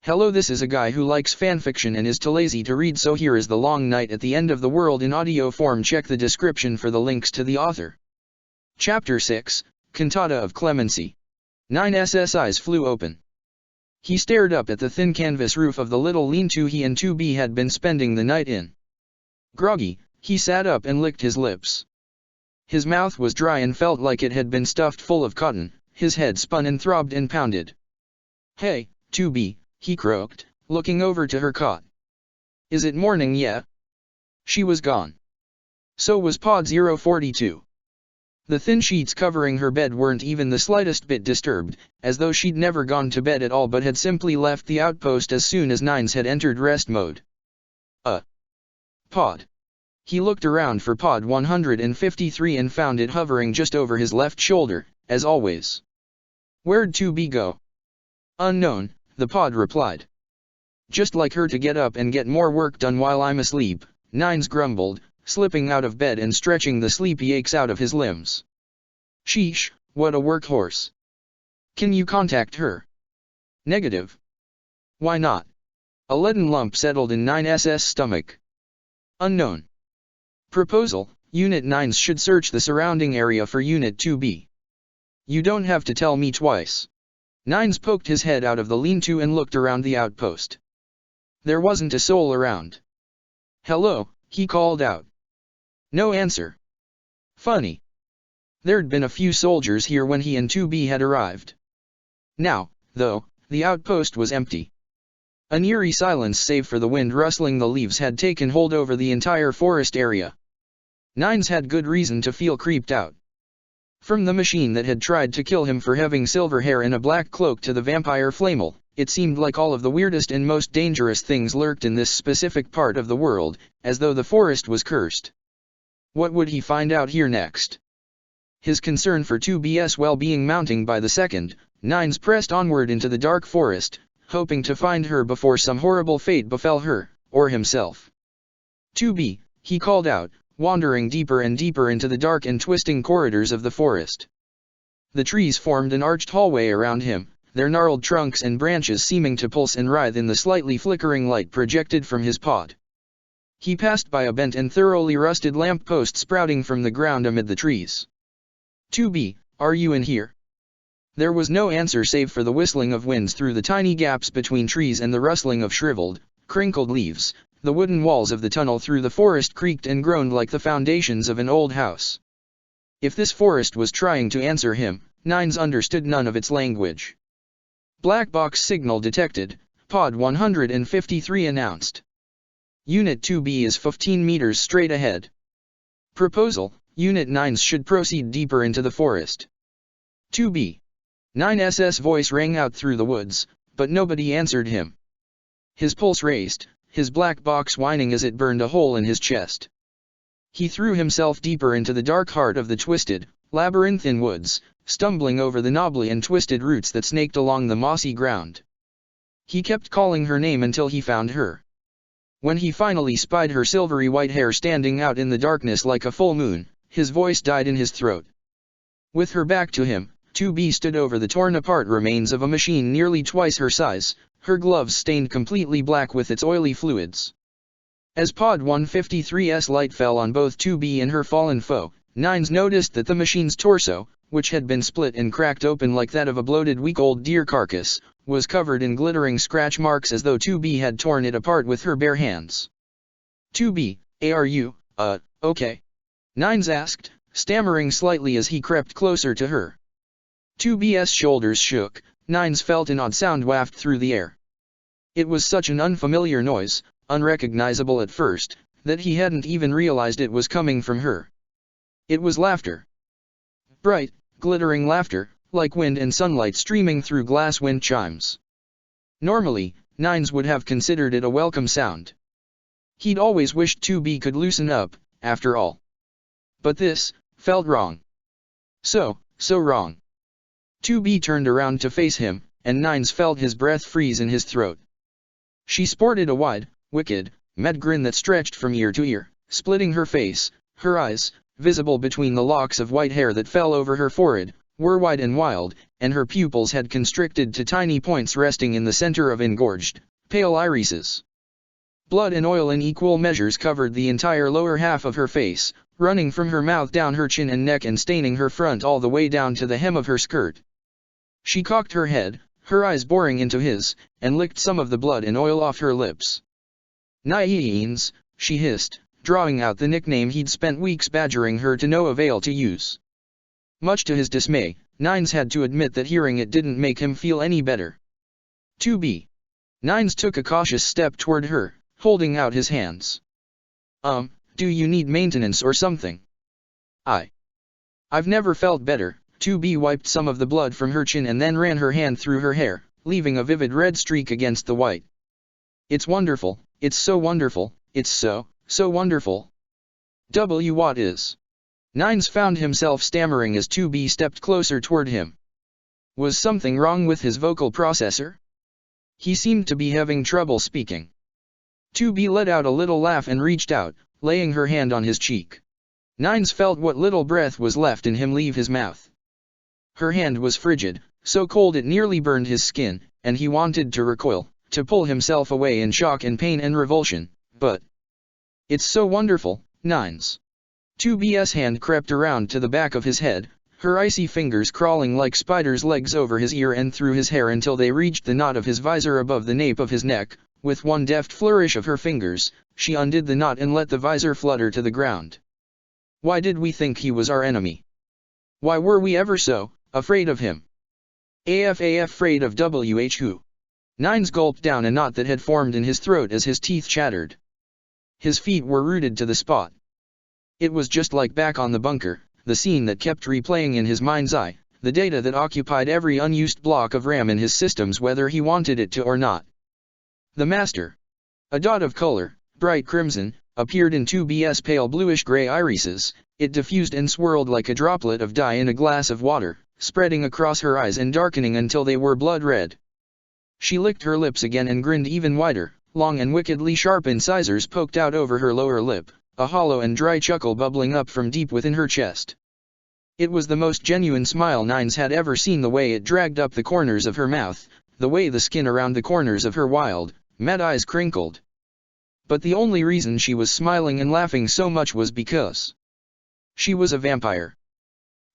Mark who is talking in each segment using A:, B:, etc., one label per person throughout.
A: Hello, this is a guy who likes fanfiction and is too lazy to read, so here is The Long Night at the End of the World in audio form. Check the description for the links to the author. Chapter 6, Cantata of Clemency. 9's eyes flew open. He stared up at the thin canvas roof of the little lean-to he and 2B had been spending the night in. Groggy, he sat up and licked his lips. His mouth was dry and felt like it had been stuffed full of cotton, his head spun and throbbed and pounded. "Hey, 2B, he croaked, looking over to her cot. "Is it morning yet?" She was gone. So was Pod 042. The thin sheets covering her bed weren't even the slightest bit disturbed, as though she'd never gone to bed at all but had simply left the outpost as soon as Nines had entered rest mode. Pod. He looked around for Pod 153 and found it hovering just over his left shoulder, as always. "Where'd 2B go?" "Unknown," the Pod replied. "Just like her to get up and get more work done while I'm asleep," Nines grumbled, slipping out of bed and stretching the sleepy aches out of his limbs. "Sheesh, what a workhorse. Can you contact her?" "Negative." "Why not?" A leaden lump settled in 9's stomach. "Unknown. Proposal, Unit 9 should search the surrounding area for Unit 2B. You don't have to tell me twice." Nines poked his head out of the lean-to and looked around the outpost. There wasn't a soul around. "Hello," he called out. No answer. Funny. There'd been a few soldiers here when he and 2B had arrived. Now, though, the outpost was empty. An eerie silence save for the wind rustling the leaves had taken hold over the entire forest area. Nines had good reason to feel creeped out. From the machine that had tried to kill him for having silver hair and a black cloak to the vampire Flamel, it seemed like all of the weirdest and most dangerous things lurked in this specific part of the world, as though the forest was cursed. What would he find out here next? His concern for 2B's well-being mounting by the second, Nines pressed onward into the dark forest, hoping to find her before some horrible fate befell her, or himself. 2B, he called out, wandering deeper and deeper into the dark and twisting corridors of the forest. The trees formed an arched hallway around him, their gnarled trunks and branches seeming to pulse and writhe in the slightly flickering light projected from his pod. He passed by a bent and thoroughly rusted lamppost sprouting from the ground amid the trees. 2B, are you in here? There was no answer save for the whistling of winds through the tiny gaps between trees and the rustling of shriveled, crinkled leaves. The wooden walls of the tunnel through the forest creaked and groaned like the foundations of an old house. If this forest was trying to answer him, Nines understood none of its language. "Black box signal detected," Pod 153 announced. "Unit 2B is 15 meters straight ahead. Proposal, Unit 9 should proceed deeper into the forest." 2B. 9's voice rang out through the woods, but nobody answered him. His pulse raced, his black box whining as it burned a hole in his chest. He threw himself deeper into the dark heart of the twisted, labyrinthine woods, stumbling over the knobbly and twisted roots that snaked along the mossy ground. He kept calling her name until he found her. When he finally spied her silvery white hair standing out in the darkness like a full moon, his voice died in his throat. With her back to him, 2B stood over the torn-apart remains of a machine nearly twice her size, her gloves stained completely black with its oily fluids. As Pod 153's light fell on both 2B and her fallen foe, Nines noticed that the machine's torso, which had been split and cracked open like that of a bloated week-old deer carcass, was covered in glittering scratch marks as though 2B had torn it apart with her bare hands. 2B, are you, okay? Nines asked, stammering slightly as he crept closer to her. 2B's shoulders shook. Nines felt an odd sound waft through the air. It was such an unfamiliar noise, unrecognizable at first, that he hadn't even realized it was coming from her. It was laughter. Bright, glittering laughter, like wind and sunlight streaming through glass wind chimes. Normally, Nines would have considered it a welcome sound. He'd always wished 2B could loosen up, after all. But this felt wrong. So wrong. 2B turned around to face him, and Nines felt his breath freeze in his throat. She sported a wide, wicked, mad grin that stretched from ear to ear, splitting her face. Her eyes, visible between the locks of white hair that fell over her forehead, were wide and wild, and her pupils had constricted to tiny points resting in the center of engorged, pale irises. Blood and oil in equal measures covered the entire lower half of her face, running from her mouth down her chin and neck and staining her front all the way down to the hem of her skirt. She cocked her head, her eyes boring into his, and licked some of the blood and oil off her lips. "Nines," she hissed, drawing out the nickname he'd spent weeks badgering her to no avail to use. Much to his dismay, Nines had to admit that hearing it didn't make him feel any better. "2B." Nines took a cautious step toward her, holding out his hands. Do you need maintenance or something?" I've never felt better." 2B wiped some of the blood from her chin and then ran her hand through her hair, leaving a vivid red streak against the white. "It's wonderful, it's so wonderful, it's so wonderful." What is? Nines found himself stammering as 2B stepped closer toward him. Was something wrong with his vocal processor? He seemed to be having trouble speaking. 2B let out a little laugh and reached out, laying her hand on his cheek. Nines felt what little breath was left in him leave his mouth. Her hand was frigid, so cold it nearly burned his skin, and he wanted to recoil, to pull himself away in shock and pain and revulsion, but... "It's so wonderful, Nines." 2B's hand crept around to the back of his head, her icy fingers crawling like spiders' legs over his ear and through his hair until they reached the knot of his visor above the nape of his neck. With one deft flourish of her fingers, she undid the knot and let the visor flutter to the ground. Why did we think he was our enemy? Why were we ever so afraid of him? Afraid of who? Nines gulped down a knot that had formed in his throat as his teeth chattered. His feet were rooted to the spot. It was just like back on the bunker, the scene that kept replaying in his mind's eye, the data that occupied every unused block of RAM in his systems whether he wanted it to or not. The master. A dot of color, bright crimson, appeared in 2B's pale bluish-gray irises. It diffused and swirled like a droplet of dye in a glass of water, spreading across her eyes and darkening until they were blood red. She licked her lips again and grinned even wider. Long and wickedly sharp incisors poked out over her lower lip, a hollow and dry chuckle bubbling up from deep within her chest. It was the most genuine smile Nines had ever seen, the way it dragged up the corners of her mouth, the way the skin around the corners of her wild, mad eyes crinkled. But the only reason she was smiling and laughing so much was because she was a vampire.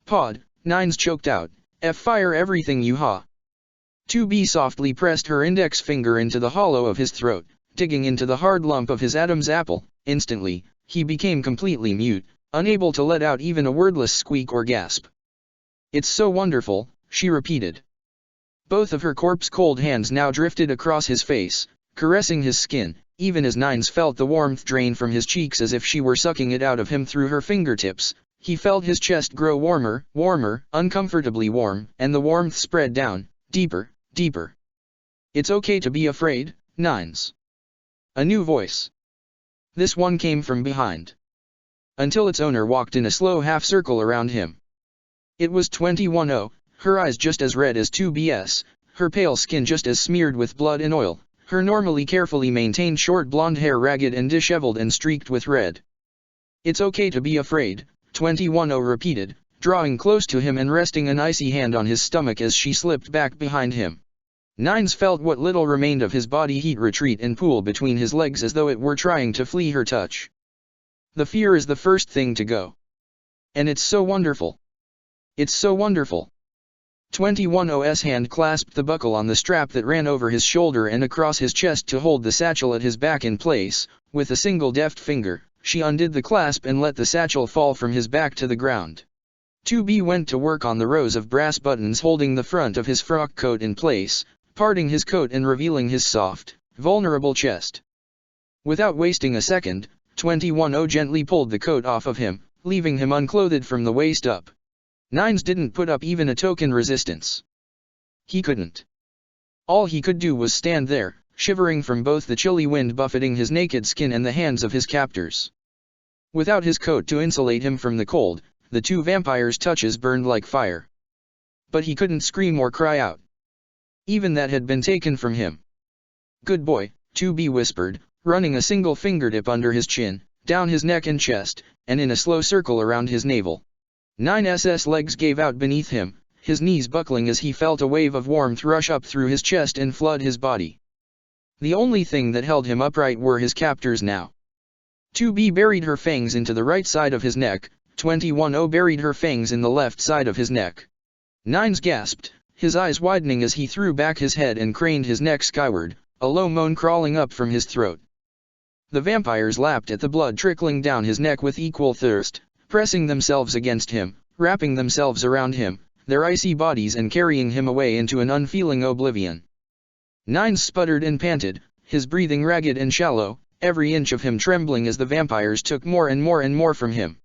A: "Pod," Nines choked out, "fire everything you ha." 2B softly pressed her index finger into the hollow of his throat, digging into the hard lump of his Adam's apple. Instantly, he became completely mute, unable to let out even a wordless squeak or gasp. "It's so wonderful," she repeated. Both of her corpse-cold hands now drifted across his face, caressing his skin, even as Nines felt the warmth drain from his cheeks as if she were sucking it out of him through her fingertips. He felt his chest grow warmer, uncomfortably warm, and the warmth spread down, deeper. "It's okay to be afraid, Nines." A new voice. This one came from behind. Until its owner walked in a slow half-circle around him. It was 21-0, her eyes just as red as 2B's, her pale skin just as smeared with blood and oil, her normally carefully maintained short blonde hair ragged and disheveled and streaked with red. "It's okay to be afraid," 21-0 repeated, drawing close to him and resting an icy hand on his stomach as she slipped back behind him. Nines felt what little remained of his body heat retreat and pool between his legs as though it were trying to flee her touch. The fear is the first thing to go. And it's so wonderful. It's so wonderful. 21-0's hand clasped the buckle on the strap that ran over his shoulder and across his chest to hold the satchel at his back in place. With a single deft finger, she undid the clasp and let the satchel fall from his back to the ground. 2B went to work on the rows of brass buttons holding the front of his frock coat in place, parting his coat and revealing his soft, vulnerable chest. Without wasting a second, 21-0 gently pulled the coat off of him, leaving him unclothed from the waist up. Nines didn't put up even a token resistance. He couldn't. All he could do was stand there, shivering from both the chilly wind buffeting his naked skin and the hands of his captors. Without his coat to insulate him from the cold, the two vampires' touches burned like fire. But he couldn't scream or cry out. Even that had been taken from him. "Good boy," 2B whispered, running a single fingertip under his chin, down his neck and chest, and in a slow circle around his navel. 9's legs gave out beneath him, his knees buckling as he felt a wave of warmth rush up through his chest and flood his body. The only thing that held him upright were his captors now. 2B buried her fangs into the right side of his neck, 21O buried her fangs in the left side of his neck. Nines gasped, his eyes widening as he threw back his head and craned his neck skyward, a low moan crawling up from his throat. The vampires lapped at the blood trickling down his neck with equal thirst, pressing themselves against him, wrapping themselves around him, their icy bodies and carrying him away into an unfeeling oblivion. Nines sputtered and panted, his breathing ragged and shallow, every inch of him trembling as the vampires took more and more from him.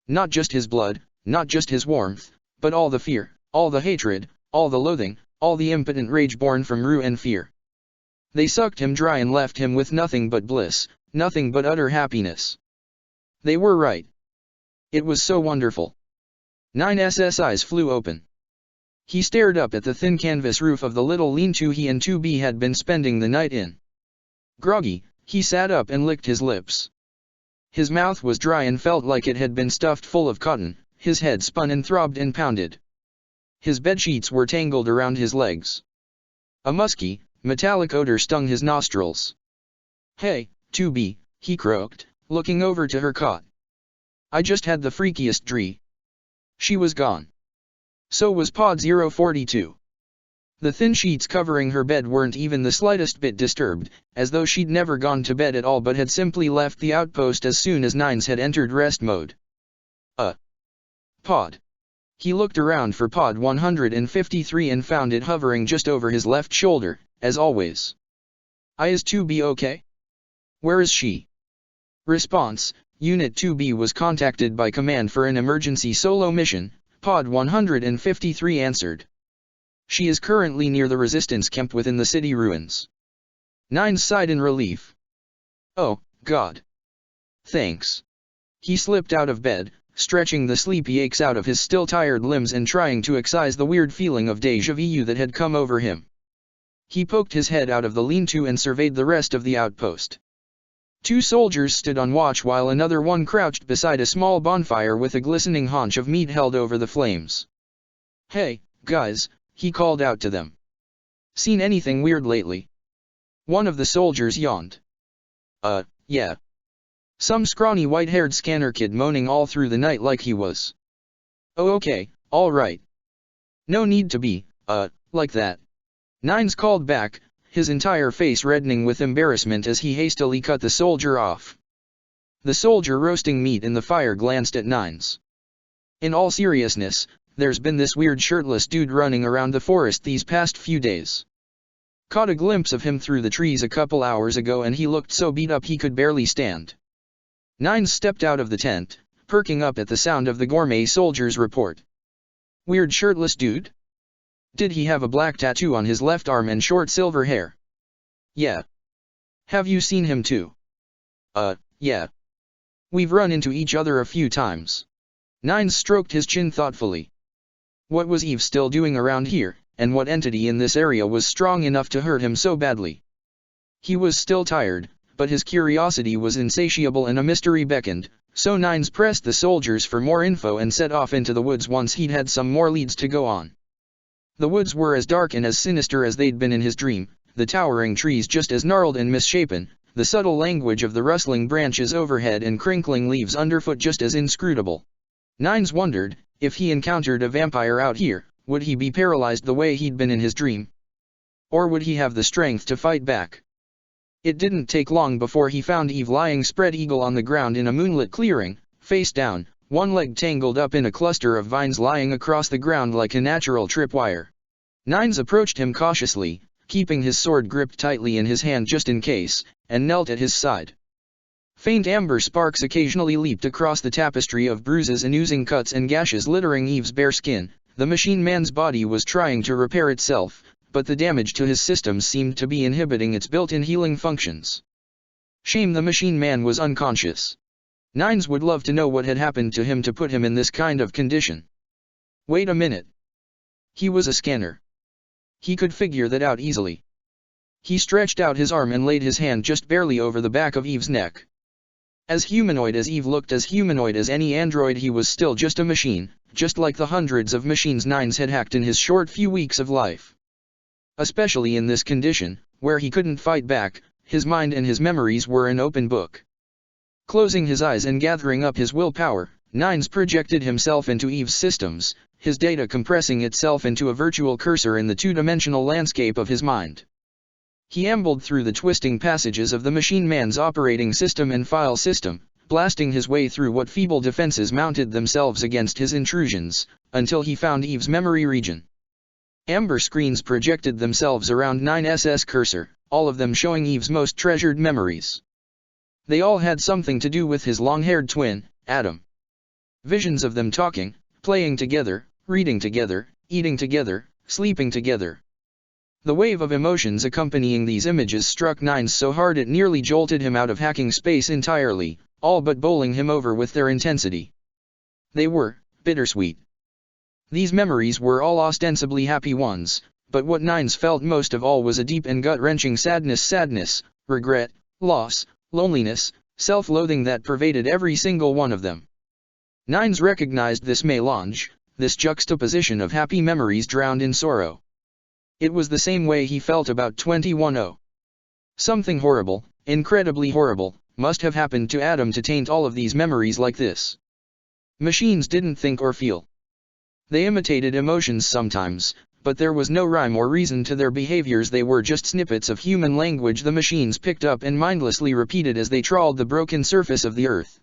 A: Not just his blood, not just his warmth, but all the fear, all the hatred, all the loathing, all the impotent rage born from rue and fear. They sucked him dry and left him with nothing but bliss, nothing but utter happiness. They were right. It was so wonderful. 9's eyes flew open. He stared up at the thin canvas roof of the little lean-to he and 2B had been spending the night in. Groggy, he sat up and licked his lips. His mouth was dry and felt like it had been stuffed full of cotton, his head spun and throbbed and pounded. His bedsheets were tangled around his legs. A musky, metallic odor stung his nostrils. "Hey, 2B, he croaked, looking over to her cot. "I just had the freakiest dree." She was gone. So was Pod 042. The thin sheets covering her bed weren't even the slightest bit disturbed, as though she'd never gone to bed at all but had simply left the outpost as soon as Nines had entered rest mode. Pod. He looked around for Pod 153 and found it hovering just over his left shoulder, as always. Is 2B okay? Where is she? Response: Unit 2B was contacted by Command for an emergency solo mission, Pod 153 answered. She is currently near the resistance camp within the city ruins. Nines sighed in relief. Oh, God. Thanks. He slipped out of bed, stretching the sleepy aches out of his still tired limbs and trying to excise the weird feeling of déjà vu that had come over him. He poked his head out of the lean-to and surveyed the rest of the outpost. 2 soldiers stood on watch while another one crouched beside a small bonfire with a glistening haunch of meat held over the flames. "Hey, guys," he called out to them. "Seen anything weird lately?" One of the soldiers yawned. Yeah. Some scrawny white-haired scanner kid moaning all through the night like he was." "Oh okay, all right. No need to be, like that." Nines called back, his entire face reddening with embarrassment as he hastily cut the soldier off. The soldier roasting meat in the fire glanced at Nines. "In all seriousness, there's been this weird shirtless dude running around the forest these past few days. Caught a glimpse of him through the trees a couple hours ago and he looked so beat up he could barely stand." Nines stepped out of the tent, perking up at the sound of the gourmet soldier's report. "Weird shirtless dude? Did he have a black tattoo on his left arm and short silver hair?" "Yeah." "Have you seen him too?" Yeah. We've run into each other a few times." Nines stroked his chin thoughtfully. What was Eve still doing around here, and what entity in this area was strong enough to hurt him so badly? He was still tired, but his curiosity was insatiable and a mystery beckoned, so Nines pressed the soldiers for more info and set off into the woods once he'd had some more leads to go on. The woods were as dark and as sinister as they'd been in his dream, the towering trees just as gnarled and misshapen, the subtle language of the rustling branches overhead and crinkling leaves underfoot just as inscrutable. Nines wondered, if he encountered a vampire out here, would he be paralyzed the way he'd been in his dream? Or would he have the strength to fight back? It didn't take long before he found Eve lying spread-eagle on the ground in a moonlit clearing, face down, one leg tangled up in a cluster of vines lying across the ground like a natural tripwire. Nines approached him cautiously, keeping his sword gripped tightly in his hand just in case, and knelt at his side. Faint amber sparks occasionally leaped across the tapestry of bruises and oozing cuts and gashes littering Eve's bare skin. The machine man's body was trying to repair itself, but the damage to his systems seemed to be inhibiting its built-in healing functions. Shame the machine man was unconscious. Nines would love to know what had happened to him to put him in this kind of condition. Wait a minute. He was a scanner. He could figure that out easily. He stretched out his arm and laid his hand just barely over the back of Eve's neck. As humanoid as Eve looked, as humanoid as any android, he was still just a machine, just like the hundreds of machines Nines had hacked in his short few weeks of life. Especially in this condition, where he couldn't fight back, his mind and his memories were an open book. Closing his eyes and gathering up his willpower, Nines projected himself into Eve's systems, his data compressing itself into a virtual cursor in the two-dimensional landscape of his mind. He ambled through the twisting passages of the machine man's operating system and file system, blasting his way through what feeble defenses mounted themselves against his intrusions, until he found Eve's memory region. Amber screens projected themselves around 9's cursor, all of them showing Eve's most treasured memories. They all had something to do with his long-haired twin, Adam. Visions of them talking, playing together, reading together, eating together, sleeping together. The wave of emotions accompanying these images struck Nines so hard it nearly jolted him out of hacking space entirely, all but bowling him over with their intensity. They were bittersweet. These memories were all ostensibly happy ones, but what Nines felt most of all was a deep and gut-wrenching sadness, regret, loss, loneliness, self-loathing that pervaded every single one of them. Nines recognized this mélange, this juxtaposition of happy memories drowned in sorrow. It was the same way he felt about 21-0. Something horrible, incredibly horrible, must have happened to Adam to taint all of these memories like this. Machines didn't think or feel. They imitated emotions sometimes, but there was no rhyme or reason to their behaviors. They were just snippets of human language the machines picked up and mindlessly repeated as they trawled the broken surface of the earth.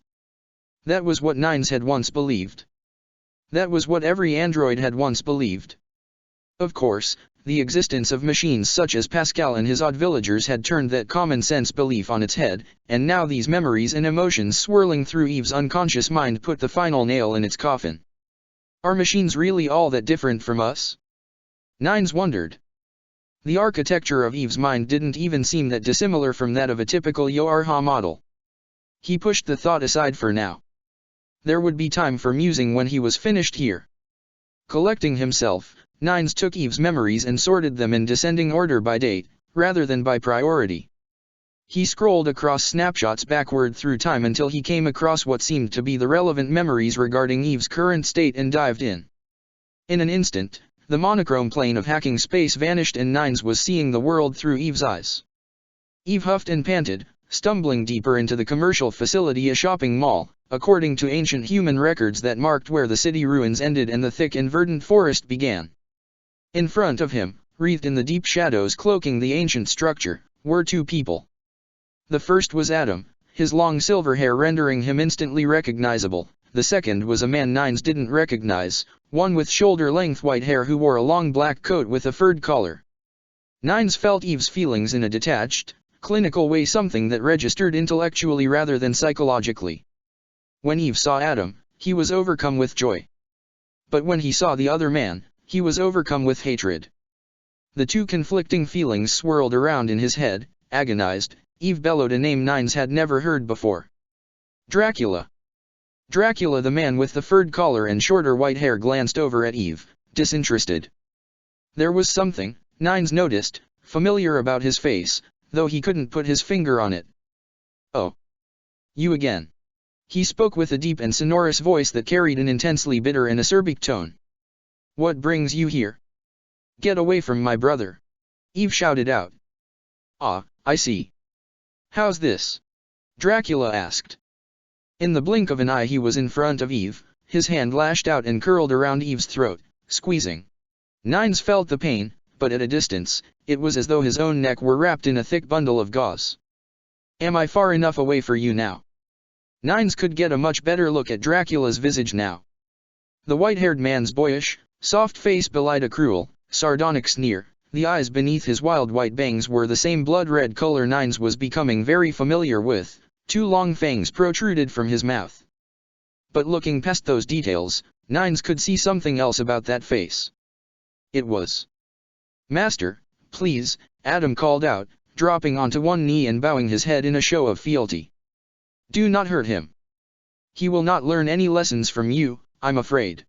A: That was what Nines had once believed. That was what every android had once believed. Of course, the existence of machines such as Pascal and his odd villagers had turned that common-sense belief on its head, and now these memories and emotions swirling through Eve's unconscious mind put the final nail in its coffin. Are machines really all that different from us? Nines wondered. The architecture of Eve's mind didn't even seem that dissimilar from that of a typical Yoarha model. He pushed the thought aside for now. There would be time for musing when he was finished here. Collecting himself, Nines took Eve's memories and sorted them in descending order by date, rather than by priority. He scrolled across snapshots backward through time until he came across what seemed to be the relevant memories regarding Eve's current state and dived in. In an instant, the monochrome plane of hacking space vanished and Nines was seeing the world through Eve's eyes. Eve huffed and panted, stumbling deeper into the commercial facility, a shopping mall, according to ancient human records that marked where the city ruins ended and the thick and verdant forest began. In front of him, wreathed in the deep shadows cloaking the ancient structure, were two people. The first was Adam, his long silver hair rendering him instantly recognizable. The second was a man Nines didn't recognize, one with shoulder-length white hair who wore a long black coat with a furred collar. Nines felt Eve's feelings in a detached, clinical way, something that registered intellectually rather than psychologically. When Eve saw Adam, he was overcome with joy. But when he saw the other man, he was overcome with hatred. The two conflicting feelings swirled around in his head. Agonized, Eve bellowed a name Nines had never heard before. Dracula. Dracula. The man with the furred collar and shorter white hair glanced over at Eve, disinterested. There was something, Nines noticed, familiar about his face, though he couldn't put his finger on it. Oh. You again. He spoke with a deep and sonorous voice that carried an intensely bitter and acerbic tone. What brings you here? Get away from my brother. Eve shouted out. Ah, I see. How's this? Dracula asked. In the blink of an eye he was in front of Eve, his hand lashed out and curled around Eve's throat, squeezing. Nines felt the pain, but at a distance, it was as though his own neck were wrapped in a thick bundle of gauze. Am I far enough away for you now? Nines could get a much better look at Dracula's visage now. The white-haired man's boyish, soft face belied a cruel, sardonic sneer. The eyes beneath his wild white bangs were the same blood-red color Nines was becoming very familiar with. Two long fangs protruded from his mouth. But looking past those details, Nines could see something else about that face. It was. Master, please, Adam called out, dropping onto one knee and bowing his head in a show of fealty. Do not hurt him. He will not learn any lessons from you, I'm afraid.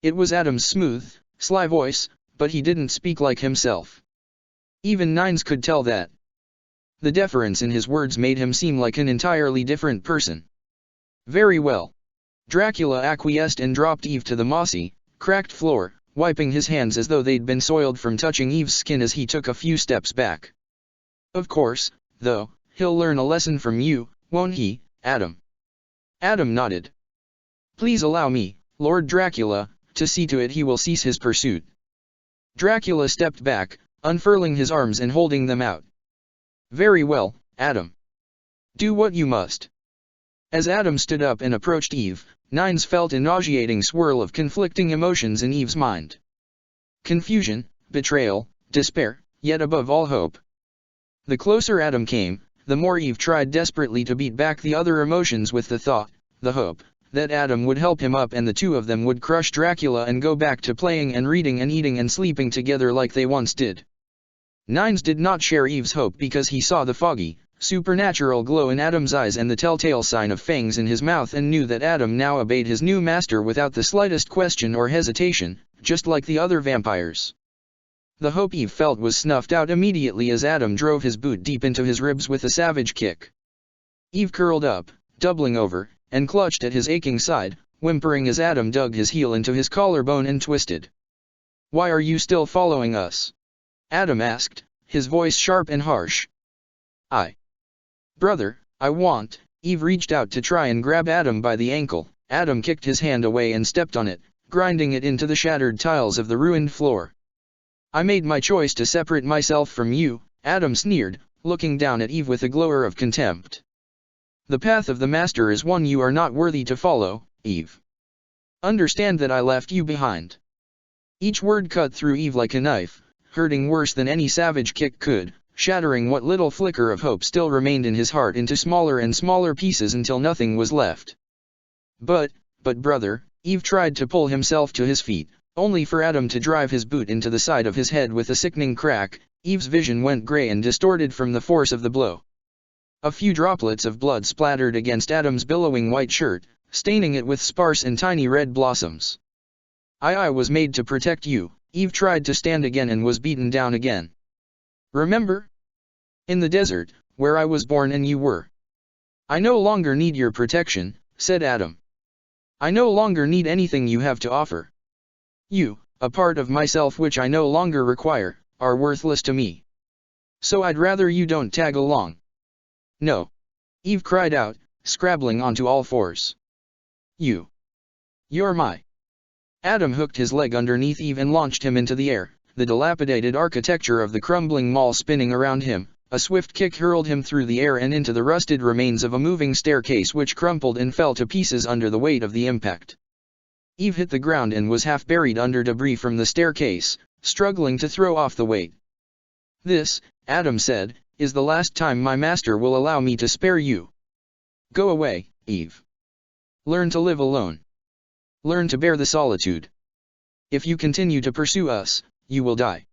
A: It was Adam's smooth, sly voice, but he didn't speak like himself. Even Nines could tell that. The deference in his words made him seem like an entirely different person. Very well. Dracula acquiesced and dropped Eve to the mossy, cracked floor, wiping his hands as though they'd been soiled from touching Eve's skin as he took a few steps back. Of course, though, he'll learn a lesson from you, won't he, Adam? Adam nodded. Please allow me, Lord Dracula, to see to it he will cease his pursuit. Dracula stepped back, unfurling his arms and holding them out. Very well, Adam. Do what you must. As Adam stood up and approached Eve, Nines felt a nauseating swirl of conflicting emotions in Eve's mind. Confusion, betrayal, despair, yet above all hope. The closer Adam came, the more Eve tried desperately to beat back the other emotions with the thought, the hope, that Adam would help him up and the two of them would crush Dracula and go back to playing and reading and eating and sleeping together like they once did. Nines did not share Eve's hope because he saw the foggy, supernatural glow in Adam's eyes and the telltale sign of fangs in his mouth and knew that Adam now obeyed his new master without the slightest question or hesitation, just like the other vampires. The hope Eve felt was snuffed out immediately as Adam drove his boot deep into his ribs with a savage kick. Eve curled up, doubling over, and clutched at his aching side, whimpering as Adam dug his heel into his collarbone and twisted. Why are you still following us? Adam asked, his voice sharp and harsh. Brother, I want. Eve reached out to try and grab Adam by the ankle. Adam kicked his hand away and stepped on it, grinding it into the shattered tiles of the ruined floor. I made my choice to separate myself from you, Adam sneered, looking down at Eve with a glower of contempt. The path of the Master is one you are not worthy to follow, Eve. Understand that I left you behind. Each word cut through Eve like a knife, hurting worse than any savage kick could, shattering what little flicker of hope still remained in his heart into smaller and smaller pieces until nothing was left. But brother, Eve tried to pull himself to his feet, only for Adam to drive his boot into the side of his head with a sickening crack. Eve's vision went gray and distorted from the force of the blow. A few droplets of blood splattered against Adam's billowing white shirt, staining it with sparse and tiny red blossoms. I was made to protect you. Eve tried to stand again and was beaten down again. Remember? In the desert, where I was born and you were. I no longer need your protection, said Adam. I no longer need anything you have to offer. You, a part of myself which I no longer require, are worthless to me. So I'd rather you don't tag along. No. Eve cried out, scrabbling onto all fours. You're my. Adam hooked his leg underneath Eve and launched him into the air, the dilapidated architecture of the crumbling mall spinning around him. A swift kick hurled him through the air and into the rusted remains of a moving staircase which crumpled and fell to pieces under the weight of the impact. Eve hit the ground and was half buried under debris from the staircase, struggling to throw off the weight. This, Adam said, is the last time my master will allow me to spare you. Go away, Eve. Learn to live alone. Learn to bear the solitude. If you continue to pursue us, you will die.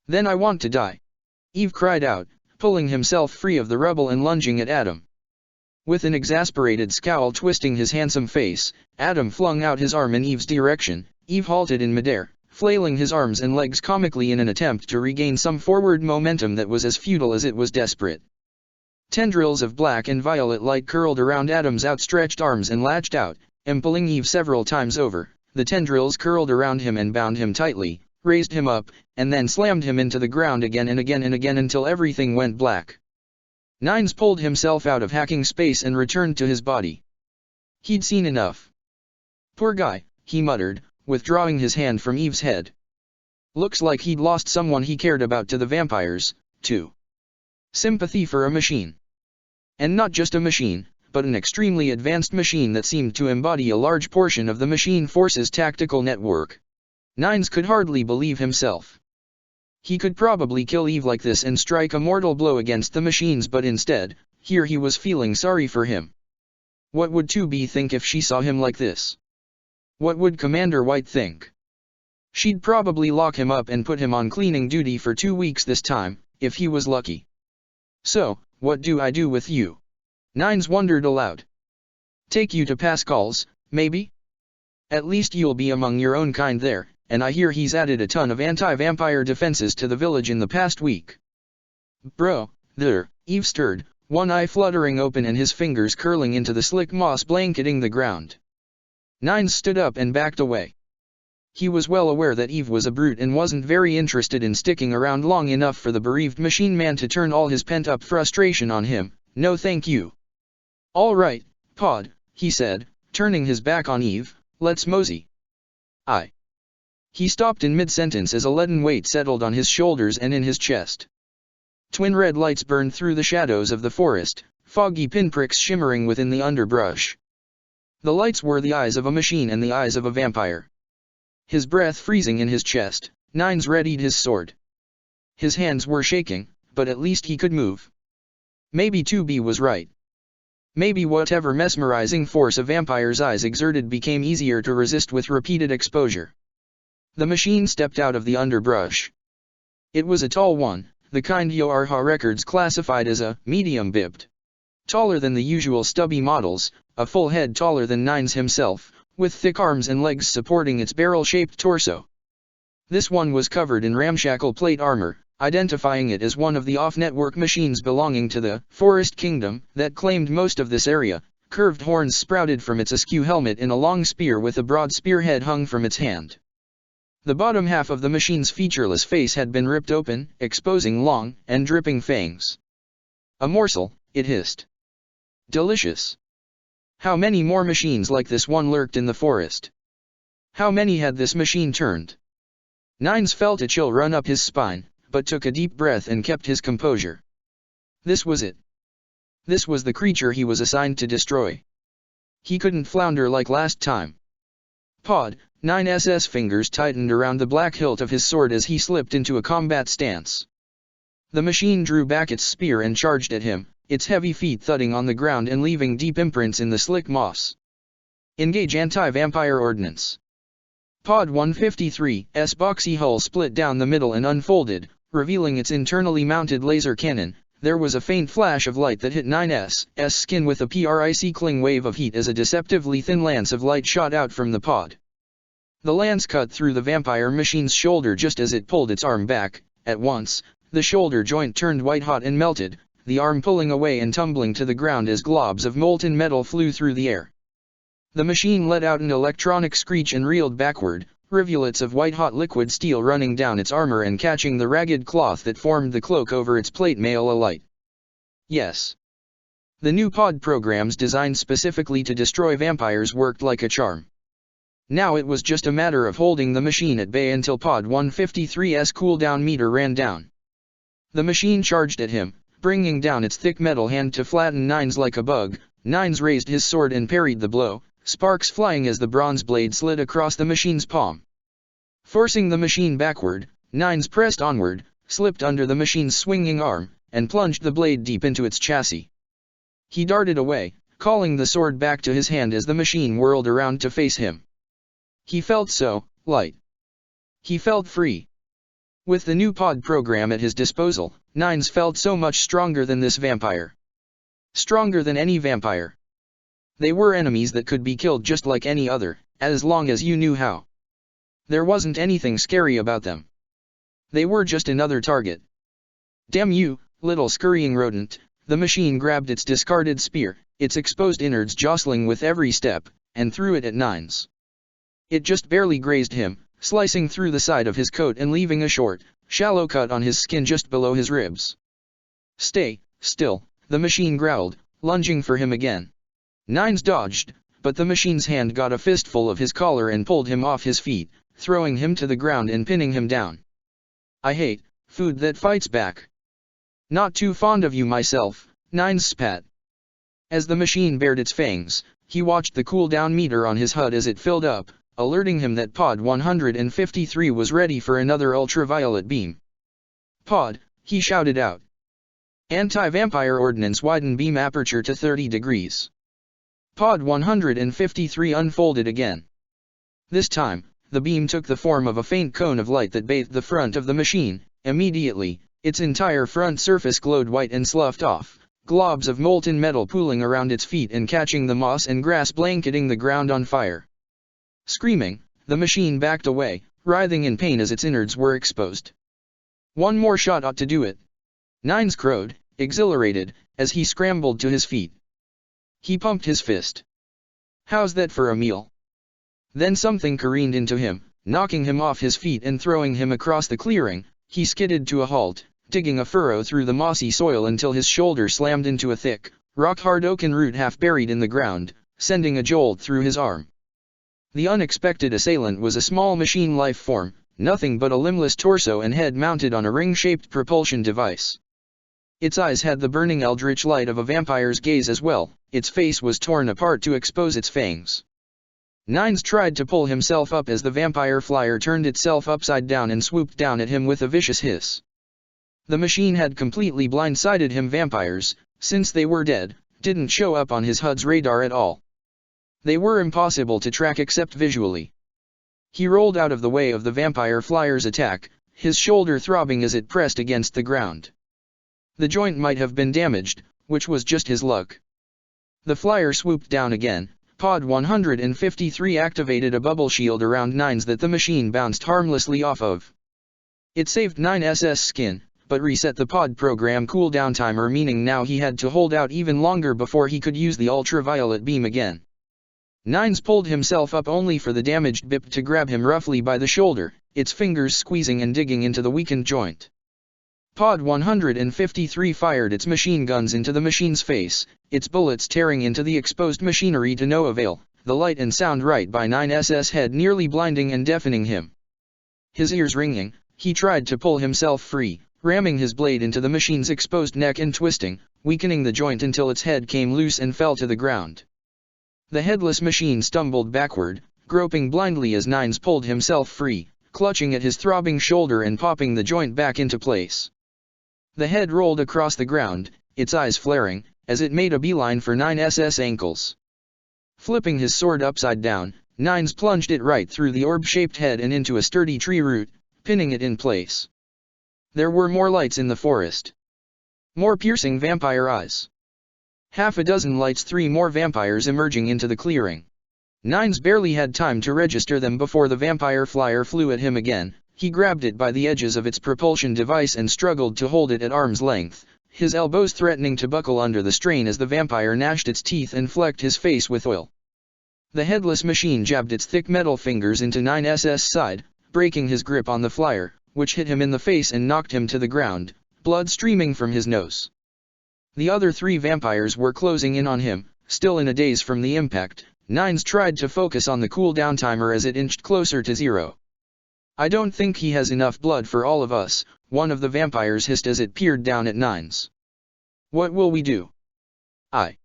A: Then I want to die. Eve cried out, pulling himself free of the rubble and lunging at Adam. With an exasperated scowl twisting his handsome face, Adam flung out his arm in Eve's direction. Eve halted in midair, flailing his arms and legs comically in an attempt to regain some forward momentum that was as futile as it was desperate. Tendrils of black and violet light curled around Adam's outstretched arms and latched out, impelling Eve several times over. The tendrils curled around him and bound him tightly, raised him up, and then slammed him into the ground again and again and again until everything went black. Nines pulled himself out of hacking space and returned to his body. He'd seen enough. Poor guy, he muttered, withdrawing his hand from Eve's head. Looks like he'd lost someone he cared about to the vampires, too. Sympathy for a machine. And not just a machine, but an extremely advanced machine that seemed to embody a large portion of the Machine Force's tactical network. Nines could hardly believe himself. He could probably kill Eve like this and strike a mortal blow against the machines, but instead, here he was feeling sorry for him. What would 2B think if she saw him like this? What would Commander White think? She'd probably lock him up and put him on cleaning duty for 2 weeks this time, if he was lucky. So, what do I do with you? Nines wondered aloud. Take you to Pascal's, maybe? At least you'll be among your own kind there, and I hear he's added a ton of anti-vampire defenses to the village in the past week. Bro, there, Eve stirred, one eye fluttering open and his fingers curling into the slick moss blanketing the ground. Nines stood up and backed away. He was well aware that Eve was a brute and wasn't very interested in sticking around long enough for the bereaved machine man to turn all his pent-up frustration on him. No thank you. All right, Pod, he said, turning his back on Eve, let's mosey. He stopped in mid-sentence as a leaden weight settled on his shoulders and in his chest. Twin red lights burned through the shadows of the forest, foggy pinpricks shimmering within the underbrush. The lights were the eyes of a machine and the eyes of a vampire. His breath freezing in his chest, Nines readied his sword. His hands were shaking, but at least he could move. Maybe 2B was right. Maybe whatever mesmerizing force a vampire's eyes exerted became easier to resist with repeated exposure. The machine stepped out of the underbrush. It was a tall one, the kind Yorha records classified as a medium-bipped. Taller than the usual stubby models, a full head taller than Nines himself, with thick arms and legs supporting its barrel-shaped torso. This one was covered in ramshackle plate armor, identifying it as one of the off-network machines belonging to the Forest Kingdom that claimed most of this area. Curved horns sprouted from its askew helmet in a long spear with a broad spearhead hung from its hand. The bottom half of the machine's featureless face had been ripped open, exposing long and dripping fangs. A morsel, it hissed. Delicious. How many more machines like this one lurked in the forest? How many had this machine turned? Nines felt a chill run up his spine, but took a deep breath and kept his composure. This was it. This was the creature he was assigned to destroy. He couldn't flounder like last time. Pod, 9SS fingers tightened around the black hilt of his sword as he slipped into a combat stance. The machine drew back its spear and charged at him, its heavy feet thudding on the ground and leaving deep imprints in the slick moss. Engage anti-vampire ordnance. Pod 153's boxy hull split down the middle and unfolded, revealing its internally mounted laser cannon. There was a faint flash of light that hit 9S's skin with a prickling wave of heat as a deceptively thin lance of light shot out from the pod. The lance cut through the vampire machine's shoulder just as it pulled its arm back. At once, the shoulder joint turned white-hot and melted, the arm pulling away and tumbling to the ground as globs of molten metal flew through the air. The machine let out an electronic screech and reeled backward, rivulets of white-hot liquid steel running down its armor and catching the ragged cloth that formed the cloak over its plate mail alight. Yes. The new pod programs designed specifically to destroy vampires worked like a charm. Now it was just a matter of holding the machine at bay until Pod 153's cooldown meter ran down. The machine charged at him, bringing down its thick metal hand to flatten Nines like a bug. Nines raised his sword and parried the blow, sparks flying as the bronze blade slid across the machine's palm. Forcing the machine backward, Nines pressed onward, slipped under the machine's swinging arm, and plunged the blade deep into its chassis. He darted away, calling the sword back to his hand as the machine whirled around to face him. He felt so light. He felt free. With the new pod program at his disposal, Nines felt so much stronger than this vampire. Stronger than any vampire. They were enemies that could be killed just like any other, as long as you knew how. There wasn't anything scary about them. They were just another target. Damn you, little scurrying rodent, the machine grabbed its discarded spear, its exposed innards jostling with every step, and threw it at Nines. It just barely grazed him, slicing through the side of his coat and leaving a short, shallow cut on his skin just below his ribs. Stay still, the machine growled, lunging for him again. Nines dodged, but the machine's hand got a fistful of his collar and pulled him off his feet, throwing him to the ground and pinning him down. I hate food that fights back. Not too fond of you myself, Nines spat. As the machine bared its fangs, he watched the cooldown meter on his HUD as it filled up, alerting him that Pod 153 was ready for another ultraviolet beam. Pod, he shouted out. Anti-vampire ordnance widen beam aperture to 30 degrees. Pod 153 unfolded again. This time, the beam took the form of a faint cone of light that bathed the front of the machine. Immediately, its entire front surface glowed white and sloughed off, globs of molten metal pooling around its feet and catching the moss and grass blanketing the ground on fire. Screaming, the machine backed away, writhing in pain as its innards were exposed. One more shot ought to do it. Nines crowed, exhilarated, as he scrambled to his feet. He pumped his fist. "How's that for a meal?" Then something careened into him, knocking him off his feet and throwing him across the clearing. He skidded to a halt, digging a furrow through the mossy soil until his shoulder slammed into a thick, rock-hard oaken root half buried in the ground, sending a jolt through his arm. The unexpected assailant was a small machine life form, nothing but a limbless torso and head mounted on a ring-shaped propulsion device. Its eyes had the burning eldritch light of a vampire's gaze as well. Its face was torn apart to expose its fangs. Nines tried to pull himself up as the vampire flyer turned itself upside down and swooped down at him with a vicious hiss. The machine had completely blindsided him. Vampires, since they were dead, didn't show up on his HUD's radar at all. They were impossible to track except visually. He rolled out of the way of the vampire flyer's attack, his shoulder throbbing as it pressed against the ground. The joint might have been damaged, which was just his luck. The flyer swooped down again. Pod 153 activated a bubble shield around Nines that the machine bounced harmlessly off of. It saved 9SS skin, but reset the pod program cooldown timer, meaning now he had to hold out even longer before he could use the ultraviolet beam again. Nines pulled himself up only for the damaged Bip to grab him roughly by the shoulder, its fingers squeezing and digging into the weakened joint. Pod 153 fired its machine guns into the machine's face, its bullets tearing into the exposed machinery to no avail, the light and sound right by 9SS head nearly blinding and deafening him. His ears ringing, he tried to pull himself free, ramming his blade into the machine's exposed neck and twisting, weakening the joint until its head came loose and fell to the ground. The headless machine stumbled backward, groping blindly as Nines pulled himself free, clutching at his throbbing shoulder and popping the joint back into place. The head rolled across the ground, its eyes flaring, as it made a beeline for 9SS ankles. Flipping his sword upside down, Nines plunged it right through the orb-shaped head and into a sturdy tree root, pinning it in place. There were more lights in the forest. More piercing vampire eyes. Half a dozen lights, 3 more vampires emerging into the clearing. Nines barely had time to register them before the vampire flyer flew at him again. He grabbed it by the edges of its propulsion device and struggled to hold it at arm's length, his elbows threatening to buckle under the strain as the vampire gnashed its teeth and flecked his face with oil. The headless machine jabbed its thick metal fingers into 9SS' side, breaking his grip on the flyer, which hit him in the face and knocked him to the ground, blood streaming from his nose. The other 3 vampires were closing in on him, still in a daze from the impact. Nines tried to focus on the cooldown timer as it inched closer to 0. "I don't think he has enough blood for all of us," one of the vampires hissed as it peered down at Nines. "What will we do?" A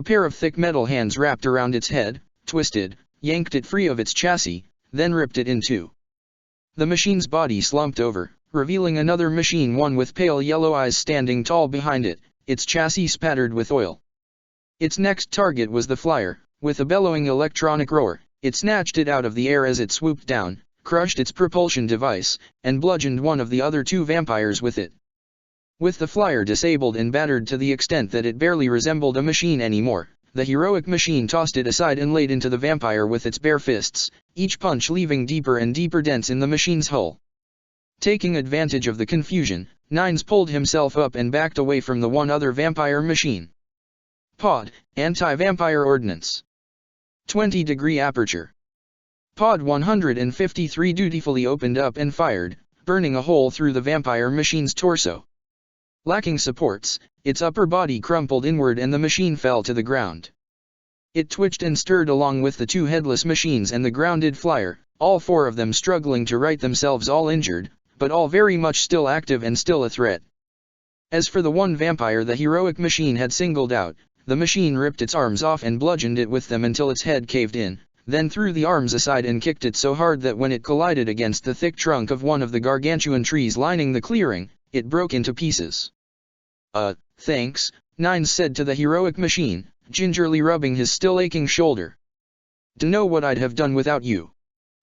A: pair of thick metal hands wrapped around its head, twisted, yanked it free of its chassis, then ripped it in two. The machine's body slumped over, revealing another machine, one with pale yellow eyes standing tall behind it, its chassis spattered with oil. Its next target was the flyer. With a bellowing electronic roar, it snatched it out of the air as it swooped down, crushed its propulsion device, and bludgeoned one of the other 2 vampires with it. With the flyer disabled and battered to the extent that it barely resembled a machine anymore, the heroic machine tossed it aside and laid into the vampire with its bare fists, each punch leaving deeper and deeper dents in the machine's hull. Taking advantage of the confusion, Nines pulled himself up and backed away from the one other vampire machine. Pod, anti-vampire ordnance. 20-degree aperture. Pod 153 dutifully opened up and fired, burning a hole through the vampire machine's torso. Lacking supports, its upper body crumpled inward and the machine fell to the ground. It twitched and stirred along with the 2 headless machines and the grounded flyer, all 4 of them struggling to right themselves, all injured, but all very much still active and still a threat. As for the one vampire the heroic machine had singled out, the machine ripped its arms off and bludgeoned it with them until its head caved in, then threw the arms aside and kicked it so hard that when it collided against the thick trunk of one of the gargantuan trees lining the clearing, it broke into pieces. Thanks," Nines said to the heroic machine, gingerly rubbing his still aching shoulder. "Dunno what I'd have done without you."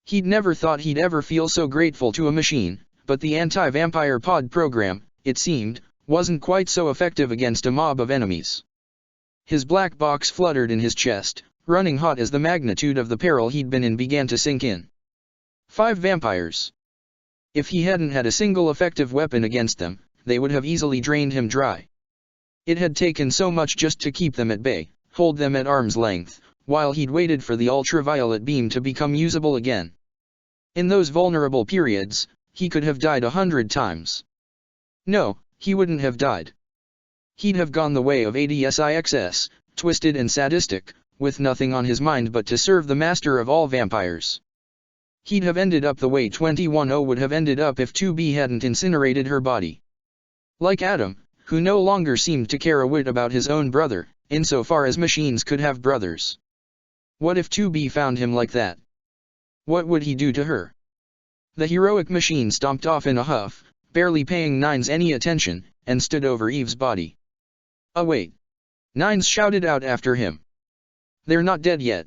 A: He'd never thought he'd ever feel so grateful to a machine, but the anti-vampire pod program, it seemed, wasn't quite so effective against a mob of enemies. His black box fluttered in his chest, running hot as the magnitude of the peril he'd been in began to sink in. 5 vampires. If he hadn't had a single effective weapon against them, they would have easily drained him dry. It had taken so much just to keep them at bay, hold them at arm's length, while he'd waited for the ultraviolet beam to become usable again. In those vulnerable periods, he could have died 100 times. No, he wouldn't have died. He'd have gone the way of ADSIXS, twisted and sadistic, with nothing on his mind but to serve the master of all vampires. He'd have ended up the way 210 would have ended up if 2B hadn't incinerated her body. Like Adam, who no longer seemed to care a whit about his own brother, insofar as machines could have brothers. What if 2B found him like that? What would he do to her? The heroic machine stomped off in a huff, barely paying Nines any attention, and stood over Eve's body. "Oh wait!" Nines shouted out after him. "They're not dead yet."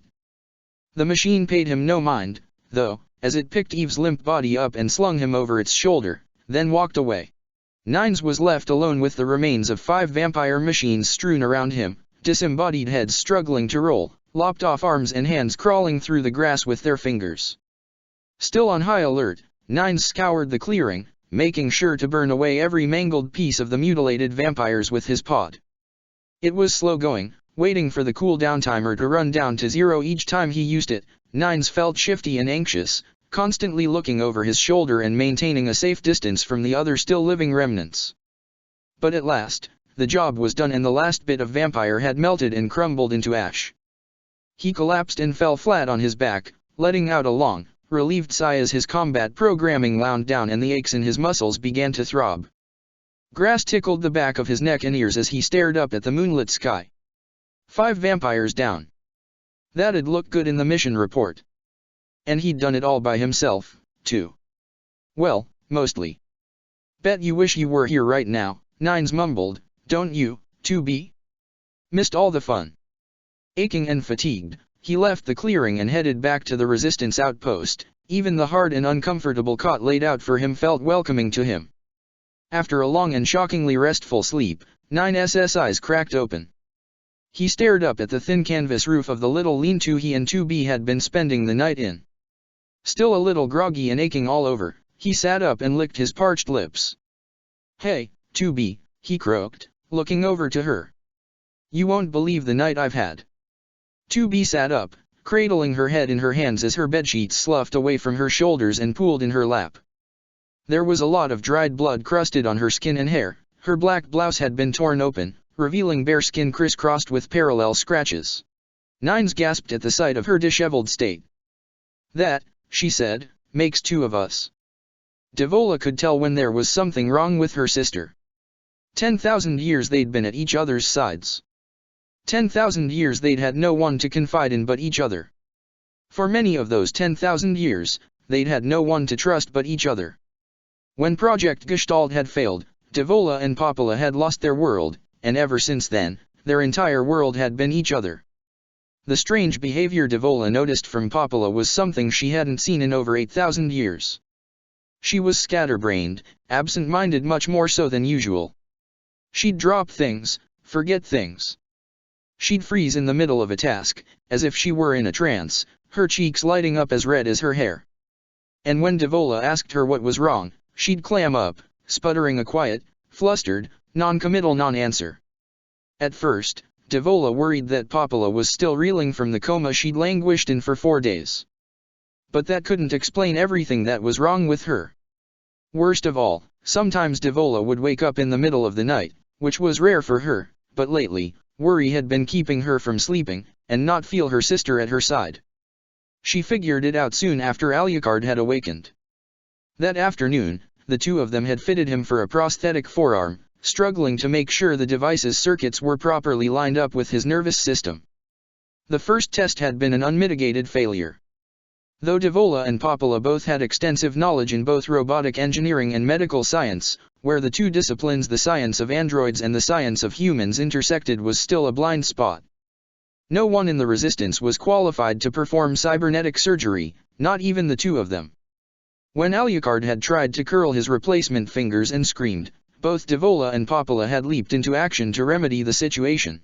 A: The machine paid him no mind, though, as it picked Eve's limp body up and slung him over its shoulder, then walked away. Nines was left alone with the remains of 5 vampire machines strewn around him, disembodied heads struggling to roll, lopped off arms and hands crawling through the grass with their fingers. Still on high alert, Nines scoured the clearing, making sure to burn away every mangled piece of the mutilated vampires with his pod. It was slow going, waiting for the cooldown timer to run down to 0 each time he used it. Nines felt shifty and anxious, constantly looking over his shoulder and maintaining a safe distance from the other still living remnants. But at last, the job was done and the last bit of vampire had melted and crumbled into ash. He collapsed and fell flat on his back, letting out a long, relieved sigh as his combat programming wound down and the aches in his muscles began to throb. Grass tickled the back of his neck and ears as he stared up at the moonlit sky. 5 vampires down. That'd look good in the mission report. And he'd done it all by himself, too. Well, mostly. "Bet you wish you were here right now," Nines mumbled, "don't you, 2B? Missed all the fun." Aching and fatigued, he left the clearing and headed back to the resistance outpost. Even the hard and uncomfortable cot laid out for him felt welcoming to him. After a long and shockingly restful sleep, 9's eyes cracked open. He stared up at the thin canvas roof of the little lean-to he and 2B had been spending the night in. Still a little groggy and aching all over, he sat up and licked his parched lips. "Hey, 2B, he croaked, looking over to her. "You won't believe the night I've had." 2B sat up, cradling her head in her hands as her bedsheets sloughed away from her shoulders and pooled in her lap. There was a lot of dried blood crusted on her skin and hair. Her black blouse had been torn open, revealing bare skin crisscrossed with parallel scratches. Nines gasped at the sight of her disheveled state. "That," she said, "makes 2 of us." Devola could tell when there was something wrong with her sister. 10,000 years they'd been at each other's sides. 10,000 years they'd had no one to confide in but each other. For many of those 10,000 years, they'd had no one to trust but each other. When Project Gestalt had failed, Devola and Popola had lost their world, and ever since then, their entire world had been each other. The strange behavior Devola noticed from Popola was something she hadn't seen in over 8,000 years. She was scatterbrained, absent-minded much more so than usual. She'd drop things, forget things. She'd freeze in the middle of a task, as if she were in a trance, her cheeks lighting up as red as her hair. And when Devola asked her what was wrong, she'd clam up, sputtering a quiet, flustered, non-committal non-answer. At first, Devola worried that Popola was still reeling from the coma she'd languished in for 4 days. But that couldn't explain everything that was wrong with her. Worst of all, sometimes Devola would wake up in the middle of the night, which was rare for her, but lately, worry had been keeping her from sleeping, and not feel her sister at her side. She figured it out soon after Alucard had awakened. That afternoon, the 2 of them had fitted him for a prosthetic forearm, struggling to make sure the device's circuits were properly lined up with his nervous system. The first test had been an unmitigated failure. Though Devola and Popola both had extensive knowledge in both robotic engineering and medical science, where the 2 disciplines, the science of androids and the science of humans, intersected, was still a blind spot. No one in the Resistance was qualified to perform cybernetic surgery, not even the 2 of them. When Alucard had tried to curl his replacement fingers and screamed, both Devola and Popola had leaped into action to remedy the situation.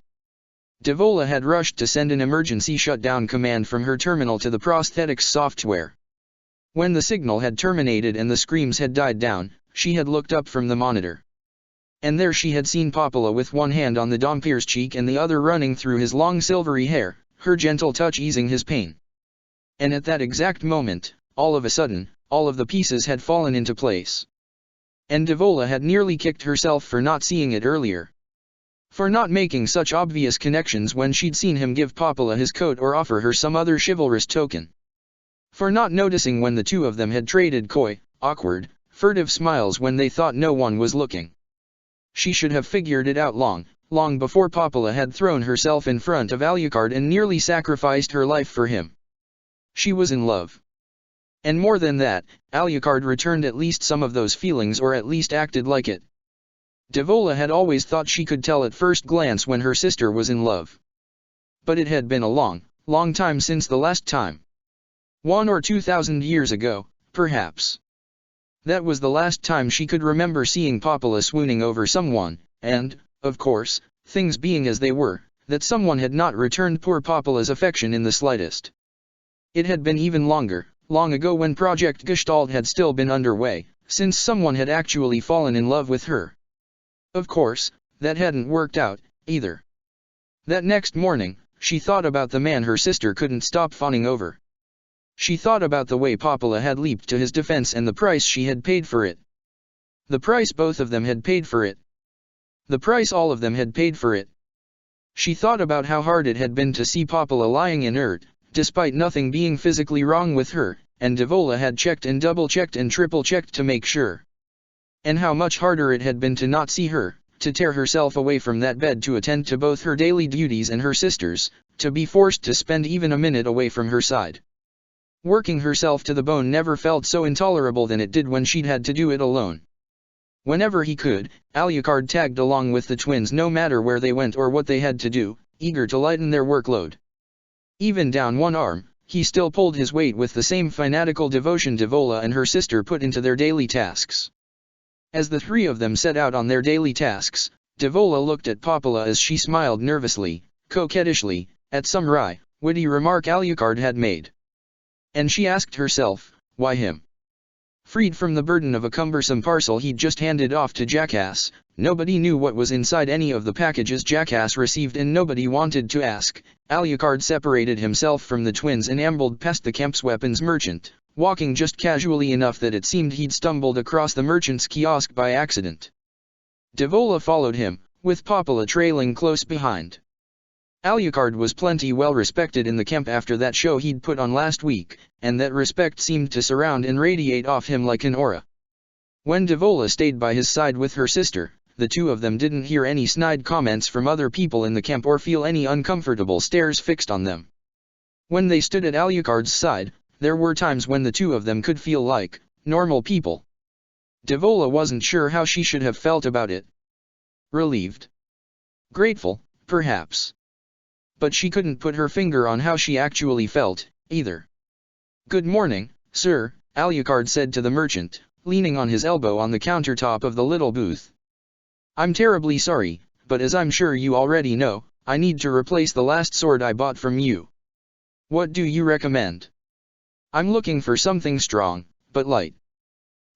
A: Devola had rushed to send an emergency shutdown command from her terminal to the prosthetics software. When the signal had terminated and the screams had died down, she had looked up from the monitor. And there she had seen Popola with one hand on the Dhampir's cheek and the other running through his long silvery hair, her gentle touch easing his pain. And at that exact moment, all of a sudden, all of the pieces had fallen into place. And Devola had nearly kicked herself for not seeing it earlier. For not making such obvious connections when she'd seen him give Popola his coat or offer her some other chivalrous token. For not noticing when the two of them had traded coy, awkward, furtive smiles when they thought no one was looking. She should have figured it out long before Popola had thrown herself in front of Alucard and nearly sacrificed her life for him. She was in love. And more than that, Alucard returned at least some of those feelings, or at least acted like it. Devola had always thought she could tell at first glance when her sister was in love. But it had been a long time since the last time. 1 or 2,000 years ago, perhaps. That was the last time she could remember seeing Popola swooning over someone, and, of course, things being as they were, that someone had not returned poor Popola's affection in the slightest. It had been even long ago, when Project Gestalt had still been underway, since someone had actually fallen in love with her. Of course, that hadn't worked out, either. That next morning, she thought about the man her sister couldn't stop fawning over. She thought about the way Popola had leaped to his defense and the price she had paid for it. The price both of them had paid for it. The price all of them had paid for it. She thought about how hard it had been to see Popola lying inert, despite nothing being physically wrong with her, and Devola had checked and double-checked and triple-checked to make sure. And how much harder it had been to not see her, to tear herself away from that bed to attend to both her daily duties and her sister's, to be forced to spend even a minute away from her side. Working herself to the bone never felt so intolerable than it did when she'd had to do it alone. Whenever he could, Alucard tagged along with the twins no matter where they went or what they had to do, eager to lighten their workload. Even down one arm, he still pulled his weight with the same fanatical devotion Devola and her sister put into their daily tasks. As the three of them set out on their daily tasks, Devola looked at Popola as she smiled nervously, coquettishly, at some wry, witty remark Alucard had made. And she asked herself, why him? Freed from the burden of a cumbersome parcel he'd just handed off to Jackass, nobody knew what was inside any of the packages Jackass received, and nobody wanted to ask. Alucard separated himself from the twins and ambled past the camp's weapons merchant, walking just casually enough that it seemed he'd stumbled across the merchant's kiosk by accident. Devola followed him, with Popola trailing close behind. Alucard was plenty well respected in the camp after that show he'd put on last week, and that respect seemed to surround and radiate off him like an aura. When Devola stayed by his side with her sister, the two of them didn't hear any snide comments from other people in the camp or feel any uncomfortable stares fixed on them. When they stood at Alucard's side, there were times when the two of them could feel like normal people. Devola wasn't sure how she should have felt about it. Relieved? Grateful, perhaps. But she couldn't put her finger on how she actually felt, either. "Good morning, sir," Alucard said to the merchant, leaning on his elbow on the countertop of the little booth. "I'm terribly sorry, but as I'm sure you already know, I need to replace the last sword I bought from you. What do you recommend? I'm looking for something strong, but light.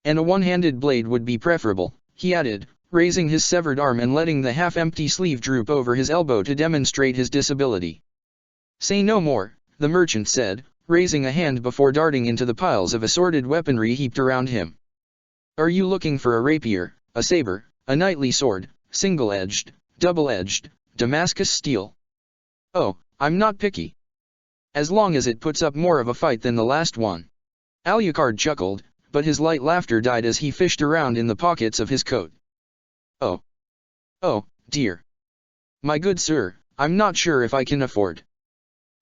A: And a one-handed blade would be preferable," he added, raising his severed arm and letting the half-empty sleeve droop over his elbow to demonstrate his disability. "Say no more," the merchant said, raising a hand before darting into the piles of assorted weaponry heaped around him. "Are you looking for a rapier, a saber, a knightly sword, single-edged, double-edged, Damascus steel? Oh, I'm not picky. As long as it puts up more of a fight than the last one." Alucard chuckled, but his light laughter died as he fished around in the pockets of his coat. Oh, dear. My good sir, I'm not sure if I can afford."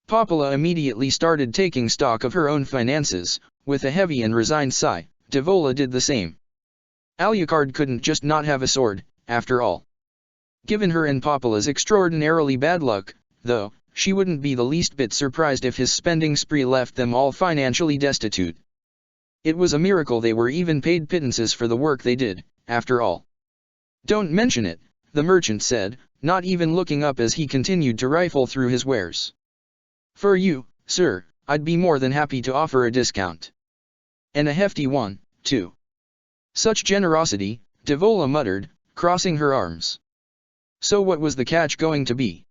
A: Popola immediately started taking stock of her own finances, with a heavy and resigned sigh. Devola did the same. Alucard couldn't just not have a sword, after all. Given her and Popola's extraordinarily bad luck, though, she wouldn't be the least bit surprised if his spending spree left them all financially destitute. It was a miracle they were even paid pittances for the work they did, after all. "Don't mention it," the merchant said, not even looking up as he continued to rifle through his wares. "For you, sir, I'd be more than happy to offer a discount. And a hefty one, too." "Such generosity," Devola muttered, crossing her arms. So what was the catch going to be?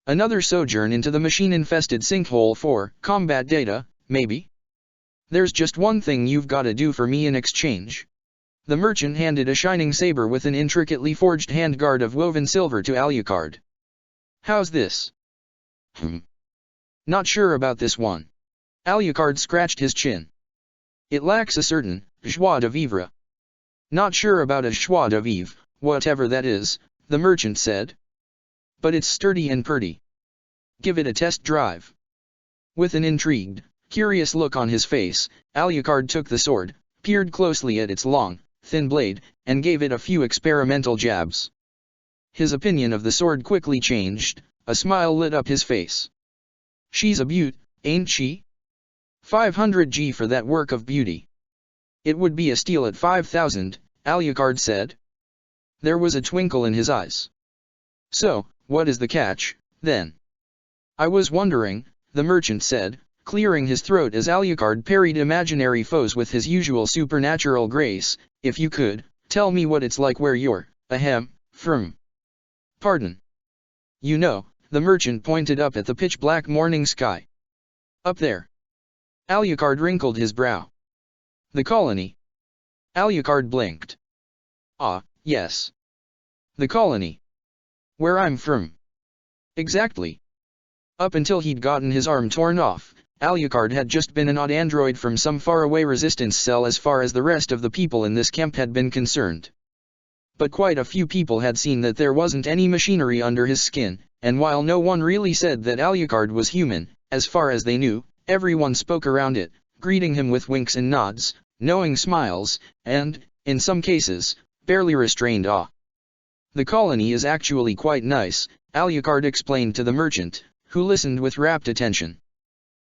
A: Another sojourn into the machine-infested sinkhole for combat data, maybe? There's just one thing you've got to do for me in exchange. The merchant handed a shining saber with an intricately forged handguard of woven silver to Alucard. How's this? Not sure about this one. Alucard scratched his chin. It lacks a certain joie de vivre. Not sure about a joie de vivre, whatever that is, the merchant said. But it's sturdy and pretty. Give it a test drive. With an intrigued, curious look on his face, Alucard took the sword, peered closely at its long, thin blade, and gave it a few experimental jabs. His opinion of the sword quickly changed, a smile lit up his face. She's a beaut, ain't she? 500 G for that work of beauty. It would be a steal at 5,000, Alucard said. There was a twinkle in his eyes. So, what is the catch, then? I was wondering, the merchant said, clearing his throat as Alucard parried imaginary foes with his usual supernatural grace, if you could, tell me what it's like where you're, from. Pardon. You know, the merchant pointed up at the pitch-black morning sky. Up there. Alucard wrinkled his brow. The colony. Alucard blinked. Ah, yes. The colony. Where I'm from. Exactly. Up until he'd gotten his arm torn off, Alucard had just been an odd android from some faraway resistance cell as far as the rest of the people in this camp had been concerned. But quite a few people had seen that there wasn't any machinery under his skin, and while no one really said that Alucard was human, as far as they knew, everyone spoke around it, greeting him with winks and nods, knowing smiles, and, in some cases, barely restrained awe. The colony is actually quite nice, Alucard explained to the merchant, who listened with rapt attention.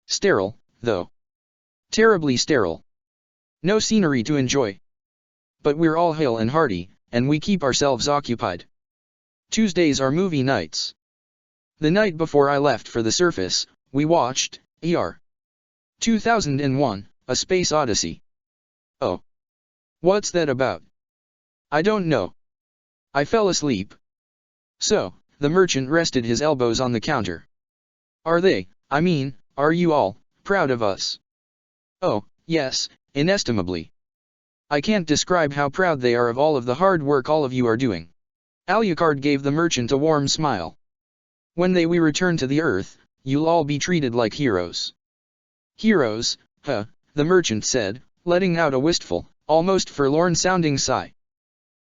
A: Sterile, though. Terribly sterile. No scenery to enjoy. But we're all hale and hearty, and we keep ourselves occupied. Tuesdays are movie nights. The night before I left for the surface, we watched ER 2001, A Space Odyssey. Oh. What's that about? I don't know. I fell asleep. So, the merchant rested his elbows on the counter. Are you all, proud of us? Oh, yes, inestimably. I can't describe how proud they are of all of the hard work all of you are doing. Alucard gave the merchant a warm smile. When we return to the Earth, you'll all be treated like heroes. Heroes, huh, the merchant said, letting out a wistful, almost forlorn-sounding sigh.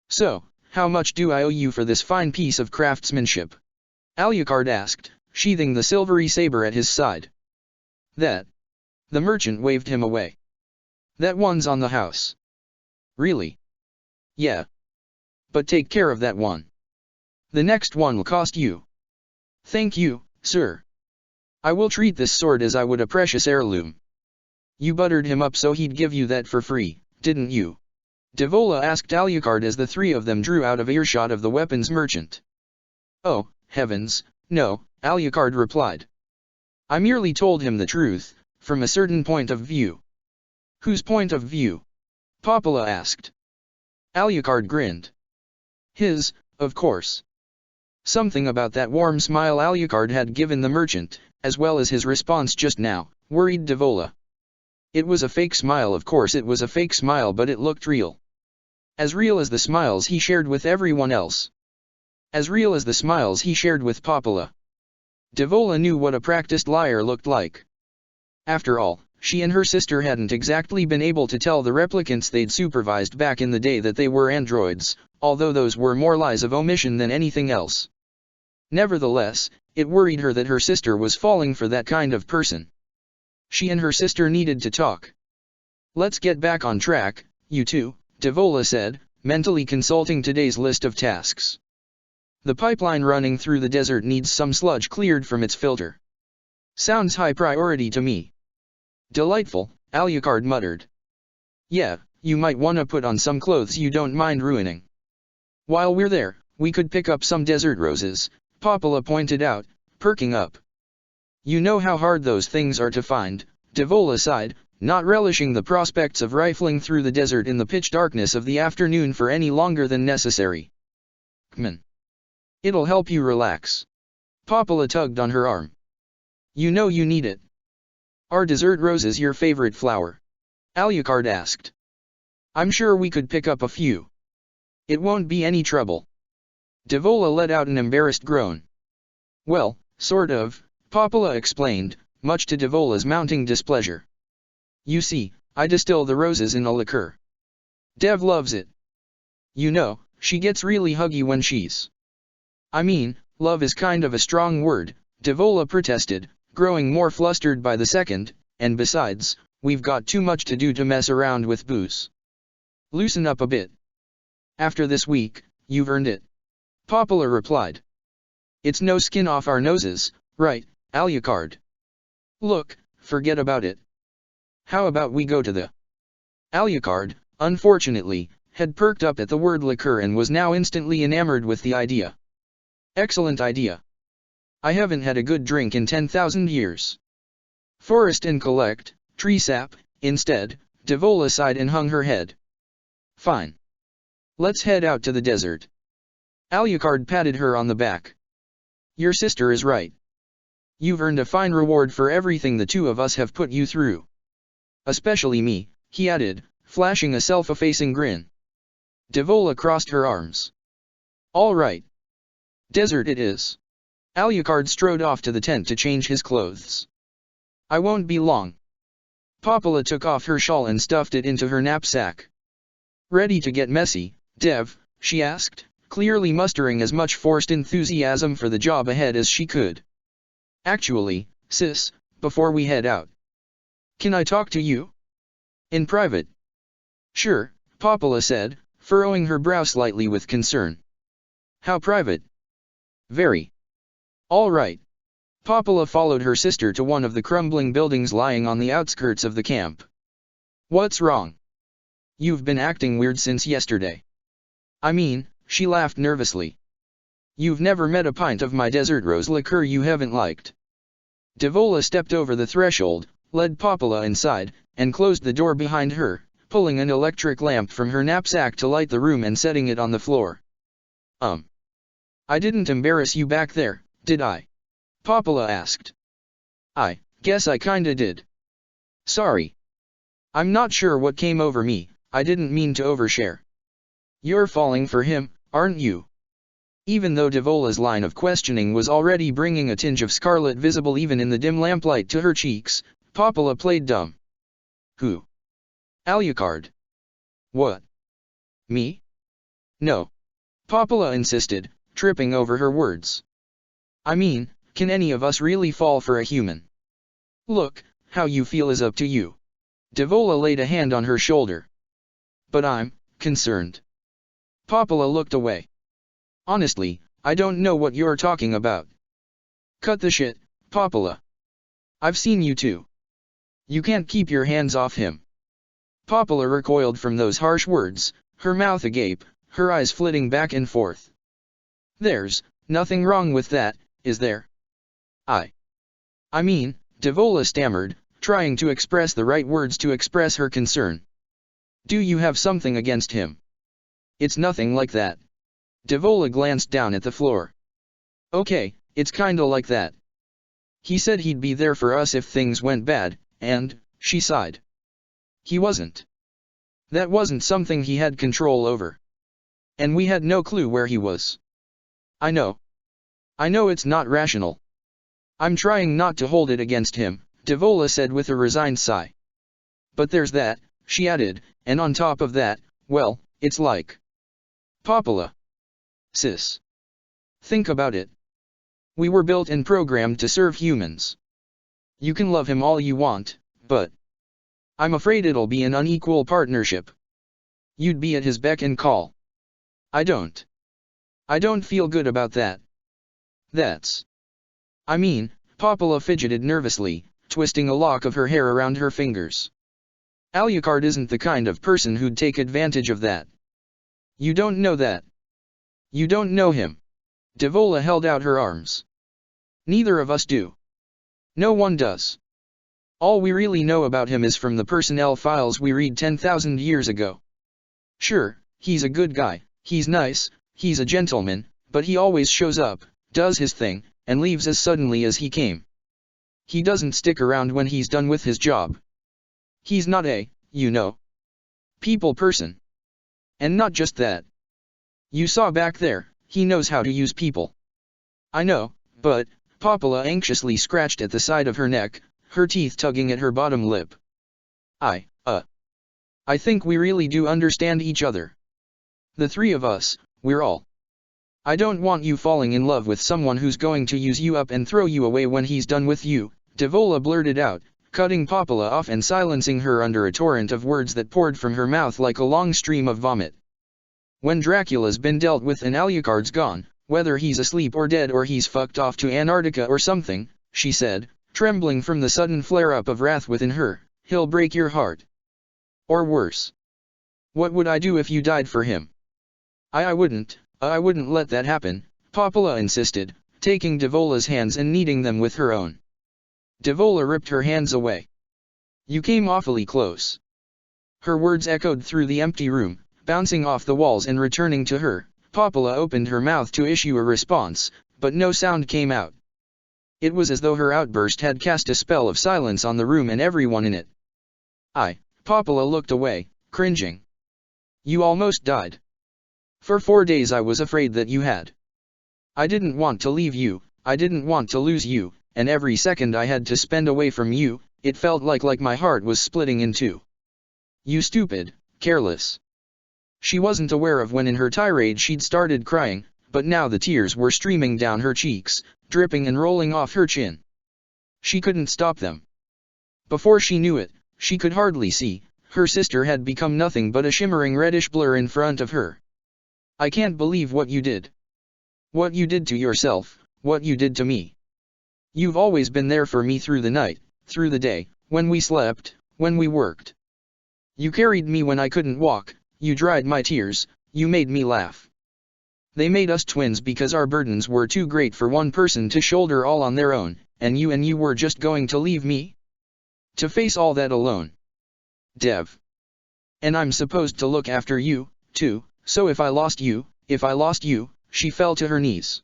A: So, how much do I owe you for this fine piece of craftsmanship? Alucard asked, sheathing the silvery saber at his side. That. The merchant waved him away. That one's on the house. Really? Yeah. But take care of that one. The next one will cost you. Thank you, sir. I will treat this sword as I would a precious heirloom. You buttered him up so he'd give you that for free, didn't you? Devola asked Alucard as the three of them drew out of earshot of the weapons merchant. Oh, heavens, no, Alucard replied. I merely told him the truth, from a certain point of view. Whose point of view? Popola asked. Alucard grinned. His, of course. Something about that warm smile Alucard had given the merchant, as well as his response just now, worried Devola. It was a fake smile, of course it was a fake smile, but it looked real. As real as the smiles he shared with everyone else. As real as the smiles he shared with Popola. Devola knew what a practiced liar looked like. After all, she and her sister hadn't exactly been able to tell the replicants they'd supervised back in the day that they were androids, although those were more lies of omission than anything else. Nevertheless, it worried her that her sister was falling for that kind of person. She and her sister needed to talk. Let's get back on track, you two, Devola said, mentally consulting today's list of tasks. The pipeline running through the desert needs some sludge cleared from its filter. Sounds high priority to me. Delightful, Alucard muttered. Yeah, you might wanna put on some clothes you don't mind ruining. While we're there, we could pick up some desert roses, Popola pointed out, perking up. You know how hard those things are to find, Devola sighed, not relishing the prospects of rifling through the desert in the pitch darkness of the afternoon for any longer than necessary. Come on. It'll help you relax. Popola tugged on her arm. You know you need it. Are desert roses your favorite flower? Alucard asked. I'm sure we could pick up a few. It won't be any trouble. Devola let out an embarrassed groan. Well, sort of, Popola explained, much to Devola's mounting displeasure. You see, I distill the roses in a liqueur. Dev loves it. You know, she gets really huggy when she's... I mean, love is kind of a strong word, Devola protested, growing more flustered by the second, and besides, we've got too much to do to mess around with booze. Loosen up a bit. After this week, you've earned it. Popola replied. It's no skin off our noses, right, Alucard? Look, forget about it. How about we go to the... Alucard, unfortunately, had perked up at the word liqueur and was now instantly enamored with the idea. Excellent idea. I haven't had a good drink in 10,000 years. Forest and collect, tree sap, instead, Devola sighed and hung her head. Fine. Let's head out to the desert. Alucard patted her on the back. Your sister is right. You've earned a fine reward for everything the two of us have put you through. Especially me, he added, flashing a self-effacing grin. Devola crossed her arms. All right. Desert it is. Alucard strode off to the tent to change his clothes. I won't be long. Popola took off her shawl and stuffed it into her knapsack. Ready to get messy, Dev? She asked, clearly mustering as much forced enthusiasm for the job ahead as she could. Actually, sis, before we head out. Can I talk to you? In private? Sure, Popola said, furrowing her brow slightly with concern. How private? Very. All right. Popola followed her sister to one of the crumbling buildings lying on the outskirts of the camp. What's wrong? You've been acting weird since yesterday. I mean, she laughed nervously. You've never met a pint of my desert rose liqueur you haven't liked. Devola stepped over the threshold, led Popola inside, and closed the door behind her, pulling an electric lamp from her knapsack to light the room and setting it on the floor. I didn't embarrass you back there, did I? Popola asked. I guess I kinda did. Sorry. I'm not sure what came over me, I didn't mean to overshare. You're falling for him, aren't you? Even though Devola's line of questioning was already bringing a tinge of scarlet visible even in the dim lamplight to her cheeks, Popola played dumb. Who? Alucard. What? Me? No. Popola insisted, tripping over her words. I mean, can any of us really fall for a human? Look, how you feel is up to you. Devola laid a hand on her shoulder. But I'm concerned. Popola looked away. Honestly, I don't know what you're talking about. Cut the shit, Popola. I've seen you too. You can't keep your hands off him. Popola recoiled from those harsh words, her mouth agape, her eyes flitting back and forth. There's nothing wrong with that, is there? I mean, Devola stammered, trying to express the right words to express her concern. Do you have something against him? It's nothing like that. Devola glanced down at the floor. Okay, it's kinda like that. He said he'd be there for us if things went bad, and, she sighed. He wasn't. That wasn't something he had control over. And we had no clue where he was. I know. I know it's not rational. I'm trying not to hold it against him, Devola said with a resigned sigh. But there's that, she added, and on top of that, well, it's like... Popola. Sis. Think about it. We were built and programmed to serve humans. You can love him all you want, but... I'm afraid it'll be an unequal partnership. You'd be at his beck and call. I don't feel good about that. I mean, Popola fidgeted nervously, twisting a lock of her hair around her fingers. Alucard isn't the kind of person who'd take advantage of that. You don't know that. You don't know him. Devola held out her arms. Neither of us do. No one does. All we really know about him is from the personnel files we read 10,000 years ago. Sure, he's a good guy, he's nice, he's a gentleman, but he always shows up, does his thing, and leaves as suddenly as he came. He doesn't stick around when he's done with his job. He's not a, people person. And not just that. You saw back there, he knows how to use people. I know, but, Popola anxiously scratched at the side of her neck, her teeth tugging at her bottom lip. I think we really do understand each other. The three of us, we're all. I don't want you falling in love with someone who's going to use you up and throw you away when he's done with you, Devola blurted out, cutting Popola off and silencing her under a torrent of words that poured from her mouth like a long stream of vomit. When Dracula's been dealt with and Alucard's gone, whether he's asleep or dead or he's fucked off to Antarctica or something, she said, trembling from the sudden flare-up of wrath within her, he'll break your heart. Or worse. What would I do if you died for him? I wouldn't let that happen, Popola insisted, taking Devola's hands and kneading them with her own. Devola ripped her hands away. You came awfully close. Her words echoed through the empty room, bouncing off the walls and returning to her. Popola opened her mouth to issue a response, but no sound came out. It was as though her outburst had cast a spell of silence on the room and everyone in it. Popola looked away, cringing. You almost died. For 4 days I was afraid that you had. I didn't want to leave you, I didn't want to lose you, and every second I had to spend away from you, it felt like my heart was splitting in two. You stupid, careless. She wasn't aware of when in her tirade she'd started crying, but now the tears were streaming down her cheeks, dripping and rolling off her chin. She couldn't stop them. Before she knew it, she could hardly see, her sister had become nothing but a shimmering reddish blur in front of her. I can't believe what you did. What you did to yourself, what you did to me. You've always been there for me through the night, through the day, when we slept, when we worked. You carried me when I couldn't walk, you dried my tears, you made me laugh. They made us twins because our burdens were too great for one person to shoulder all on their own, and you were just going to leave me? To face all that alone. Dev. And I'm supposed to look after you, too, so if I lost you, she fell to her knees.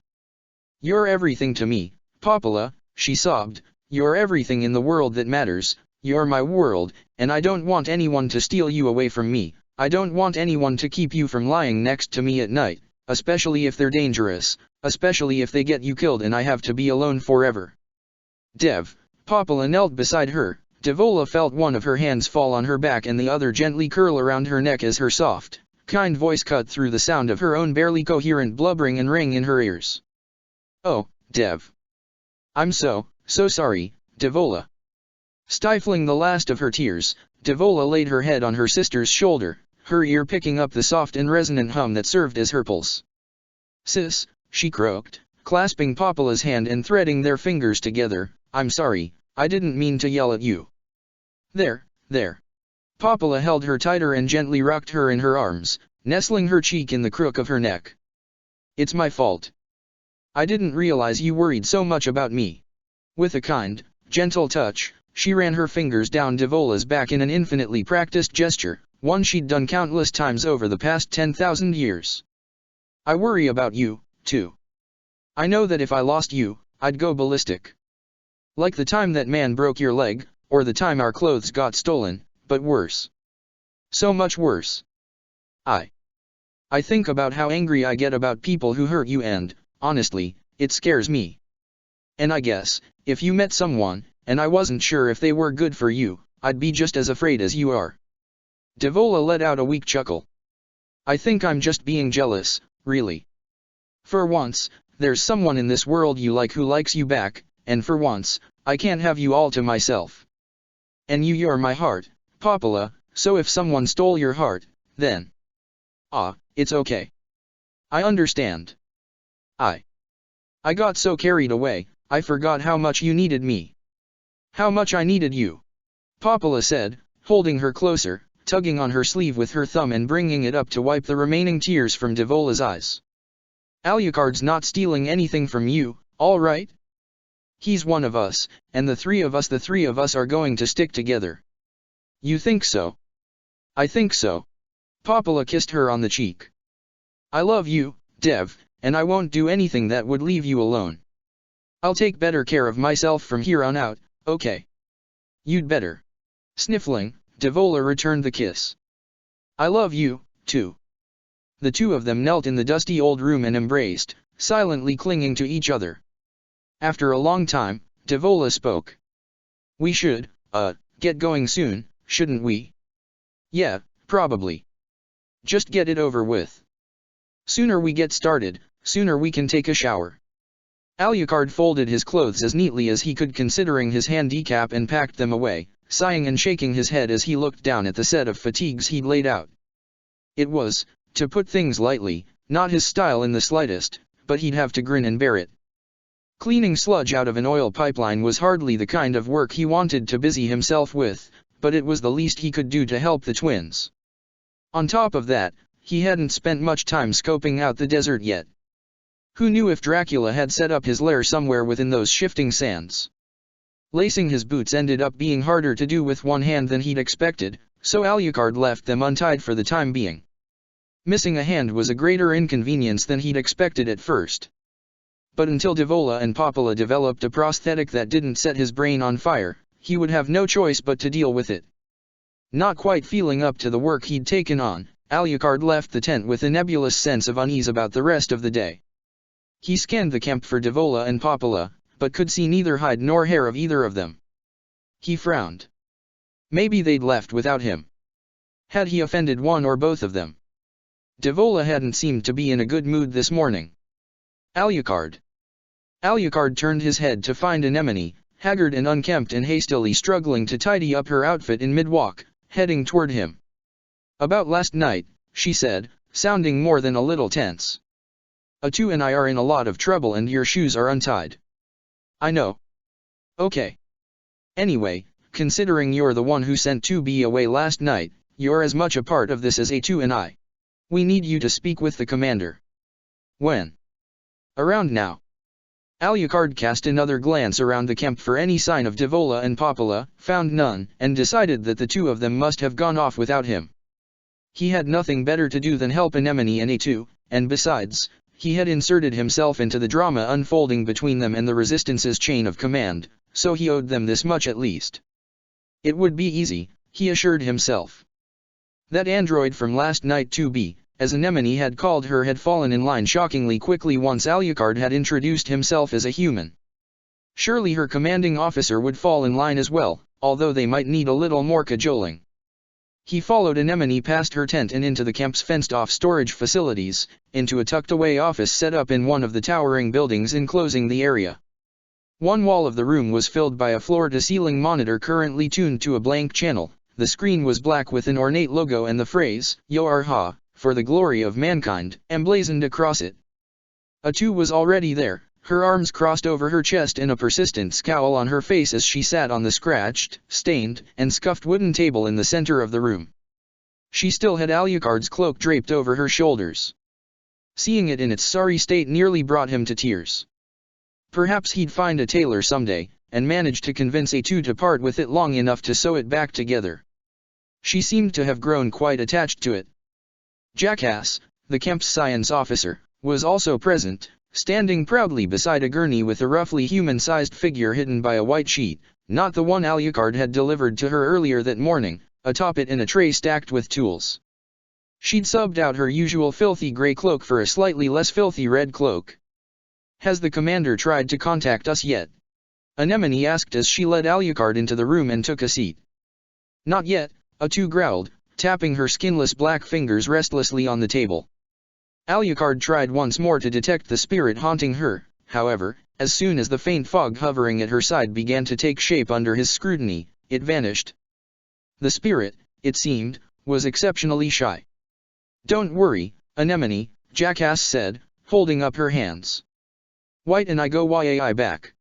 A: You're everything to me, Popola, she sobbed, you're everything in the world that matters, you're my world, and I don't want anyone to steal you away from me, I don't want anyone to keep you from lying next to me at night, especially if they're dangerous, especially if they get you killed and I have to be alone forever. Dev. Popola knelt beside her. Devola felt one of her hands fall on her back and the other gently curl around her neck as her soft, kind voice cut through the sound of her own barely coherent blubbering and rang in her ears. Oh, Dev. I'm so sorry, Devola. Stifling the last of her tears, Devola laid her head on her sister's shoulder, her ear picking up the soft and resonant hum that served as her pulse. Sis, she croaked, clasping Popola's hand and threading their fingers together, I'm sorry, I didn't mean to yell at you. There. Popola held her tighter and gently rocked her in her arms, nestling her cheek in the crook of her neck. It's my fault. I didn't realize you worried so much about me. With a kind, gentle touch, she ran her fingers down Devola's back in an infinitely practiced gesture, one she'd done countless times over the past 10,000 years. I worry about you, too. I know that if I lost you, I'd go ballistic. Like the time that man broke your leg, or the time our clothes got stolen, but worse. So much worse. I think about how angry I get about people who hurt you and, honestly, it scares me. And I guess, if you met someone, and I wasn't sure if they were good for you, I'd be just as afraid as you are. Devola let out a weak chuckle. I think I'm just being jealous, really. For once, there's someone in this world you like who likes you back, and for once, I can't have you all to myself. And you're my heart, Popola, so if someone stole your heart, then... it's okay. I understand. I got so carried away, I forgot how much you needed me. How much I needed you. Popola said, holding her closer, tugging on her sleeve with her thumb and bringing it up to wipe the remaining tears from Devola's eyes. Alucard's not stealing anything from you, all right? He's one of us, and the three of us are going to stick together. You think so? I think so. Popola kissed her on the cheek. I love you, Dev, and I won't do anything that would leave you alone. I'll take better care of myself from here on out, okay? You'd better. Sniffling, Devola returned the kiss. I love you, too. The two of them knelt in the dusty old room and embraced, silently clinging to each other. After a long time, Devola spoke. We should, get going soon, shouldn't we? Yeah, probably. Just get it over with. Sooner we get started, sooner we can take a shower. Alucard folded his clothes as neatly as he could considering his handicap and packed them away, sighing and shaking his head as he looked down at the set of fatigues he'd laid out. It was, to put things lightly, not his style in the slightest, but he'd have to grin and bear it. Cleaning sludge out of an oil pipeline was hardly the kind of work he wanted to busy himself with, but it was the least he could do to help the twins. On top of that, he hadn't spent much time scoping out the desert yet. Who knew if Dracula had set up his lair somewhere within those shifting sands? Lacing his boots ended up being harder to do with one hand than he'd expected, so Alucard left them untied for the time being. Missing a hand was a greater inconvenience than he'd expected at first. But until Devola and Popola developed a prosthetic that didn't set his brain on fire, he would have no choice but to deal with it. Not quite feeling up to the work he'd taken on, Alucard left the tent with a nebulous sense of unease about the rest of the day. He scanned the camp for Devola and Popola, but could see neither hide nor hair of either of them. He frowned. Maybe they'd left without him. Had he offended one or both of them? Devola hadn't seemed to be in a good mood this morning. Alucard. Alucard turned his head to find Anemone, haggard and unkempt and hastily struggling to tidy up her outfit in mid-walk, heading toward him. About last night, she said, sounding more than a little tense. Atu and I are in a lot of trouble and your shoes are untied. I know. Okay. Anyway, considering you're the one who sent 2B away last night, you're as much a part of this as Atu and I. We need you to speak with the commander. When? Around now. Alucard cast another glance around the camp for any sign of Devola and Popola, found none, and decided that the two of them must have gone off without him. He had nothing better to do than help Anemone and Atu, and besides, he had inserted himself into the drama unfolding between them and the Resistance's chain of command, so he owed them this much at least. It would be easy, he assured himself. That android from last night 2B, as Anemone had called her, had fallen in line shockingly quickly once Alucard had introduced himself as a human. Surely her commanding officer would fall in line as well, although they might need a little more cajoling. He followed Anemone past her tent and into the camp's fenced-off storage facilities, into a tucked-away office set up in one of the towering buildings enclosing the area. One wall of the room was filled by a floor-to-ceiling monitor currently tuned to a blank channel. The screen was black with an ornate logo and the phrase, Yo-Ar-Ha, for the glory of mankind, emblazoned across it. Atu was already there, her arms crossed over her chest and a persistent scowl on her face as she sat on the scratched, stained, and scuffed wooden table in the center of the room. She still had Alucard's cloak draped over her shoulders. Seeing it in its sorry state nearly brought him to tears. Perhaps he'd find a tailor someday, and manage to convince Atu to part with it long enough to sew it back together. She seemed to have grown quite attached to it. Jackass, the camp's science officer, was also present, standing proudly beside a gurney with a roughly human-sized figure hidden by a white sheet, not the one Alucard had delivered to her earlier that morning, atop it in a tray stacked with tools. She'd subbed out her usual filthy gray cloak for a slightly less filthy red cloak. Has the commander tried to contact us yet? Anemone asked as she led Alucard into the room and took a seat. Not yet, Atu growled, tapping her skinless black fingers restlessly on the table. Alucard tried once more to detect the spirit haunting her, however, as soon as the faint fog hovering at her side began to take shape under his scrutiny, it vanished. The spirit, it seemed, was exceptionally shy. Don't worry, Anemone, Jackass said, holding up her hands. White and I go yai back.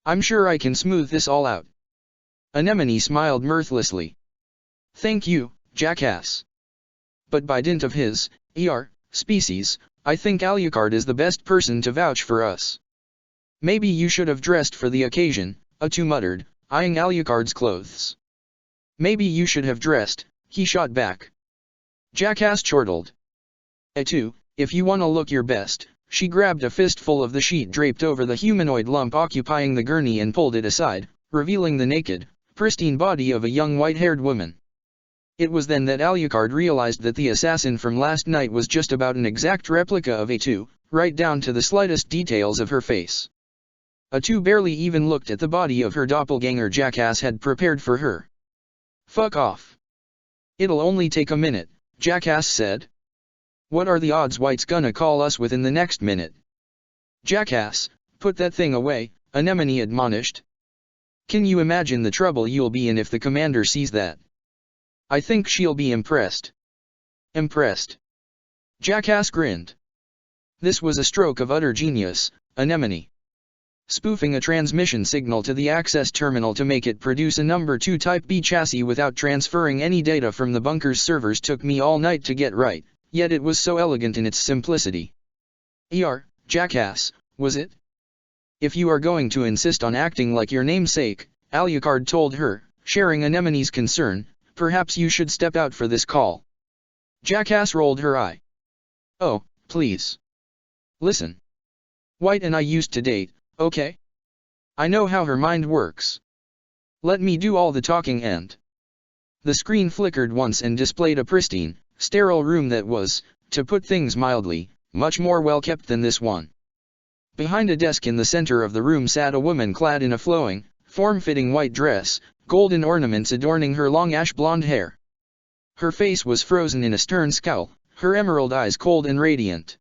A: I'm sure I can smooth this all out. Anemone smiled mirthlessly. Thank you, Jackass. But by dint of his, species, I think Alucard is the best person to vouch for us. Maybe you should have dressed for the occasion, Atu muttered, eyeing Alucard's clothes. Maybe you should have dressed, he shot back. Jackass chortled. Atu, If you wanna look your best, she grabbed a fistful of the sheet draped over the humanoid lump occupying the gurney and pulled it aside, revealing the naked, pristine body of a young white-haired woman. It was then that Alucard realized that the assassin from last night was just about an exact replica of A2, right down to the slightest details of her face. A2 barely even looked at the body of her doppelganger Jackass had prepared for her. Fuck off. It'll only take a minute, Jackass said. What are the odds White's gonna call us within the next minute? Jackass, put that thing away, Anemone admonished. Can you imagine the trouble you'll be in if the commander sees that? I think she'll be impressed. Impressed. Jackass grinned. This was a stroke of utter genius, Anemone. Spoofing a transmission signal to the access terminal to make it produce a number 2 Type B chassis without transferring any data from the bunker's servers took me all night to get right, yet it was so elegant in its simplicity. Jackass, was it? If you are going to insist on acting like your namesake, Alucard told her, sharing Anemone's concern, perhaps you should step out for this call. Jackass rolled her eye. Oh, please. Listen. White and I used to date, okay? I know how her mind works. Let me do all the talking and... The screen flickered once and displayed a pristine, sterile room that was, to put things mildly, much more well-kept than this one. Behind a desk in the center of the room sat a woman clad in a flowing, form-fitting white dress, golden ornaments adorning her long ash-blonde hair. Her face was frozen in a stern scowl, her emerald eyes cold and radiant.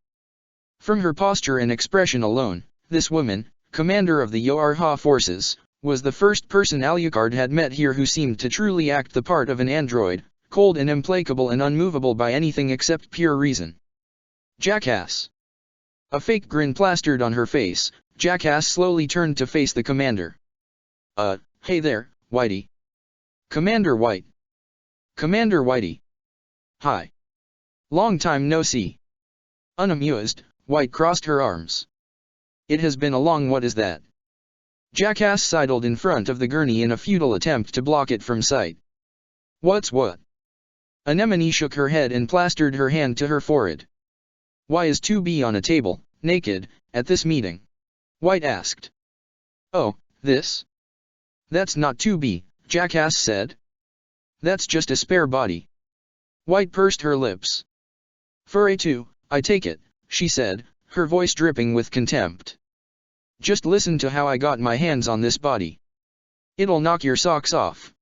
A: From her posture and expression alone, this woman, commander of the Yoarha forces, was the first person Alucard had met here who seemed to truly act the part of an android, cold and implacable and unmovable by anything except pure reason. Jackass. A fake grin plastered on her face, Jackass slowly turned to face the commander. Hey there, Whitey. Commander White. Commander Whitey. Hi. Long time no see. Unamused, White crossed her arms. It has been a long what is that? Jackass sidled in front of the gurney in a futile attempt to block it from sight. What's what? Anemone shook her head and plastered her hand to her forehead. Why is 2B on a table, naked, at this meeting? White asked. Oh, this? That's not 2B, Jackass said. That's just a spare body. White pursed her lips. For A2, I take it, she said, her voice dripping with contempt. Just listen to how I got my hands on this body. It'll knock your socks off.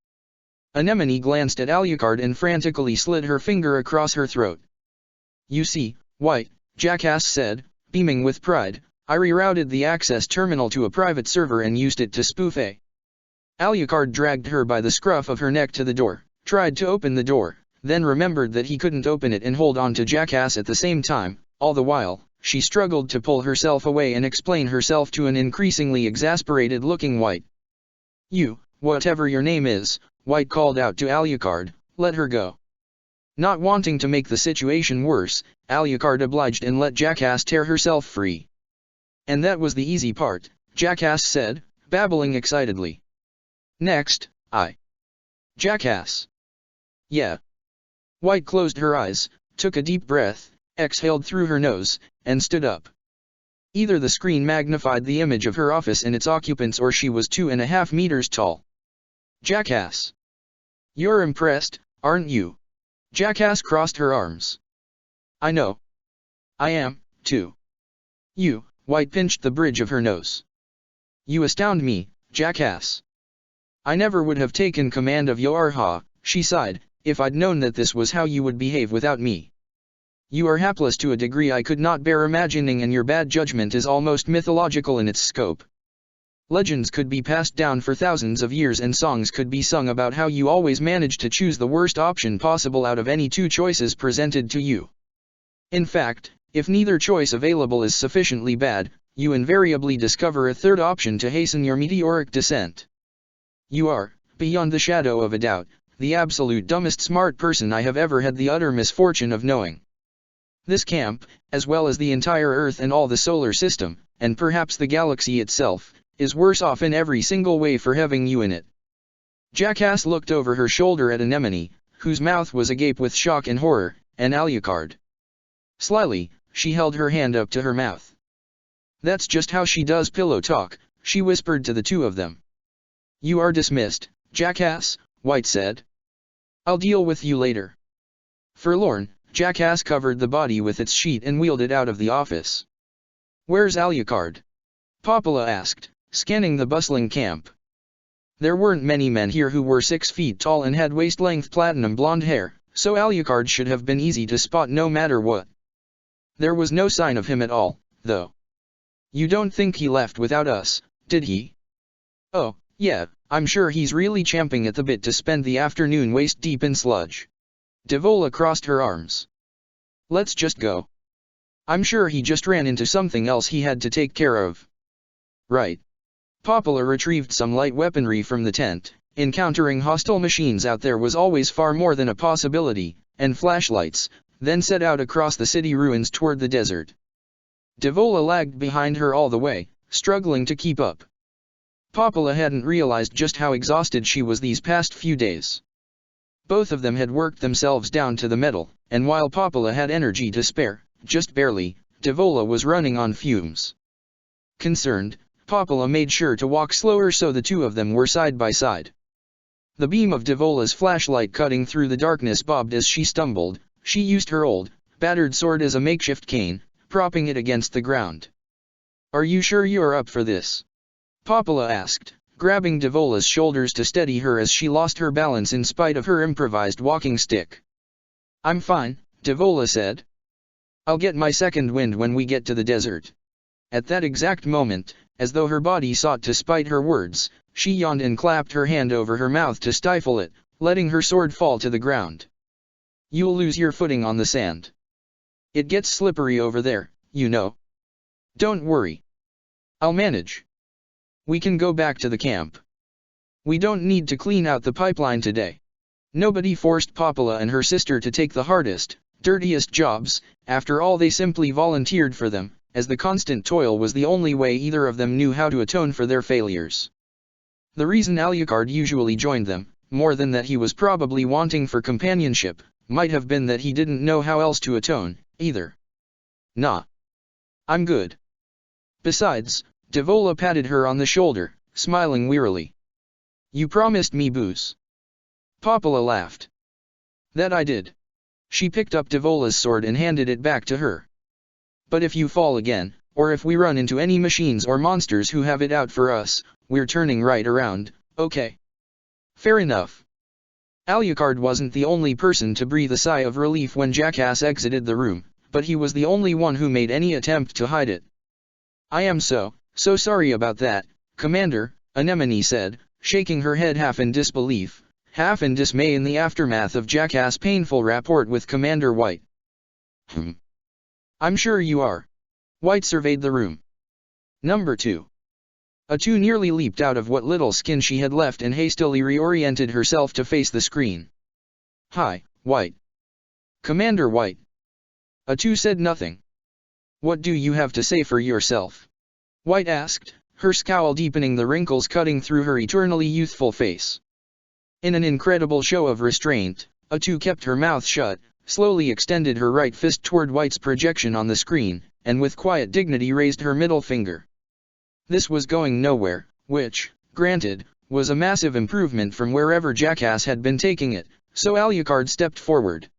A: Anemone glanced at Alucard and frantically slid her finger across her throat. You see, White, Jackass said, beaming with pride, I rerouted the access terminal to a private server and used it to spoof A. Alucard dragged her by the scruff of her neck to the door, tried to open the door, then remembered that he couldn't open it and hold on to Jackass at the same time. All the while, she struggled to pull herself away and explain herself to an increasingly exasperated-looking White. You, whatever your name is, White called out to Alucard, let her go. Not wanting to make the situation worse, Alucard obliged and let Jackass tear herself free. And that was the easy part, Jackass said, babbling excitedly. Next, Jackass. Yeah. White closed her eyes, took a deep breath, exhaled through her nose, and stood up. Either the screen magnified the image of her office and its occupants or she was 2.5 meters tall. Jackass. You're impressed, aren't you? Jackass crossed her arms. I know. I am, too. You, White pinched the bridge of her nose. You astound me, Jackass. I never would have taken command of Yoarha, she sighed, if I'd known that this was how you would behave without me. You are hapless to a degree I could not bear imagining, and your bad judgment is almost mythological in its scope. Legends could be passed down for thousands of years and songs could be sung about how you always managed to choose the worst option possible out of any 2 choices presented to you. In fact, if neither choice available is sufficiently bad, you invariably discover a third option to hasten your meteoric descent. You are, beyond the shadow of a doubt, the absolute dumbest smart person I have ever had the utter misfortune of knowing. This camp, as well as the entire Earth and all the solar system, and perhaps the galaxy itself, is worse off in every single way for having you in it. Jackass looked over her shoulder at Anemone, whose mouth was agape with shock and horror, and Alucard. Slyly, she held her hand up to her mouth. That's just how she does pillow talk, she whispered to the two of them. You are dismissed, jackass, White said. I'll deal with you later. Forlorn, Jackass covered the body with its sheet and wheeled it out of the office. Where's Alucard? Popola asked, scanning the bustling camp. There weren't many men here who were 6 feet tall and had waist-length platinum blonde hair, so Alucard should have been easy to spot no matter what. There was no sign of him at all, though. You don't think he left without us, did he? Oh, yeah, I'm sure he's really champing at the bit to spend the afternoon waist-deep in sludge. Devola crossed her arms. Let's just go. I'm sure he just ran into something else he had to take care of. Right. Popola retrieved some light weaponry from the tent. Encountering hostile machines out there was always far more than a possibility, and flashlights, then set out across the city ruins toward the desert. Devola lagged behind her all the way, struggling to keep up. Popola hadn't realized just how exhausted she was these past few days. Both of them had worked themselves down to the metal, and while Popola had energy to spare, just barely, Devola was running on fumes. Concerned, Popola made sure to walk slower so the two of them were side by side. The beam of Devola's flashlight cutting through the darkness bobbed as she stumbled. She used her old, battered sword as a makeshift cane, propping it against the ground. Are you sure you're up for this? Popola asked, grabbing Devola's shoulders to steady her as she lost her balance in spite of her improvised walking stick. I'm fine, Devola said. I'll get my second wind when we get to the desert. At that exact moment, as though her body sought to spite her words, she yawned and clapped her hand over her mouth to stifle it, letting her sword fall to the ground. You'll lose your footing on the sand. It gets slippery over there, you know. Don't worry. I'll manage. We can go back to the camp. We don't need to clean out the pipeline today. Nobody forced Popola and her sister to take the hardest, dirtiest jobs. After all, they simply volunteered for them, as the constant toil was the only way either of them knew how to atone for their failures. The reason Alucard usually joined them, more than that he was probably wanting for companionship, might have been that he didn't know how else to atone, either. Nah. I'm good. Besides, Devola patted her on the shoulder, smiling wearily. You promised me booze. Popola laughed. That I did. She picked up Devola's sword and handed it back to her. But if you fall again, or if we run into any machines or monsters who have it out for us, we're turning right around, okay? Fair enough. Alucard wasn't the only person to breathe a sigh of relief when Jackass exited the room, but he was the only one who made any attempt to hide it. I am so sorry about that, Commander, Anemone said, shaking her head half in disbelief, half in dismay in the aftermath of Jackass' painful rapport with Commander White. I'm sure you are. White surveyed the room. Number 2. A2 nearly leaped out of what little skin she had left and hastily reoriented herself to face the screen. Hi, White. Commander White. A2 said nothing. What do you have to say for yourself? White asked, her scowl deepening, the wrinkles cutting through her eternally youthful face. In an incredible show of restraint, A2 kept her mouth shut, slowly extended her right fist toward White's projection on the screen, and with quiet dignity raised her middle finger. This was going nowhere, which, granted, was a massive improvement from wherever Jackass had been taking it, so Alucard stepped forward.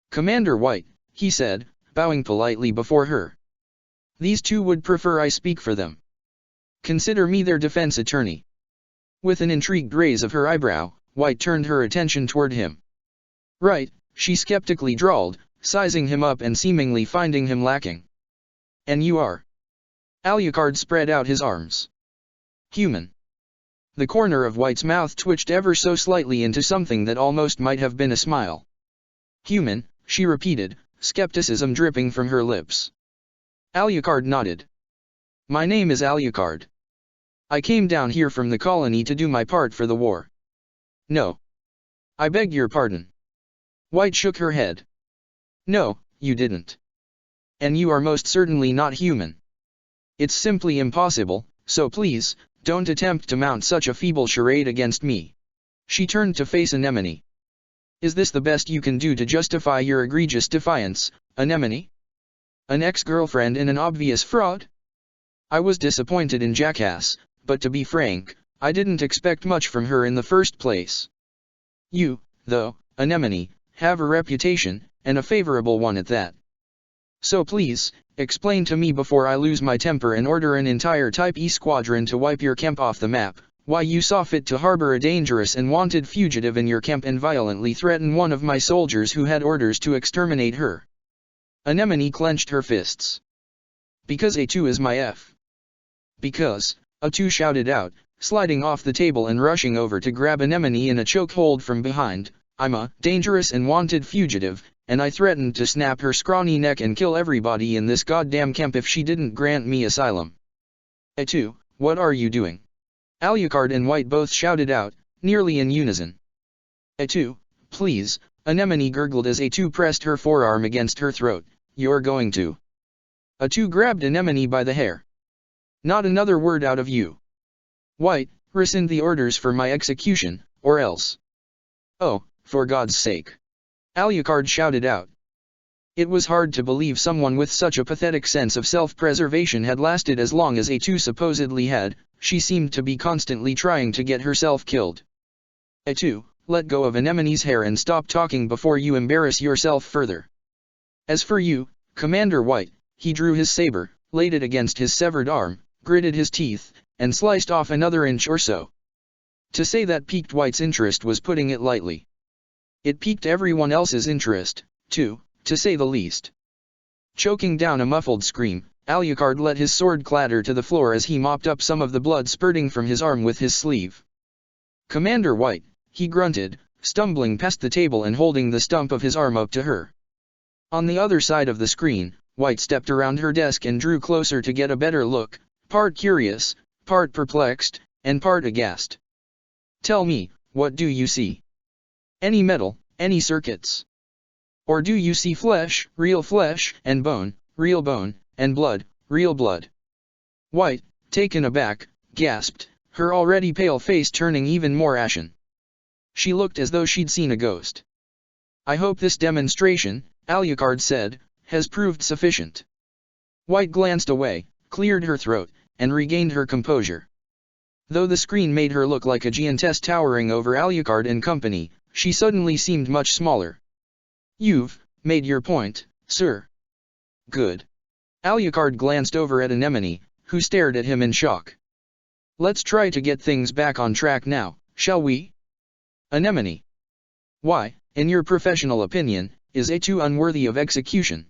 A: Commander White, he said, bowing politely before her. These two would prefer I speak for them. Consider me their defense attorney. With an intrigued raise of her eyebrow, White turned her attention toward him. Right, she skeptically drawled, sizing him up and seemingly finding him lacking. And you are? Alucard spread out his arms. Human. The corner of White's mouth twitched ever so slightly into something that almost might have been a smile. Human, she repeated, skepticism dripping from her lips. Alucard nodded. My name is Alucard. I came down here from the colony to do my part for the war. No. I beg your pardon. White shook her head. No, you didn't. And you are most certainly not human. It's simply impossible, so please, don't attempt to mount such a feeble charade against me. She turned to face Anemone. Is this the best you can do to justify your egregious defiance, Anemone? An ex-girlfriend and an obvious fraud? I was disappointed in Jackass, but to be frank, I didn't expect much from her in the first place. You, though, Anemone, have a reputation, and a favorable one at that. So please, explain to me before I lose my temper and order an entire Type E squadron to wipe your camp off the map, why you saw fit to harbor a dangerous and wanted fugitive in your camp and violently threaten one of my soldiers who had orders to exterminate her. Anemone clenched her fists. Because A2 is my F. Because, A2 shouted out, sliding off the table and rushing over to grab Anemone in a chokehold from behind, I'm a dangerous and wanted fugitive, and I threatened to snap her scrawny neck and kill everybody in this goddamn camp if she didn't grant me asylum. A2, what are you doing? Alucard and White both shouted out, nearly in unison. A2, please, Anemone gurgled as A2 pressed her forearm against her throat, you're going to. A2 grabbed Anemone by the hair. Not another word out of you. White, rescind the orders for my execution, or else. Oh, for God's sake. Alucard shouted out. It was hard to believe someone with such a pathetic sense of self-preservation had lasted as long as A2 supposedly had. She seemed to be constantly trying to get herself killed. A2, let go of Anemone's hair and stop talking before you embarrass yourself further. As for you, Commander White, he drew his saber, laid it against his severed arm, gritted his teeth, and sliced off another inch or so. To say that piqued White's interest was putting it lightly. It piqued everyone else's interest, too, to say the least. Choking down a muffled scream, Alucard let his sword clatter to the floor as he mopped up some of the blood spurting from his arm with his sleeve. Commander White, he grunted, stumbling past the table and holding the stump of his arm up to her. On the other side of the screen, White stepped around her desk and drew closer to get a better look, part curious, part perplexed, and part aghast. Tell me, what do you see? Any metal, any circuits? Or do you see flesh, and bone, real bone, and blood, real blood? White, taken aback, gasped, her already pale face turning even more ashen. She looked as though she'd seen a ghost. I hope this demonstration, Alucard said, has proved sufficient. White glanced away, cleared her throat, and regained her composure. Though the screen made her look like a giantess towering over Alucard and company, she suddenly seemed much smaller. You've made your point, sir. Good. Alucard glanced over at Anemone, who stared at him in shock. Let's try to get things back on track now, shall we? Anemone. Why, in your professional opinion, is A2 unworthy of execution?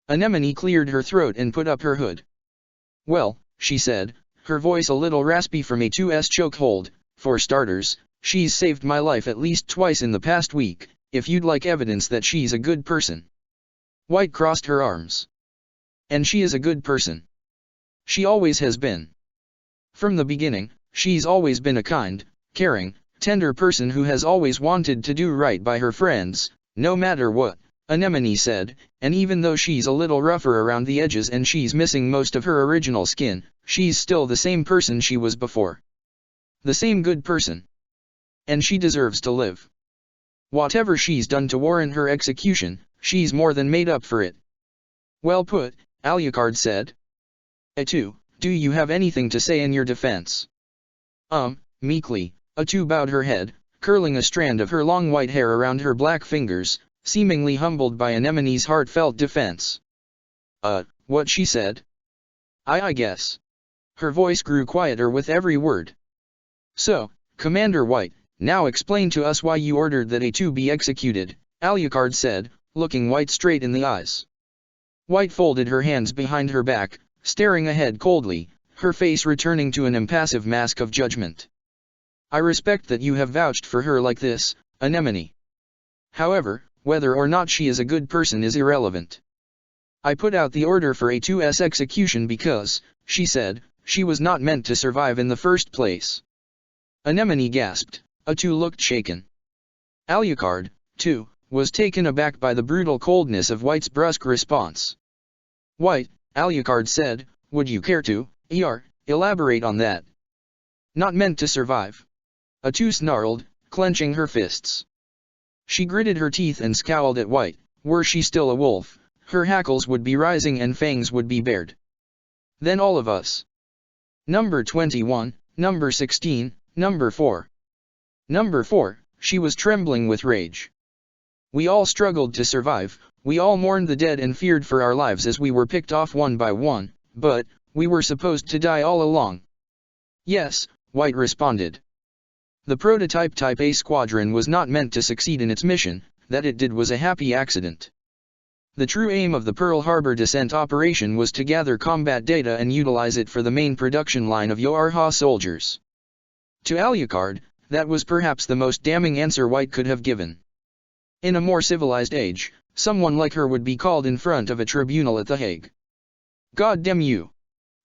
A: Anemone cleared her throat and put up her hood. Well, she said, her voice a little raspy from A2's chokehold, for starters, she's saved my life at least twice in the past week, if you'd like evidence that she's a good person. White crossed her arms. And she is a good person. She always has been. From the beginning, she's always been a kind, caring, tender person who has always wanted to do right by her friends, no matter what, Anemone said, and even though she's a little rougher around the edges and she's missing most of her original skin, she's still the same person she was before. The same good person. And she deserves to live. Whatever she's done to warrant her execution, she's more than made up for it. Well put, Alucard said. A2, do you have anything to say in your defense? Meekly, A2 bowed her head, curling a strand of her long white hair around her black fingers, seemingly humbled by Anemone's heartfelt defense. What she said? I guess. Her voice grew quieter with every word. So, Commander White, now explain to us why you ordered that A2 be executed, Alucard said, looking White straight in the eyes. White folded her hands behind her back, staring ahead coldly, her face returning to an impassive mask of judgment. I respect that you have vouched for her like this, Anemone. However, whether or not she is a good person is irrelevant. I put out the order for A2's execution because, she said, she was not meant to survive in the first place. Anemone gasped. A2 looked shaken. Alucard, too, was taken aback by the brutal coldness of White's brusque response. White, Alucard said, would you care to, elaborate on that? Not meant to survive. A2 snarled, clenching her fists. She gritted her teeth and scowled at White, were she still a wolf, her hackles would be rising and fangs would be bared. Then all of us. Number 21, number 16, number 4. Number 4, she was trembling with rage. We all struggled to survive, we all mourned the dead and feared for our lives as we were picked off one by one, but, we were supposed to die all along. Yes, White responded. The prototype Type A squadron was not meant to succeed in its mission, that it did was a happy accident. The true aim of the Pearl Harbor descent operation was to gather combat data and utilize it for the main production line of Yoarha soldiers. To Alucard, that was perhaps the most damning answer White could have given. In a more civilized age, someone like her would be called in front of a tribunal at The Hague. God damn you!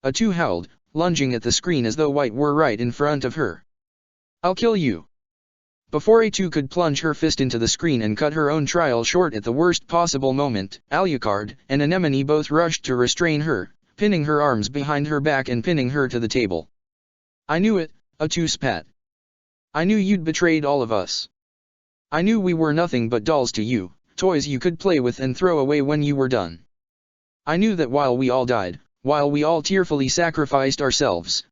A: A2 howled, lunging at the screen as though White were right in front of her. I'll kill you! Before A2 could plunge her fist into the screen and cut her own trial short at the worst possible moment, Alucard and Anemone both rushed to restrain her, pinning her arms behind her back and pinning her to the table. I knew it, A2 spat. I knew you'd betrayed all of us. I knew we were nothing but dolls to you, toys you could play with and throw away when you were done. I knew that while we all died, while we all tearfully sacrificed ourselves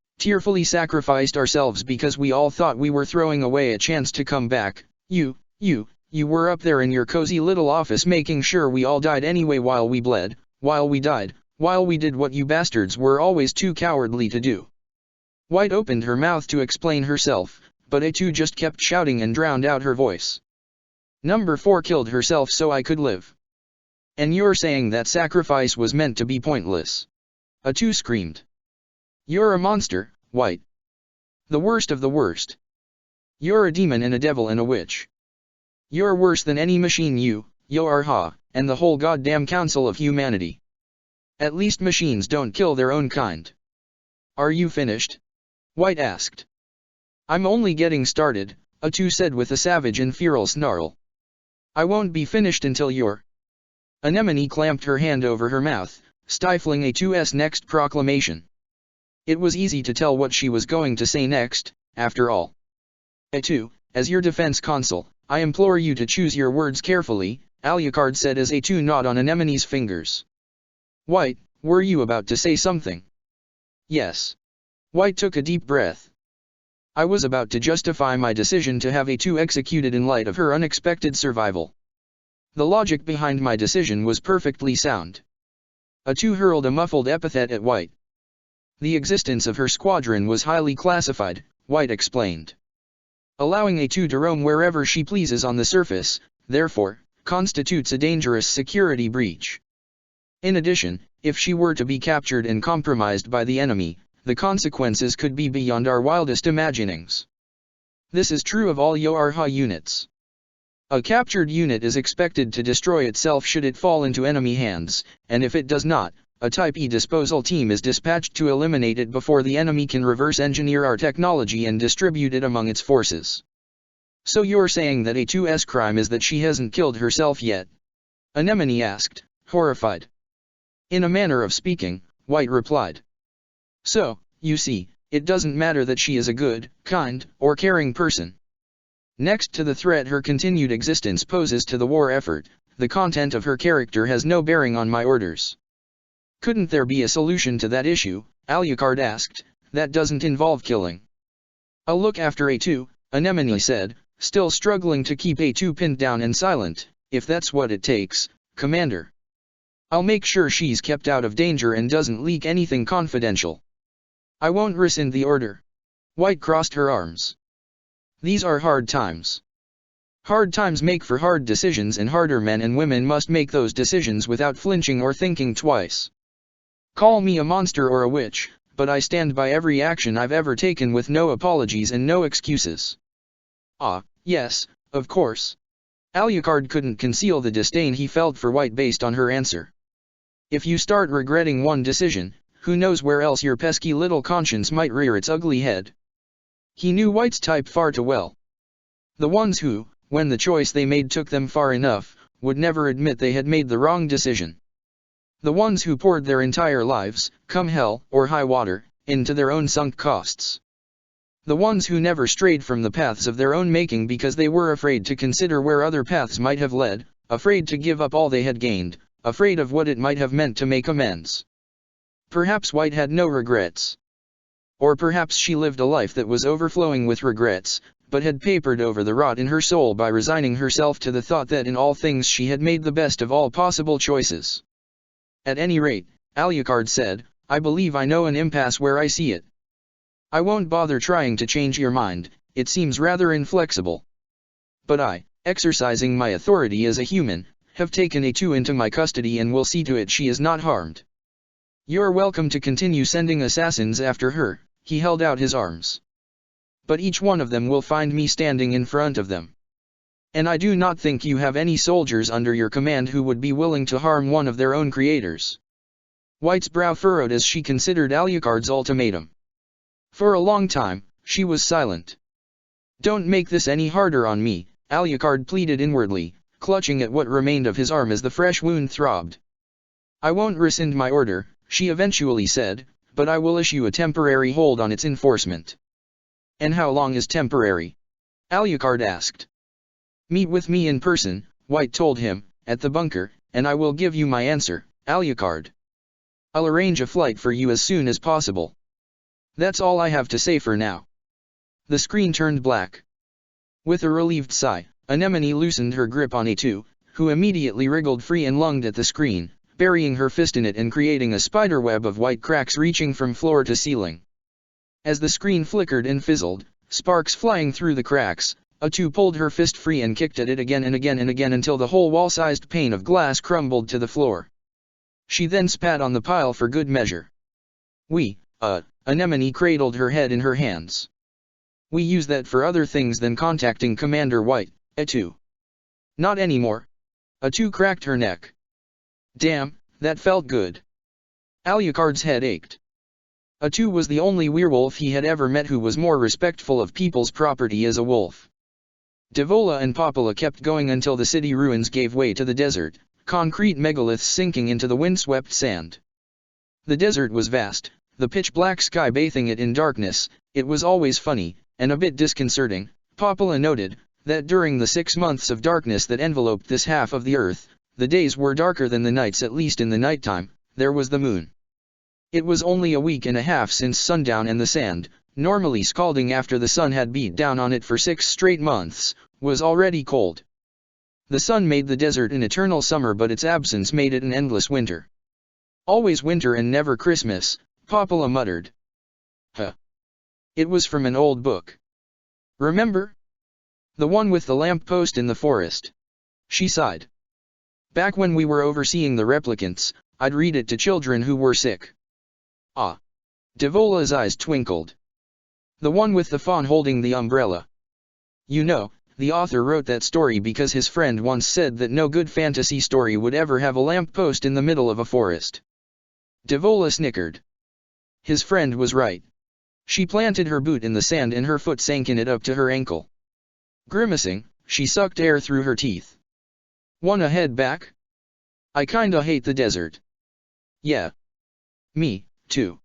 A: because we all thought we were throwing away a chance to come back, you were up there in your cozy little office making sure we all died anyway while we bled, while we died, while we did what you bastards were always too cowardly to do. White opened her mouth to explain herself, but A2 just kept shouting and drowned out her voice. Number 4 killed herself so I could live. And you're saying that sacrifice was meant to be pointless? A2 screamed. You're a monster, White. The worst of the worst. You're a demon and a devil and a witch. You're worse than any machine you, Yoarha, and the whole goddamn council of humanity. At least machines don't kill their own kind. Are you finished? White asked. I'm only getting started, A2 said with a savage and feral snarl. I won't be finished until you're... Anemone clamped her hand over her mouth, stifling A2's next proclamation. It was easy to tell what she was going to say next, after all. A2, as your defense consul, I implore you to choose your words carefully, Alucard said as A2 gnawed on Anemone's fingers. White, were you about to say something? Yes. White took a deep breath. I was about to justify my decision to have A2 executed in light of her unexpected survival. The logic behind my decision was perfectly sound. A2 hurled a muffled epithet at White. The existence of her squadron was highly classified, White explained. Allowing A2 to roam wherever she pleases on the surface, therefore, constitutes a dangerous security breach. In addition, if she were to be captured and compromised by the enemy, the consequences could be beyond our wildest imaginings. This is true of all Yoarha units. A captured unit is expected to destroy itself should it fall into enemy hands, and if it does not, a Type E disposal team is dispatched to eliminate it before the enemy can reverse engineer our technology and distribute it among its forces. So you're saying that A2's crime is that she hasn't killed herself yet? Anemone asked, horrified. In a manner of speaking, White replied. So, you see, it doesn't matter that she is a good, kind, or caring person. Next to the threat her continued existence poses to the war effort, the content of her character has no bearing on my orders. Couldn't there be a solution to that issue, Alucard asked, that doesn't involve killing? I'll look after A2, Anemone said, still struggling to keep A2 pinned down and silent, if that's what it takes, Commander. I'll make sure she's kept out of danger and doesn't leak anything confidential. I won't rescind the order. White crossed her arms. These are hard times. Hard times make for hard decisions and harder men and women must make those decisions without flinching or thinking twice. Call me a monster or a witch, but I stand by every action I've ever taken with no apologies and no excuses. Ah, yes, of course. Alucard couldn't conceal the disdain he felt for White based on her answer. If you start regretting one decision, who knows where else your pesky little conscience might rear its ugly head. He knew White's type far too well. The ones who, when the choice they made took them far enough, would never admit they had made the wrong decision. The ones who poured their entire lives, come hell or high water, into their own sunk costs. The ones who never strayed from the paths of their own making because they were afraid to consider where other paths might have led, afraid to give up all they had gained, afraid of what it might have meant to make amends. Perhaps White had no regrets. Or perhaps she lived a life that was overflowing with regrets, but had papered over the rot in her soul by resigning herself to the thought that in all things she had made the best of all possible choices. At any rate, Alucard said, I believe I know an impasse where I see it. I won't bother trying to change your mind, it seems rather inflexible. But I, exercising my authority as a human, have taken A2 into my custody and will see to it she is not harmed. You're welcome to continue sending assassins after her. He held out his arms. But each one of them will find me standing in front of them. And I do not think you have any soldiers under your command who would be willing to harm one of their own creators. White's brow furrowed as she considered Alucard's ultimatum. For a long time, she was silent. Don't make this any harder on me, Alucard pleaded inwardly, clutching at what remained of his arm as the fresh wound throbbed. I won't rescind my order, she eventually said, but I will issue a temporary hold on its enforcement. And how long is temporary? Alucard asked. Meet with me in person, White told him, at the bunker, and I will give you my answer, Alucard. I'll arrange a flight for you as soon as possible. That's all I have to say for now. The screen turned black. With a relieved sigh, Anemone loosened her grip on A2, who immediately wriggled free and lunged at the screen, burying her fist in it and creating a spiderweb of white cracks reaching from floor to ceiling. As the screen flickered and fizzled, sparks flying through the cracks, A2 pulled her fist free and kicked at it again and again and again until the whole wall-sized pane of glass crumbled to the floor. She then spat on the pile for good measure. Anemone cradled her head in her hands. We use that for other things than contacting Commander White, A2. Not anymore. A2 cracked her neck. Damn, that felt good. Alucard's head ached. A2 was the only werewolf he had ever met who was more respectful of people's property as a wolf. Devola and Popola kept going until the city ruins gave way to the desert, concrete megaliths sinking into the windswept sand. The desert was vast, the pitch-black sky bathing it in darkness. It was always funny, and a bit disconcerting, Popola noted, that during the 6 months of darkness that enveloped this half of the earth, the days were darker than the nights, at least in the nighttime. There was the moon. It was only a week and a half since sundown, and the sand, normally scalding after the sun had beat down on it for 6 straight months, was already cold. The sun made the desert an eternal summer, but its absence made it an endless winter. Always winter and never Christmas, Popola muttered. Huh. It was from an old book. Remember? The one with the lamppost in the forest. She sighed. Back when we were overseeing the replicants, I'd read it to children who were sick. Ah. Devola's eyes twinkled. The one with the fawn holding the umbrella. You know, the author wrote that story because his friend once said that no good fantasy story would ever have a lamppost in the middle of a forest. Devola snickered. His friend was right. She planted her boot in the sand and her foot sank in it up to her ankle. Grimacing, she sucked air through her teeth. Wanna head back? I kinda hate the desert. Yeah. Me, too.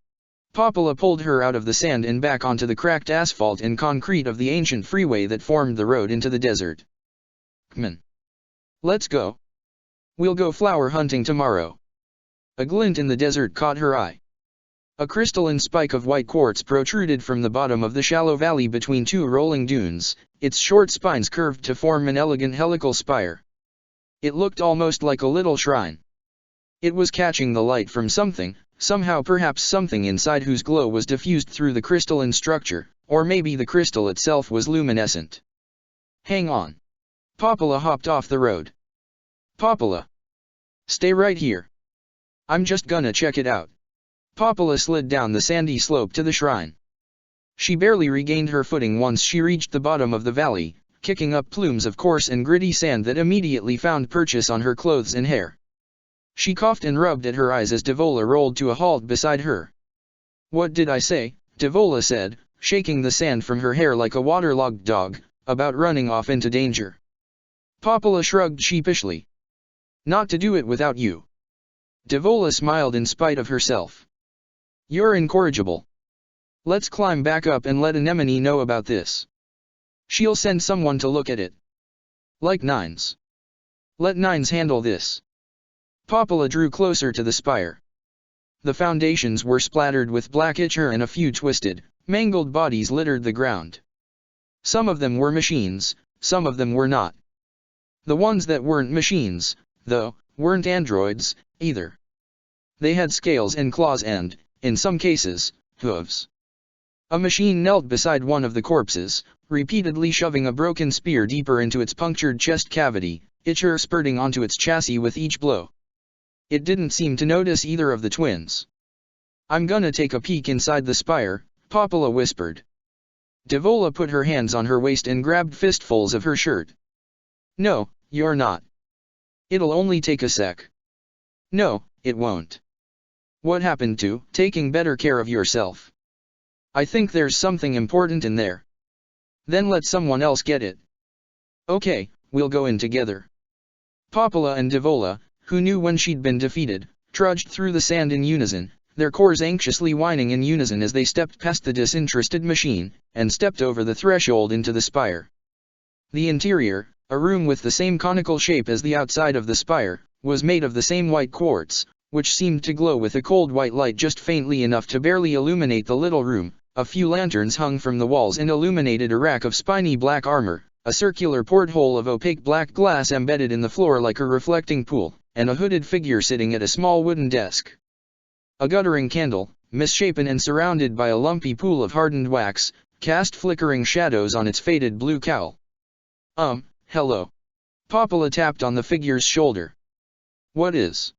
A: Popola pulled her out of the sand and back onto the cracked asphalt and concrete of the ancient freeway that formed the road into the desert. Kman. Let's go. We'll go flower hunting tomorrow. A glint in the desert caught her eye. A crystalline spike of white quartz protruded from the bottom of the shallow valley between 2 rolling dunes, its short spines curved to form an elegant helical spire. It looked almost like a little shrine. It was catching the light from something, somehow, perhaps something inside whose glow was diffused through the crystalline structure, or maybe the crystal itself was luminescent. Hang on. Popola hopped off the road. Popola. Stay right here. I'm just gonna check it out. Popola slid down the sandy slope to the shrine. She barely regained her footing once she reached the bottom of the valley, kicking up plumes of coarse and gritty sand that immediately found purchase on her clothes and hair. She coughed and rubbed at her eyes as Devola rolled to a halt beside her. What did I say? Devola said, shaking the sand from her hair like a waterlogged dog, about running off into danger. Popola shrugged sheepishly. Not to do it without you. Devola smiled in spite of herself. You're incorrigible. Let's climb back up and let Anemone know about this. She'll send someone to look at it. Like Nines. Let Nines handle this. Popola drew closer to the spire. The foundations were splattered with black ichor and a few twisted, mangled bodies littered the ground. Some of them were machines, some of them were not. The ones that weren't machines, though, weren't androids, either. They had scales and claws and, in some cases, hooves. A machine knelt beside one of the corpses, repeatedly shoving a broken spear deeper into its punctured chest cavity, ichor spurting onto its chassis with each blow. It didn't seem to notice either of the twins. "I'm gonna take a peek inside the spire," Popola whispered. Devola put her hands on her waist and grabbed fistfuls of her shirt. "No, you're not. It'll only take a sec." "No, it won't. What happened to taking better care of yourself? I think there's something important in there." "Then let someone else get it." "Okay, we'll go in together." Popola and Devola, who knew when she'd been defeated, trudged through the sand in unison, their cores anxiously whining in unison as they stepped past the disinterested machine, and stepped over the threshold into the spire. The interior, a room with the same conical shape as the outside of the spire, was made of the same white quartz, which seemed to glow with a cold white light just faintly enough to barely illuminate the little room. A few lanterns hung from the walls and illuminated a rack of spiny black armor, a circular porthole of opaque black glass embedded in the floor like a reflecting pool, and a hooded figure sitting at a small wooden desk. A guttering candle, misshapen and surrounded by a lumpy pool of hardened wax, cast flickering shadows on its faded blue cowl. Hello." Popola tapped on the figure's shoulder. "What is?"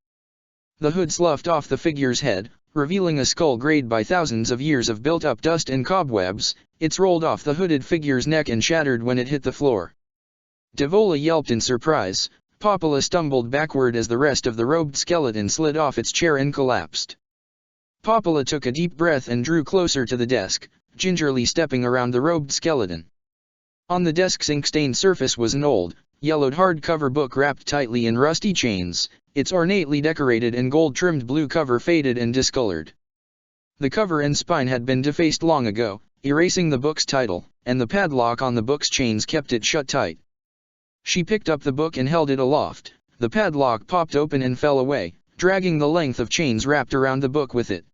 A: The hood sloughed off the figure's head, revealing a skull grayed by thousands of years of built-up dust and cobwebs. It's rolled off the hooded figure's neck and shattered when it hit the floor. Devola yelped in surprise. Popola stumbled backward as the rest of the robed skeleton slid off its chair and collapsed. Popola took a deep breath and drew closer to the desk, gingerly stepping around the robed skeleton. On the desk's ink-stained surface was an old, yellowed hardcover book wrapped tightly in rusty chains, its ornately decorated and gold-trimmed blue cover faded and discolored. The cover and spine had been defaced long ago, erasing the book's title, and the padlock on the book's chains kept it shut tight. She picked up the book and held it aloft. The padlock popped open and fell away, dragging the length of chains wrapped around the book with it.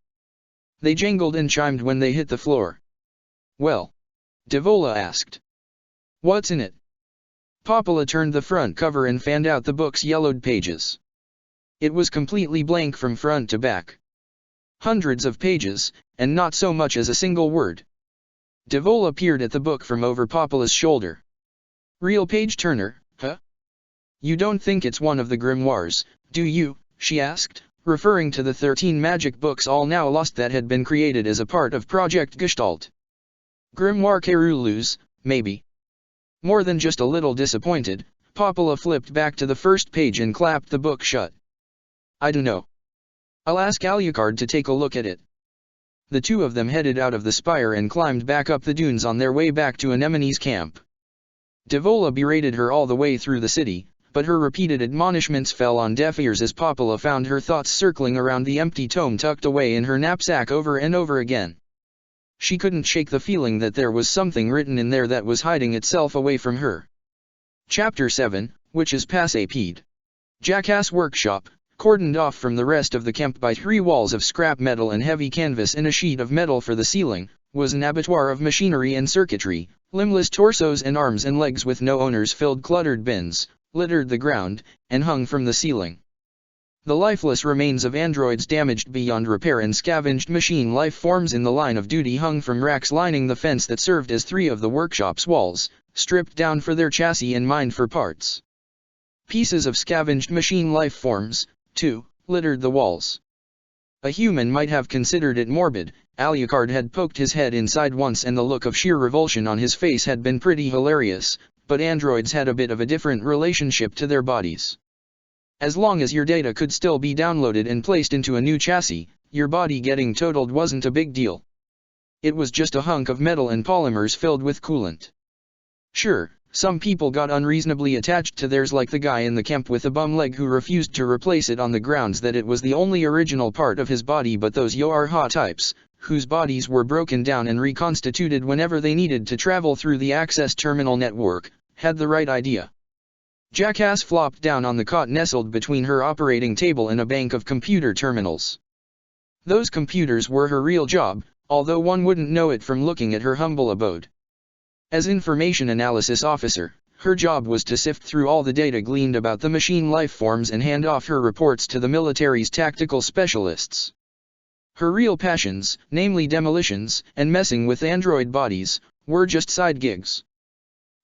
A: They jangled and chimed when they hit the floor. "Well?" Devola asked. "What's in it?" Popola turned the front cover and fanned out the book's yellowed pages. It was completely blank from front to back. Hundreds of pages, and not so much as a single word. Devola peered at the book from over Popola's shoulder. "Real page-turner, huh? You don't think it's one of the grimoires, do you?" she asked, referring to the 13 magic books all now lost that had been created as a part of Project Gestalt. "Grimoire Kerulus, maybe." More than just a little disappointed, Popola flipped back to the first page and clapped the book shut. "I dunno. I'll ask Alucard to take a look at it." The two of them headed out of the spire and climbed back up the dunes on their way back to Anemone's camp. Devola berated her all the way through the city, but her repeated admonishments fell on deaf ears as Popola found her thoughts circling around the empty tome tucked away in her knapsack over and over again. She couldn't shake the feeling that there was something written in there that was hiding itself away from her. Chapter 7, Witch's Passapede. Jackass Workshop, cordoned off from the rest of the camp by 3 walls of scrap metal and heavy canvas and a sheet of metal for the ceiling, was an abattoir of machinery and circuitry. Limbless torsos and arms and legs with no owners filled cluttered bins, littered the ground, and hung from the ceiling. The lifeless remains of androids damaged beyond repair and scavenged machine life forms in the line of duty hung from racks lining the fence that served as 3 of the workshop's walls, stripped down for their chassis and mined for parts. Pieces of scavenged machine life forms, too, littered the walls. A human might have considered it morbid. Alucard had poked his head inside once and the look of sheer revulsion on his face had been pretty hilarious, but androids had a bit of a different relationship to their bodies. As long as your data could still be downloaded and placed into a new chassis, your body getting totaled wasn't a big deal. It was just a hunk of metal and polymers filled with coolant. Sure, some people got unreasonably attached to theirs, like the guy in the camp with a bum leg who refused to replace it on the grounds that it was the only original part of his body, but those Yoarha types, whose bodies were broken down and reconstituted whenever they needed to travel through the access terminal network, had the right idea. Jackass flopped down on the cot nestled between her operating table and a bank of computer terminals. Those computers were her real job, although one wouldn't know it from looking at her humble abode. As information analysis officer, her job was to sift through all the data gleaned about the machine lifeforms and hand off her reports to the military's tactical specialists. Her real passions, namely demolitions and messing with android bodies, were just side gigs.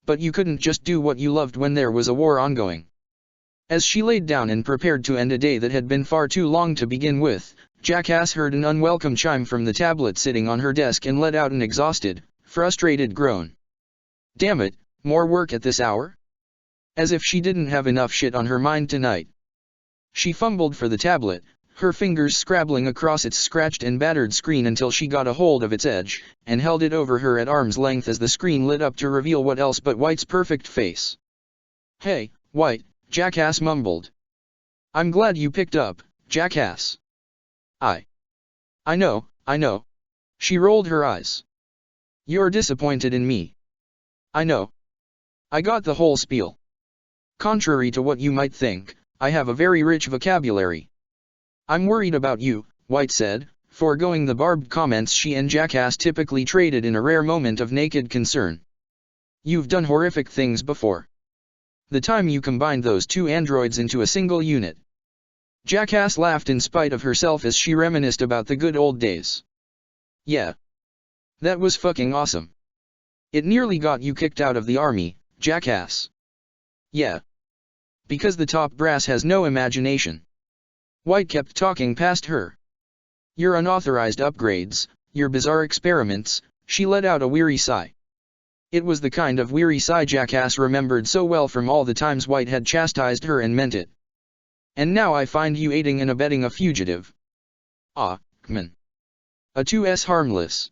A: But you couldn't just do what you loved when there was a war ongoing. As she laid down and prepared to end a day that had been far too long to begin with, Jackass heard an unwelcome chime from the tablet sitting on her desk and let out an exhausted, frustrated groan. Damn it, more work at this hour? As if she didn't have enough shit on her mind tonight. She fumbled for the tablet, her fingers scrabbling across its scratched and battered screen until she got a hold of its edge, and held it over her at arm's length as the screen lit up to reveal what else but White's perfect face. Hey, White, Jackass mumbled. I'm glad you picked up, Jackass. I know. She rolled her eyes. You're disappointed in me. I know. I got the whole spiel. Contrary to what you might think, I have a very rich vocabulary. I'm worried about you, White said, foregoing the barbed comments she and Jackass typically traded in a rare moment of naked concern. You've done horrific things before. The time you combined those two androids into a single unit. Jackass laughed in spite of herself as she reminisced about the good old days. Yeah. That was fucking awesome. It nearly got you kicked out of the army, Jackass. Yeah. Because the top brass has no imagination. White kept talking past her. Your unauthorized upgrades, your bizarre experiments, she let out a weary sigh. It was the kind of weary sigh Jackass remembered so well from all the times White had chastised her and meant it. And now I find you aiding and abetting a fugitive. Ah, Kman. A 2S harmless.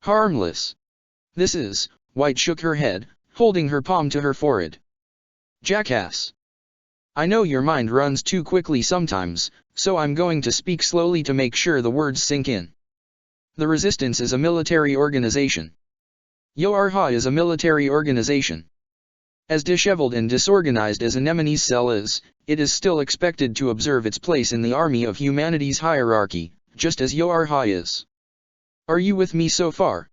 A: Harmless. This is, White shook her head, holding her palm to her forehead. Jackass. I know your mind runs too quickly sometimes, so I'm going to speak slowly to make sure the words sink in. The Resistance is a military organization. YoRHa is a military organization. As disheveled and disorganized as Anemone's cell is, it is still expected to observe its place in the army of humanity's hierarchy, just as YoRHa is. Are you with me so far?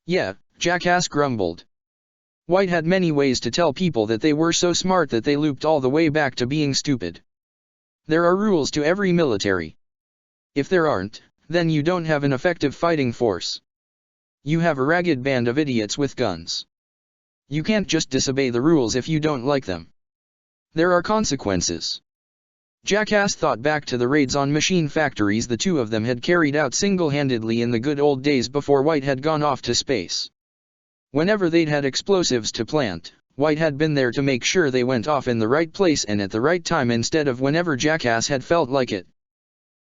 A: Yeah, Jackass grumbled. White had many ways to tell people that they were so smart that they looped all the way back to being stupid. There are rules to every military. If there aren't, then you don't have an effective fighting force. You have a ragged band of idiots with guns. You can't just disobey the rules if you don't like them. There are consequences. Jackass thought back to the raids on machine factories the two of them had carried out single-handedly in the good old days before White had gone off to space. Whenever they'd had explosives to plant, White had been there to make sure they went off in the right place and at the right time instead of whenever Jackass had felt like it.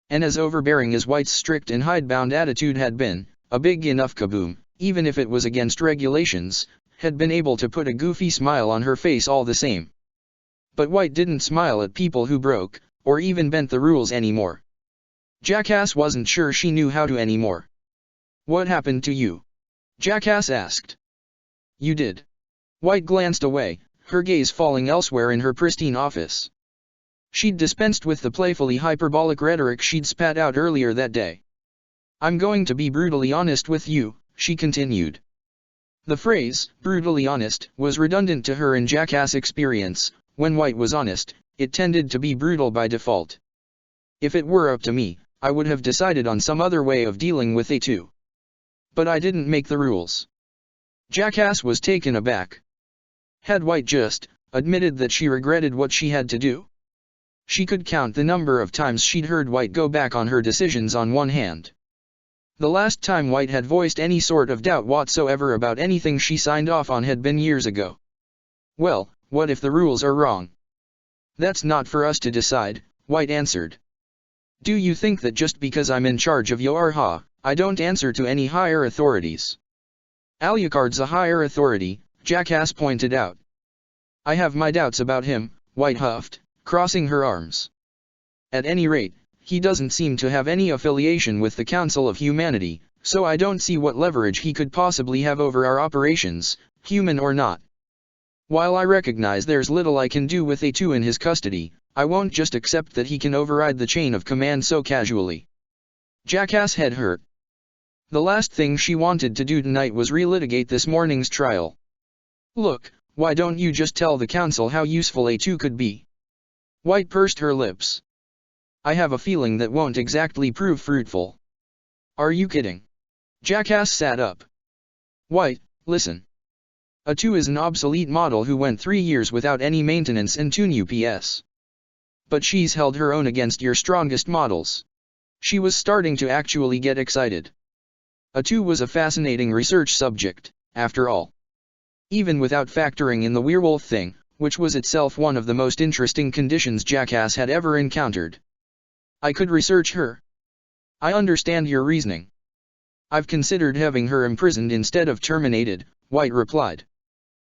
A: And as overbearing as White's strict and hidebound attitude had been, a big enough kaboom, even if it was against regulations, had been able to put a goofy smile on her face all the same. But White didn't smile at people who broke, or even bent the rules anymore. Jackass wasn't sure she knew how to anymore. What happened to you? Jackass asked. You did. White glanced away, her gaze falling elsewhere in her pristine office. She'd dispensed with the playfully hyperbolic rhetoric she'd spat out earlier that day. I'm going to be brutally honest with you, she continued. The phrase, brutally honest, was redundant to her in Jackass' experience. When White was honest, it tended to be brutal by default. If it were up to me, I would have decided on some other way of dealing with it too. But I didn't make the rules. Jackass was taken aback. Had White just admitted that she regretted what she had to do? She could count the number of times she'd heard White go back on her decisions on one hand. The last time White had voiced any sort of doubt whatsoever about anything she signed off on had been years ago. Well, what if the rules are wrong? That's not for us to decide, White answered. Do you think that just because I'm in charge of YoRHa, I don't answer to any higher authorities? Alucard's a higher authority, Jackass pointed out. I have my doubts about him, White huffed, crossing her arms. At any rate, he doesn't seem to have any affiliation with the Council of Humanity, so I don't see what leverage he could possibly have over our operations, human or not. While I recognize there's little I can do with A2 in his custody, I won't just accept that he can override the chain of command so casually. Jackass head hurt. The last thing she wanted to do tonight was relitigate this morning's trial. Look, why don't you just tell the council how useful A2 could be? White pursed her lips. I have a feeling that won't exactly prove fruitful. Are you kidding? Jackass sat up. White, listen. A2 is an obsolete model who went 3 years without any maintenance and 2 new PS. But she's held her own against your strongest models. She was starting to actually get excited. A2 was a fascinating research subject, after all. Even without factoring in the werewolf thing, which was itself one of the most interesting conditions Jackass had ever encountered. I could research her. I understand your reasoning. I've considered having her imprisoned instead of terminated, White replied.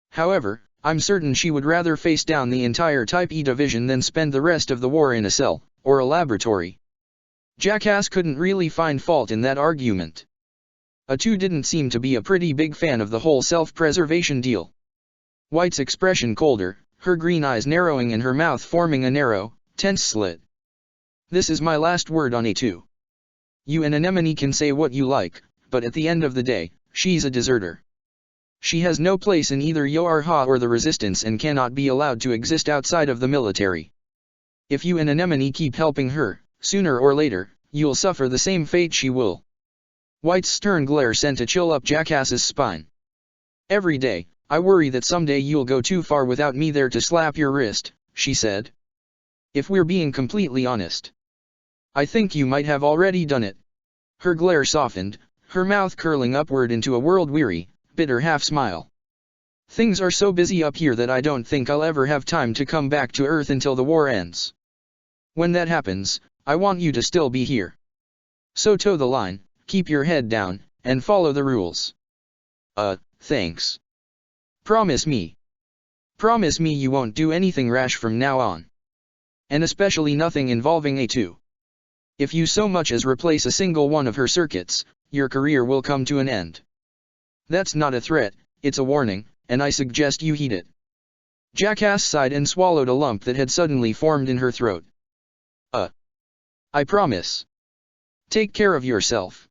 A: However, I'm certain she would rather face down the entire Type E division than spend the rest of the war in a cell, or a laboratory. Jackass couldn't really find fault in that argument. A2 didn't seem to be a pretty big fan of the whole self-preservation deal. White's expression colder, her green eyes narrowing and her mouth forming a narrow, tense slit. This is my last word on A2. You and Anemone can say what you like, but at the end of the day, she's a deserter. She has no place in either Yoarha or the Resistance and cannot be allowed to exist outside of the military. If you and Anemone keep helping her, sooner or later, you'll suffer the same fate she will. White's stern glare sent a chill up Jackass's spine. Every day, I worry that someday you'll go too far without me there to slap your wrist, she said. If we're being completely honest. I think you might have already done it. Her glare softened, her mouth curling upward into a world-weary, bitter half-smile. Things are so busy up here that I don't think I'll ever have time to come back to Earth until the war ends. When that happens, I want you to still be here. So toe the line, keep your head down, and follow the rules. Thanks. Promise me. Promise me you won't do anything rash from now on. And especially nothing involving A2. If you so much as replace a single one of her circuits, your career will come to an end. That's not a threat, it's a warning, and I suggest you heed it. Jackass sighed and swallowed a lump that had suddenly formed in her throat. I promise. Take care of yourself.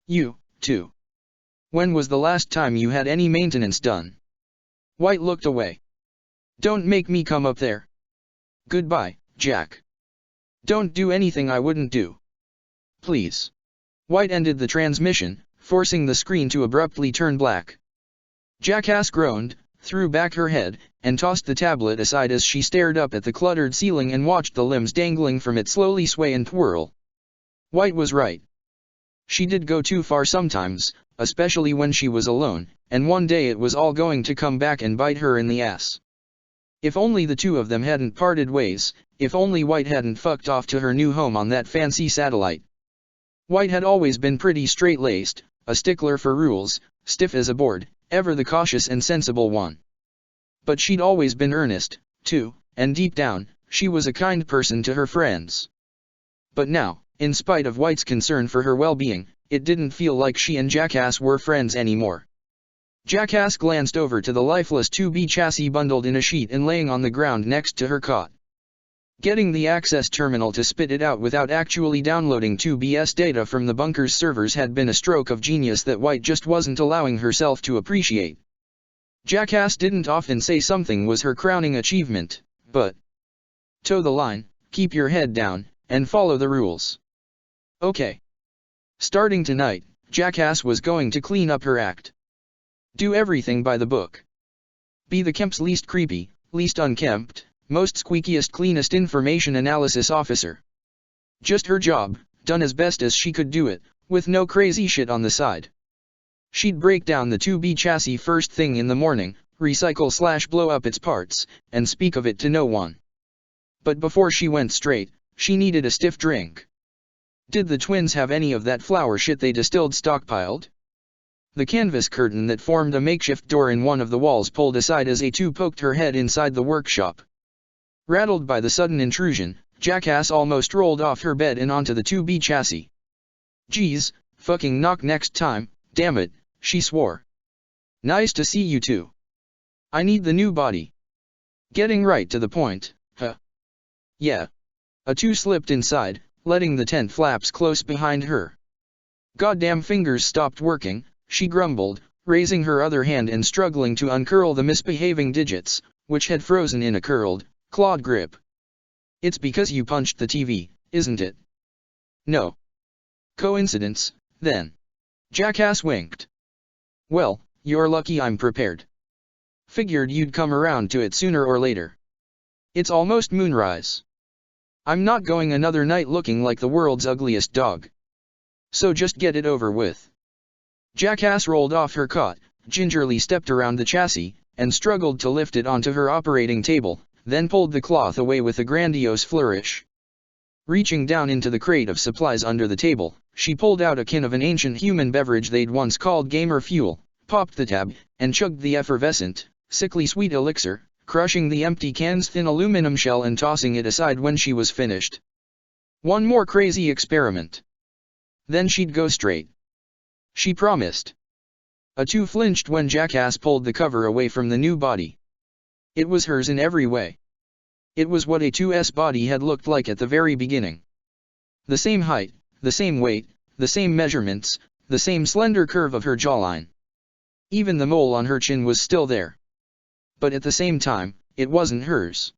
A: You, too. When was the last time you had any maintenance done? White looked away. Don't make me come up there. Goodbye, Jack. Don't do anything I wouldn't do. Please. White ended the transmission, forcing the screen to abruptly turn black. Jackass groaned, threw back her head, and tossed the tablet aside as she stared up at the cluttered ceiling and watched the limbs dangling from it slowly sway and twirl. White was right. She did go too far sometimes, especially when she was alone, and one day it was all going to come back and bite her in the ass. If only the two of them hadn't parted ways, if only White hadn't fucked off to her new home on that fancy satellite. White had always been pretty straight-laced, a stickler for rules, stiff as a board, ever the cautious and sensible one. But she'd always been earnest, too, and deep down, she was a kind person to her friends. But now, in spite of White's concern for her well-being, it didn't feel like she and Jackass were friends anymore. Jackass glanced over to the lifeless 2B chassis bundled in a sheet and laying on the ground next to her cot. Getting the access terminal to spit it out without actually downloading 2B's data from the bunker's servers had been a stroke of genius that White just wasn't allowing herself to appreciate. Jackass didn't often say something was her crowning achievement, but toe the line, keep your head down, and follow the rules. Okay. Starting tonight, Jackass was going to clean up her act. Do everything by the book. Be the Kemp's least creepy, least unkempt, most squeakiest cleanest information analysis officer. Just her job, done as best as she could do it, with no crazy shit on the side. She'd break down the 2B chassis first thing in the morning, recycle/blow up its parts, and speak of it to no one. But before she went straight, she needed a stiff drink. Did the twins have any of that flower shit they distilled stockpiled? The canvas curtain that formed a makeshift door in one of the walls pulled aside as A2 poked her head inside the workshop. Rattled by the sudden intrusion, Jackass almost rolled off her bed and onto the 2B chassis. Geez, fucking knock next time, damn it, she swore. Nice to see you too. I need the new body. Getting right to the point, huh? Yeah. A2 slipped inside, letting the tent flaps close behind her. Goddamn fingers stopped working, she grumbled, raising her other hand and struggling to uncurl the misbehaving digits, which had frozen in a curled, clawed grip. It's because you punched the TV, isn't it? No. Coincidence, then. Jackass winked. Well, you're lucky I'm prepared. Figured you'd come around to it sooner or later. It's almost moonrise. I'm not going another night looking like the world's ugliest dog. So just get it over with. Jackass rolled off her cot, gingerly stepped around the chassis, and struggled to lift it onto her operating table, then pulled the cloth away with a grandiose flourish. Reaching down into the crate of supplies under the table, she pulled out a can of an ancient human beverage they'd once called gamer fuel, popped the tab, and chugged the effervescent, sickly sweet elixir, crushing the empty can's thin aluminum shell and tossing it aside when she was finished. One more crazy experiment. Then she'd go straight. She promised. A2 flinched when Jackass pulled the cover away from the new body. It was hers in every way. It was what A2's body had looked like at the very beginning. The same height, the same weight, the same measurements, the same slender curve of her jawline. Even the mole on her chin was still there. But at the same time, it wasn't hers.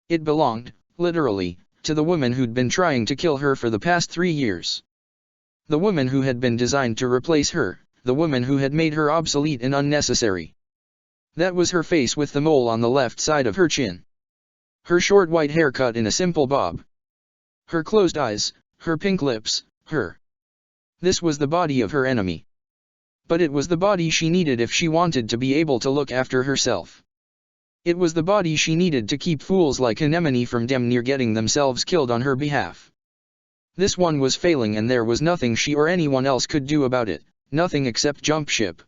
A: It belonged, literally, to the woman who'd been trying to kill her for the past 3 years. The woman who had been designed to replace her, the woman who had made her obsolete and unnecessary. That was her face with the mole on the left side of her chin. Her short white hair cut in a simple bob. Her closed eyes, her pink lips, her. This was the body of her enemy. But it was the body she needed if she wanted to be able to look after herself. It was the body she needed to keep fools like Anemone from damn near getting themselves killed on her behalf. This one was failing and there was nothing she or anyone else could do about it, nothing except jump ship.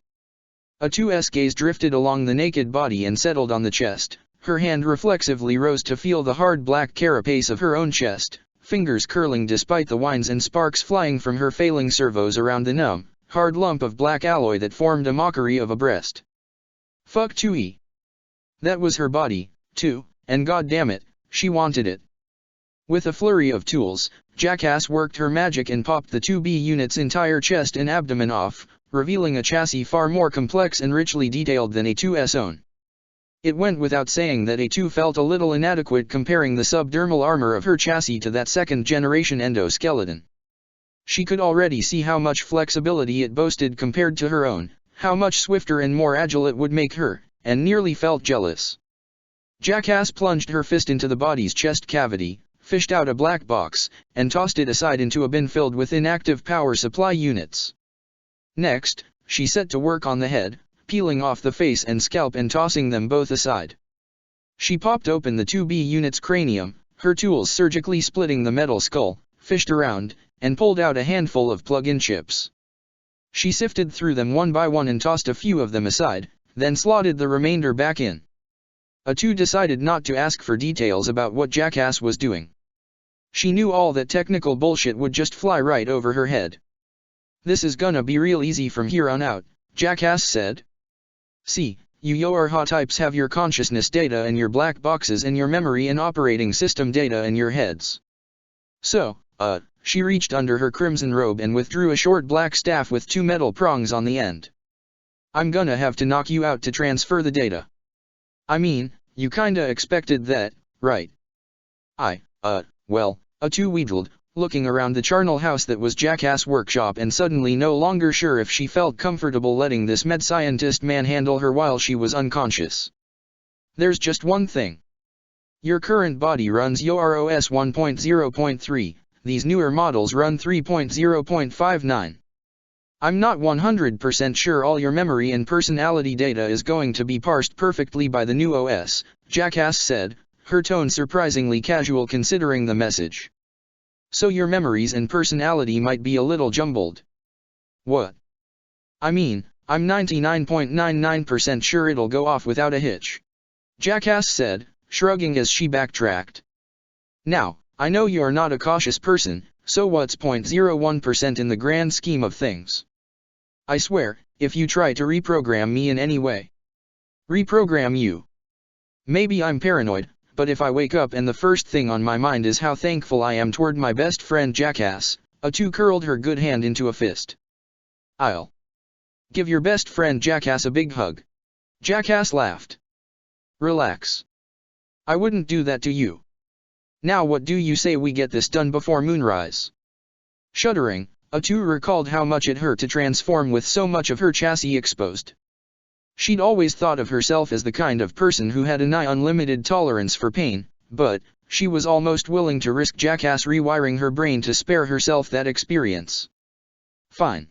A: A2's gaze drifted along the naked body and settled on the chest. Her hand reflexively rose to feel the hard black carapace of her own chest, fingers curling despite the whines and sparks flying from her failing servos around the numb, hard lump of black alloy that formed a mockery of a breast. Fuck 2E. That was her body, too, and goddammit, she wanted it. With a flurry of tools, Jackass worked her magic and popped the 2B unit's entire chest and abdomen off, revealing a chassis far more complex and richly detailed than A2's own. It went without saying that A2 felt a little inadequate comparing the subdermal armor of her chassis to that second-generation endoskeleton. She could already see how much flexibility it boasted compared to her own, how much swifter and more agile it would make her, and nearly felt jealous. Jackass plunged her fist into the body's chest cavity, fished out a black box, and tossed it aside into a bin filled with inactive power supply units. Next, she set to work on the head, peeling off the face and scalp and tossing them both aside. She popped open the 2B unit's cranium, her tools surgically splitting the metal skull, fished around, and pulled out a handful of plug-in chips. She sifted through them one by one and tossed a few of them aside, then slotted the remainder back in. A2 decided not to ask for details about what Jackass was doing. She knew all that technical bullshit would just fly right over her head. This is gonna be real easy from here on out, Jackass said. See, you Yorha types have your consciousness data and your black boxes and your memory and operating system data in your heads. So, she reached under her crimson robe and withdrew a short black staff with 2 metal prongs on the end. I'm gonna have to knock you out to transfer the data. I mean, you kinda expected that, right? Well, A2 wheedled, looking around the charnel house that was Jackass' workshop and suddenly no longer sure if she felt comfortable letting this med-scientist manhandle her while she was unconscious. There's just one thing. Your current body runs YOROS 1.0.3, these newer models run 3.0.59. I'm not 100% sure all your memory and personality data is going to be parsed perfectly by the new OS, Jackass said, her tone surprisingly casual considering the message. So your memories and personality might be a little jumbled. What? I mean, I'm 99.99% sure it'll go off without a hitch. Jackass said, shrugging as she backtracked. Now, I know you're not a cautious person, so what's 0.01% in the grand scheme of things? I swear, if you try to reprogram me in any way, Reprogram you. Maybe I'm paranoid, but if I wake up and the first thing on my mind is how thankful I am toward my best friend Jackass, A2 curled her good hand into a fist. I'll give your best friend Jackass a big hug. Jackass laughed. Relax. I wouldn't do that to you. Now what do you say we get this done before moonrise? Shuddering, A2 recalled how much it hurt to transform with so much of her chassis exposed. She'd always thought of herself as the kind of person who had a nigh unlimited tolerance for pain, but she was almost willing to risk Jackass rewiring her brain to spare herself that experience. Fine.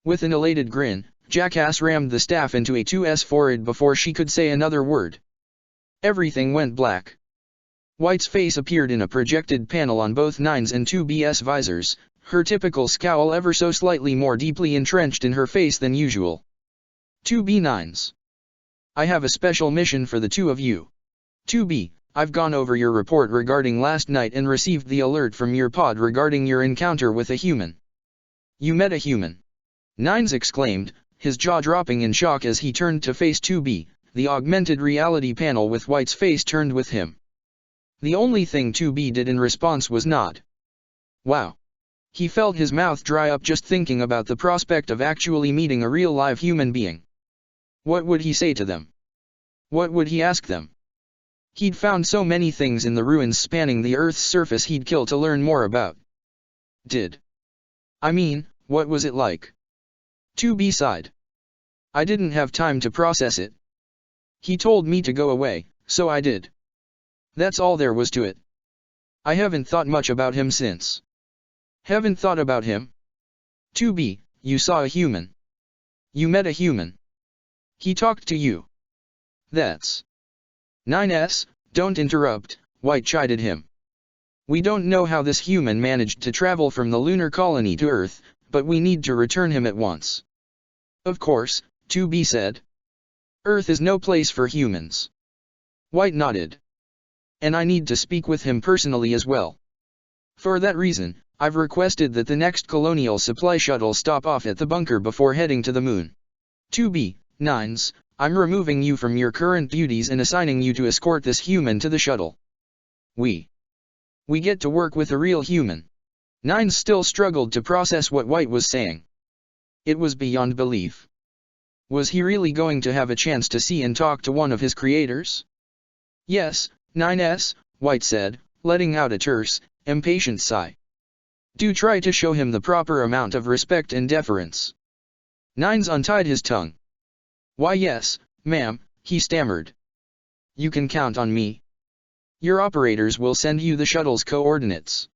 A: With an elated grin, Jackass rammed the staff into A2's forehead before she could say another word. Everything went black. White's face appeared in a projected panel on both 9's and 2B's visors, her typical scowl ever so slightly more deeply entrenched in her face than usual. 2B9's. I have a special mission for the two of you. 2B, I've gone over your report regarding last night and received the alert from your pod regarding your encounter with a human. You met a human. 9's exclaimed, his jaw dropping in shock as he turned to face 2B, the augmented reality panel with White's face turned with him. The only thing 2B did in response was nod. Wow. He felt his mouth dry up just thinking about the prospect of actually meeting a real live human being. What would he say to them? What would he ask them? He'd found so many things in the ruins spanning the Earth's surface he'd kill to learn more about. I mean, what was it like? 2B sighed. I didn't have time to process it. He told me to go away, so I did. That's all there was to it. I haven't thought much about him since. Haven't thought about him? 2B, you saw a human. You met a human. He talked to you. That's 9S, don't interrupt, White chided him. We don't know how this human managed to travel from the lunar colony to Earth, but we need to return him at once. Of course, 2B said. Earth is no place for humans. White nodded. And I need to speak with him personally as well. For that reason, I've requested that the next colonial supply shuttle stop off at the bunker before heading to the moon. 2B, 9's, I'm removing you from your current duties and assigning you to escort this human to the shuttle. We get to work with a real human. 9's still struggled to process what White was saying. It was beyond belief. Was he really going to have a chance to see and talk to one of his creators? Yes, 9S, White said, letting out a terse, impatient sigh. Do try to show him the proper amount of respect and deference. 9's untied his tongue. Why yes, ma'am, he stammered. You can count on me. Your operators will send you the shuttle's coordinates.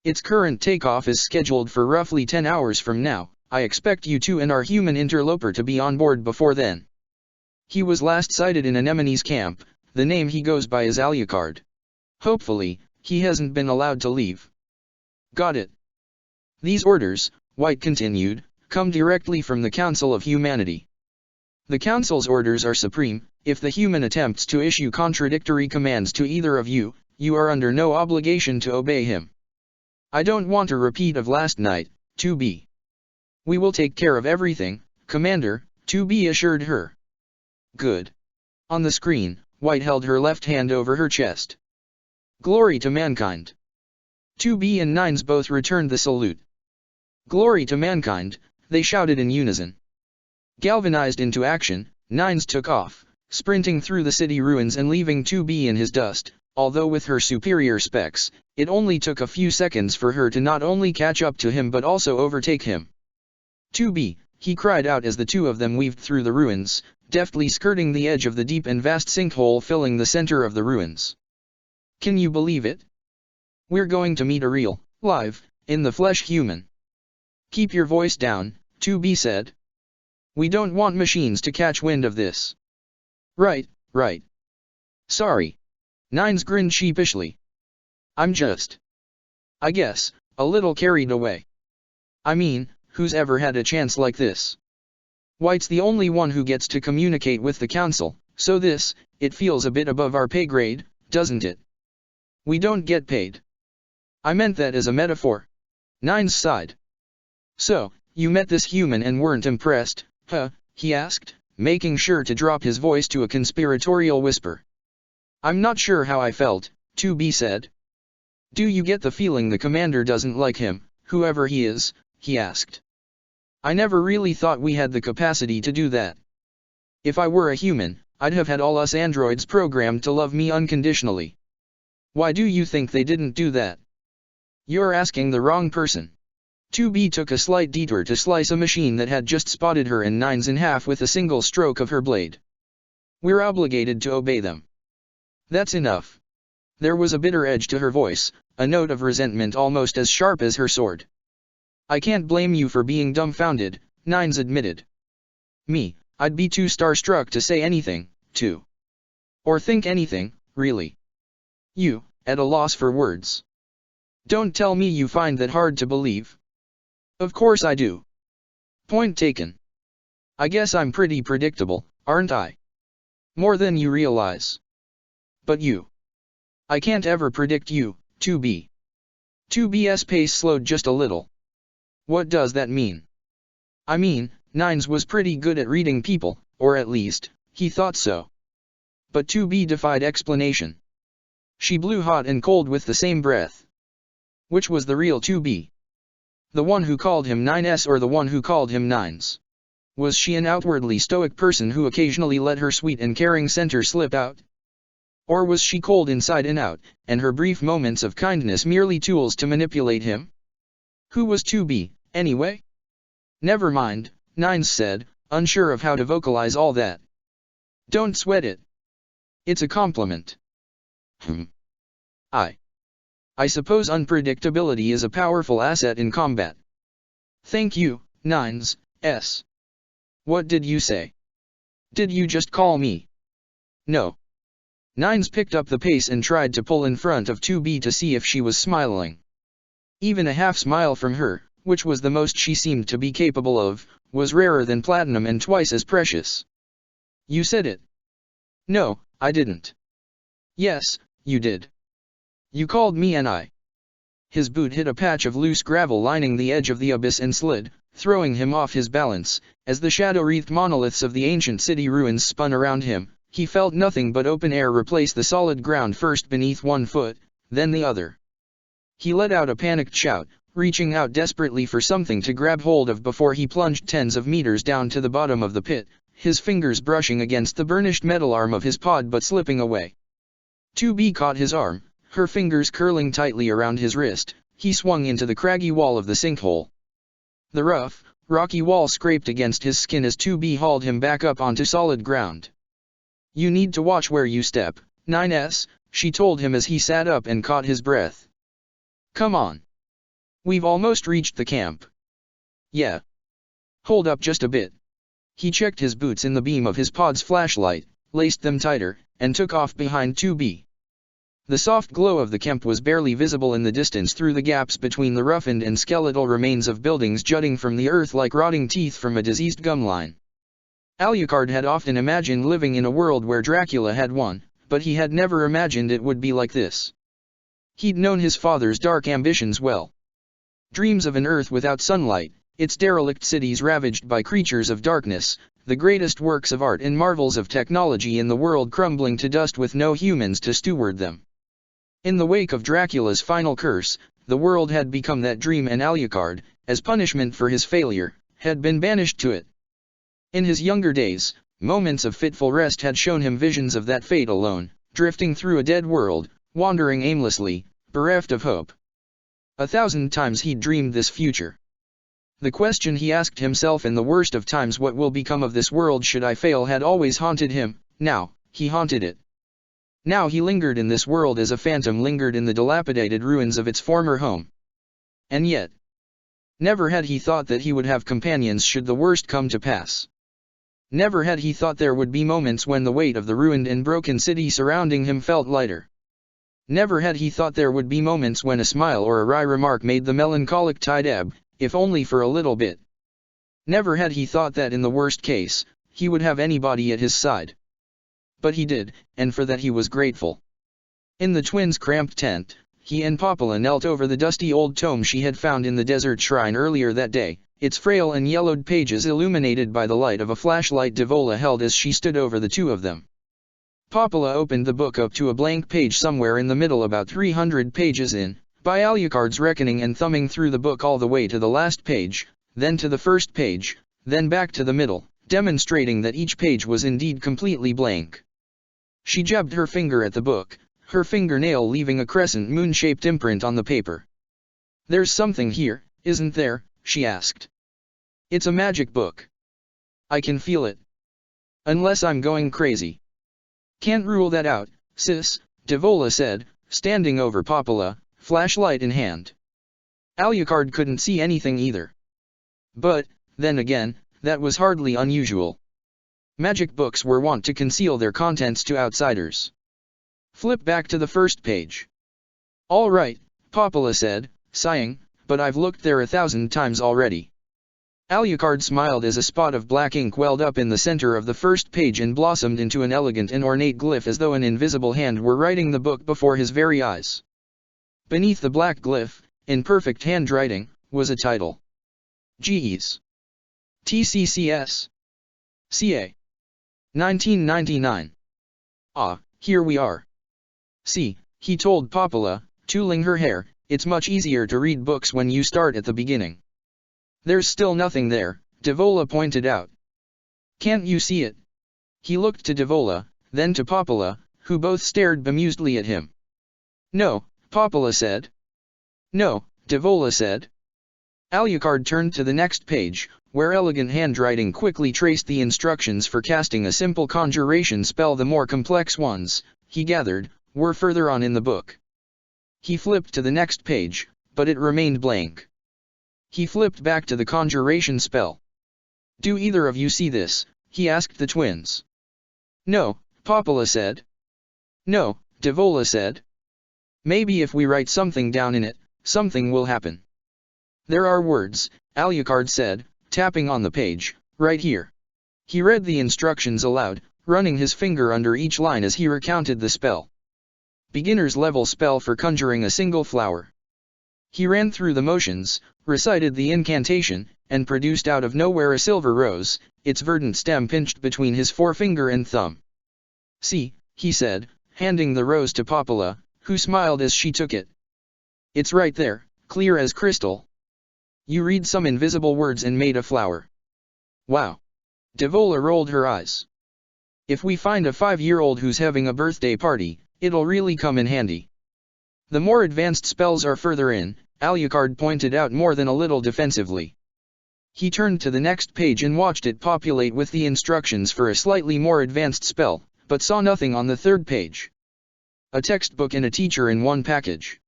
A: Its current takeoff is scheduled for roughly 10 hours from now. I expect you two and our human interloper to be on board before then. He was last sighted in Anemone's camp, the name he goes by is Alucard. Hopefully, he hasn't been allowed to leave. Got it. These orders, White continued, come directly from the Council of Humanity. The Council's orders are supreme. If the human attempts to issue contradictory commands to either of you, you are under no obligation to obey him. I don't want a repeat of last night, 2B. We will take care of everything, Commander, 2B assured her. Good. On the screen, White held her left hand over her chest. Glory to mankind. 2B and 9's both returned the salute. Glory to mankind, they shouted in unison. Galvanized into action, 9's took off, sprinting through the city ruins and leaving 2B in his dust. Although with her superior specs, it only took a few seconds for her to not only catch up to him but also overtake him. 2B, he cried out as the two of them weaved through the ruins, deftly skirting the edge of the deep and vast sinkhole filling the center of the ruins. Can you believe it? We're going to meet a real, live, in-the-flesh human. Keep your voice down, 2B said. We don't want machines to catch wind of this. Right. Sorry. 9's grinned sheepishly. I'm just, I guess, a little carried away. I mean, who's ever had a chance like this? White's the only one who gets to communicate with the council, so it feels a bit above our pay grade, doesn't it? We don't get paid. I meant that as a metaphor. 9's sighed. So, you met this human and weren't impressed, huh? He asked, making sure to drop his voice to a conspiratorial whisper. "I'm not sure how I felt," 2B said. "Do you get the feeling the commander doesn't like him, whoever he is?" he asked. "I never really thought we had the capacity to do that. If I were a human, I'd have had all us androids programmed to love me unconditionally. Why do you think they didn't do that?" "You're asking the wrong person." 2B took a slight detour to slice a machine that had just spotted her and Nines in half with a single stroke of her blade. "We're obligated to obey them. That's enough." There was a bitter edge to her voice, a note of resentment almost as sharp as her sword. "I can't blame you for being dumbfounded," Nines admitted. "Me, I'd be too starstruck to say anything, too. Or think anything, really. You, at a loss for words. Don't tell me you find that hard to believe." "Of course I do." "Point taken. I guess I'm pretty predictable, aren't I? More than you realize. But you. I can't ever predict you, 2B. 2B's pace slowed just a little. "What does that mean?" "I mean, Nines was pretty good at reading people, or at least, he thought so." But 2B defied explanation. She blew hot and cold with the same breath. Which was the real 2B? The one who called him 9S or the one who called him Nines? Was she an outwardly stoic person who occasionally let her sweet and caring center slip out? Or was she cold inside and out, and her brief moments of kindness merely tools to manipulate him? Who was 2B, anyway? "Never mind," Nines said, unsure of how to vocalize all that. "Don't sweat it. It's a compliment." I suppose unpredictability is a powerful asset in combat." "Thank you, Nines, S. What did you say? Did you just call me?" "No." Nines picked up the pace and tried to pull in front of 2B to see if she was smiling. Even a half smile from her, which was the most she seemed to be capable of, was rarer than platinum and twice as precious. "You said it." "No, I didn't." "Yes, you did. You called me and I." His boot hit a patch of loose gravel lining the edge of the abyss and slid, throwing him off his balance. As the shadow-wreathed monoliths of the ancient city ruins spun around him, he felt nothing but open air replace the solid ground first beneath one foot, then the other. He let out a panicked shout, reaching out desperately for something to grab hold of before he plunged tens of meters down to the bottom of the pit, his fingers brushing against the burnished metal arm of his pod but slipping away. 2B caught his arm, her fingers curling tightly around his wrist. He swung into the craggy wall of the sinkhole. The rough, rocky wall scraped against his skin as 2B hauled him back up onto solid ground. "You need to watch where you step, 9S, she told him as he sat up and caught his breath. "Come on. We've almost reached the camp." "Yeah. Hold up just a bit." He checked his boots in the beam of his pod's flashlight, laced them tighter, and took off behind 2B. The soft glow of the camp was barely visible in the distance through the gaps between the roughened and skeletal remains of buildings jutting from the earth like rotting teeth from a diseased gum line. Alucard had often imagined living in a world where Dracula had won, but he had never imagined it would be like this. He'd known his father's dark ambitions well. Dreams of an Earth without sunlight, its derelict cities ravaged by creatures of darkness, the greatest works of art and marvels of technology in the world crumbling to dust with no humans to steward them. In the wake of Dracula's final curse, the world had become that dream, and Alucard, as punishment for his failure, had been banished to it. In his younger days, moments of fitful rest had shown him visions of that fate alone, drifting through a dead world, wandering aimlessly, bereft of hope. 1,000 times he'd dreamed this future. The question he asked himself in the worst of times, what will become of this world should I fail, had always haunted him. Now, he haunted it. Now he lingered in this world as a phantom lingered in the dilapidated ruins of its former home. And yet, never had he thought that he would have companions should the worst come to pass. Never had he thought there would be moments when the weight of the ruined and broken city surrounding him felt lighter. Never had he thought there would be moments when a smile or a wry remark made the melancholic tide ebb, if only for a little bit. Never had he thought that in the worst case, he would have anybody at his side. But he did, and for that he was grateful. In the twins' cramped tent, he and Popala knelt over the dusty old tome she had found in the desert shrine earlier that day, its frail and yellowed pages illuminated by the light of a flashlight Devola held as she stood over the two of them. Popola opened the book up to a blank page somewhere in the middle, about 300 pages in, by Alucard's reckoning, and thumbing through the book all the way to the last page, then to the first page, then back to the middle, demonstrating that each page was indeed completely blank. She jabbed her finger at the book, her fingernail leaving a crescent moon-shaped imprint on the paper. "There's something here, isn't there?" she asked. "It's a magic book. I can feel it. Unless I'm going crazy." "Can't rule that out, sis," Devola said, standing over Popola, flashlight in hand. Alucard couldn't see anything either. But, then again, that was hardly unusual. Magic books were wont to conceal their contents to outsiders. "Flip back to the first page." "All right," Popola said, sighing, "but I've looked there 1,000 times already." Alucard smiled as a spot of black ink welled up in the center of the first page and blossomed into an elegant and ornate glyph, as though an invisible hand were writing the book before his very eyes. Beneath the black glyph, in perfect handwriting, was a title. Ges. TCCS. CA. 1999. "Ah, here we are. See," he told Popola, tooling her hair, "it's much easier to read books when you start at the beginning." "There's still nothing there," Devola pointed out. "Can't you see it?" He looked to Devola, then to Popola, who both stared bemusedly at him. "No," Popola said. "No," Devola said. Alucard turned to the next page, where elegant handwriting quickly traced the instructions for casting a simple conjuration spell. The more complex ones, he gathered, were further on in the book. He flipped to the next page, but it remained blank. He flipped back to the conjuration spell. "Do either of you see this?" he asked the twins. "No," Popola said. "No," Devola said. "Maybe if we write something down in it, something will happen." "There are words," Alucard said, tapping on the page, "right here." He read the instructions aloud, running his finger under each line as he recounted the spell. "Beginner's level spell for conjuring a single flower." He ran through the motions, recited the incantation, and produced out of nowhere a silver rose, its verdant stem pinched between his forefinger and thumb. "See," he said, handing the rose to Popola, who smiled as she took it. "It's right there, clear as crystal. You read some invisible words and made a flower." "Wow." Devola rolled her eyes. "If we find a 5-year-old who's having a birthday party, it'll really come in handy." "The more advanced spells are further in," Alucard pointed out more than a little defensively. He turned to the next page and watched it populate with the instructions for a slightly more advanced spell, but saw nothing on the third page. A textbook and a teacher in one package.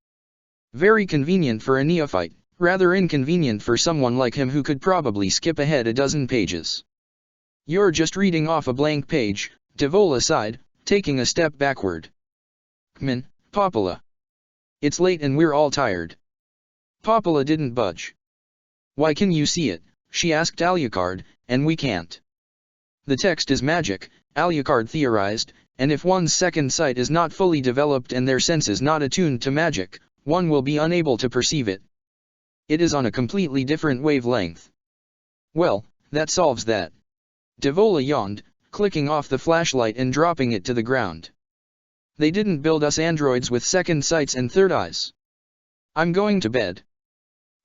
A: Very convenient for a neophyte, rather inconvenient for someone like him who could probably skip ahead a dozen pages. "You're just reading off a blank page," Devola sighed, taking a step backward. "Come in, Popola. It's late and we're all tired." Popola didn't budge. "Why can you see it?" she asked Alucard, "and we can't?" "The text is magic," Alucard theorized, "and if one's second sight is not fully developed and their senses not attuned to magic, one will be unable to perceive it. It is on a completely different wavelength." "Well, that solves that." Devola yawned, clicking off the flashlight and dropping it to the ground. "They didn't build us androids with second sights and third eyes. I'm going to bed."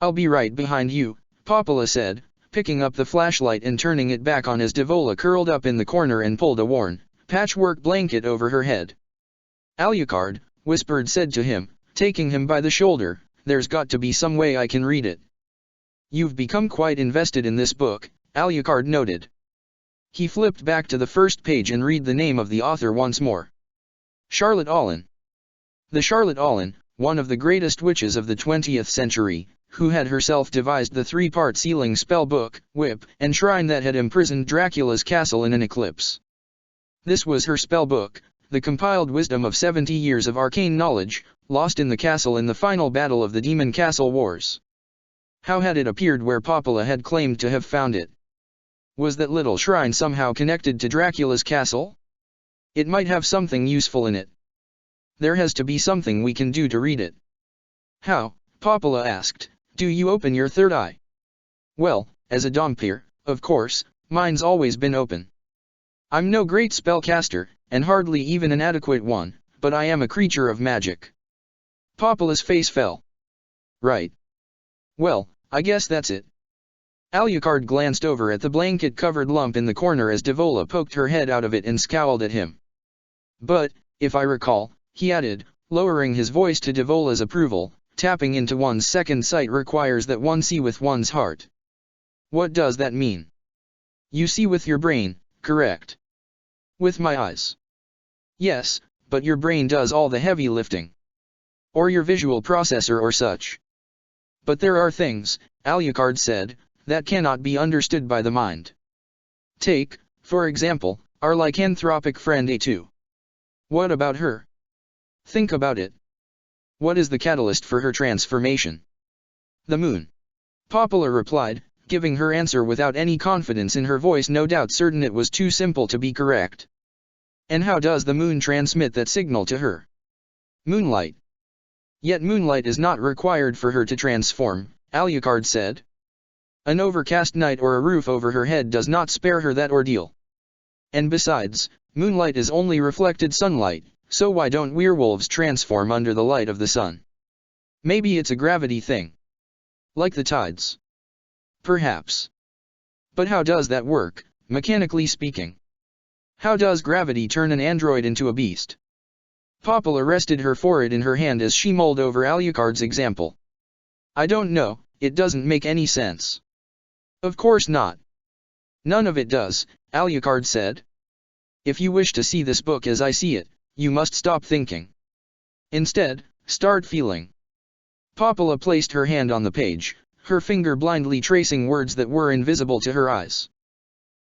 A: "I'll be right behind you," Popola said, picking up the flashlight and turning it back on as Devola curled up in the corner and pulled a worn, patchwork blanket over her head. "Alucard," whispered said to him, taking him by the shoulder, "there's got to be some way I can read it." "You've become quite invested in this book," Alucard noted. He flipped back to the first page and read the name of the author once more. Charlotte Allin. The Charlotte Allin, one of the greatest witches of the 20th century, who had herself devised the 3-part sealing spell book, whip, and shrine that had imprisoned Dracula's castle in an eclipse. This was her spell book, the compiled wisdom of 70 years of arcane knowledge, lost in the castle in the final battle of the Demon Castle Wars. How had it appeared where Popola had claimed to have found it? Was that little shrine somehow connected to Dracula's castle? It might have something useful in it. There has to be something we can do to read it. "How?" Popola asked. "Do you open your third eye?" "Well," as a Dhampir, of course, mine's always been open. I'm no great spellcaster, and hardly even an adequate one, but I am a creature of magic. Poppola's face fell. Right. Well, I guess that's it. Alucard glanced over at the blanket-covered lump in the corner as Devola poked her head out of it and scowled at him. But, if I recall, he added, lowering his voice to Devola's approval, tapping into one's second sight requires that one see with one's heart. What does that mean? You see with your brain, correct? With my eyes. Yes, but your brain does all the heavy lifting. Or your visual processor or such. But there are things, Alucard said, that cannot be understood by the mind. Take, for example, our lycanthropic friend A2. What about her? Think about it. What is the catalyst for her transformation? The moon. Poppola replied, giving her answer without any confidence in her voice, no doubt certain it was too simple to be correct. And how does the moon transmit that signal to her? Moonlight. Yet moonlight is not required for her to transform, Alucard said. An overcast night or a roof over her head does not spare her that ordeal. And besides, moonlight is only reflected sunlight, so why don't werewolves transform under the light of the sun? Maybe it's a gravity thing. Like the tides. Perhaps. But how does that work, mechanically speaking? How does gravity turn an android into a beast? Poppola rested her forehead in her hand as she mulled over Alucard's example. I don't know, it doesn't make any sense. Of course not. None of it does, Alucard said. If you wish to see this book as I see it, you must stop thinking. Instead, start feeling. Poppola placed her hand on the page, her finger blindly tracing words that were invisible to her eyes.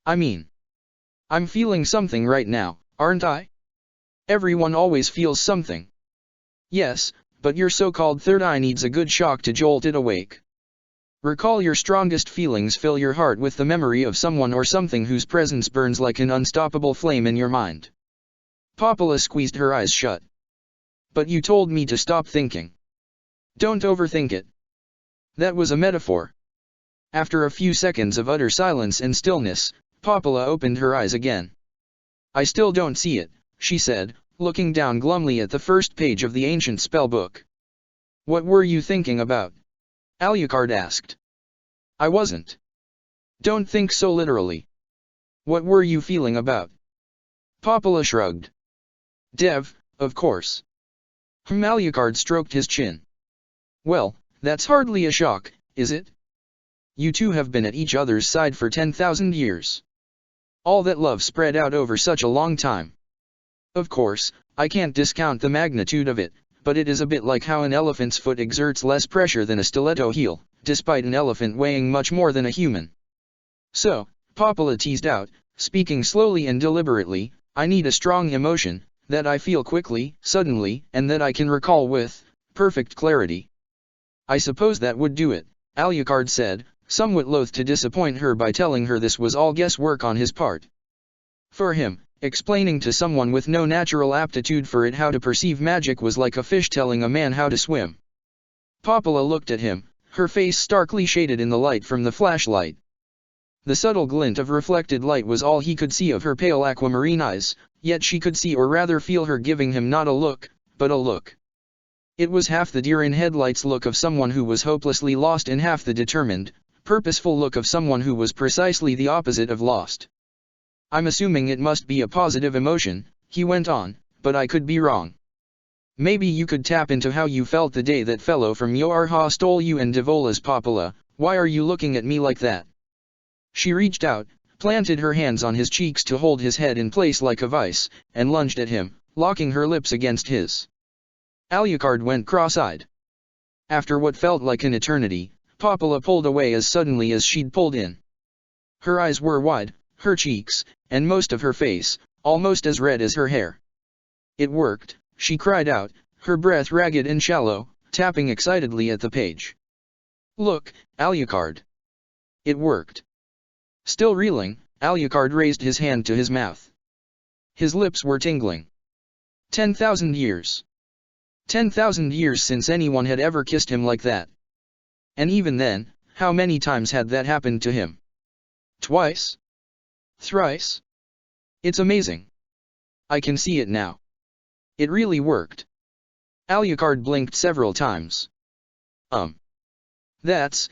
A: I mean, I'm feeling something right now, aren't I? Everyone always feels something. Yes, but your so-called third eye needs a good shock to jolt it awake. Recall your strongest feelings, fill your heart with the memory of someone or something whose presence burns like an unstoppable flame in your mind. Poppola squeezed her eyes shut. But you told me to stop thinking. Don't overthink it. That was a metaphor. After a few seconds of utter silence and stillness, Poppola opened her eyes again. I still don't see it, she said, looking down glumly at the first page of the ancient spellbook. What were you thinking about? Alucard asked. I wasn't. Don't think so literally. What were you feeling about? Poppola shrugged. Dev, of course. Alucard stroked his chin. Well, that's hardly a shock, is it? You two have been at each other's side for 10,000 years. All that love spread out over such a long time. Of course, I can't discount the magnitude of it, but it is a bit like how an elephant's foot exerts less pressure than a stiletto heel, despite an elephant weighing much more than a human. So, Poppola teased out, speaking slowly and deliberately, I need a strong emotion, that I feel quickly, suddenly, and that I can recall with perfect clarity. I suppose that would do it, Alucard said, somewhat loath to disappoint her by telling her this was all guesswork on his part. For him, explaining to someone with no natural aptitude for it how to perceive magic was like a fish telling a man how to swim. Poppola looked at him, her face starkly shaded in the light from the flashlight. The subtle glint of reflected light was all he could see of her pale aquamarine eyes, yet she could see or rather feel her giving him not a look, but a look. It was half the deer-in-headlights look of someone who was hopelessly lost and half the determined, purposeful look of someone who was precisely the opposite of lost. I'm assuming it must be a positive emotion, he went on, but I could be wrong. Maybe you could tap into how you felt the day that fellow from Yoarha stole you and Devola's Poppola. Why are you looking at me like that? She reached out, planted her hands on his cheeks to hold his head in place like a vice, and lunged at him, locking her lips against his. Alucard went cross-eyed. After what felt like an eternity, Poppola pulled away as suddenly as she'd pulled in. Her eyes were wide, her cheeks, and most of her face, almost as red as her hair. It worked, she cried out, her breath ragged and shallow, tapping excitedly at the page. Look, Alucard. It worked. Still reeling, Alucard raised his hand to his mouth. His lips were tingling. 10,000 years. 10,000 years since anyone had ever kissed him like that. And even then, how many times had that happened to him? Twice? Thrice? It's amazing. I can see it now. It really worked. Alucard blinked several times. That's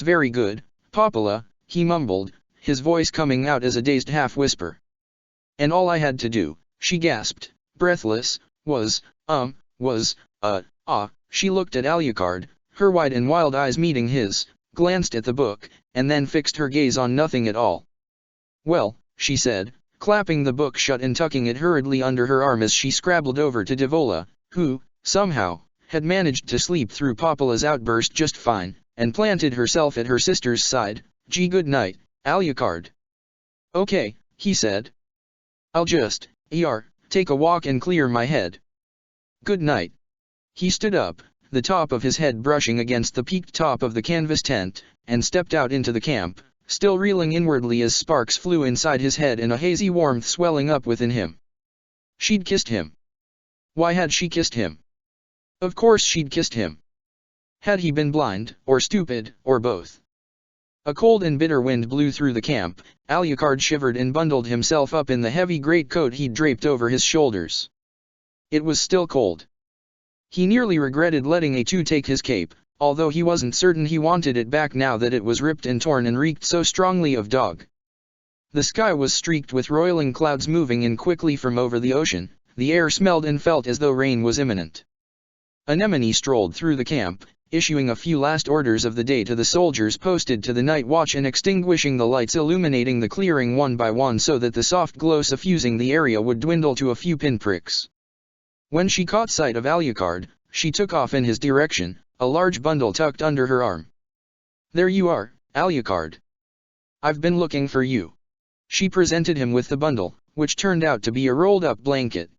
A: very good, Popola, he mumbled, his voice coming out as a dazed half-whisper. And all I had to do, she gasped, breathless, she looked at Alucard, her wide and wild eyes meeting his, glanced at the book, and then fixed her gaze on nothing at all. Well, she said, clapping the book shut and tucking it hurriedly under her arm as she scrabbled over to Devola, who, somehow, had managed to sleep through Popola's outburst just fine, and planted herself at her sister's side. Gee, good night, Alucard. Okay, he said. I'll just, take a walk and clear my head. Good night. He stood up, the top of his head brushing against the peaked top of the canvas tent, and stepped out into the camp, still reeling inwardly as sparks flew inside his head and a hazy warmth swelling up within him. She'd kissed him. Why had she kissed him? Of course she'd kissed him. Had he been blind, or stupid, or both? A cold and bitter wind blew through the camp. Alucard shivered and bundled himself up in the heavy greatcoat he'd draped over his shoulders. It was still cold. He nearly regretted letting A2 take his cape, although he wasn't certain he wanted it back now that it was ripped and torn and reeked so strongly of dog. The sky was streaked with roiling clouds moving in quickly from over the ocean. The air smelled and felt as though rain was imminent. Anemone strolled through the camp, issuing a few last orders of the day to the soldiers posted to the night watch and extinguishing the lights illuminating the clearing one by one so that the soft glow suffusing the area would dwindle to a few pinpricks. When she caught sight of Alucard, she took off in his direction, a large bundle tucked under her arm. There you are, Alucard. I've been looking for you. She presented him with the bundle, which turned out to be a rolled-up blanket.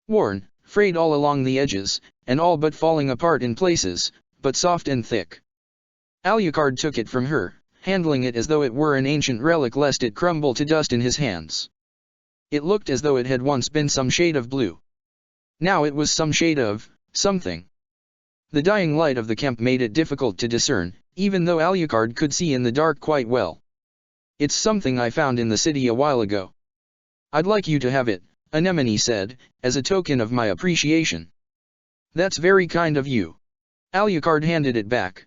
A: Worn, frayed all along the edges, and all but falling apart in places, but soft and thick. Alucard took it from her, handling it as though it were an ancient relic lest it crumble to dust in his hands. It looked as though it had once been some shade of blue. Now it was some shade of something. The dying light of the camp made it difficult to discern, even though Alucard could see in the dark quite well. It's something I found in the city a while ago. I'd like you to have it, Anemone said, as a token of my appreciation. That's very kind of you. Alucard handed it back.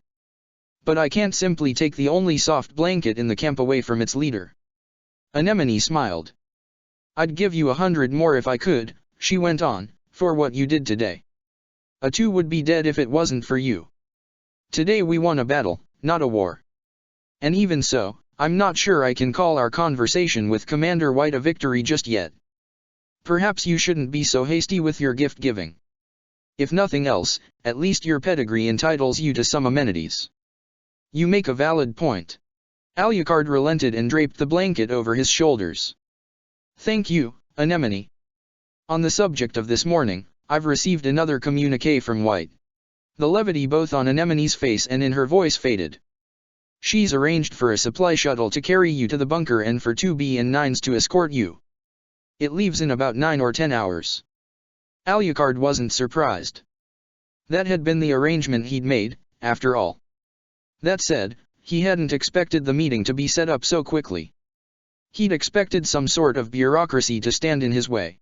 A: But I can't simply take the only soft blanket in the camp away from its leader. Anemone smiled. I'd give you 100 more if I could, she went on, for what you did today. A2 would be dead if it wasn't for you. Today we won a battle, not a war. And even so, I'm not sure I can call our conversation with Commander White a victory just yet. Perhaps you shouldn't be so hasty with your gift-giving. If nothing else, at least your pedigree entitles you to some amenities. You make a valid point. Alucard relented and draped the blanket over his shoulders. Thank you, Anemone. On the subject of this morning, I've received another communique from White. The levity both on Anemone's face and in her voice faded. She's arranged for a supply shuttle to carry you to the bunker and for 2B9s to escort you. It leaves in about 9 or 10 hours. Alucard wasn't surprised. That had been the arrangement he'd made, after all. That said, he hadn't expected the meeting to be set up so quickly. He'd expected some sort of bureaucracy to stand in his way.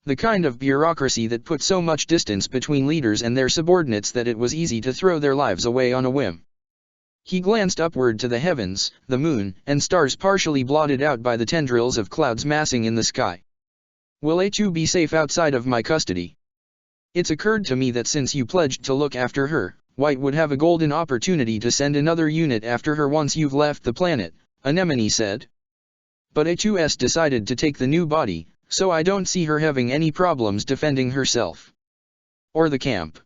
A: The kind of bureaucracy that put so much distance between leaders and their subordinates that it was easy to throw their lives away on a whim. He glanced upward to the heavens, the moon, and stars partially blotted out by the tendrils of clouds massing in the sky. Will A2 be safe outside of my custody? It's occurred to me that since you pledged to look after her, White would have a golden opportunity to send another unit after her once you've left the planet, Anemone said. But A2's decided to take the new body, so I don't see her having any problems defending herself. Or the camp.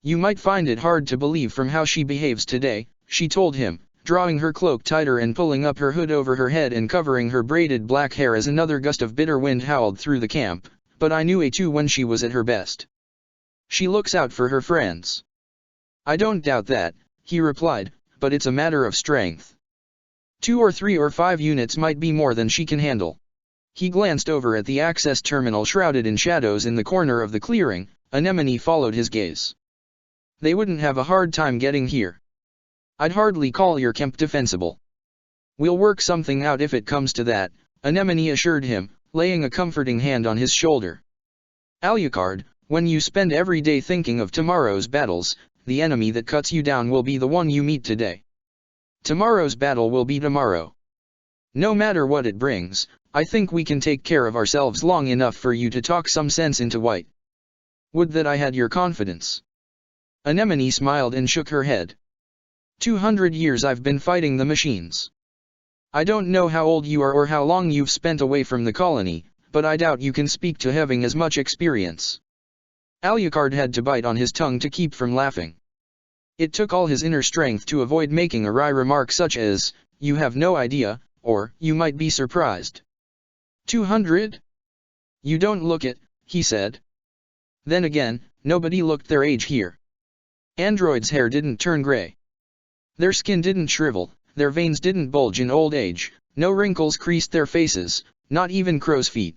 A: You might find it hard to believe from how she behaves today, she told him, drawing her cloak tighter and pulling up her hood over her head and covering her braided black hair as another gust of bitter wind howled through the camp, but I knew A2 when she was at her best. She looks out for her friends. I don't doubt that, he replied, but it's a matter of strength. 2 or 3 or 5 units might be more than she can handle. He glanced over at the access terminal shrouded in shadows in the corner of the clearing. Anemone followed his gaze. They wouldn't have a hard time getting here. I'd hardly call your camp defensible. We'll work something out if it comes to that, Anemone assured him, laying a comforting hand on his shoulder. Alucard, when you spend every day thinking of tomorrow's battles, the enemy that cuts you down will be the one you meet today. Tomorrow's battle will be tomorrow. No matter what it brings, I think we can take care of ourselves long enough for you to talk some sense into White. Would that I had your confidence. Anemone smiled and shook her head. 200 years I've been fighting the machines. I don't know how old you are or how long you've spent away from the colony, but I doubt you can speak to having as much experience. Alucard had to bite on his tongue to keep from laughing. It took all his inner strength to avoid making a wry remark such as, "You have no idea," or, "You might be surprised." 200? You don't look it, he said. Then again, nobody looked their age here. Androids' hair didn't turn gray. Their skin didn't shrivel, their veins didn't bulge in old age, no wrinkles creased their faces, not even crow's feet.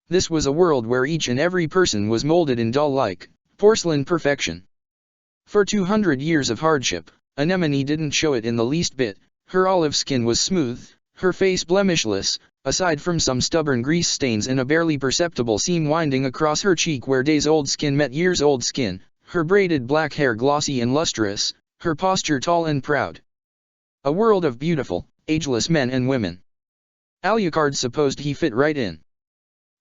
A: This was a world where each and every person was molded in doll-like, porcelain perfection. For 200 years of hardship, Anemone didn't show it in the least bit. Her olive skin was smooth, her face blemishless, aside from some stubborn grease stains and a barely perceptible seam winding across her cheek where days-old skin met years-old skin, her braided black hair glossy and lustrous, her posture tall and proud. A world of beautiful, ageless men and women. Alucard supposed he fit right in.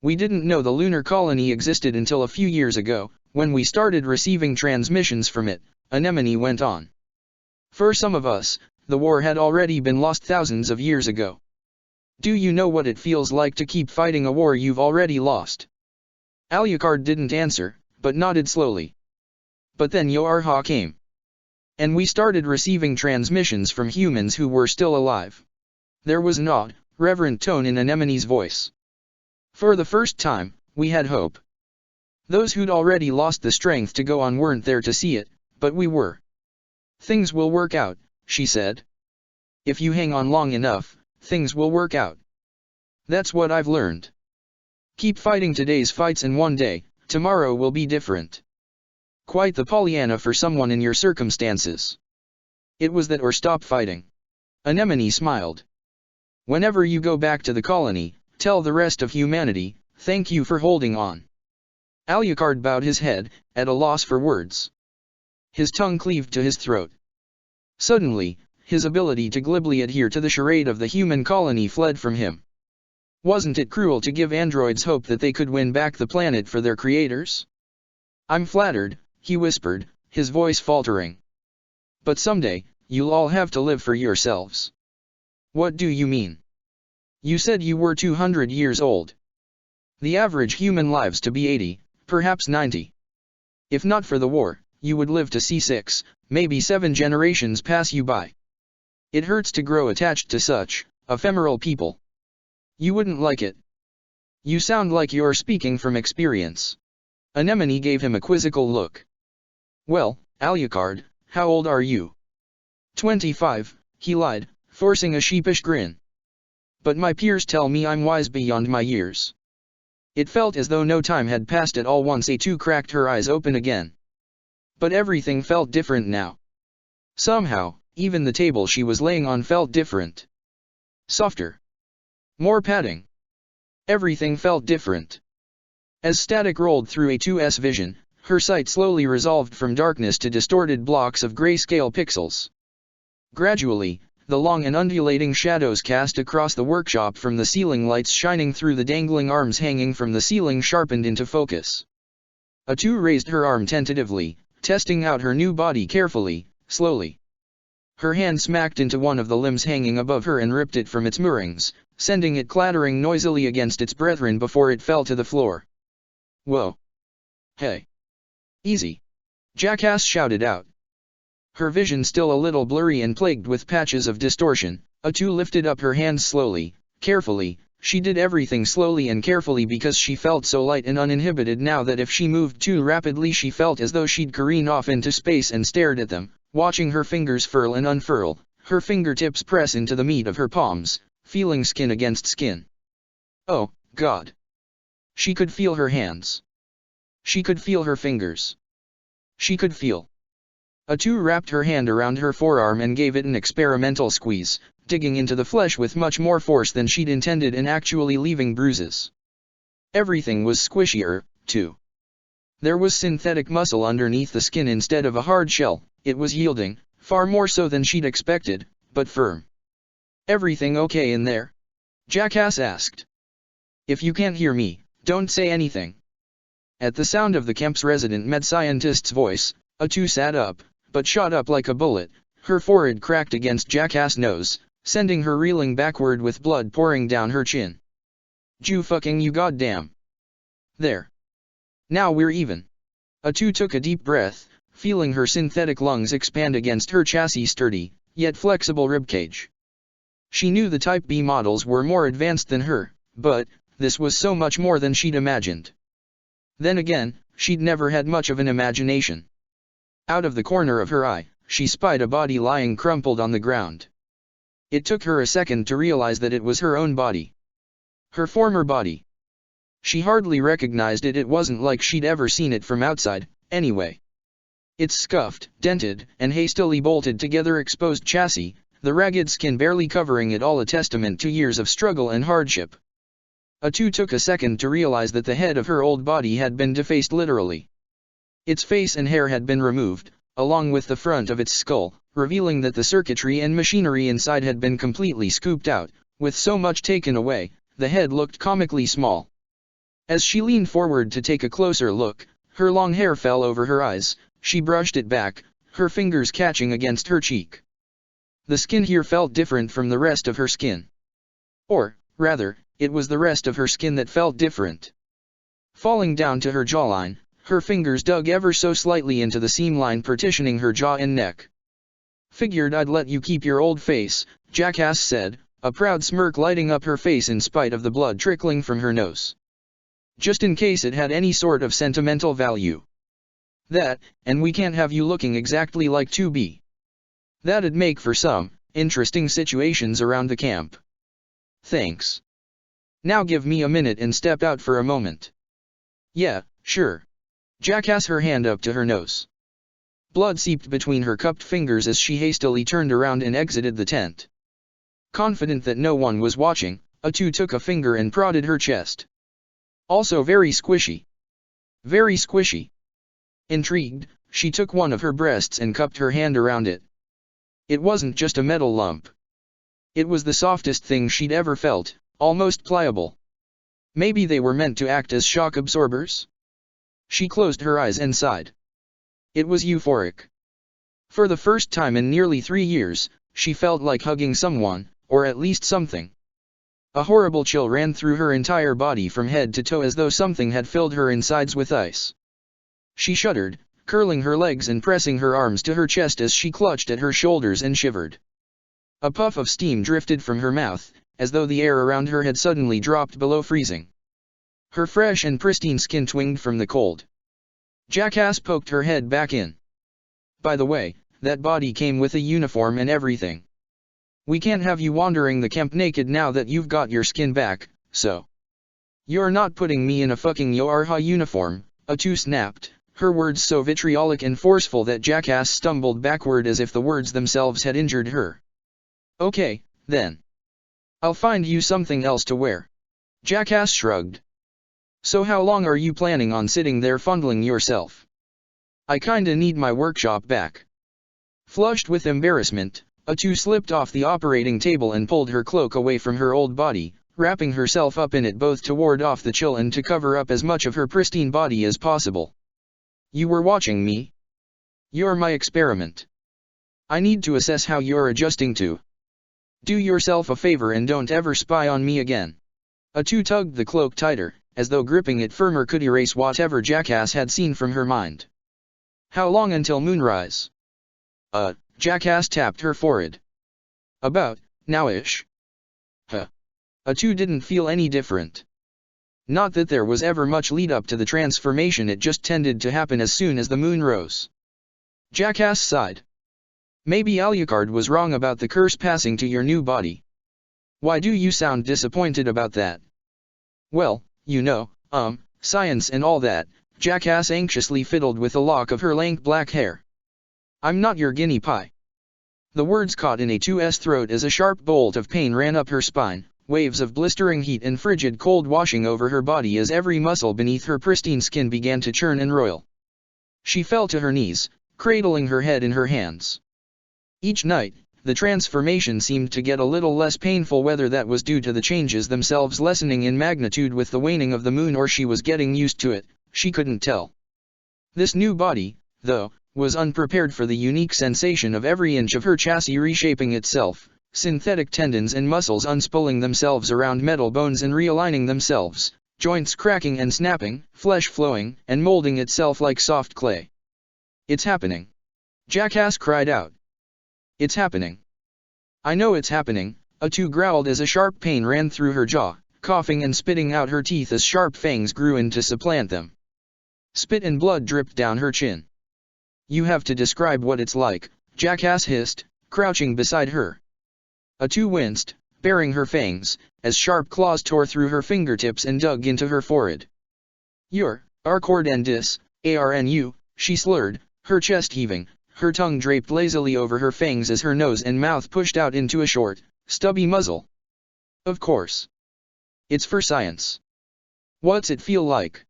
A: We didn't know the lunar colony existed until a few years ago, when we started receiving transmissions from it, Anemone went on. For some of us, the war had already been lost thousands of years ago. Do you know what it feels like to keep fighting a war you've already lost? Alucard didn't answer, but nodded slowly. But then Yoarha came. And we started receiving transmissions from humans who were still alive. There was an odd, reverent tone in Anemone's voice. For the first time, we had hope. Those who'd already lost the strength to go on weren't there to see it, but we were. Things will work out, she said. If you hang on long enough, things will work out. That's what I've learned. Keep fighting today's fights and one day, tomorrow will be different. Quite the Pollyanna for someone in your circumstances. It was that or stop fighting. Anemone smiled. Whenever you go back to the colony, tell the rest of humanity, thank you for holding on. Alucard bowed his head, at a loss for words. His tongue cleaved to his throat. Suddenly, his ability to glibly adhere to the charade of the human colony fled from him. Wasn't it cruel to give androids hope that they could win back the planet for their creators? I'm flattered, he whispered, his voice faltering. But someday, you'll all have to live for yourselves. What do you mean? You said you were 200 years old. The average human lives to be 80, perhaps 90. If not for the war, you would live to see 6, maybe 7 generations pass you by. It hurts to grow attached to such ephemeral people. You wouldn't like it. You sound like you're speaking from experience. Anemone gave him a quizzical look. Well, Alucard, how old are you? 25, he lied, forcing a sheepish grin. But my peers tell me I'm wise beyond my years. It felt as though no time had passed at all once A2 cracked her eyes open again. But everything felt different now. Somehow, even the table she was laying on felt different. Softer. More padding. Everything felt different. As static rolled through A2's vision, her sight slowly resolved from darkness to distorted blocks of grayscale pixels. Gradually, the long and undulating shadows cast across the workshop from the ceiling lights shining through the dangling arms hanging from the ceiling sharpened into focus. A2 raised her arm tentatively, testing out her new body carefully, slowly. Her hand smacked into one of the limbs hanging above her and ripped it from its moorings, sending it clattering noisily against its brethren before it fell to the floor. Whoa. Hey. Easy. Jackass shouted out. Her vision still a little blurry and plagued with patches of distortion, A2 lifted up her hands slowly, carefully. She did everything slowly and carefully because she felt so light and uninhibited now that if she moved too rapidly she felt as though she'd careen off into space and stared at them, watching her fingers furl and unfurl, her fingertips press into the meat of her palms, feeling skin against skin. Oh, God. She could feel her hands. She could feel her fingers. She could feel Atu wrapped her hand around her forearm and gave it an experimental squeeze, digging into the flesh with much more force than she'd intended and actually leaving bruises. Everything was squishier, too. There was synthetic muscle underneath the skin instead of a hard shell. It was yielding, far more so than she'd expected, but firm. "Everything okay in there?" Jackass asked. "If you can't hear me, don't say anything." At the sound of the camp's resident med scientist's voice, Atu sat up, but shot up like a bullet. Her forehead cracked against Jackass' nose, sending her reeling backward with blood pouring down her chin. You goddamn. There. Now we're even." Atu took a deep breath, feeling her synthetic lungs expand against her chassis' sturdy, yet flexible ribcage. She knew the Type B models were more advanced than her, but this was so much more than she'd imagined. Then again, she'd never had much of an imagination. Out of the corner of her eye, she spied a body lying crumpled on the ground. It took her a second to realize that it was her own body. Her former body. She hardly recognized it. It wasn't like she'd ever seen it from outside, anyway. Its scuffed, dented, and hastily bolted together exposed chassis, the ragged skin barely covering it all a testament to years of struggle and hardship. Atu took a second to realize that the head of her old body had been defaced literally. Its face and hair had been removed, along with the front of its skull, revealing that the circuitry and machinery inside had been completely scooped out. With so much taken away, the head looked comically small. As she leaned forward to take a closer look, her long hair fell over her eyes. She brushed it back, her fingers catching against her cheek. The skin here felt different from the rest of her skin. Or, rather, it was the rest of her skin that felt different. Falling down to her jawline, her fingers dug ever so slightly into the seam line partitioning her jaw and neck. "Figured I'd let you keep your old face," Jackass said, a proud smirk lighting up her face in spite of the blood trickling from her nose. "Just in case it had any sort of sentimental value. That, and we can't have you looking exactly like 2B. That'd make for some interesting situations around the camp." "Thanks. Now give me a minute and step out for a moment." "Yeah, sure." Jackass her hand up to her nose. Blood seeped between her cupped fingers as she hastily turned around and exited the tent. Confident that no one was watching, Atu took a finger and prodded her chest. "Also very squishy. Very squishy." Intrigued, she took one of her breasts and cupped her hand around it. It wasn't just a metal lump. It was the softest thing she'd ever felt, almost pliable. Maybe they were meant to act as shock absorbers? She closed her eyes and sighed. It was euphoric. For the first time in nearly 3 years, she felt like hugging someone, or at least something. A horrible chill ran through her entire body from head to toe as though something had filled her insides with ice. She shuddered, curling her legs and pressing her arms to her chest as she clutched at her shoulders and shivered. A puff of steam drifted from her mouth, as though the air around her had suddenly dropped below freezing. Her fresh and pristine skin twinged from the cold. Jackass poked her head back in. "By the way, that body came with a uniform and everything. We can't have you wandering the camp naked now that you've got your skin back, so. You're not putting me in a fucking Yoarha uniform," Atu snapped, her words so vitriolic and forceful that Jackass stumbled backward as if the words themselves had injured her. "Okay, then. I'll find you something else to wear." Jackass shrugged. "So how long are you planning on sitting there fondling yourself? I kinda need my workshop back." Flushed with embarrassment, Atu slipped off the operating table and pulled her cloak away from her old body, wrapping herself up in it both to ward off the chill and to cover up as much of her pristine body as possible. "You were watching me? You're my experiment. I need to assess how you're adjusting to. Do yourself a favor and don't ever spy on me again." Atu tugged the cloak tighter, as though gripping it firmer could erase whatever Jackass had seen from her mind. "How long until moonrise?" Jackass tapped her forehead. "About, now-ish." Atu didn't feel any different. Not that there was ever much lead-up to the transformation, it just tended to happen as soon as the moon rose. Jackass sighed. "Maybe Alucard was wrong about the curse passing to your new body. Why do you sound disappointed about that?" "Well, you know, science and all that." Jackass anxiously fiddled with a lock of her lank black hair. I'm not your guinea pie. The words caught in A2's throat as a sharp bolt of pain ran up her spine, waves of blistering heat and frigid cold washing over her body as every muscle beneath her pristine skin began to churn and roil. She fell to her knees, cradling her head in her hands. Each night, the transformation seemed to get a little less painful, whether that was due to the changes themselves lessening in magnitude with the waning of the moon or she was getting used to it, she couldn't tell. This new body, though, was unprepared for the unique sensation of every inch of her chassis reshaping itself, synthetic tendons and muscles unspooling themselves around metal bones and realigning themselves, joints cracking and snapping, flesh flowing and molding itself like soft clay. It's happening. Jackass cried out. It's happening. I know it's happening, A2 growled as a sharp pain ran through her jaw, coughing and spitting out her teeth as sharp fangs grew in to supplant them. Spit and blood dripped down her chin. You have to describe what it's like, Jackass hissed, crouching beside her. A2 winced, baring her fangs, as sharp claws tore through her fingertips and dug into her forehead. You're, Arcordendis, ARNU, she slurred, her chest heaving, her tongue draped lazily over her fangs as her nose and mouth pushed out into a short, stubby muzzle. Of course. It's for science. What's it feel like?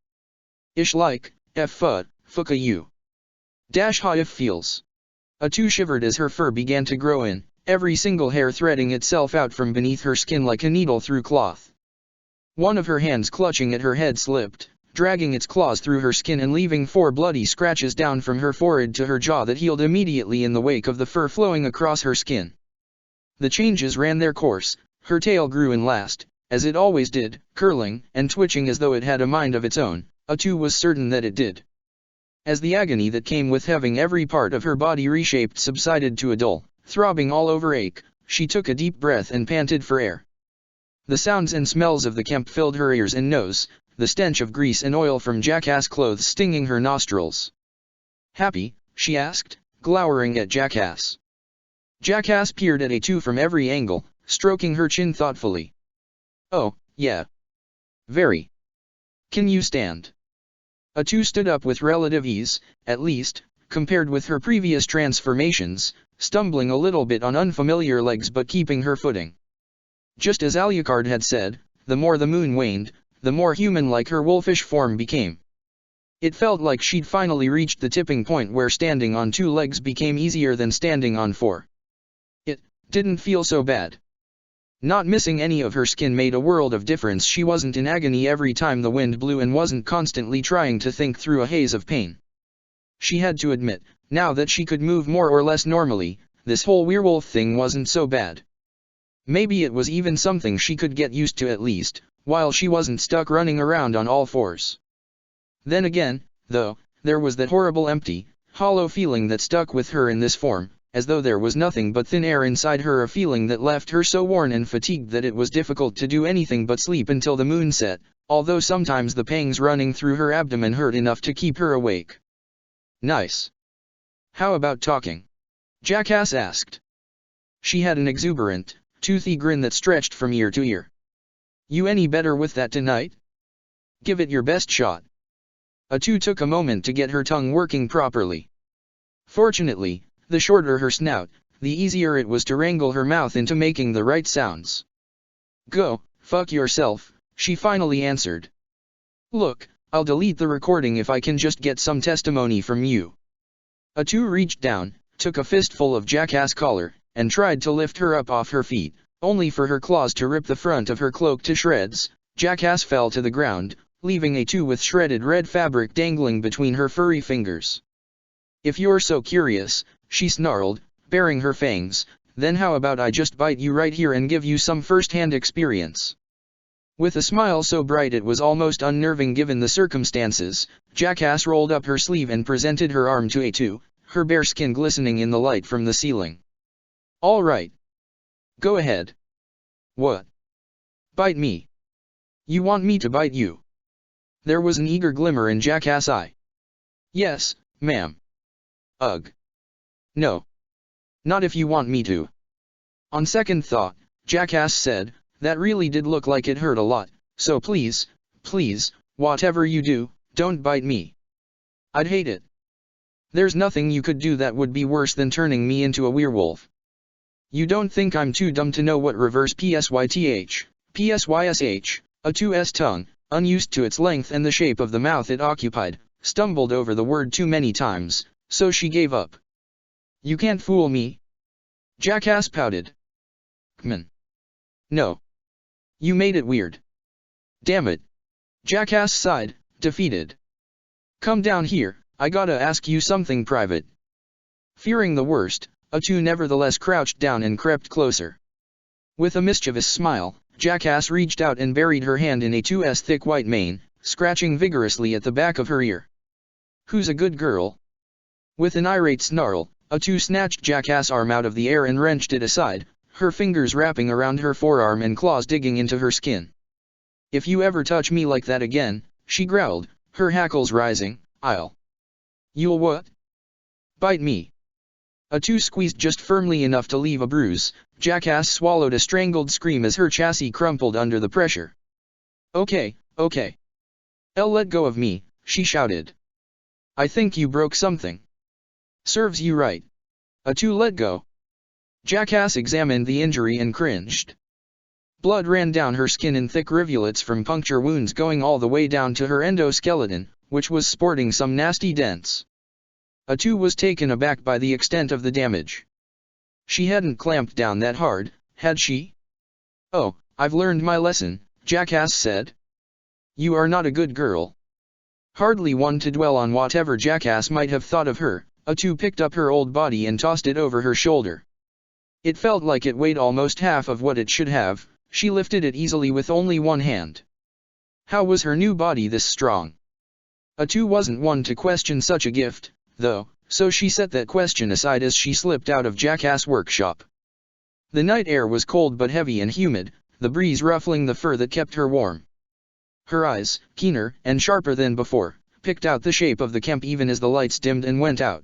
A: Ish like, fucka you. Dash how it feels. A2 shivered as her fur began to grow in, every single hair threading itself out from beneath her skin like a needle through cloth. One of her hands clutching at her head slipped, dragging its claws through her skin and leaving 4 bloody scratches down from her forehead to her jaw that healed immediately in the wake of the fur flowing across her skin. The changes ran their course, her tail grew in last, as it always did, curling and twitching as though it had a mind of its own. A2 was certain that it did. As the agony that came with having every part of her body reshaped subsided to a dull, throbbing all over ache, she took a deep breath and panted for air. The sounds and smells of the camp filled her ears and nose, the stench of grease and oil from Jackass clothes stinging her nostrils. Happy? She asked, glowering at Jackass. Jackass peered at A2 from every angle, stroking her chin thoughtfully. Oh, yeah. Very. Can you stand? A2 stood up with relative ease, at least, compared with her previous transformations, stumbling a little bit on unfamiliar legs but keeping her footing. Just as Alucard had said, the more the moon waned, the more human-like her wolfish form became. It felt like she'd finally reached the tipping point where standing on 2 legs became easier than standing on 4. It didn't feel so bad. Not missing any of her skin made a world of difference. She wasn't in agony every time the wind blew and wasn't constantly trying to think through a haze of pain. She had to admit, now that she could move more or less normally, this whole werewolf thing wasn't so bad. Maybe it was even something she could get used to at least, while she wasn't stuck running around on all 4s. Then again, though, there was that horrible empty, hollow feeling that stuck with her in this form, as though there was nothing but thin air inside her, a feeling that left her so worn and fatigued that it was difficult to do anything but sleep until the moon set, although sometimes the pangs running through her abdomen hurt enough to keep her awake. Nice. How about talking? Jackass asked. She had an exuberant, toothy grin that stretched from ear to ear. You any better with that tonight? Give it your best shot. A2 took a moment to get her tongue working properly. Fortunately, the shorter her snout, the easier it was to wrangle her mouth into making the right sounds. Go, fuck yourself, she finally answered. Look, I'll delete the recording if I can just get some testimony from you. A2 reached down, took a fistful of Jackass collar, and tried to lift her up off her feet, only for her claws to rip the front of her cloak to shreds. Jackass fell to the ground, leaving A2 with shredded red fabric dangling between her furry fingers. If you're so curious, she snarled, baring her fangs, then how about I just bite you right here and give you some first-hand experience? With a smile so bright it was almost unnerving given the circumstances, Jackass rolled up her sleeve and presented her arm to A2, her bare skin glistening in the light from the ceiling. All right. Go ahead. What? Bite me. You want me to bite you? There was an eager glimmer in Jackass' eye. Yes, ma'am. Ugh. No. Not if you want me to. On second thought, Jackass said, that really did look like it hurt a lot, so please, whatever you do, don't bite me. I'd hate it. There's nothing you could do that would be worse than turning me into a werewolf. You don't think I'm too dumb to know what reverse psyth, psysh, A2's tongue, unused to its length and the shape of the mouth it occupied, stumbled over the word too many times, so she gave up. You can't fool me. Jackass pouted. Kman. No. You made it weird. Damn it. Jackass sighed, defeated. Come down here, I gotta ask you something private. Fearing the worst, A2 nevertheless crouched down and crept closer. With a mischievous smile, Jackass reached out and buried her hand in A2's thick white mane, scratching vigorously at the back of her ear. Who's a good girl? With an irate snarl, A2 snatched Jackass' arm out of the air and wrenched it aside, her fingers wrapping around her forearm and claws digging into her skin. If you ever touch me like that again, she growled, her hackles rising, You'll what? Bite me. A2 squeezed just firmly enough to leave a bruise. Jackass swallowed a strangled scream as her chassis crumpled under the pressure. Okay, okay. Let go of me, she shouted. I think you broke something. Serves you right. A2 let go. Jackass examined the injury and cringed. Blood ran down her skin in thick rivulets from puncture wounds going all the way down to her endoskeleton, which was sporting some nasty dents. A2 was taken aback by the extent of the damage. She hadn't clamped down that hard, had she? Oh, I've learned my lesson, Jackass said. You are not a good girl. Hardly one to dwell on whatever Jackass might have thought of her, A2 picked up her old body and tossed it over her shoulder. It felt like it weighed almost half of what it should have. She lifted it easily with only one hand. How was her new body this strong? A2 wasn't one to question such a gift, though, so she set that question aside as she slipped out of Jackass' workshop. The night air was cold but heavy and humid, the breeze ruffling the fur that kept her warm. Her eyes, keener and sharper than before, picked out the shape of the camp even as the lights dimmed and went out.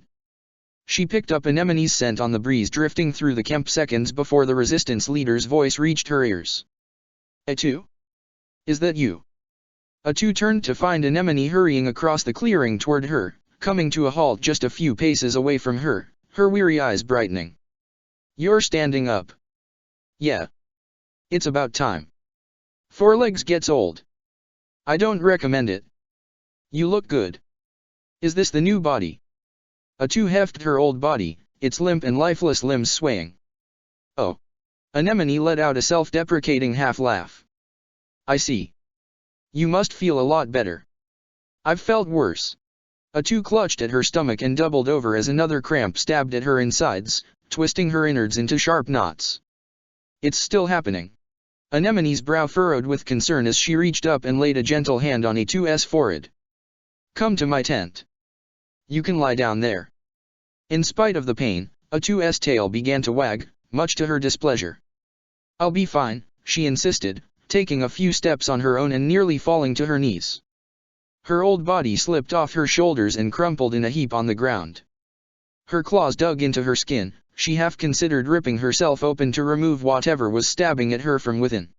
A: She picked up anemone's scent on the breeze drifting through the camp seconds before the resistance leader's voice reached her ears. A2? Is that you? A2 turned to find Anemone hurrying across the clearing toward her, coming to a halt just a few paces away from her, her weary eyes brightening. You're standing up. Yeah. It's about time. 4 legs gets old. I don't recommend it. You look good. Is this the new body? A2 hefted her old body, its limp and lifeless limbs swaying. Oh. Anemone let out a self-deprecating half-laugh. I see. You must feel a lot better. I've felt worse. A2 clutched at her stomach and doubled over as another cramp stabbed at her insides, twisting her innards into sharp knots. It's still happening. Anemone's brow furrowed with concern as she reached up and laid a gentle hand on A2's forehead. Come to my tent. You can lie down there. In spite of the pain, A2's tail began to wag, much to her displeasure. I'll be fine, she insisted, taking a few steps on her own and nearly falling to her knees. Her old body slipped off her shoulders and crumpled in a heap on the ground. Her claws dug into her skin, she half considered ripping herself open to remove whatever was stabbing at her from within.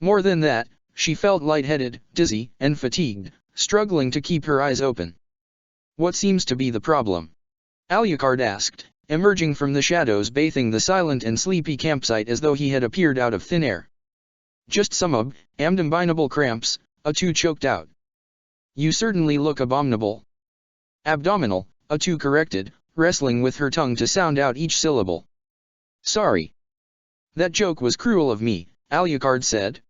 A: More than that, she felt lightheaded, dizzy, and fatigued, struggling to keep her eyes open. What seems to be the problem? Alucard asked, emerging from the shadows bathing the silent and sleepy campsite as though he had appeared out of thin air. Just some abdominal cramps, A2 choked out. You certainly look abominable. Abdominal, A2 corrected, wrestling with her tongue to sound out each syllable. Sorry. That joke was cruel of me, Alucard said.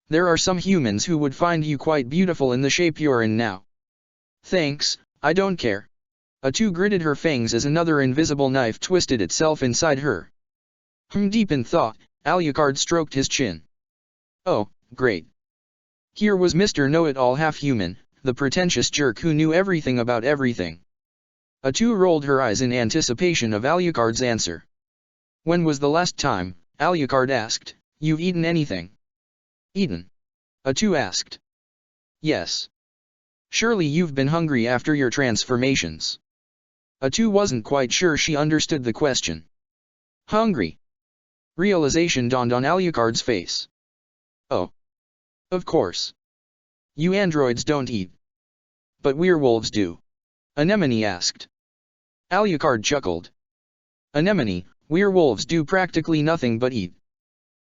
A: There are some humans who would find you quite beautiful in the shape you're in now. Thanks, I don't care. A2 gritted her fangs as another invisible knife twisted itself inside her. Deep in thought, Alucard stroked his chin. Oh, great. Here was Mr. Know-It-All half-human, the pretentious jerk who knew everything about everything. A2 rolled her eyes in anticipation of Alucard's answer. When was the last time, Alucard asked, you've eaten anything? Eaten? A2 asked. Yes. Surely you've been hungry after your transformations. A2 wasn't quite sure she understood the question. Hungry? Realization dawned on Alucard's face. Oh. Of course. You androids don't eat. But werewolves do. Anemone asked. Alucard chuckled. Anemone, werewolves do practically nothing but eat.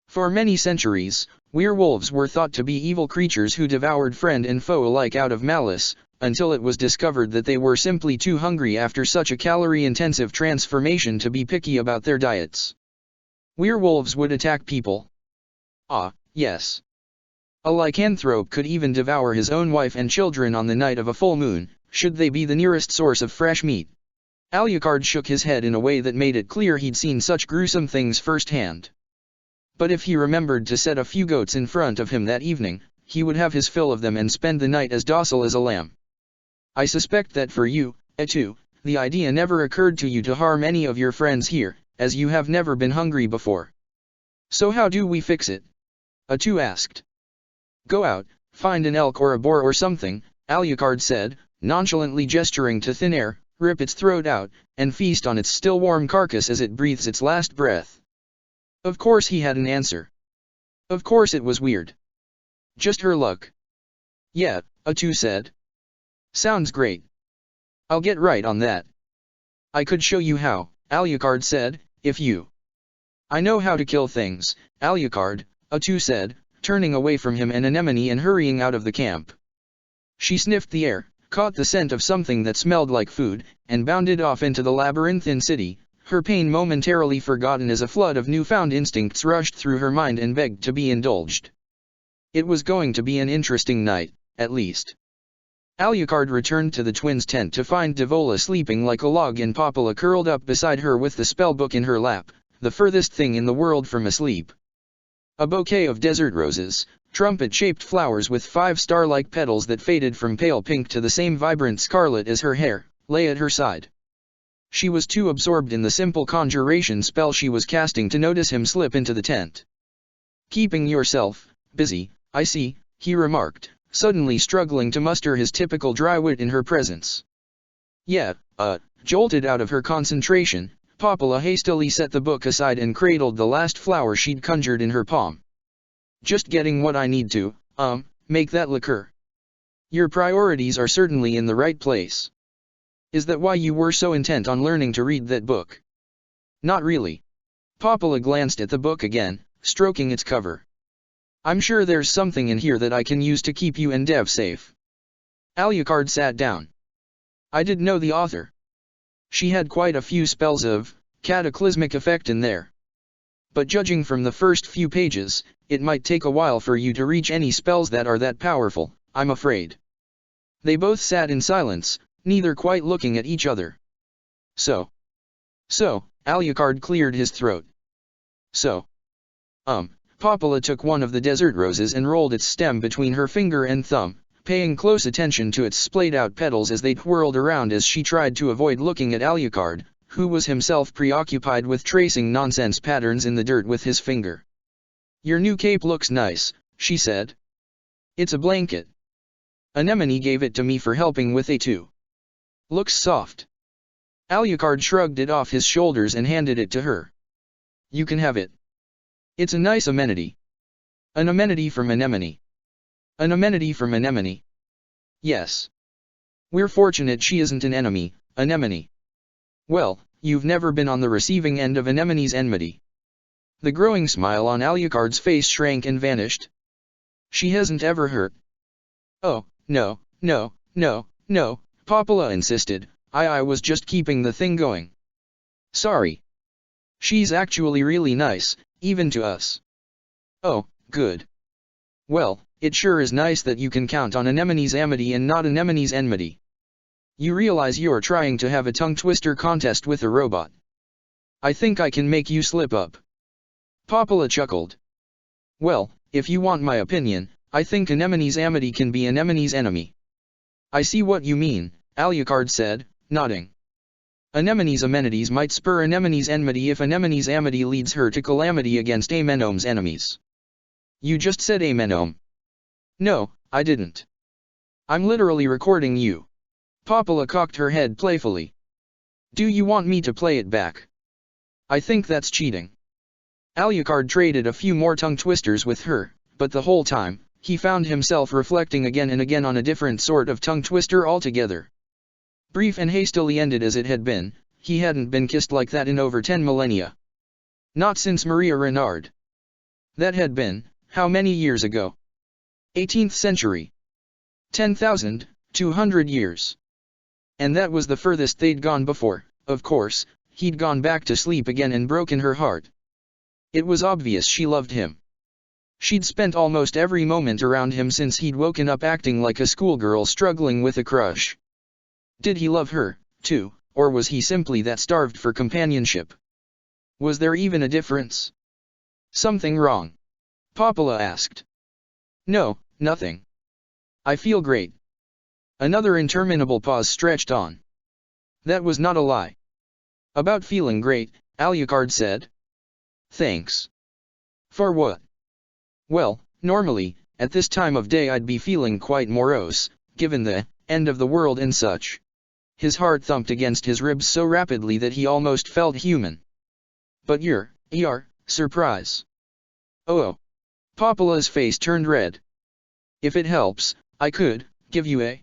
A: For many centuries, werewolves were thought to be evil creatures who devoured friend and foe alike out of malice, until it was discovered that they were simply too hungry after such a calorie-intensive transformation to be picky about their diets. Werewolves would attack people. Ah, yes. A lycanthrope could even devour his own wife and children on the night of a full moon, should they be the nearest source of fresh meat. Alucard shook his head in a way that made it clear he'd seen such gruesome things firsthand. But if he remembered to set a few goats in front of him that evening, he would have his fill of them and spend the night as docile as a lamb. I suspect that for you, Atu, the idea never occurred to you to harm any of your friends here, as you have never been hungry before. So how do we fix it? Atu asked. Go out, find an elk or a boar or something, Alucard said, nonchalantly gesturing to thin air, rip its throat out, and feast on its still warm carcass as it breathes its last breath. Of course he had an answer. Of course it was weird. Just her luck. Yeah, Atu said. Sounds great. I'll get right on that. I could show you how, Alucard said, if you... I know how to kill things, Alucard, Atu said, turning away from him and Anemone and hurrying out of the camp. She sniffed the air, caught the scent of something that smelled like food, and bounded off into the labyrinthine city, her pain momentarily forgotten as a flood of newfound instincts rushed through her mind and begged to be indulged. It was going to be an interesting night, at least. Alucard returned to the twins' tent to find Devola sleeping like a log and Popola curled up beside her with the spellbook in her lap, the furthest thing in the world from asleep. A bouquet of desert roses, trumpet-shaped flowers with 5 star-like petals that faded from pale pink to the same vibrant scarlet as her hair, lay at her side. She was too absorbed in the simple conjuration spell she was casting to notice him slip into the tent. Keeping yourself busy, I see, he remarked, suddenly struggling to muster his typical dry wit in her presence. Yeah, jolted out of her concentration, Popola hastily set the book aside and cradled the last flower she'd conjured in her palm. Just getting what I need to, make that liqueur. Your priorities are certainly in the right place. Is that why you were so intent on learning to read that book? Not really. Popola glanced at the book again, stroking its cover. I'm sure there's something in here that I can use to keep you and Dev safe. Alucard sat down. I did know the author. She had quite a few spells of cataclysmic effect in there. But judging from the first few pages, it might take a while for you to reach any spells that are that powerful, I'm afraid. They both sat in silence, neither quite looking at each other. So, Alucard cleared his throat. Popola took one of the desert roses and rolled its stem between her finger and thumb, paying close attention to its splayed-out petals as they twirled around as she tried to avoid looking at Alucard, who was himself preoccupied with tracing nonsense patterns in the dirt with his finger. Your new cape looks nice, she said. It's a blanket. Anemone gave it to me for helping with Atu. Looks soft. Alucard shrugged it off his shoulders and handed it to her. You can have it. It's a nice amenity. An amenity from Anemone. An amenity from Anemone. Yes. We're fortunate she isn't an enemy, Anemone. Well, you've never been on the receiving end of Anemone's enmity. The growing smile on Alucard's face shrank and vanished. She hasn't ever hurt. Oh, no, Popola insisted, I was just keeping the thing going. Sorry. She's actually really nice, even to us. Oh, good. Well, it sure is nice that you can count on Anemone's amity and not Anemone's enmity. You realize you're trying to have a tongue-twister contest with a robot. I think I can make you slip up. Popola chuckled. Well, if you want my opinion, I think Anemone's amity can be Anemone's enemy. I see what you mean, Alucard said, nodding. Anemone's amenities might spur Anemone's enmity if Anemone's amity leads her to calamity against Amenome's enemies. You just said Amenome. No, I didn't. I'm literally recording you. Popola cocked her head playfully. Do you want me to play it back? I think that's cheating. Alucard traded a few more tongue twisters with her, but the whole time, he found himself reflecting again and again on a different sort of tongue twister altogether. Brief and hastily ended as it had been, He hadn't been kissed like that in over 10 millennia. Not since Maria Renard. That had been, how many years ago? 18th century. 10,200 years. And that was the furthest they'd gone before. Of course, he'd gone back to sleep again and broken her heart. It was obvious she loved him. She'd spent almost every moment around him since he'd woken up acting like a schoolgirl struggling with a crush. Did he love her, too, or was he simply that starved for companionship? Was there even a difference? Something wrong? Popola asked. No, nothing. I feel great. Another interminable pause stretched on. That was not a lie. About feeling great, Alucard said. Thanks. For what? Well, normally, at this time of day I'd be feeling quite morose, given the end of the world and such. His heart thumped against his ribs so rapidly that he almost felt human. But you're surprise. Oh. Popola's face turned red. If it helps, I could give you a...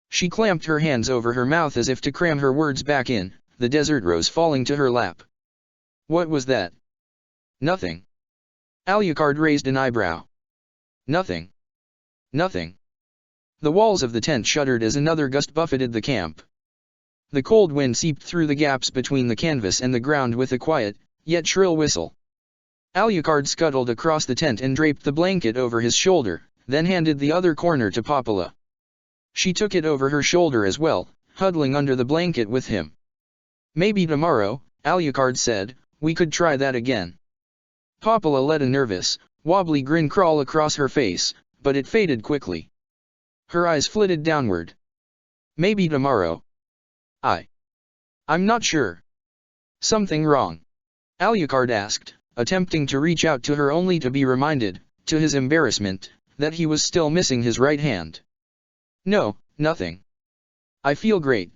A: She clamped her hands over her mouth as if to cram her words back in, the desert rose falling to her lap. What was that? Nothing. Alucard raised an eyebrow. Nothing. Nothing. The walls of the tent shuddered as another gust buffeted the camp. The cold wind seeped through the gaps between the canvas and the ground with a quiet, yet shrill whistle. Alucard scuttled across the tent and draped the blanket over his shoulder, then handed the other corner to Popola. She took it over her shoulder as well, huddling under the blanket with him. Maybe tomorrow, Alucard said, we could try that again. Popola let a nervous, wobbly grin crawl across her face, but it faded quickly. Her eyes flitted downward. Maybe tomorrow. I'm not sure. Something wrong? Alucard asked, attempting to reach out to her only to be reminded, to his embarrassment, that he was still missing his right hand. No, nothing. I feel great.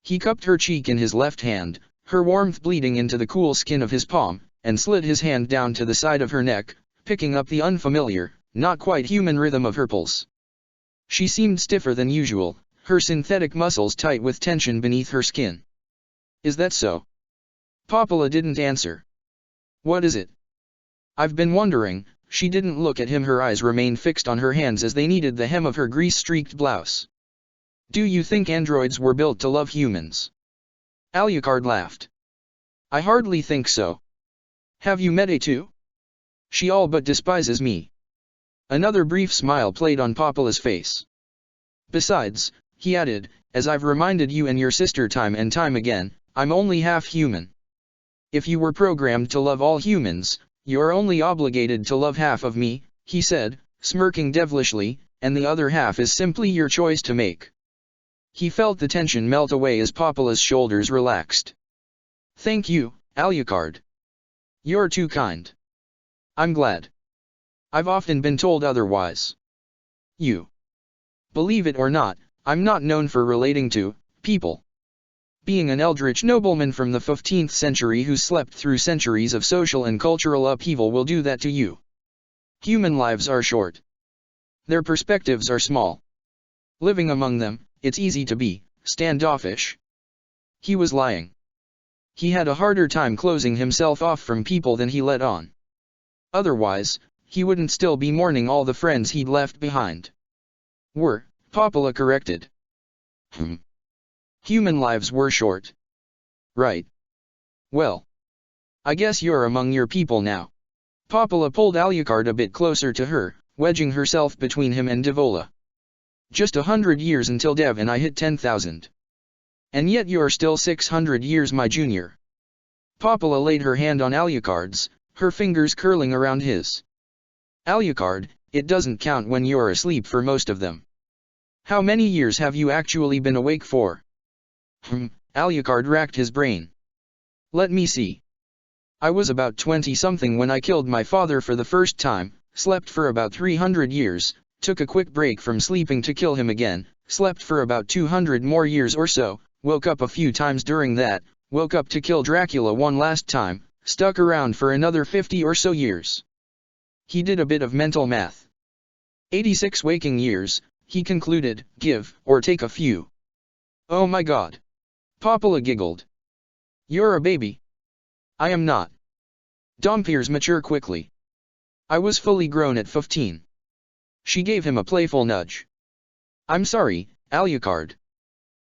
A: He cupped her cheek in his left hand, her warmth bleeding into the cool skin of his palm, and slid his hand down to the side of her neck, picking up the unfamiliar, not quite human rhythm of her pulse. She seemed stiffer than usual, her synthetic muscles tight with tension beneath her skin. Is that so? Popola didn't answer. What is it? I've been wondering. She didn't look at him, her eyes remained fixed on her hands as they kneaded the hem of her grease-streaked blouse. Do you think androids were built to love humans? Alucard laughed. I hardly think so. Have you met A2? She all but despises me. Another brief smile played on Popola's face. Besides, he added, as I've reminded you and your sister time and time again, I'm only half human. If you were programmed to love all humans, you're only obligated to love half of me, he said, smirking devilishly, and the other half is simply your choice to make. He felt the tension melt away as Popola's shoulders relaxed. Thank you, Alucard. You're too kind. I'm glad. I've often been told otherwise. You. Believe it or not, I'm not known for relating to people. Being an eldritch nobleman from the 15th century who slept through centuries of social and cultural upheaval will do that to you. Human lives are short. Their perspectives are small. Living among them, it's easy to be standoffish. He was lying. He had a harder time closing himself off from people than he let on. Otherwise, he wouldn't still be mourning all the friends he'd left behind. Popola corrected. Human lives were short. Right. Well. I guess you're among your people now. Popola pulled Alucard a bit closer to her, wedging herself between him and Devola. Just 100 years until Dev and I hit 10,000. And yet you're still 600 years my junior. Popola laid her hand on Alucard's, her fingers curling around his. Alucard, it doesn't count when you're asleep for most of them. How many years have you actually been awake for? Alucard racked his brain. Let me see. I was about 20-something when I killed my father for the first time, slept for about 300 years, took a quick break from sleeping to kill him again, slept for about 200 more years or so, woke up a few times during that, woke up to kill Dracula one last time, stuck around for another 50 or so years. He did a bit of mental math. 86 waking years, he concluded, give or take a few. Oh my God. Popola giggled. You're a baby. I am not. Dompiers mature quickly. I was fully grown at 15. She gave him a playful nudge. I'm sorry, Alucard.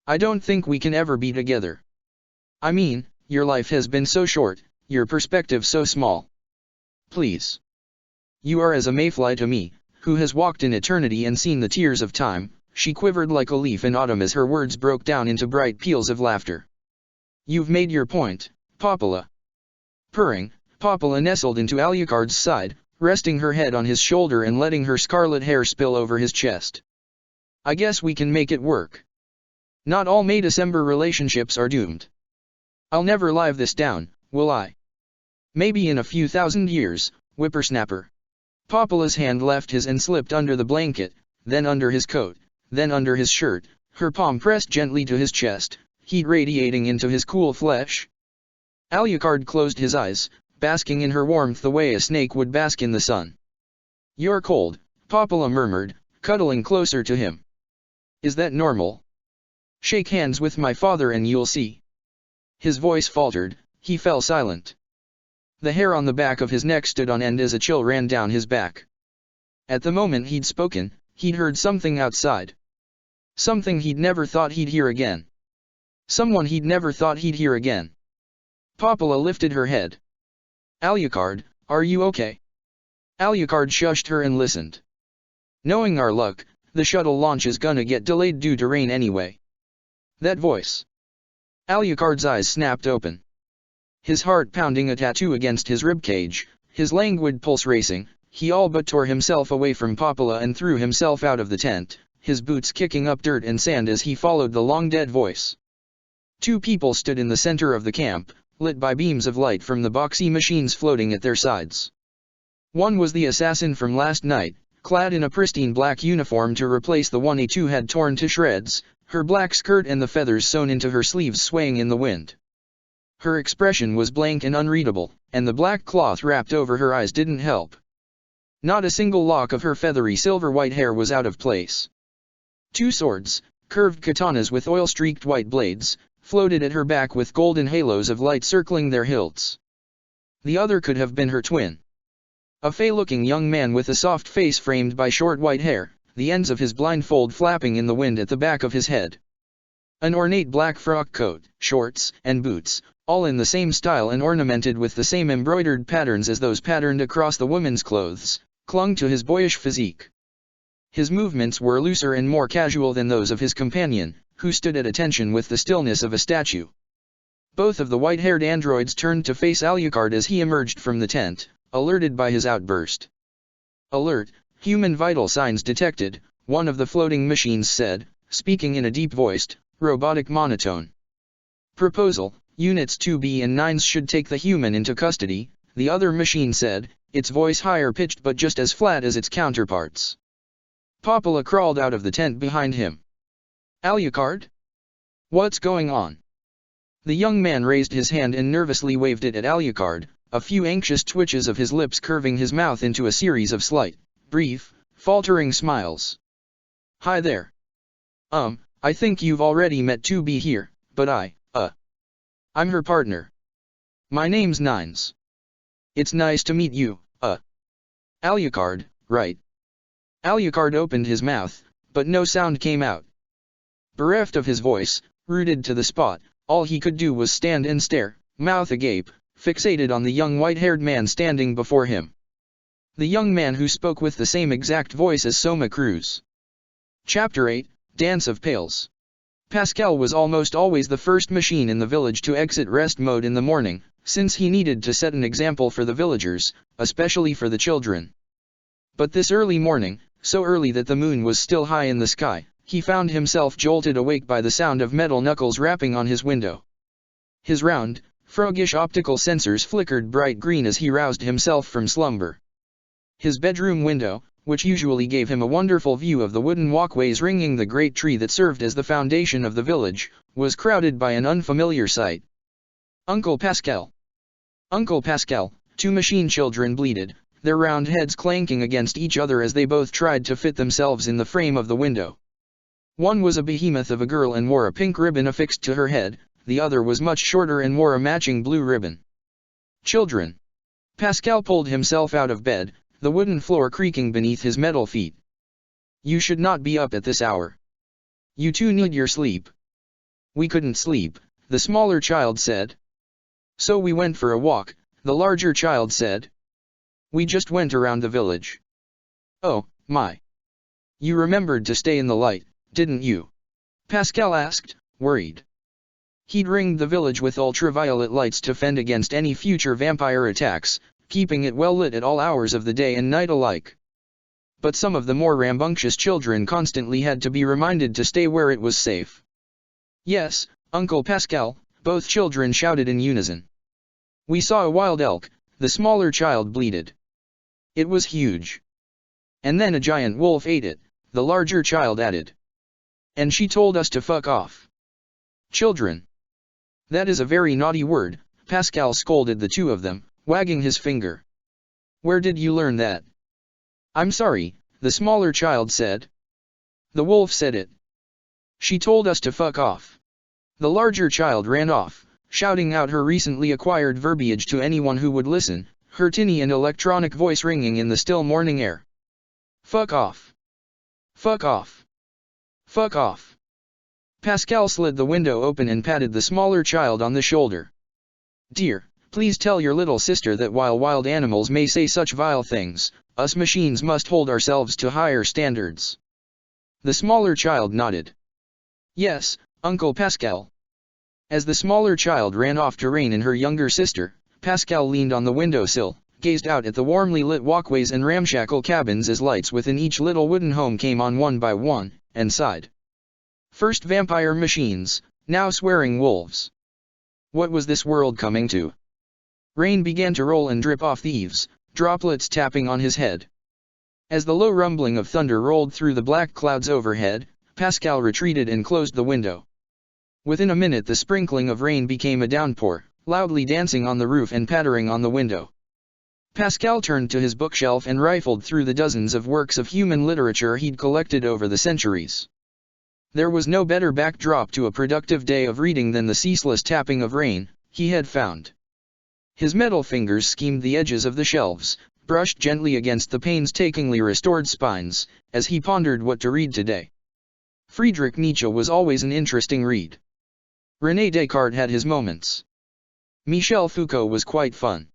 A: I don't think we can ever be together. I mean, your life has been so short, your perspective so small. Please. You are as a mayfly to me, who has walked in eternity and seen the tears of time. She quivered like a leaf in autumn as her words broke down into bright peals of laughter. You've made your point, Popola. Purring, Popola nestled into Alucard's side, resting her head on his shoulder and letting her scarlet hair spill over his chest. I guess we can make it work. Not all May-December relationships are doomed. I'll never live this down, will I? Maybe in a few thousand years, whippersnapper. Popola's hand left his and slipped under the blanket, then under his coat, then under his shirt, her palm pressed gently to his chest, heat radiating into his cool flesh. Alucard closed his eyes, basking in her warmth the way a snake would bask in the sun. You're cold, Popola murmured, cuddling closer to him. Is that normal? Shake hands with my father and you'll see. His voice faltered, he fell silent. The hair on the back of his neck stood on end as a chill ran down his back. At the moment he'd spoken, he'd heard something outside. Something he'd never thought he'd hear again. Someone he'd never thought he'd hear again. Popola lifted her head. Alucard, are you okay? Alucard shushed her and listened. Knowing our luck, the shuttle launch is gonna get delayed due to rain anyway. That voice. Alucard's eyes snapped open. His heart pounding a tattoo against his ribcage, his languid pulse racing, he all but tore himself away from Popola and threw himself out of the tent, his boots kicking up dirt and sand as he followed the long-dead voice. Two people stood in the center of the camp, lit by beams of light from the boxy machines floating at their sides. One was the assassin from last night, clad in a pristine black uniform to replace the one A2 had torn to shreds, her black skirt and the feathers sewn into her sleeves swaying in the wind. Her expression was blank and unreadable, and the black cloth wrapped over her eyes didn't help. Not a single lock of her feathery silver-white hair was out of place. Two swords, curved katanas with oil-streaked white blades, floated at her back with golden halos of light circling their hilts. The other could have been her twin. A fey-looking young man with a soft face framed by short white hair, the ends of his blindfold flapping in the wind at the back of his head. An ornate black frock coat, shorts, and boots, all in the same style and ornamented with the same embroidered patterns as those patterned across the women's clothes, clung to his boyish physique. His movements were looser and more casual than those of his companion, who stood at attention with the stillness of a statue. Both of the white-haired androids turned to face Alucard as he emerged from the tent, alerted by his outburst. Alert, human vital signs detected, one of the floating machines said, speaking in a deep-voiced, robotic monotone. Proposal, Units 2B and 9s should take the human into custody, the other machine said, its voice higher-pitched but just as flat as its counterparts. Popola crawled out of the tent behind him. Alucard? What's going on? The young man raised his hand and nervously waved it at Alucard, a few anxious twitches of his lips curving his mouth into a series of slight, brief, faltering smiles. Hi there. I think you've already met 2B here, but I'm her partner. My name's Nines. It's nice to meet you, Alucard, right? Alucard opened his mouth, but no sound came out. Bereft of his voice, rooted to the spot, all he could do was stand and stare, mouth agape, fixated on the young white-haired man standing before him. The young man who spoke with the same exact voice as Soma Cruz. Chapter 8, Dance of Pails. Pascal was almost always the first machine in the village to exit rest mode in the morning, since he needed to set an example for the villagers, especially for the children. But this early morning, so early that the moon was still high in the sky, he found himself jolted awake by the sound of metal knuckles rapping on his window. His round, froggish optical sensors flickered bright green as he roused himself from slumber. His bedroom window, which usually gave him a wonderful view of the wooden walkways ringing the great tree that served as the foundation of the village, was crowded by an unfamiliar sight. Uncle Pascal. Uncle Pascal, two machine children bleated, their round heads clanking against each other as they both tried to fit themselves in the frame of the window. One was a behemoth of a girl and wore a pink ribbon affixed to her head, the other was much shorter and wore a matching blue ribbon. Children. Pascal pulled himself out of bed, the wooden floor creaking beneath his metal feet. You should not be up at this hour. You two need your sleep. We couldn't sleep, the smaller child said. So we went for a walk, the larger child said. We just went around the village. Oh, my. You remembered to stay in the light, didn't you? Pascal asked, worried. He'd ringed the village with ultraviolet lights to fend against any future vampire attacks, keeping it well lit at all hours of the day and night alike. But some of the more rambunctious children constantly had to be reminded to stay where it was safe. Yes, Uncle Pascal, both children shouted in unison. We saw a wild elk, the smaller child bleated. It was huge. And then a giant wolf ate it, the larger child added. And she told us to fuck off. Children. That is a very naughty word, Pascal scolded the two of them, wagging his finger. Where did you learn that? I'm sorry, the smaller child said. The wolf said it. She told us to fuck off. The larger child ran off, shouting out her recently acquired verbiage to anyone who would listen, her tinny and electronic voice ringing in the still morning air. Fuck off. Fuck off. Fuck off. Pascal slid the window open and patted the smaller child on the shoulder. Dear, please tell your little sister that while wild animals may say such vile things, us machines must hold ourselves to higher standards. The smaller child nodded. Yes, Uncle Pascal. As the smaller child ran off to rein in her younger sister, Pascal leaned on the windowsill, gazed out at the warmly lit walkways and ramshackle cabins as lights within each little wooden home came on one by one, and sighed. First vampire machines, now swearing wolves. What was this world coming to? Rain began to roll and drip off the eaves, droplets tapping on his head. As the low rumbling of thunder rolled through the black clouds overhead, Pascal retreated and closed the window. Within a minute the sprinkling of rain became a downpour, loudly dancing on the roof and pattering on the window. Pascal turned to his bookshelf and rifled through the dozens of works of human literature he'd collected over the centuries. There was no better backdrop to a productive day of reading than the ceaseless tapping of rain, he had found. His metal fingers schemed the edges of the shelves, brushed gently against the painstakingly restored spines, as he pondered what to read today. Friedrich Nietzsche was always an interesting read. René Descartes had his moments. Michel Foucault was quite fun.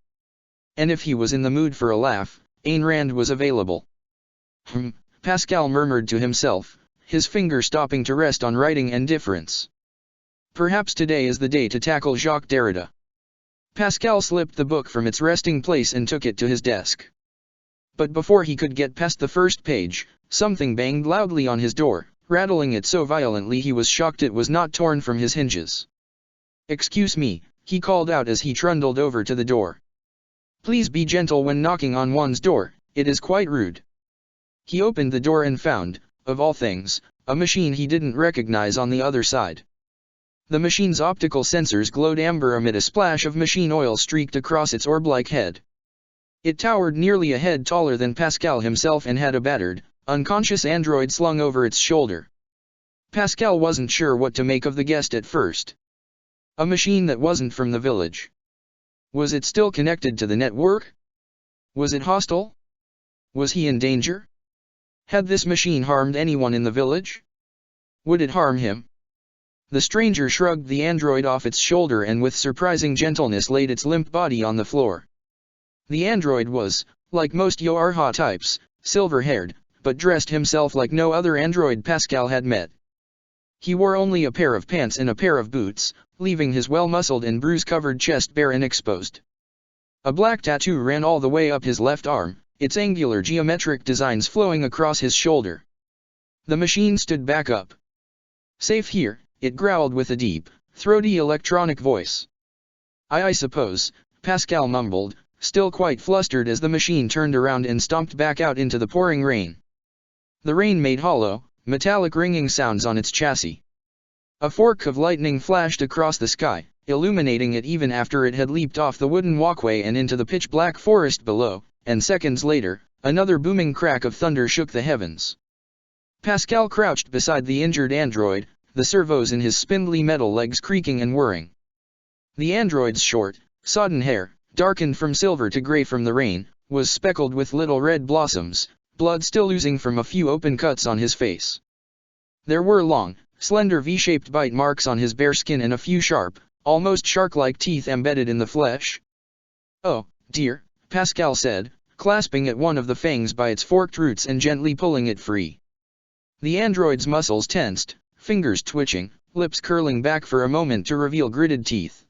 A: And if he was in the mood for a laugh, Ayn Rand was available. Pascal murmured to himself, his finger stopping to rest on writing and difference. Perhaps today is the day to tackle Jacques Derrida. Pascal slipped the book from its resting place and took it to his desk. But before he could get past the first page, something banged loudly on his door, rattling it so violently he was shocked it was not torn from his hinges. "Excuse me," he called out as he trundled over to the door. "Please be gentle when knocking on one's door, it is quite rude." He opened the door and found, of all things, a machine he didn't recognize on the other side. The machine's optical sensors glowed amber amid a splash of machine oil streaked across its orb-like head. It towered nearly a head taller than Pascal himself and had a battered, unconscious android slung over its shoulder. Pascal wasn't sure what to make of the guest at first. A machine that wasn't from the village. Was it still connected to the network? Was it hostile? Was he in danger? Had this machine harmed anyone in the village? Would it harm him? The stranger shrugged the android off its shoulder and with surprising gentleness laid its limp body on the floor. The android was, like most Yoarha types, silver-haired, but dressed himself like no other android Pascal had met. He wore only a pair of pants and a pair of boots, leaving his well-muscled and bruise-covered chest bare and exposed. A black tattoo ran all the way up his left arm, its angular geometric designs flowing across his shoulder. The machine stood back up. "Safe here," it growled with a deep, throaty electronic voice. I suppose," Pascal mumbled, still quite flustered as the machine turned around and stomped back out into the pouring rain. The rain made hollow, metallic ringing sounds on its chassis. A fork of lightning flashed across the sky, illuminating it even after it had leaped off the wooden walkway and into the pitch-black forest below, and seconds later, another booming crack of thunder shook the heavens. Pascal crouched beside the injured android, the servos in his spindly metal legs creaking and whirring. The android's short, sodden hair, darkened from silver to gray from the rain, was speckled with little red blossoms, blood still oozing from a few open cuts on his face. There were long, slender V-shaped bite marks on his bare skin and a few sharp, almost shark-like teeth embedded in the flesh. "Oh, dear," Pascal said, clasping at one of the fangs by its forked roots and gently pulling it free. The android's muscles tensed, fingers twitching, lips curling back for a moment to reveal gritted teeth.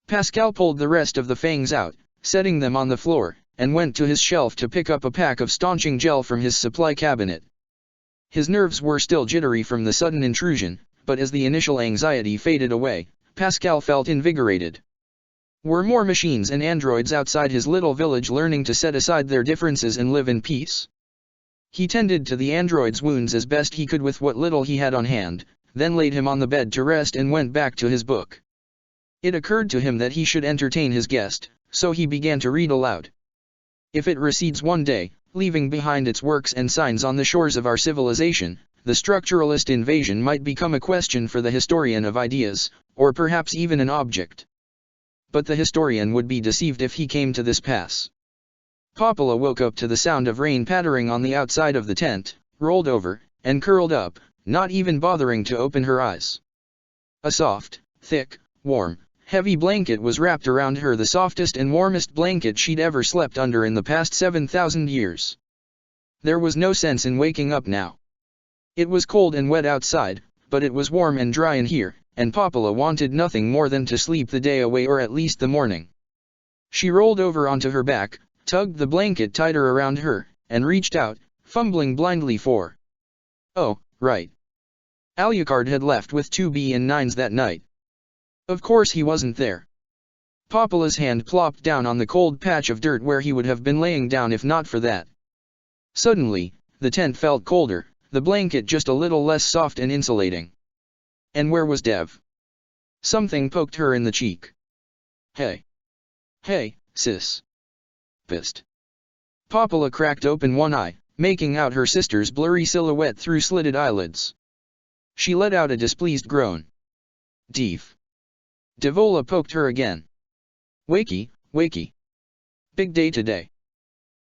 A: Pascal pulled the rest of the fangs out, setting them on the floor, and went to his shelf to pick up a pack of staunching gel from his supply cabinet. His nerves were still jittery from the sudden intrusion, but as the initial anxiety faded away, Pascal felt invigorated. Were more machines and androids outside his little village learning to set aside their differences and live in peace? He tended to the android's wounds as best he could with what little he had on hand, then laid him on the bed to rest and went back to his book. It occurred to him that he should entertain his guest, so he began to read aloud. "If it recedes one day, leaving behind its works and signs on the shores of our civilization, the structuralist invasion might become a question for the historian of ideas, or perhaps even an object. But the historian would be deceived if he came to this pass." Popola woke up to the sound of rain pattering on the outside of the tent, rolled over, and curled up, not even bothering to open her eyes. A soft, thick, warm, heavy blanket was wrapped around her, the softest and warmest blanket she'd ever slept under in the past 7,000 years. There was no sense in waking up now. It was cold and wet outside, but it was warm and dry in here, and Popola wanted nothing more than to sleep the day away, or at least the morning. She rolled over onto her back, tugged the blanket tighter around her, and reached out, fumbling blindly for. Oh, right. Alucard had left with 2B9s that night. Of course he wasn't there. Popola's hand plopped down on the cold patch of dirt where he would have been laying down if not for that. Suddenly, the tent felt colder, the blanket just a little less soft and insulating. And where was Dev? Something poked her in the cheek. Hey. Hey, sis. Pissed. Popola cracked open one eye, making out her sister's blurry silhouette through slitted eyelids. She let out a displeased groan. Deef. Devola poked her again. Wakey, wakey. Big day today.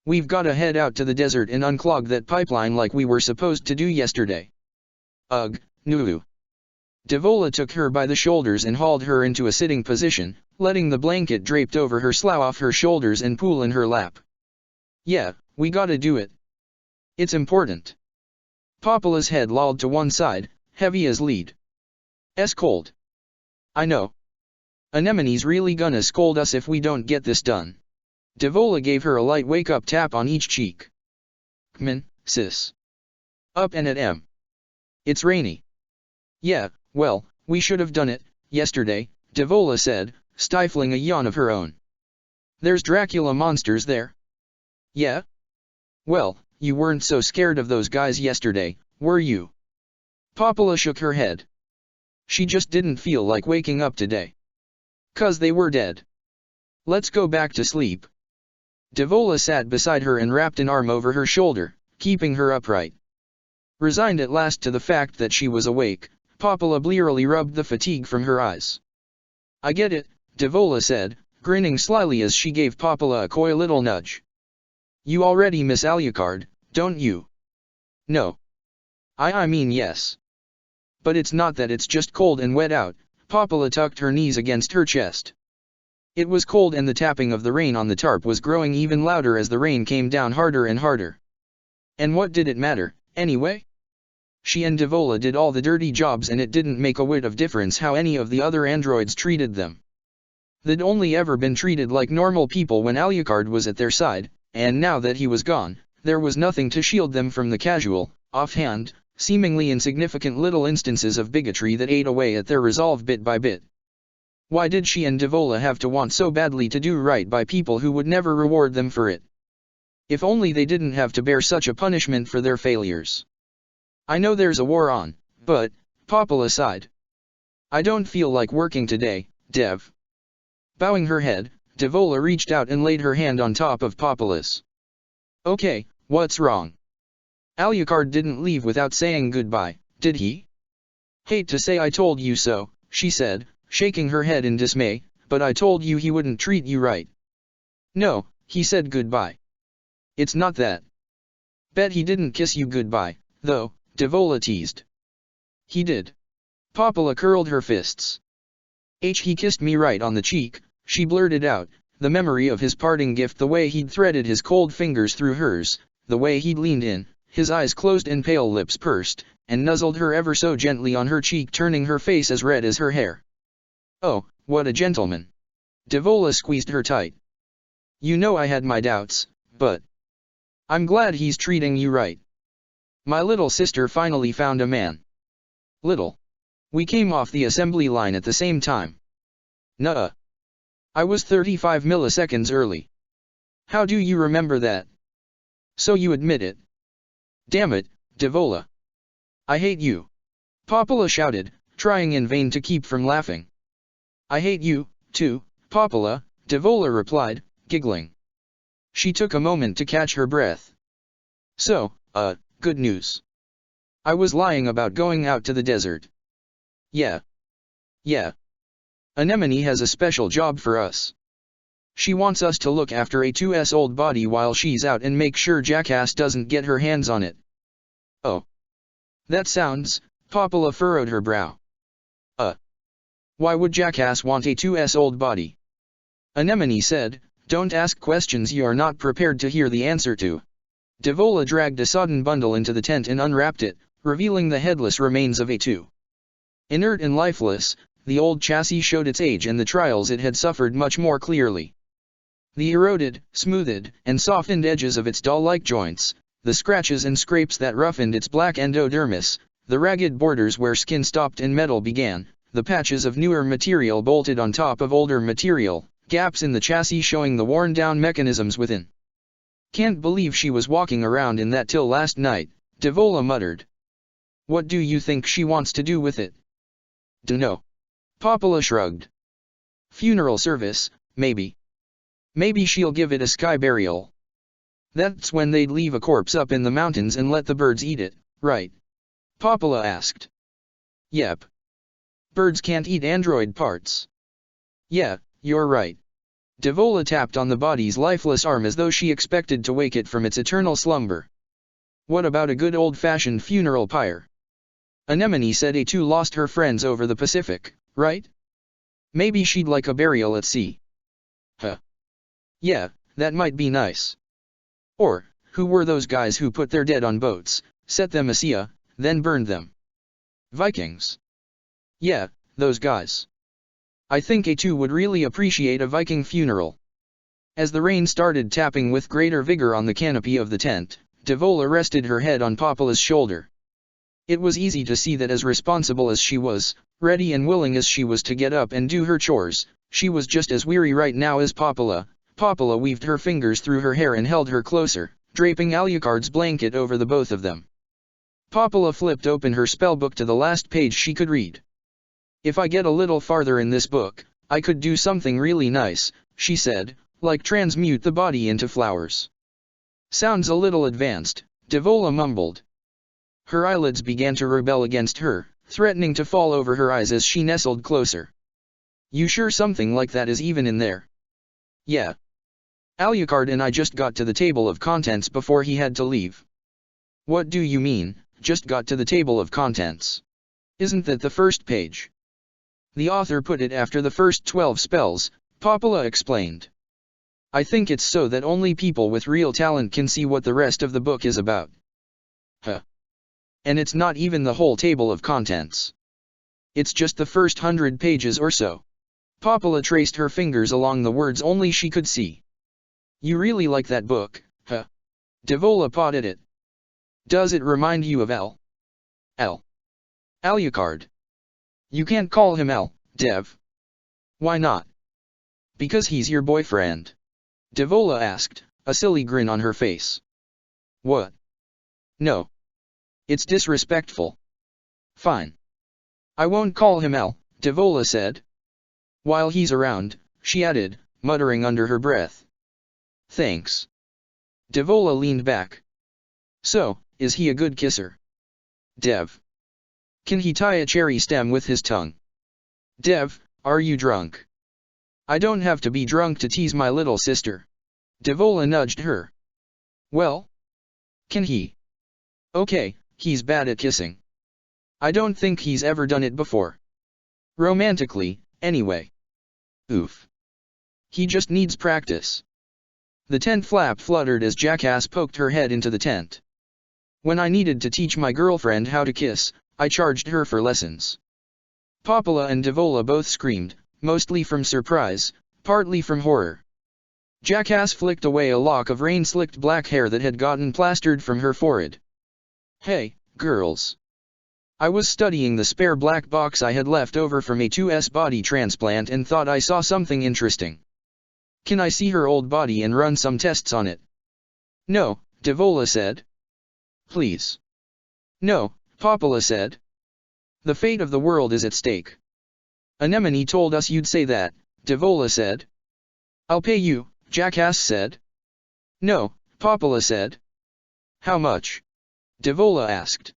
A: We've gotta head out to the desert and unclog that pipeline like we were supposed to do yesterday. Ugh, Nuu. Devola took her by the shoulders and hauled her into a sitting position, letting the blanket draped over her slough off her shoulders and pool in her lap. Yeah, we gotta do it. It's important. Popola's head lolled to one side, heavy as lead. "'S cold. I know. Anemone's really gonna scold us if we don't get this done." Devola gave her a light wake-up tap on each cheek. "K'min, sis. Up and at 'em. It's rainy." "Yeah, well, we should have done it yesterday," Devola said, stifling a yawn of her own. "There's Dracula monsters there." "Yeah? Well, you weren't so scared of those guys yesterday, were you?" Popola shook her head. She just didn't feel like waking up today. "'Cause they were dead. Let's go back to sleep." Devola sat beside her and wrapped an arm over her shoulder, keeping her upright. Resigned at last to the fact that she was awake, Popola blearily rubbed the fatigue from her eyes. "I get it," Devola said, grinning slyly as she gave Popola a coy little nudge. "You already miss Alucard, don't you?" "No. I mean yes. But it's not that, it's just cold and wet out." Popola tucked her knees against her chest. It was cold and the tapping of the rain on the tarp was growing even louder as the rain came down harder and harder. And what did it matter, anyway? She and Devola did all the dirty jobs and it didn't make a whit of difference how any of the other androids treated them. They'd only ever been treated like normal people when Alucard was at their side, and now that he was gone, there was nothing to shield them from the casual, offhand, seemingly insignificant little instances of bigotry that ate away at their resolve bit by bit. Why did she and Devola have to want so badly to do right by people who would never reward them for it? If only they didn't have to bear such a punishment for their failures. "I know there's a war on, but," Popola sighed. "I don't feel like working today, Dev." Bowing her head, Devola reached out and laid her hand on top of Popola's. "Okay, what's wrong? Alucard didn't leave without saying goodbye, did he?" Hate to say I told you so, she said, shaking her head in dismay, but I told you he wouldn't treat you right. No, he said goodbye. It's not that. Bet he didn't kiss you goodbye, though, Devola teased. He did. Popola curled her fists. He kissed me right on the cheek, she blurted out, the memory of his parting gift, the way he'd threaded his cold fingers through hers, the way he'd leaned in, his eyes closed and pale lips pursed, and nuzzled her ever so gently on her cheek, turning her face as red as her hair. Oh, what a gentleman. Devola squeezed her tight. You know I had my doubts, but I'm glad he's treating you right. My little sister finally found a man. Little. We came off the assembly line at the same time. Nuh-uh. I was 35 milliseconds early. How do you remember that? So you admit it. Damn it, Devola. I hate you. Popola shouted, trying in vain to keep from laughing. I hate you, too, Popola, Devola replied, giggling. She took a moment to catch her breath. So, good news. I was lying about going out to the desert. Yeah. Anemone has a special job for us. She wants us to look after A2's old body while she's out and make sure Jackass doesn't get her hands on it. Oh. That sounds, Popola furrowed her brow. Why would Jackass want A2's old body? Anemone said, don't ask questions you are not prepared to hear the answer to. Devola dragged a sodden bundle into the tent and unwrapped it, revealing the headless remains of A2. Inert and lifeless, the old chassis showed its age and the trials it had suffered much more clearly. The eroded, smoothed, and softened edges of its doll-like joints, the scratches and scrapes that roughened its black endodermis, the ragged borders where skin stopped and metal began, the patches of newer material bolted on top of older material, gaps in the chassis showing the worn-down mechanisms within. Can't believe she was walking around in that till last night, Devola muttered. What do you think she wants to do with it? Dunno. Popola shrugged. Funeral service, maybe. Maybe she'll give it a sky burial. That's when they'd leave a corpse up in the mountains and let the birds eat it, right? Popola asked. Yep. Birds can't eat android parts. Yeah, you're right. Devola tapped on the body's lifeless arm as though she expected to wake it from its eternal slumber. What about a good old-fashioned funeral pyre? Anemone said A2 lost her friends over the Pacific, right? Maybe she'd like a burial at sea. Huh. Yeah, that might be nice. Or, who were those guys who put their dead on boats, set them asia, then burned them? Vikings. Yeah, those guys. I think A2 would really appreciate a Viking funeral. As the rain started tapping with greater vigor on the canopy of the tent, Devola rested her head on Popola's shoulder. It was easy to see that as responsible as she was, ready and willing as she was to get up and do her chores, she was just as weary right now as Popola. Popola weaved her fingers through her hair and held her closer, draping Alucard's blanket over the both of them. Popola flipped open her spellbook to the last page she could read. If I get a little farther in this book, I could do something really nice, she said, like transmute the body into flowers. Sounds a little advanced, Devola mumbled. Her eyelids began to rebel against her, threatening to fall over her eyes as she nestled closer. You sure something like that is even in there? Yeah. Alucard and I just got to the table of contents before he had to leave. What do you mean, just got to the table of contents? Isn't that the first page? The author put it after the first 12 spells, Popola explained. I think it's so that only people with real talent can see what the rest of the book is about. Huh. And it's not even the whole table of contents. It's just the first 100 pages or so. Popola traced her fingers along the words only she could see. You really like that book, huh? Devola pawed at it. Does it remind you of L? Alucard. You can't call him L, Dev. Why not? Because he's your boyfriend. Devola asked, a silly grin on her face. What? No. It's disrespectful. Fine. I won't call him L, Devola said. While he's around, she added, muttering under her breath. Thanks. Devola leaned back. So, is he a good kisser? Dev. Can he tie a cherry stem with his tongue? Dev, are you drunk? I don't have to be drunk to tease my little sister. Devola nudged her. Well? Can he? Okay, he's bad at kissing. I don't think he's ever done it before. Romantically, anyway. Oof. He just needs practice. The tent flap fluttered as Jackass poked her head into the tent. When I needed to teach my girlfriend how to kiss, I charged her for lessons. Popola and Devola both screamed, mostly from surprise, partly from horror. Jackass flicked away a lock of rain-slicked black hair that had gotten plastered from her forehead. Hey, girls. I was studying the spare black box I had left over from a 2S body transplant and thought I saw something interesting. Can I see her old body and run some tests on it? No, Devola said. Please. No, Popola said. The fate of the world is at stake. Anemone told us you'd say that, Devola said. I'll pay you, Jackass said. No, Popola said. How much? Devola asked.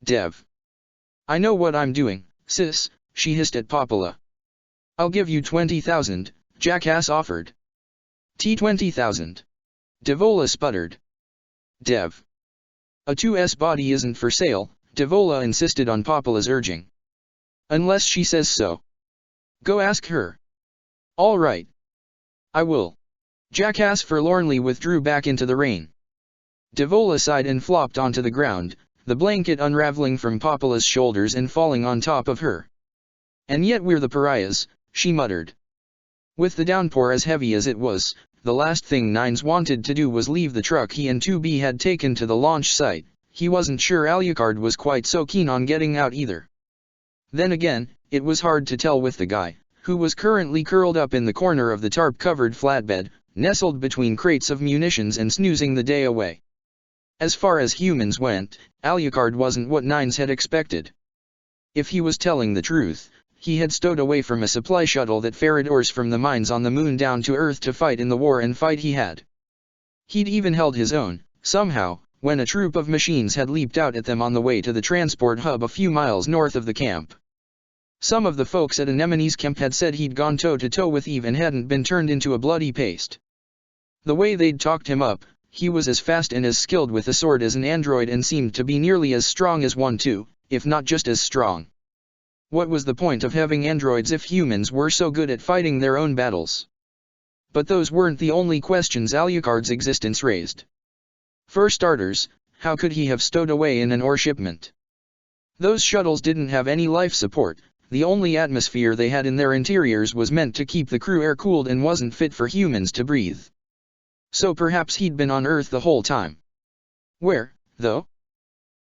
A: Dev. I know what I'm doing, sis, she hissed at Popola. I'll give you 20,000, Jackass offered. 20,000. Devola sputtered. Dev. A 2S body isn't for sale, Devola insisted on Popola's urging. Unless she says so. Go ask her. All right. I will. Jackass forlornly withdrew back into the rain. Devola sighed and flopped onto the ground, the blanket unraveling from Popola's shoulders and falling on top of her. And yet we're the pariahs, she muttered. With the downpour as heavy as it was, the last thing Nines wanted to do was leave the truck he and 2B had taken to the launch site. He wasn't sure Alucard was quite so keen on getting out either. Then again, it was hard to tell with the guy, who was currently curled up in the corner of the tarp-covered flatbed, nestled between crates of munitions and snoozing the day away. As far as humans went, Alucard wasn't what Nines had expected. If he was telling the truth, he had stowed away from a supply shuttle that ferried ores from the mines on the moon down to Earth to fight in the war and fight he had. He'd even held his own, somehow, when a troop of machines had leaped out at them on the way to the transport hub a few miles north of the camp. Some of the folks at Anemone's camp had said he'd gone toe-to-toe with Eve and hadn't been turned into a bloody paste. The way they'd talked him up, he was as fast and as skilled with a sword as an android and seemed to be nearly as strong as one too, if not just as strong. What was the point of having androids if humans were so good at fighting their own battles? But those weren't the only questions Alucard's existence raised. For starters, how could he have stowed away in an ore shipment? Those shuttles didn't have any life support, the only atmosphere they had in their interiors was meant to keep the crew air-cooled and wasn't fit for humans to breathe. So perhaps he'd been on Earth the whole time. Where, though?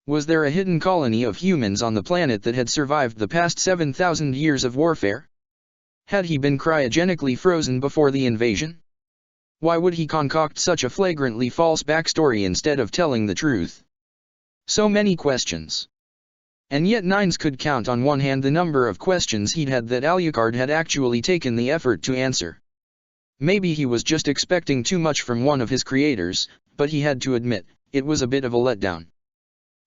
A: Was there a hidden colony of humans on the planet that had survived the past 7,000 years of warfare? Had he been cryogenically frozen before the invasion? Why would he concoct such a flagrantly false backstory instead of telling the truth? So many questions. And yet Nines could count on one hand the number of questions he'd had that Alucard had actually taken the effort to answer. Maybe he was just expecting too much from one of his creators, but he had to admit, it was a bit of a letdown.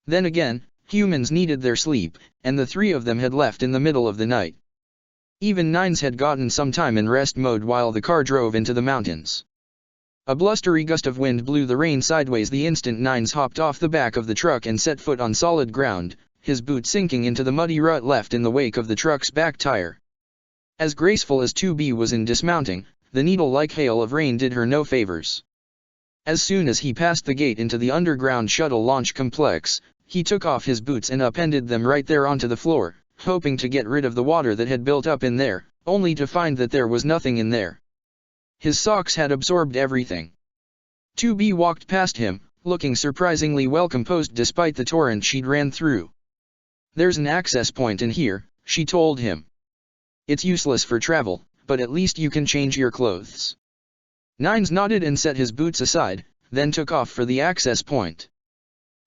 A: Then again, humans needed their sleep, and the three of them had left in the middle of the night. Even Nines had gotten some time in rest mode while the car drove into the mountains. A blustery gust of wind blew the rain sideways the instant Nines hopped off the back of the truck and set foot on solid ground, his boot sinking into the muddy rut left in the wake of the truck's back tire. As graceful as 2B was in dismounting, the needle-like hail of rain did her no favors. As soon as he passed the gate into the underground shuttle launch complex, he took off his boots and upended them right there onto the floor, hoping to get rid of the water that had built up in there, only to find that there was nothing in there. His socks had absorbed everything. 2B walked past him, looking surprisingly well composed despite the torrent she'd ran through. There's an access point in here, she told him. It's useless for travel, but at least you can change your clothes. Nines nodded and set his boots aside, then took off for the access point.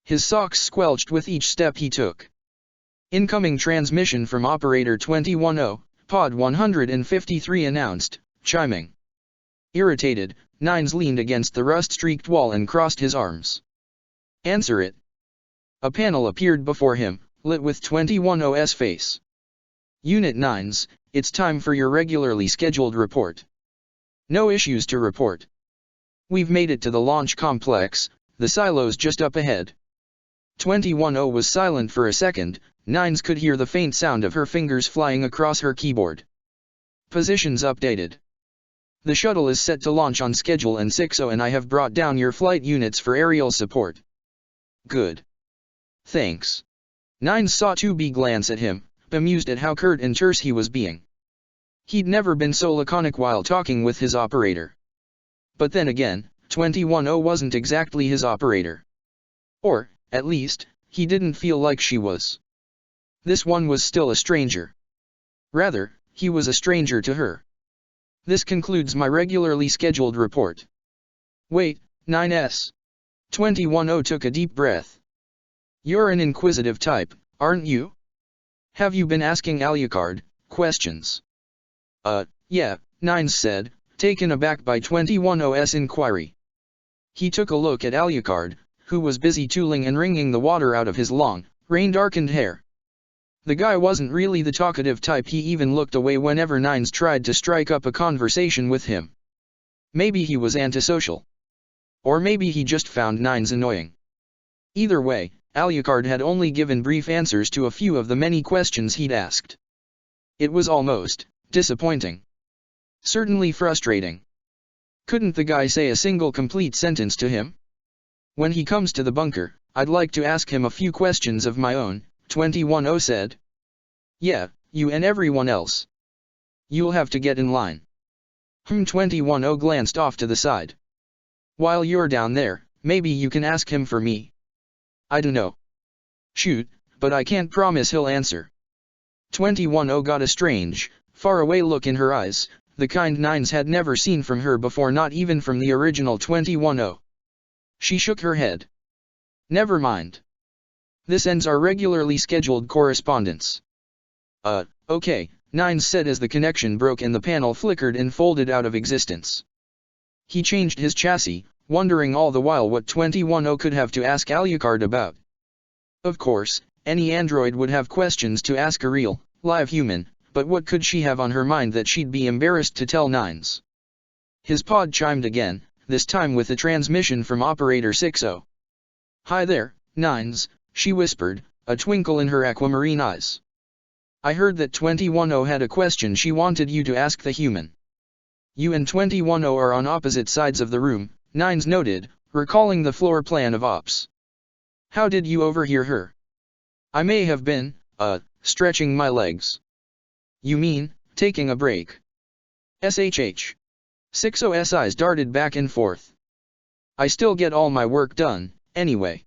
A: His socks squelched with each step he took. Incoming transmission from Operator 210, Pod 153 announced, chiming. Irritated, Nines leaned against the rust-streaked wall and crossed his arms. Answer it. A panel appeared before him, lit with 210's face. Unit 9s, it's time for your regularly scheduled report. No issues to report. We've made it to the launch complex, the silo's just up ahead. 210 was silent for a second. 9s could hear the faint sound of her fingers flying across her keyboard. Positions updated. The shuttle is set to launch on schedule and 60 and I have brought down your flight units for aerial support. Good. Thanks. 9s saw 2B glance at him, bemused at how curt and terse he was being. He'd never been so laconic while talking with his operator. But then again, 210 wasn't exactly his operator. Or, at least, he didn't feel like she was. This one was still a stranger. Rather, he was a stranger to her. This concludes my regularly scheduled report. Wait, 9s. 210 took a deep breath. You're an inquisitive type, aren't you? Have you been asking Alucard questions? Yeah, 9s said, taken aback by 210's inquiry. He took a look at Alucard, who was busy tooling and wringing the water out of his long, rain-darkened hair. The guy wasn't really the talkative type. He even looked away whenever 9s tried to strike up a conversation with him. Maybe he was antisocial. Or maybe he just found 9s annoying. Either way, Alucard had only given brief answers to a few of the many questions he'd asked. It was almost disappointing. Certainly frustrating. Couldn't the guy say a single complete sentence to him? When he comes to the bunker, I'd like to ask him a few questions of my own, 210 said. Yeah, you and everyone else. You'll have to get in line. 210 glanced off to the side. While you're down there, maybe you can ask him for me. I dunno. Shoot, but I can't promise he'll answer. 210 got a strange, faraway look in her eyes, the kind 9s had never seen from her before, not even from the original 210. She shook her head. Never mind. This ends our regularly scheduled correspondence. Okay, 9s said as the connection broke and the panel flickered and folded out of existence. He changed his chassis, wondering all the while what 210 could have to ask Alucard about. Of course, any android would have questions to ask a real, live human, but what could she have on her mind that she'd be embarrassed to tell 9s? His pod chimed again, this time with a transmission from Operator 60. Hi there, 9s, she whispered, a twinkle in her aquamarine eyes. I heard that 210 had a question she wanted you to ask the human. You and 210 are on opposite sides of the room, 9s noted, recalling the floor plan of Ops. How did you overhear her? I may have been, stretching my legs. You mean, taking a break? SHH. 60's eyes darted back and forth. I still get all my work done, anyway.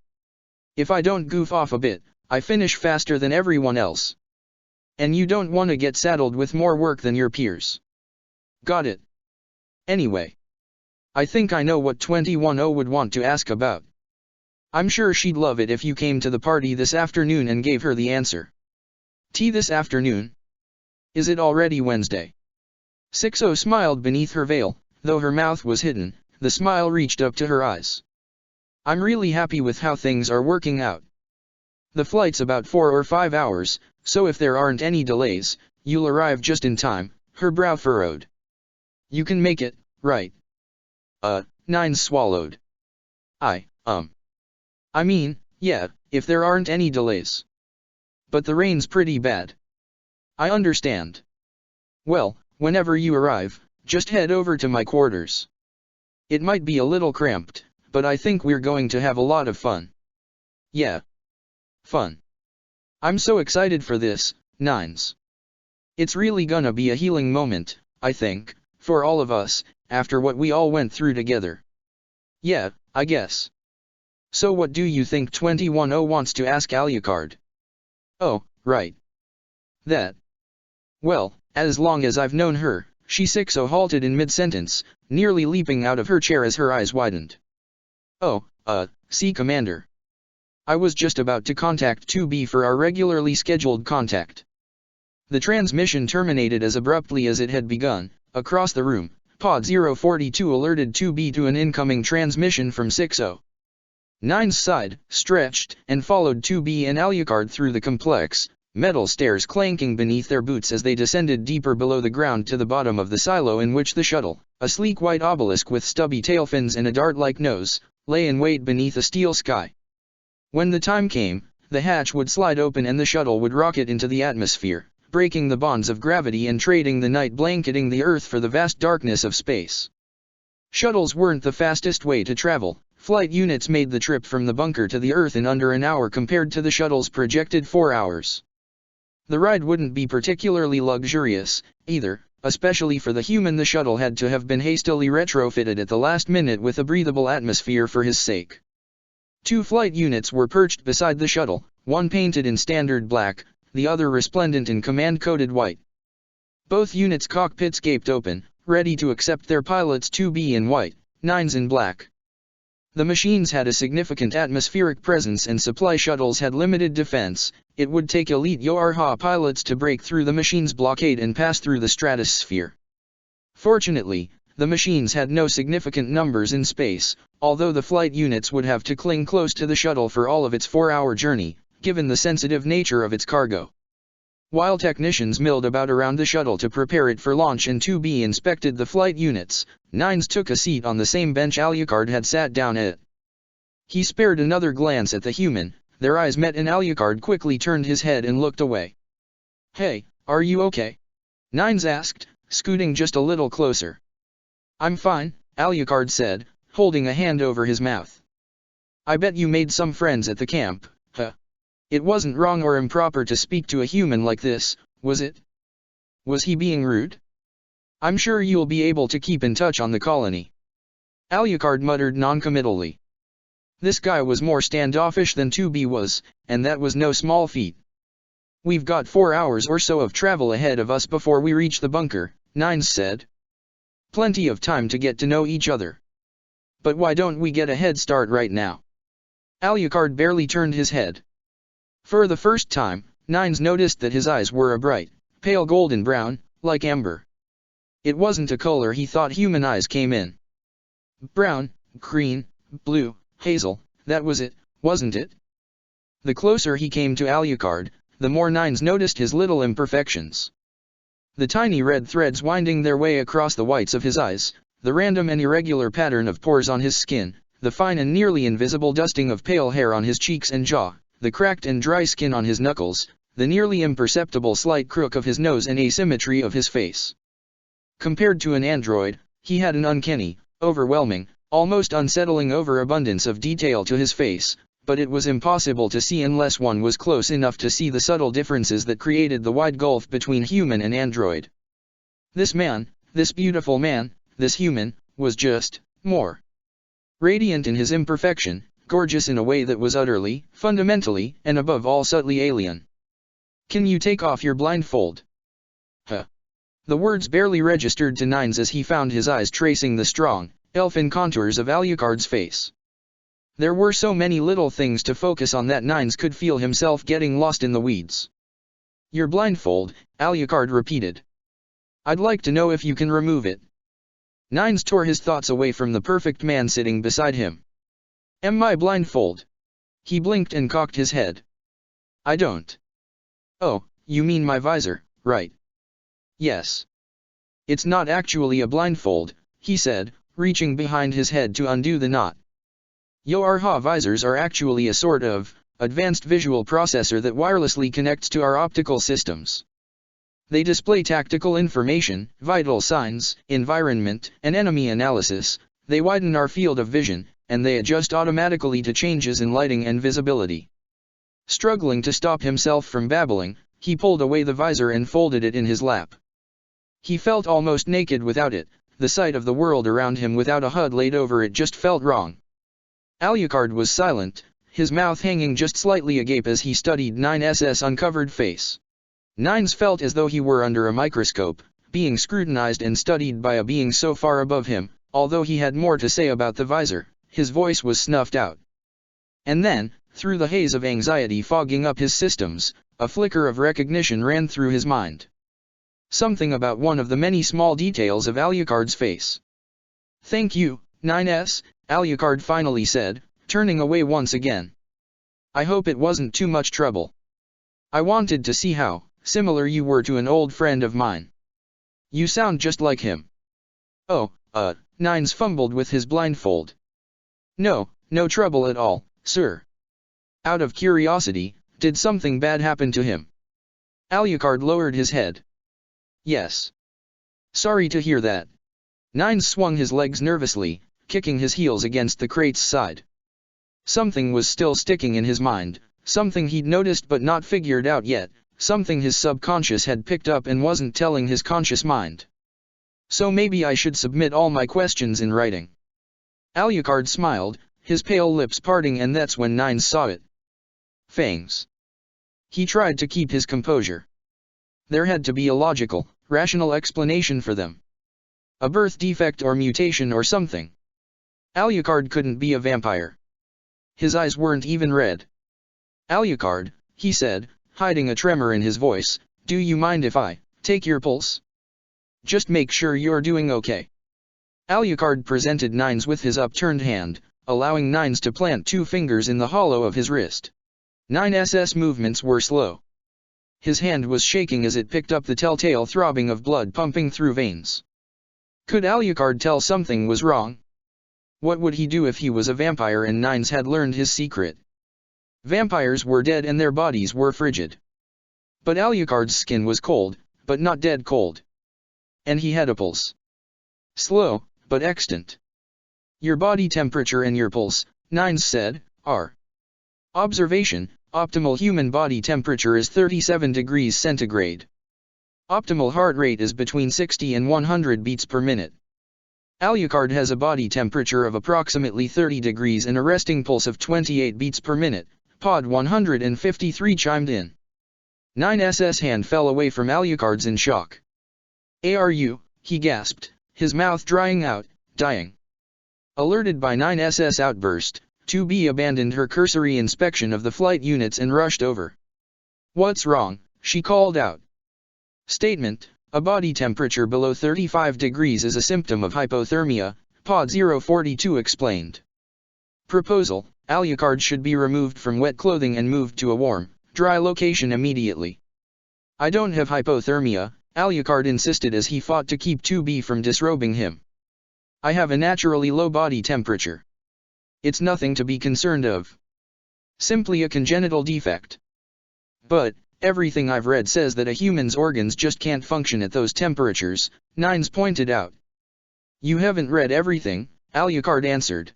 A: If I don't goof off a bit, I finish faster than everyone else. And you don't want to get saddled with more work than your peers. Got it. Anyway. I think I know what 210 would want to ask about. I'm sure she'd love it if you came to the party this afternoon and gave her the answer. Tea this afternoon? Is it already Wednesday? 60 smiled beneath her veil, though her mouth was hidden, the smile reached up to her eyes. I'm really happy with how things are working out. The flight's about 4 or 5 hours, so if there aren't any delays, you'll arrive just in time, her brow furrowed. You can make it, right? 9s swallowed. I mean, yeah, if there aren't any delays. But the rain's pretty bad. I understand. Well, whenever you arrive, just head over to my quarters. It might be a little cramped, but I think we're going to have a lot of fun. Yeah. Fun. I'm so excited for this, 9s. It's really gonna be a healing moment, I think, for all of us, after what we all went through together. Yeah, I guess. So what do you think 210 wants to ask Alucard? Oh, right. That. Well, as long as I've known her, she 60 halted in mid-sentence, nearly leaping out of her chair as her eyes widened. Oh, see Commander. I was just about to contact 2B for our regularly scheduled contact. The transmission terminated as abruptly as it had begun. Across the room, Pod 042 alerted 2B to an incoming transmission from 60. Nines sighed, stretched, and followed 2B and Alucard through the complex, metal stairs clanking beneath their boots as they descended deeper below the ground to the bottom of the silo in which the shuttle, a sleek white obelisk with stubby tail fins and a dart-like nose, lay in wait beneath a steel sky. When the time came, the hatch would slide open and the shuttle would rocket into the atmosphere, breaking the bonds of gravity and trading the night blanketing the Earth for the vast darkness of space. Shuttles weren't the fastest way to travel. Flight units made the trip from the bunker to the Earth in under an hour compared to the shuttle's projected 4 hours. The ride wouldn't be particularly luxurious, either, especially for the human. The shuttle had to have been hastily retrofitted at the last minute with a breathable atmosphere for his sake. 2 flight units were perched beside the shuttle, one painted in standard black, the other resplendent in command-coded white. Both units' cockpits gaped open, ready to accept their pilots 2B in white, 9s in black. The machines had a significant atmospheric presence and supply shuttles had limited defense. It would take elite Yorha pilots to break through the machine's blockade and pass through the stratosphere. Fortunately, the machines had no significant numbers in space, although the flight units would have to cling close to the shuttle for all of its 4-hour journey, given the sensitive nature of its cargo. While technicians milled about around the shuttle to prepare it for launch and 2B inspected the flight units, Nines took a seat on the same bench Alucard had sat down at. He spared another glance at the human, their eyes met and Alucard quickly turned his head and looked away. "Hey, are you okay?" Nines asked, scooting just a little closer. "I'm fine," Alucard said, holding a hand over his mouth. "I bet you made some friends at the camp, huh? It wasn't wrong or improper to speak to a human like this, was it? Was he being rude? I'm sure you'll be able to keep in touch on the colony." Alucard muttered noncommittally. This guy was more standoffish than 2B was, and that was no small feat. "We've got 4 hours or so of travel ahead of us before we reach the bunker," Nines said. "Plenty of time to get to know each other. But why don't we get a head start right now?" Alucard barely turned his head. For the first time, Nines noticed that his eyes were a bright, pale golden brown, like amber. It wasn't a color he thought human eyes came in. Brown, green, blue, hazel, that was it, wasn't it? The closer he came to Alucard, the more Nines noticed his little imperfections. The tiny red threads winding their way across the whites of his eyes, the random and irregular pattern of pores on his skin, the fine and nearly invisible dusting of pale hair on his cheeks and jaw, the cracked and dry skin on his knuckles, the nearly imperceptible slight crook of his nose and asymmetry of his face. Compared to an android, he had an uncanny, overwhelming, almost unsettling overabundance of detail to his face, but it was impossible to see unless one was close enough to see the subtle differences that created the wide gulf between human and android. This man, this beautiful man, this human, was just more radiant in his imperfection, gorgeous in a way that was utterly, fundamentally, and above all subtly alien. "Can you take off your blindfold?" Huh. The words barely registered to Nines as he found his eyes tracing the strong, elfin contours of Alucard's face. There were so many little things to focus on that Nines could feel himself getting lost in the weeds. "Your blindfold," Alucard repeated. "I'd like to know if you can remove it." Nines tore his thoughts away from the perfect man sitting beside him. "Am my blindfold?" He blinked and cocked his head. "I don't." "Oh, you mean my visor, right?" "Yes. It's not actually a blindfold," he said, reaching behind his head to undo the knot. Yorha visors are actually a sort of advanced visual processor that wirelessly connects to our optical systems. They display tactical information, vital signs, environment, and enemy analysis. They widen our field of vision, and they adjust automatically to changes in lighting and visibility. Struggling to stop himself from babbling, he pulled away the visor and folded it in his lap. He felt almost naked without it. The sight of the world around him without a HUD laid over it just felt wrong. Alucard was silent, his mouth hanging just slightly agape as he studied 9's uncovered face. Nines felt as though he were under a microscope, being scrutinized and studied by a being so far above him. Although he had more to say about the visor, his voice was snuffed out. And then, through the haze of anxiety fogging up his systems, a flicker of recognition ran through his mind. Something about one of the many small details of Alucard's face. "Thank you, 9's, Alucard finally said, turning away once again. I hope it wasn't too much trouble. I wanted to see how similar you were to an old friend of mine. You sound just like him. Oh, Nines fumbled with his blindfold. No trouble at all, sir. Out of curiosity, did something bad happen to him? Alucard lowered his head. Yes. Sorry to hear that. Nines swung his legs nervously, kicking his heels against the crate's side. Something was still sticking in his mind, something he'd noticed but not figured out yet, something his subconscious had picked up and wasn't telling his conscious mind. So maybe I should submit all my questions in writing. Alucard smiled, his pale lips parting, and that's when Nines saw it. Fangs. He tried to keep his composure. There had to be a logical, rational explanation for them. A birth defect or mutation or something. Alucard couldn't be a vampire. His eyes weren't even red. Alucard, he said, hiding a tremor in his voice, do you mind if I take your pulse? Just make sure you're doing okay. Alucard presented Nines with his upturned hand, allowing Nines to plant 2 fingers in the hollow of his wrist. Nines' movements were slow. His hand was shaking as it picked up the telltale throbbing of blood pumping through veins. Could Alucard tell something was wrong? What would he do if he was a vampire and Nines had learned his secret? Vampires were dead and their bodies were frigid. But Alucard's skin was cold, but not dead cold. And he had a pulse. Slow, but extant. Your body temperature and your pulse, Nines said, are. Observation, optimal human body temperature is 37 degrees centigrade. Optimal heart rate is between 60 and 100 beats per minute. Alucard has a body temperature of approximately 30 degrees and a resting pulse of 28 beats per minute, Pod 153 chimed in. Nines' hand fell away from Alucard's in shock. "Are you?" he gasped, his mouth drying out, dying. Alerted by Nines' outburst, 2B abandoned her cursory inspection of the flight units and rushed over. "What's wrong?" she called out. Statement: a body temperature below 35 degrees is a symptom of hypothermia, Pod 042 explained. Proposal: Alucard should be removed from wet clothing and moved to a warm, dry location immediately. "I don't have hypothermia," Alucard insisted as he fought to keep 2B from disrobing him. "I have a naturally low body temperature. It's nothing to be concerned of. Simply a congenital defect." "But, everything I've read says that a human's organs just can't function at those temperatures," Nines pointed out. "You haven't read everything," Alucard answered.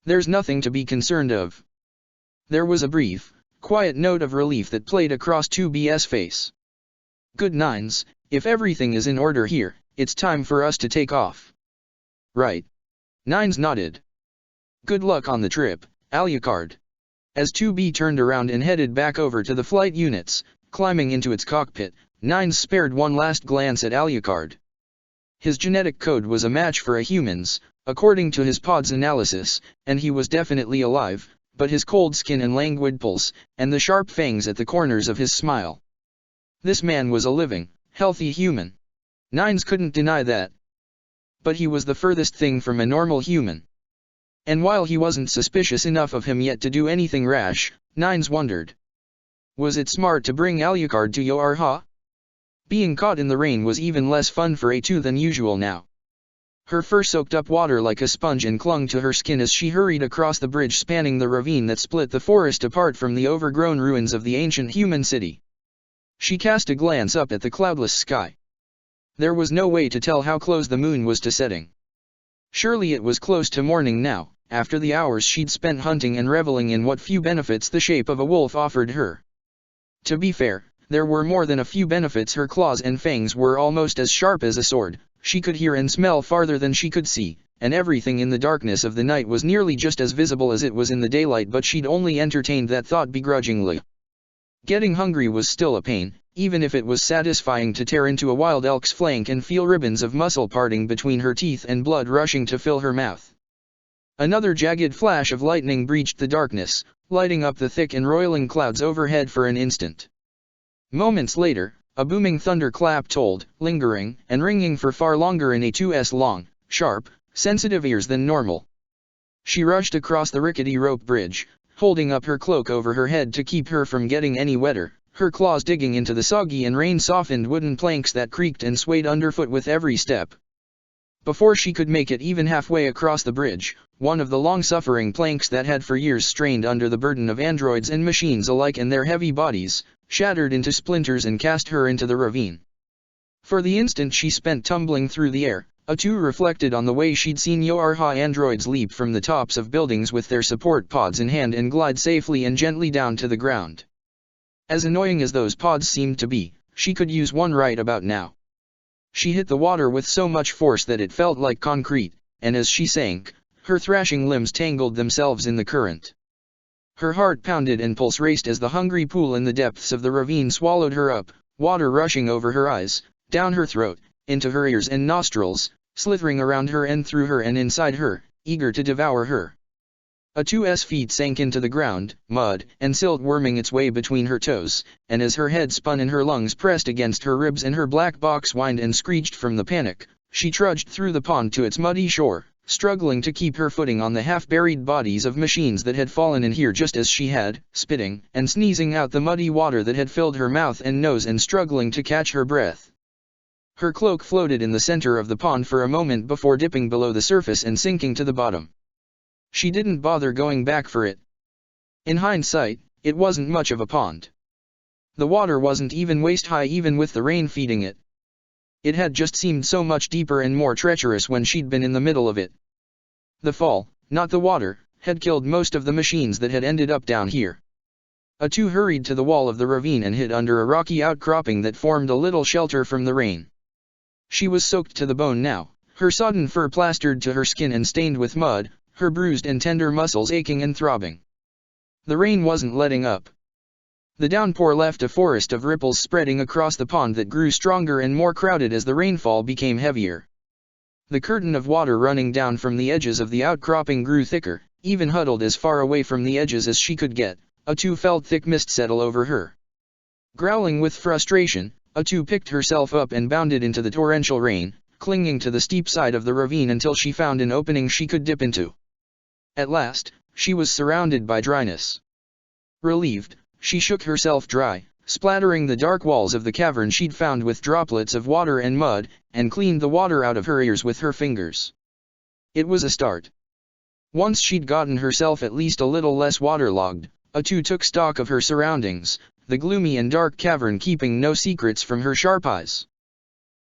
A: "There's nothing to be concerned of." There was a brief, quiet note of relief that played across 2B's face. "Good Nines, if everything is in order here, it's time for us to take off." "Right." Nines nodded. "Good luck on the trip, Alucard." As 2B turned around and headed back over to the flight units, climbing into its cockpit, Nines spared one last glance at Alucard. His genetic code was a match for a human's, according to his pod's analysis, and he was definitely alive, but his cold skin and languid pulse, and the sharp fangs at the corners of his smile. This man was a living, healthy human. Nines couldn't deny that. But he was the furthest thing from a normal human. And while he wasn't suspicious enough of him yet to do anything rash, Nines wondered. Was it smart to bring Alucard to Yorha? Being caught in the rain was even less fun for A2 than usual now. Her fur soaked up water like a sponge and clung to her skin as she hurried across the bridge spanning the ravine that split the forest apart from the overgrown ruins of the ancient human city. She cast a glance up at the cloudless sky. There was no way to tell how close the moon was to setting. Surely it was close to morning now, after the hours she'd spent hunting and reveling in what few benefits the shape of a wolf offered her. To be fair, there were more than a few benefits. Her claws and fangs were almost as sharp as a sword, she could hear and smell farther than she could see, and everything in the darkness of the night was nearly just as visible as it was in the daylight, but she'd only entertained that thought begrudgingly. Getting hungry was still a pain, even if it was satisfying to tear into a wild elk's flank and feel ribbons of muscle parting between her teeth and blood rushing to fill her mouth. Another jagged flash of lightning breached the darkness, lighting up the thick and roiling clouds overhead for an instant. Moments later, a booming thunderclap tolled, lingering and ringing for far longer in A2's long, sharp, sensitive ears than normal. She rushed across the rickety rope bridge, holding up her cloak over her head to keep her from getting any wetter, her claws digging into the soggy and rain-softened wooden planks that creaked and swayed underfoot with every step. Before she could make it even halfway across the bridge, one of the long-suffering planks that had for years strained under the burden of androids and machines alike and their heavy bodies, shattered into splinters and cast her into the ravine. For the instant she spent tumbling through the air, Atu reflected on the way she'd seen Yorha androids leap from the tops of buildings with their support pods in hand and glide safely and gently down to the ground. As annoying as those pods seemed to be, she could use one right about now. She hit the water with so much force that it felt like concrete, and as she sank, her thrashing limbs tangled themselves in the current. Her heart pounded and pulse raced as the hungry pool in the depths of the ravine swallowed her up, water rushing over her eyes, down her throat, into her ears and nostrils, slithering around her and through her and inside her, eager to devour her. Atu's feet sank into the ground, mud and silt worming its way between her toes, and as her head spun and her lungs pressed against her ribs and her black box whined and screeched from the panic, she trudged through the pond to its muddy shore, struggling to keep her footing on the half-buried bodies of machines that had fallen in here just as she had, spitting and sneezing out the muddy water that had filled her mouth and nose and struggling to catch her breath. Her cloak floated in the center of the pond for a moment before dipping below the surface and sinking to the bottom. She didn't bother going back for it. In hindsight, it wasn't much of a pond. The water wasn't even waist-high even with the rain feeding it. It had just seemed so much deeper and more treacherous when she'd been in the middle of it. The fall, not the water, had killed most of the machines that had ended up down here. Atu hurried to the wall of the ravine and hid under a rocky outcropping that formed a little shelter from the rain. She was soaked to the bone now, her sodden fur plastered to her skin and stained with mud, her bruised and tender muscles aching and throbbing. The rain wasn't letting up. The downpour left a forest of ripples spreading across the pond that grew stronger and more crowded as the rainfall became heavier. The curtain of water running down from the edges of the outcropping grew thicker, even huddled as far away from the edges as she could get. Atu felt thick mist settle over her. Growling with frustration, Atu picked herself up and bounded into the torrential rain, clinging to the steep side of the ravine until she found an opening she could dip into. At last, she was surrounded by dryness. Relieved, she shook herself dry, splattering the dark walls of the cavern she'd found with droplets of water and mud, and cleaned the water out of her ears with her fingers. It was a start. Once she'd gotten herself at least a little less waterlogged, Atu took stock of her surroundings, the gloomy and dark cavern keeping no secrets from her sharp eyes.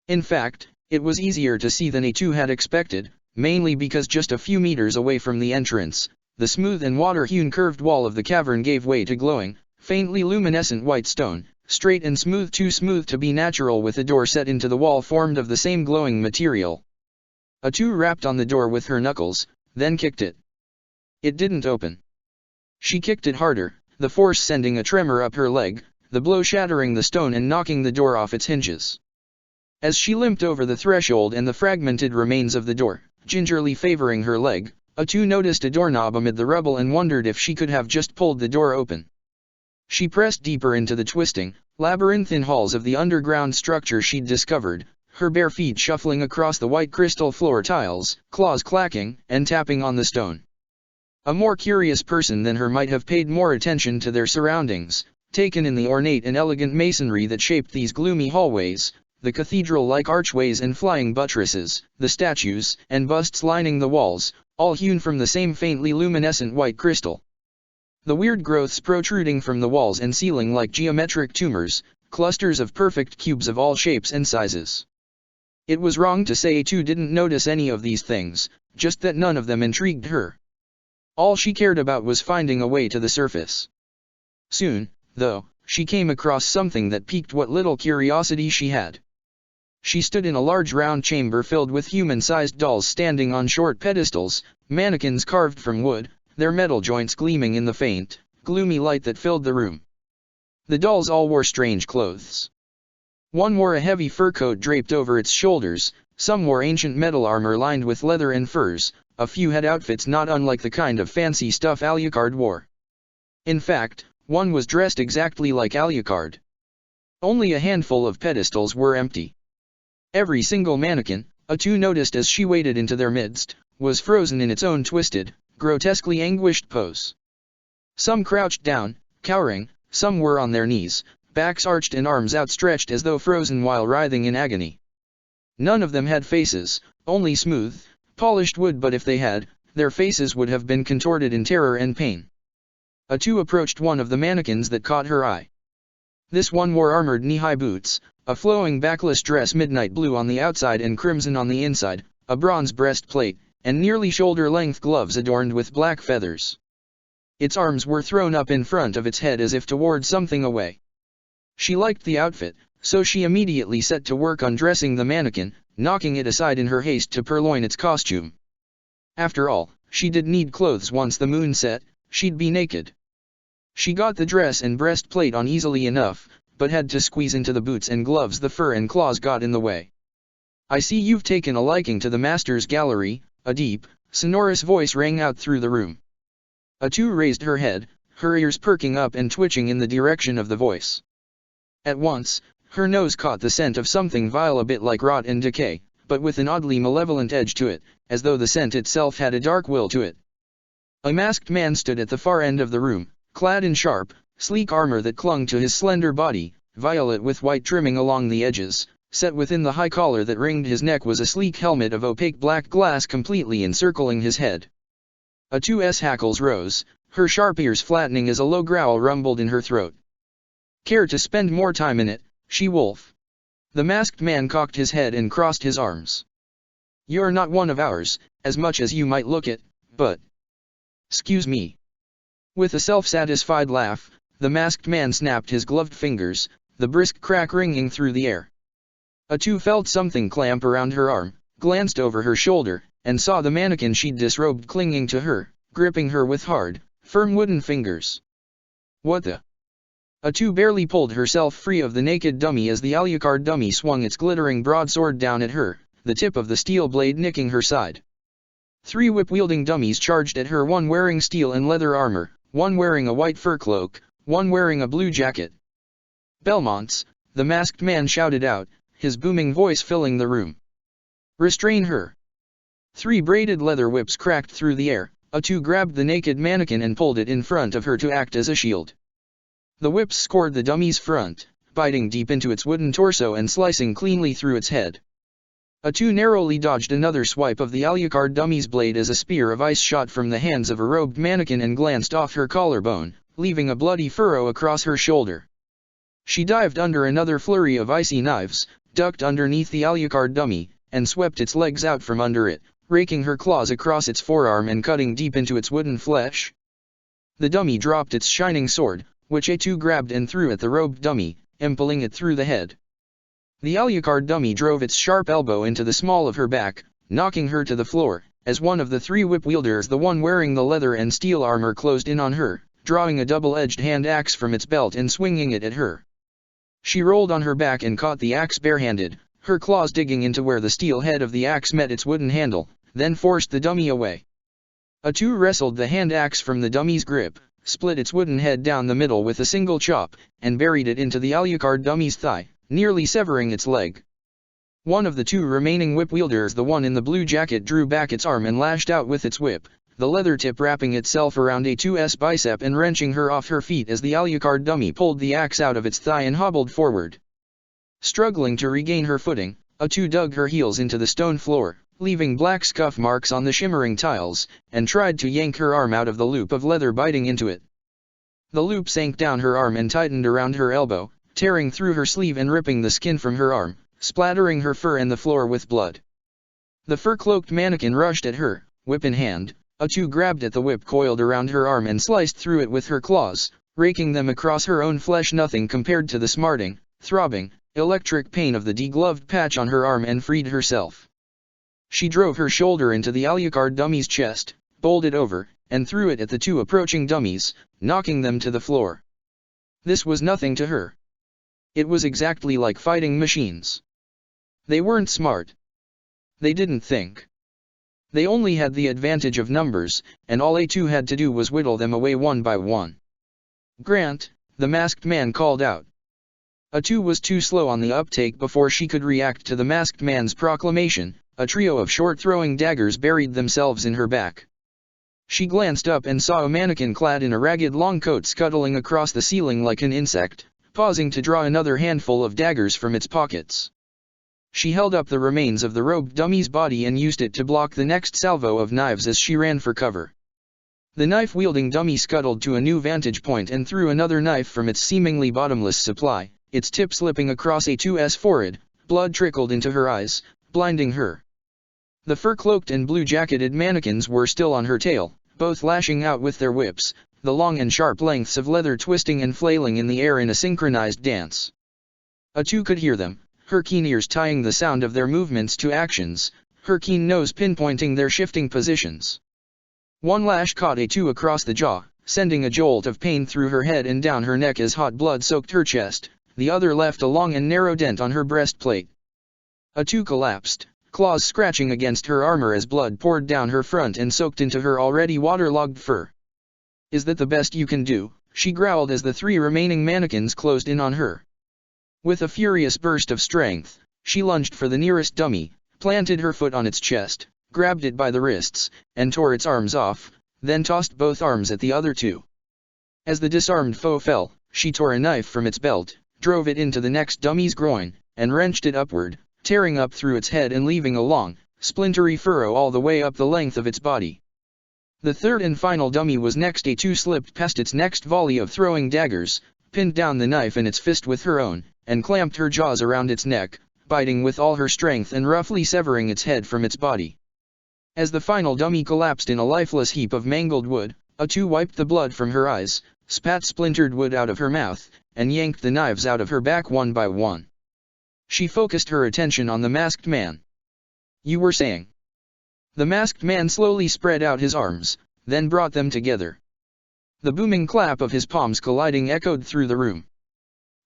A: In fact, it was easier to see than Atu had expected, mainly because just a few meters away from the entrance, the smooth and water-hewn curved wall of the cavern gave way to glowing, faintly luminescent white stone, straight and smooth, too smooth to be natural, with a door set into the wall formed of the same glowing material. Atu rapped on the door with her knuckles, then kicked it. It didn't open. She kicked it harder, the force sending a tremor up her leg, the blow shattering the stone and knocking the door off its hinges. As she limped over the threshold and the fragmented remains of the door, gingerly favoring her leg, Atu noticed a doorknob amid the rubble and wondered if she could have just pulled the door open. She pressed deeper into the twisting, labyrinthine halls of the underground structure she'd discovered, her bare feet shuffling across the white crystal floor tiles, claws clacking and tapping on the stone. A more curious person than her might have paid more attention to their surroundings, taken in the ornate and elegant masonry that shaped these gloomy hallways, the cathedral-like archways and flying buttresses, the statues and busts lining the walls, all hewn from the same faintly luminescent white crystal. The weird growths protruding from the walls and ceiling like geometric tumors, clusters of perfect cubes of all shapes and sizes. It was wrong to say Atu didn't notice any of these things, just that none of them intrigued her. All she cared about was finding a way to the surface. Soon, though, she came across something that piqued what little curiosity she had. She stood in a large round chamber filled with human-sized dolls standing on short pedestals, mannequins carved from wood, their metal joints gleaming in the faint, gloomy light that filled the room. The dolls all wore strange clothes. One wore a heavy fur coat draped over its shoulders, some wore ancient metal armor lined with leather and furs, a few had outfits not unlike the kind of fancy stuff Alucard wore. In fact, one was dressed exactly like Alucard. Only a handful of pedestals were empty. Every single mannequin, Atu noticed as she waded into their midst, was frozen in its own twisted, grotesquely anguished pose. Some crouched down, cowering, some were on their knees, backs arched and arms outstretched as though frozen while writhing in agony. None of them had faces, only smooth, polished wood, but if they had, their faces would have been contorted in terror and pain. Atu approached one of the mannequins that caught her eye. This one wore armored knee-high boots, a flowing backless dress midnight blue on the outside and crimson on the inside, a bronze breastplate, and nearly shoulder-length gloves adorned with black feathers. Its arms were thrown up in front of its head as if to ward something away. She liked the outfit, so she immediately set to work undressing the mannequin, knocking it aside in her haste to purloin its costume. After all, she did need clothes. Once the moon set, she'd be naked. She got the dress and breastplate on easily enough, but had to squeeze into the boots and gloves. The fur and claws got in the way. "I see you've taken a liking to the master's gallery," a deep, sonorous voice rang out through the room. Atu raised her head, her ears perking up and twitching in the direction of the voice. At once, her nose caught the scent of something vile, a bit like rot and decay, but with an oddly malevolent edge to it, as though the scent itself had a dark will to it. A masked man stood at the far end of the room, clad in sharp, sleek armor that clung to his slender body, violet with white trimming along the edges. Set within the high collar that ringed his neck was a sleek helmet of opaque black glass completely encircling his head. Atu's hackles rose, her sharp ears flattening as a low growl rumbled in her throat. "Care to spend more time in it, she-wolf?" The masked man cocked his head and crossed his arms. "You're not one of ours, as much as you might look it, but—" "'Scuse me." With a self-satisfied laugh, the masked man snapped his gloved fingers, the brisk crack ringing through the air. Atu felt something clamp around her arm, glanced over her shoulder, and saw the mannequin she'd disrobed clinging to her, gripping her with hard, firm wooden fingers. "What the?" Atu barely pulled herself free of the naked dummy as the Alucard dummy swung its glittering broadsword down at her, the tip of the steel blade nicking her side. 3 whip-wielding dummies charged at her, one wearing steel and leather armor, one wearing a white fur cloak, one wearing a blue jacket. "Belmonts," the masked man shouted out, his booming voice filling the room. "Restrain her." 3 braided leather whips cracked through the air. Atu grabbed the naked mannequin and pulled it in front of her to act as a shield. The whips scored the dummy's front, biting deep into its wooden torso and slicing cleanly through its head. Atu narrowly dodged another swipe of the Alucard dummy's blade as a spear of ice shot from the hands of a robed mannequin and glanced off her collarbone, leaving a bloody furrow across her shoulder. She dived under another flurry of icy knives, ducked underneath the Alucard dummy, and swept its legs out from under it, raking her claws across its forearm and cutting deep into its wooden flesh. The dummy dropped its shining sword, which Atu grabbed and threw at the robed dummy, impaling it through the head. The Alucard dummy drove its sharp elbow into the small of her back, knocking her to the floor, as one of the 3 whip-wielders, the one wearing the leather and steel armor, closed in on her, drawing a double-edged hand axe from its belt and swinging it at her. She rolled on her back and caught the axe barehanded, her claws digging into where the steel head of the axe met its wooden handle, then forced the dummy away. Atu wrestled the hand axe from the dummy's grip, split its wooden head down the middle with a single chop, and buried it into the Alucard dummy's thigh, nearly severing its leg. One of the 2 remaining whip-wielders, the one in the blue jacket, drew back its arm and lashed out with its whip, the leather tip wrapping itself around Atu's bicep and wrenching her off her feet as the Alucard dummy pulled the axe out of its thigh and hobbled forward. Struggling to regain her footing, Atu dug her heels into the stone floor, leaving black scuff marks on the shimmering tiles, and tried to yank her arm out of the loop of leather biting into it. The loop sank down her arm and tightened around her elbow, tearing through her sleeve and ripping the skin from her arm, splattering her fur and the floor with blood. The fur-cloaked mannequin rushed at her, whip in hand. Atu grabbed at the whip coiled around her arm and sliced through it with her claws, raking them across her own flesh, nothing compared to the smarting, throbbing, electric pain of the degloved patch on her arm, and freed herself. She drove her shoulder into the Alucard dummy's chest, bowled it over, and threw it at the 2 approaching dummies, knocking them to the floor. This was nothing to her. It was exactly like fighting machines. They weren't smart. They didn't think. They only had the advantage of numbers, and all Atu had to do was whittle them away one by one. "Grant," the masked man called out. Atu was too slow on the uptake before she could react to the masked man's proclamation. A trio of short throwing daggers buried themselves in her back. She glanced up and saw a mannequin clad in a ragged long coat scuttling across the ceiling like an insect, pausing to draw another handful of daggers from its pockets. She held up the remains of the robed dummy's body and used it to block the next salvo of knives as she ran for cover. The knife-wielding dummy scuttled to a new vantage point and threw another knife from its seemingly bottomless supply, its tip slipping across A2's forehead. Blood trickled into her eyes, blinding her. The fur-cloaked and blue-jacketed mannequins were still on her tail, both lashing out with their whips, the long and sharp lengths of leather twisting and flailing in the air in a synchronized dance. A2 could hear them, her keen ears tying the sound of their movements to actions, her keen nose pinpointing their shifting positions. One lash caught A2 across the jaw, sending a jolt of pain through her head and down her neck as hot blood soaked her chest. The other left a long and narrow dent on her breastplate. A2 collapsed, claws scratching against her armor as blood poured down her front and soaked into her already waterlogged fur. "Is that the best you can do?" she growled as the three remaining mannequins closed in on her. With a furious burst of strength, she lunged for the nearest dummy, planted her foot on its chest, grabbed it by the wrists, and tore its arms off, then tossed both arms at the other two. As the disarmed foe fell, she tore a knife from its belt, drove it into the next dummy's groin, and wrenched it upward, tearing up through its head and leaving a long, splintery furrow all the way up the length of its body. The third and final dummy was next. A2 slipped past its next volley of throwing daggers, pinned down the knife in its fist with her own, and clamped her jaws around its neck, biting with all her strength and roughly severing its head from its body. As the final dummy collapsed in a lifeless heap of mangled wood, A2 wiped the blood from her eyes, spat splintered wood out of her mouth, and yanked the knives out of her back one by one. She focused her attention on the masked man. "You were saying?" The masked man slowly spread out his arms, then brought them together. The booming clap of his palms colliding echoed through the room.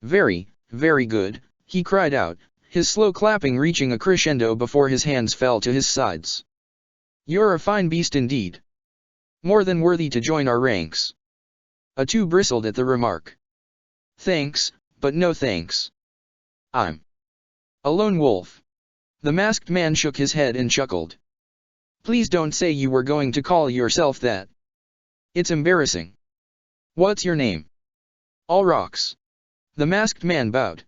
A: "Very, very good," he cried out, his slow clapping reaching a crescendo before his hands fell to his sides. "You're a fine beast indeed. More than worthy to join our ranks." A2 bristled at the remark. "Thanks, but no thanks. I'm a lone wolf." The masked man shook his head and chuckled. "Please don't say you were going to call yourself that. It's embarrassing. What's your name?" "Alrox." The masked man bowed.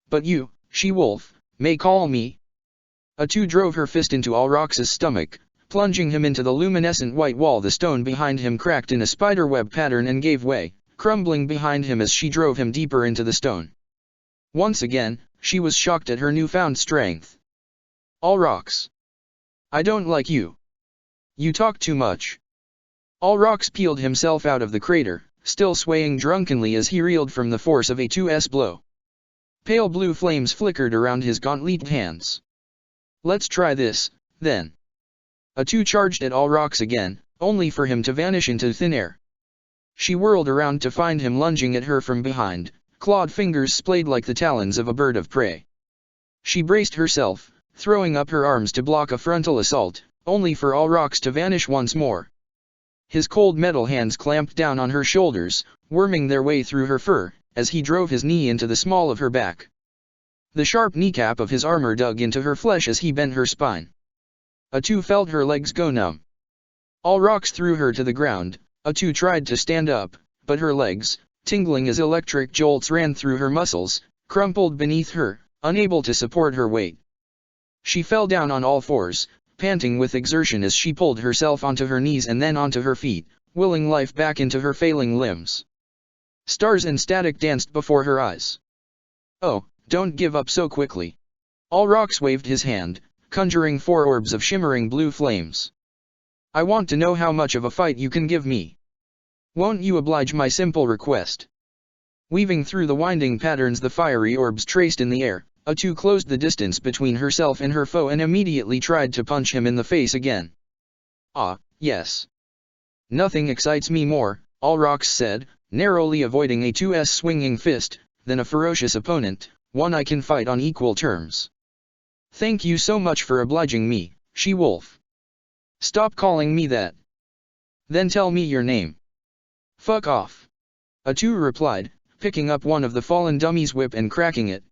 A: "But you, she-wolf, may call me." A2 drove her fist into Alrox's stomach, plunging him into the luminescent white wall. The stone behind him cracked in a spiderweb pattern and gave way, crumbling behind him as she drove him deeper into the stone. Once again, she was shocked at her newfound strength. "Alrox. I don't like you. You talk too much." Alrox peeled himself out of the crater, still swaying drunkenly as he reeled from the force of A2's blow. Pale blue flames flickered around his gauntleted hands. "Let's try this, then." A2 charged at Alrox again, only for him to vanish into thin air. She whirled around to find him lunging at her from behind, clawed fingers splayed like the talons of a bird of prey. She braced herself, throwing up her arms to block a frontal assault, only for Alrox to vanish once more. His cold metal hands clamped down on her shoulders, worming their way through her fur, as he drove his knee into the small of her back. The sharp kneecap of his armor dug into her flesh as he bent her spine. A2 felt her legs go numb. Alrox threw her to the ground. A2 tried to stand up, but her legs, tingling as electric jolts ran through her muscles, crumpled beneath her, unable to support her weight. She fell down on all fours, panting with exertion as she pulled herself onto her knees and then onto her feet, willing life back into her failing limbs. Stars and static danced before her eyes. "Oh, don't give up so quickly." Alrox waved his hand, conjuring 4 orbs of shimmering blue flames. "I want to know how much of a fight you can give me. Won't you oblige my simple request?" Weaving through the winding patterns the fiery orbs traced in the air, A2 closed the distance between herself and her foe and immediately tried to punch him in the face again. "Ah, yes. Nothing excites me more," Alrox said, narrowly avoiding A2's swinging fist, "than a ferocious opponent, one I can fight on equal terms. Thank you so much for obliging me, she-wolf. Stop calling me that. Then tell me your name." "Fuck off." A2 replied, picking up one of the fallen dummy's whip and cracking it.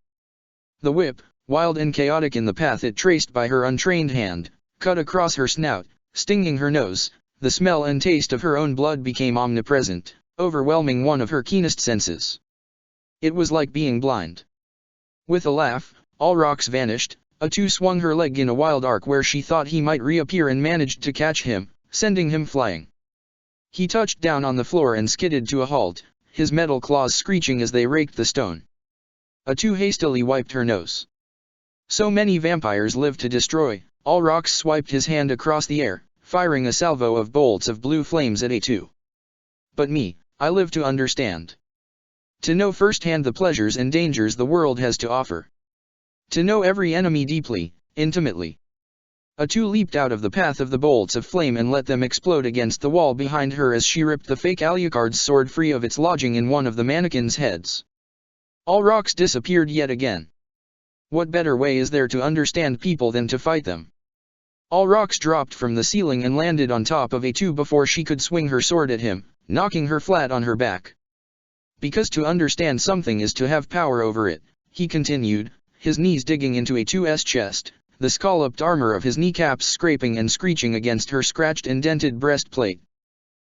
A: The whip, wild and chaotic in the path it traced by her untrained hand, cut across her snout, stinging her nose, the smell and taste of her own blood became omnipresent, overwhelming one of her keenest senses. It was like being blind. With a laugh, Olrox vanished. Atu swung her leg in a wild arc where she thought he might reappear and managed to catch him, sending him flying. He touched down on the floor and skidded to a halt, his metal claws screeching as they raked the stone. Atu hastily wiped her nose. So many vampires live to destroy. Olrox swiped his hand across the air, firing a salvo of bolts of blue flames at Atu. But me, I live to understand. To know firsthand the pleasures and dangers the world has to offer. To know every enemy deeply, intimately. Atu leaped out of the path of the bolts of flame and let them explode against the wall behind her as she ripped the fake Alucard's sword free of its lodging in one of the mannequin's heads. Olrox disappeared yet again. What better way is there to understand people than to fight them? Olrox dropped from the ceiling and landed on top of Atu before she could swing her sword at him, knocking her flat on her back. Because to understand something is to have power over it, he continued, his knees digging into Atu's chest, the scalloped armor of his kneecaps scraping and screeching against her scratched and dented breastplate.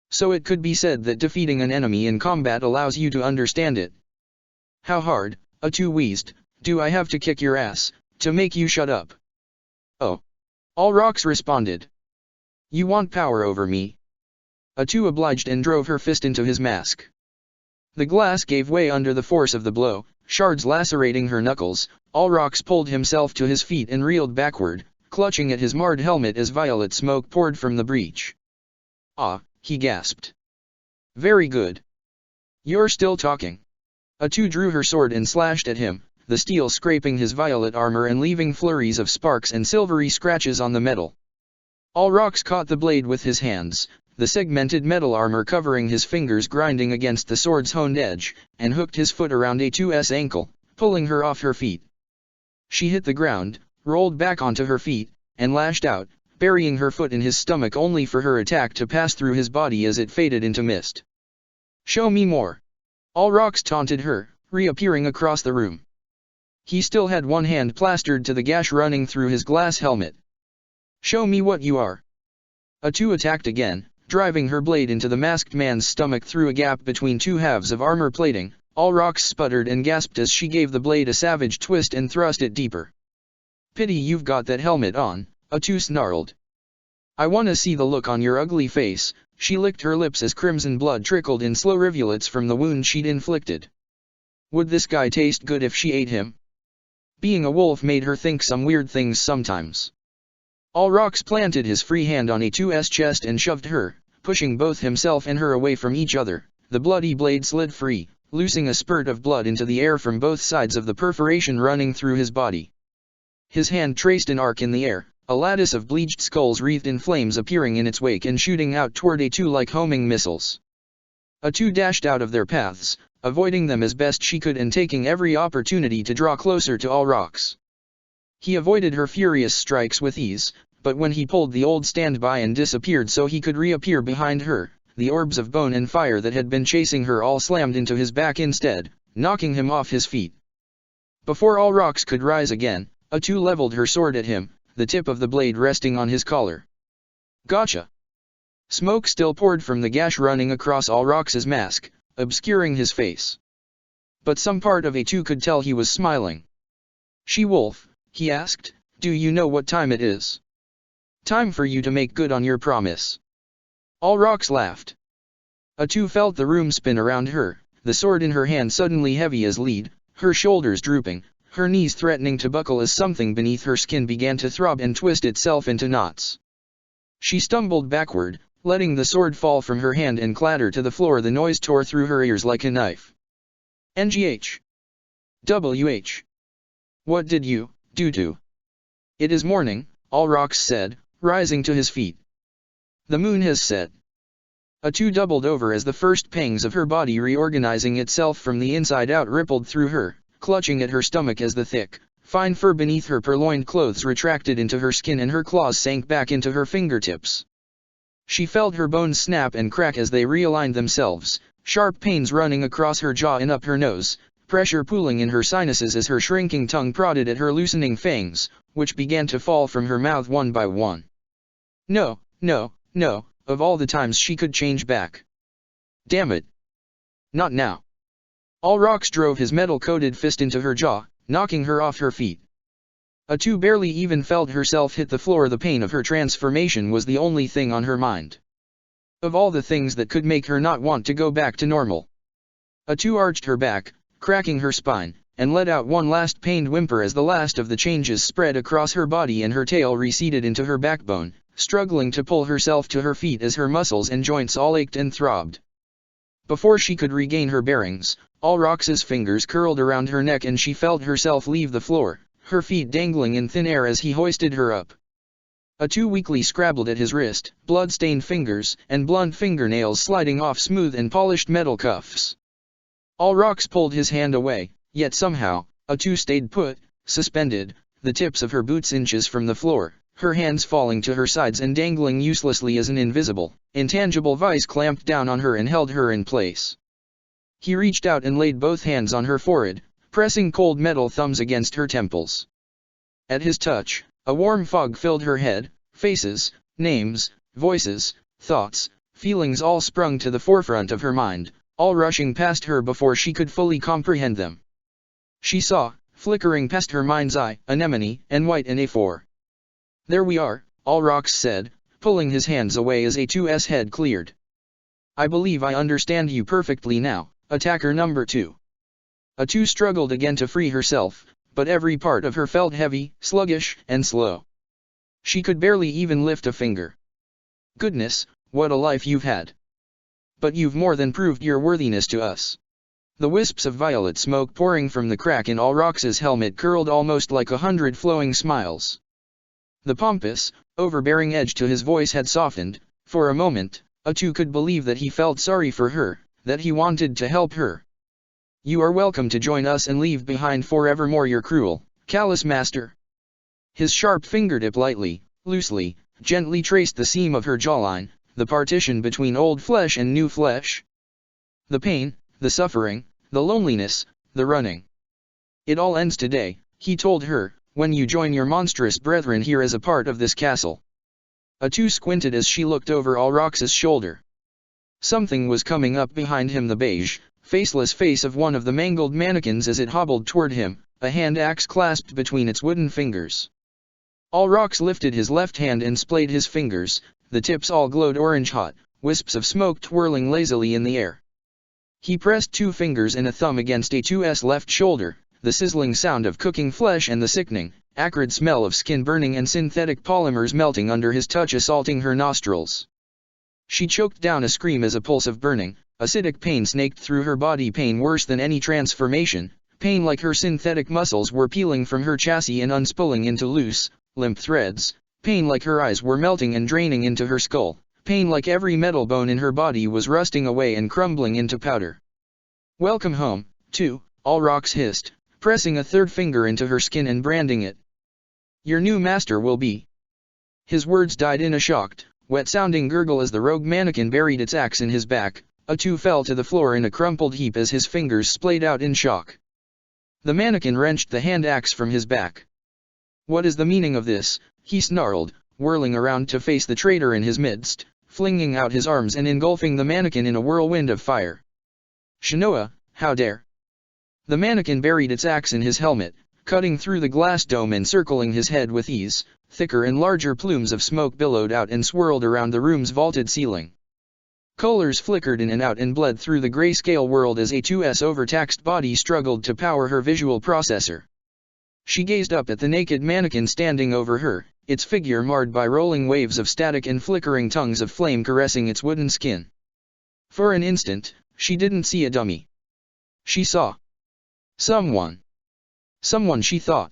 A: So it could be said that defeating an enemy in combat allows you to understand it. How hard, Atu wheezed, do I have to kick your ass, to make you shut up? Oh. Olrox responded. You want power over me? Atu obliged and drove her fist into his mask. The glass gave way under the force of the blow, shards lacerating her knuckles. Olrox pulled himself to his feet and reeled backward, clutching at his marred helmet as violet smoke poured from the breach. Ah, he gasped. Very good. You're still talking. Atu drew her sword and slashed at him, the steel scraping his violet armor and leaving flurries of sparks and silvery scratches on the metal. Olrox caught the blade with his hands, the segmented metal armor covering his fingers grinding against the sword's honed edge, and hooked his foot around Atu's ankle, pulling her off her feet. She hit the ground, rolled back onto her feet, and lashed out, burying her foot in his stomach only for her attack to pass through his body as it faded into mist. Show me more. Olrox taunted her, reappearing across the room. He still had one hand plastered to the gash running through his glass helmet. Show me what you are. Atu attacked again, driving her blade into the masked man's stomach through a gap between two halves of armor plating. Olrox sputtered and gasped as she gave the blade a savage twist and thrust it deeper. Pity you've got that helmet on, Atu snarled. I wanna see the look on your ugly face. She licked her lips as crimson blood trickled in slow rivulets from the wound she'd inflicted. Would this guy taste good if she ate him? Being a wolf made her think some weird things sometimes. Olrox planted his free hand on Atu's chest and shoved her, pushing both himself and her away from each other. The bloody blade slid free, loosing a spurt of blood into the air from both sides of the perforation running through his body. His hand traced an arc in the air, a lattice of bleached skulls wreathed in flames appearing in its wake and shooting out toward Atu like homing missiles. Atu dashed out of their paths, avoiding them as best she could and taking every opportunity to draw closer to Olrox. He avoided her furious strikes with ease, but when he pulled the old standby and disappeared so he could reappear behind her, the orbs of bone and fire that had been chasing her all slammed into his back instead, knocking him off his feet. Before Olrox could rise again, Atu leveled her sword at him, the tip of the blade resting on his collar. Gotcha! Smoke still poured from the gash running across Olrox's mask, obscuring his face. But some part of Atu could tell he was smiling. She-wolf, he asked, do you know what time it is? Time for you to make good on your promise. Olrox laughed. Atu felt the room spin around her, the sword in her hand suddenly heavy as lead, her shoulders drooping, her knees threatening to buckle as something beneath her skin began to throb and twist itself into knots. She stumbled backward, letting the sword fall from her hand and clatter to the floor. The noise tore through her ears like a knife. NGH. WH. What did you do to? It is morning, Olrox said, rising to his feet. The moon has set. Atu doubled over as the first pangs of her body reorganizing itself from the inside out rippled through her, clutching at her stomach as the thick, fine fur beneath her purloined clothes retracted into her skin and her claws sank back into her fingertips. She felt her bones snap and crack as they realigned themselves, sharp pains running across her jaw and up her nose, pressure pooling in her sinuses as her shrinking tongue prodded at her loosening fangs, which began to fall from her mouth one by one. No, no, no, of all the times she could change back. Damn it. Not now. Alrox drove his metal-coated fist into her jaw, knocking her off her feet. Atu barely even felt herself hit the floor. The pain of her transformation was the only thing on her mind. Of all the things that could make her not want to go back to normal. Atu arched her back, cracking her spine, and let out one last pained whimper as the last of the changes spread across her body and her tail receded into her backbone, struggling to pull herself to her feet as her muscles and joints all ached and throbbed. Before she could regain her bearings, Alrox's fingers curled around her neck and she felt herself leave the floor, her feet dangling in thin air as he hoisted her up. Atu weakly scrabbled at his wrist, blood-stained fingers and blunt fingernails sliding off smooth and polished metal cuffs. Alrox pulled his hand away, yet somehow, Atu stayed put, suspended, the tips of her boots inches from the floor, her hands falling to her sides and dangling uselessly as an invisible, intangible vice clamped down on her and held her in place. He reached out and laid both hands on her forehead, pressing cold metal thumbs against her temples. At his touch, a warm fog filled her head, faces, names, voices, thoughts, feelings all sprung to the forefront of her mind, all rushing past her before she could fully comprehend them. She saw, flickering past her mind's eye, anemone and white and A4. There we are, Alrox said, pulling his hands away as A2's head cleared. I believe I understand you perfectly now, attacker number 2. A2 struggled again to free herself, but every part of her felt heavy, sluggish, and slow. She could barely even lift a finger. Goodness, what a life you've had. But you've more than proved your worthiness to us. The wisps of violet smoke pouring from the crack in Alrox's helmet curled almost like 100 flowing smiles. The pompous, overbearing edge to his voice had softened. For a moment, Atu could believe that he felt sorry for her, that he wanted to help her. You are welcome to join us and leave behind forevermore your cruel, callous master. His sharp fingertip lightly, loosely, gently traced the seam of her jawline, the partition between old flesh and new flesh. The pain, the suffering, the loneliness, the running. It all ends today, he told her, when you join your monstrous brethren here as a part of this castle. Atu squinted as she looked over Alrox's shoulder. Something was coming up behind him, the beige, faceless face of one of the mangled mannequins as it hobbled toward him, a hand axe clasped between its wooden fingers. Alrox lifted his left hand and splayed his fingers, the tips all glowed orange hot, wisps of smoke twirling lazily in the air. He pressed 2 fingers and a thumb against A2's left shoulder, the sizzling sound of cooking flesh and the sickening, acrid smell of skin burning and synthetic polymers melting under his touch assaulting her nostrils. She choked down a scream as a pulse of burning, acidic pain snaked through her body, pain worse than any transformation, pain like her synthetic muscles were peeling from her chassis and unspooling into loose, limp threads, pain like her eyes were melting and draining into her skull, pain like every metal bone in her body was rusting away and crumbling into powder. Welcome home, too, Alrox hissed, pressing a 3rd finger into her skin and branding it. Your new master will be. His words died in a shocked, wet-sounding gurgle as the rogue mannequin buried its axe in his back. Atu fell to the floor in a crumpled heap as his fingers splayed out in shock. The mannequin wrenched the hand axe from his back. What is the meaning of this? He snarled, whirling around to face the traitor in his midst, flinging out his arms and engulfing the mannequin in a whirlwind of fire. Shanoa, how dare! The mannequin buried its axe in his helmet, cutting through the glass dome and circling his head with ease. Thicker and larger plumes of smoke billowed out and swirled around the room's vaulted ceiling. Colors flickered in and out and bled through the grayscale world as A2's overtaxed body struggled to power her visual processor. She gazed up at the naked mannequin standing over her, its figure marred by rolling waves of static and flickering tongues of flame caressing its wooden skin. For an instant, she didn't see a dummy. She saw someone. Someone, she thought.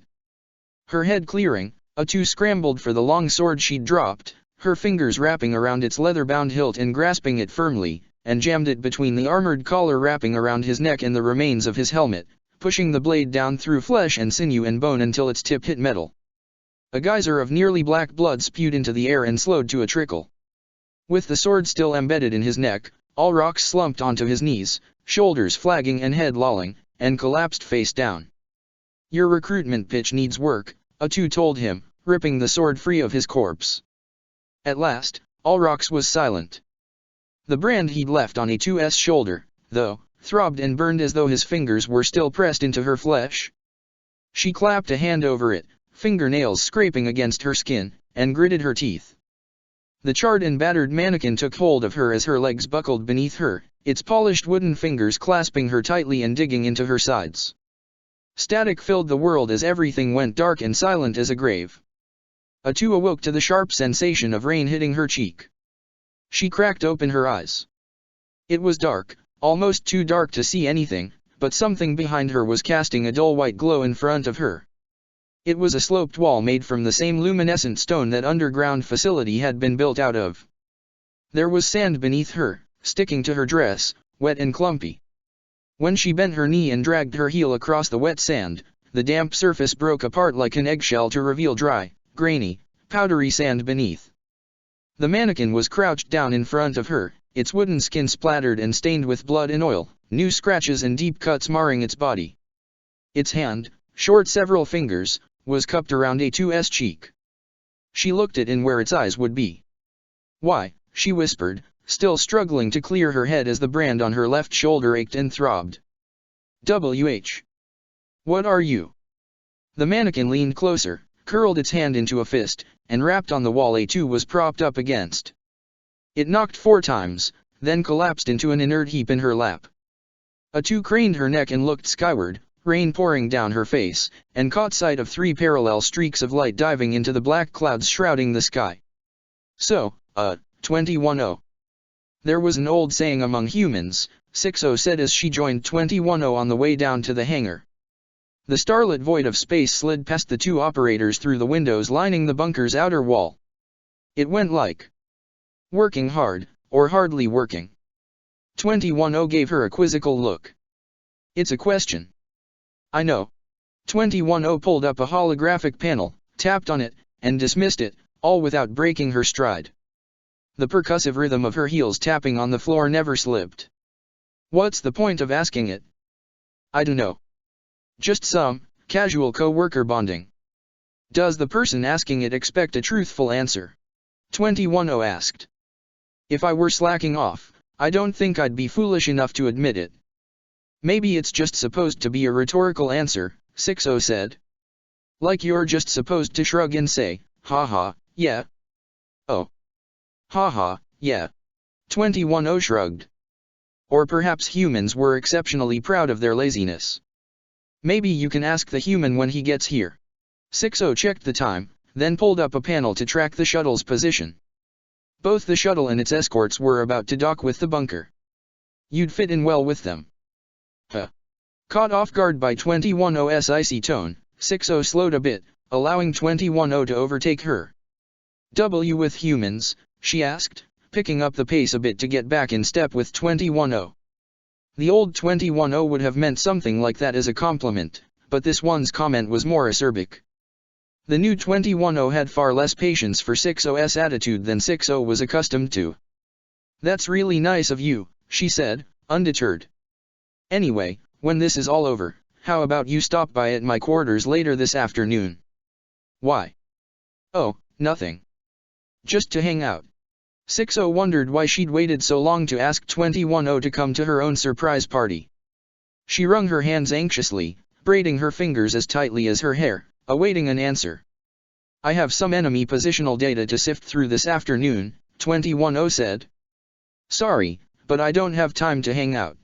A: Her head clearing, Atu scrambled for the long sword she'd dropped, her fingers wrapping around its leather-bound hilt and grasping it firmly, and jammed it between the armored collar wrapping around his neck and the remains of his helmet, pushing the blade down through flesh and sinew and bone until its tip hit metal. A geyser of nearly black blood spewed into the air and slowed to a trickle. With the sword still embedded in his neck, Alrox slumped onto his knees, shoulders flagging and head lolling, and collapsed face down. Your recruitment pitch needs work, Atu told him, ripping the sword free of his corpse. At last, Ulrox was silent. The brand he'd left on A2's shoulder, though, throbbed and burned as though his fingers were still pressed into her flesh. She clapped a hand over it, fingernails scraping against her skin, and gritted her teeth. The charred and battered mannequin took hold of her as her legs buckled beneath her, its polished wooden fingers clasping her tightly and digging into her sides. Static filled the world as everything went dark and silent as a grave. A2 awoke to the sharp sensation of rain hitting her cheek. She cracked open her eyes. It was dark, almost too dark to see anything, but something behind her was casting a dull white glow in front of her. It was a sloped wall made from the same luminescent stone that underground facility had been built out of. There was sand beneath her, sticking to her dress, wet and clumpy. When she bent her knee and dragged her heel across the wet sand, the damp surface broke apart like an eggshell to reveal dry, grainy, powdery sand beneath. The mannequin was crouched down in front of her, its wooden skin splattered and stained with blood and oil, new scratches and deep cuts marring its body. Its hand, short several fingers, was cupped around A2's cheek. She looked it in where its eyes would be. "Why?" she whispered, still struggling to clear her head as the brand on her left shoulder ached and throbbed. "WH. What are you?" The mannequin leaned closer, curled its hand into a fist, and rapped on the wall A2 was propped up against. It knocked 4 times, then collapsed into an inert heap in her lap. A2 craned her neck and looked skyward, rain pouring down her face, and caught sight of 3 parallel streaks of light diving into the black clouds shrouding the sky. "So, 210. There was an old saying among humans," 60 said as she joined 210 on the way down to the hangar. The starlit void of space slid past the 2 operators through the windows lining the bunker's outer wall. It went like working hard, or hardly working. 210 gave her a quizzical look. "It's a question." "I know." 210 pulled up a holographic panel, tapped on it, and dismissed it, all without breaking her stride. The percussive rhythm of her heels tapping on the floor never slipped. "What's the point of asking it?" "I dunno. Just some casual co-worker bonding." "Does the person asking it expect a truthful answer?" 210 asked. "If I were slacking off, I don't think I'd be foolish enough to admit it." "Maybe it's just supposed to be a rhetorical answer," 60 said. "Like you're just supposed to shrug and say, haha, yeah." "Oh. Haha, yeah." 210 shrugged. "Or perhaps humans were exceptionally proud of their laziness." "Maybe you can ask the human when he gets here." 60 checked the time, then pulled up a panel to track the shuttle's position. Both the shuttle and its escorts were about to dock with the bunker. "You'd fit in well with them." Caught off guard by 210's icy tone, 60 slowed a bit, allowing 210 to overtake her. With humans?" she asked, picking up the pace a bit to get back in step with 210. The old 210 would have meant something like that as a compliment, but this one's comment was more acerbic. The new 210 had far less patience for 60's attitude than 60 was accustomed to. "That's really nice of you," she said, undeterred. "Anyway, when this is all over, how about you stop by at my quarters later this afternoon?" "Why?" "Oh, nothing. Just to hang out." 60 wondered why she'd waited so long to ask 210 to come to her own surprise party. She wrung her hands anxiously, braiding her fingers as tightly as her hair, awaiting an answer. "I have some enemy positional data to sift through this afternoon," 210 said. "Sorry, but I don't have time to hang out."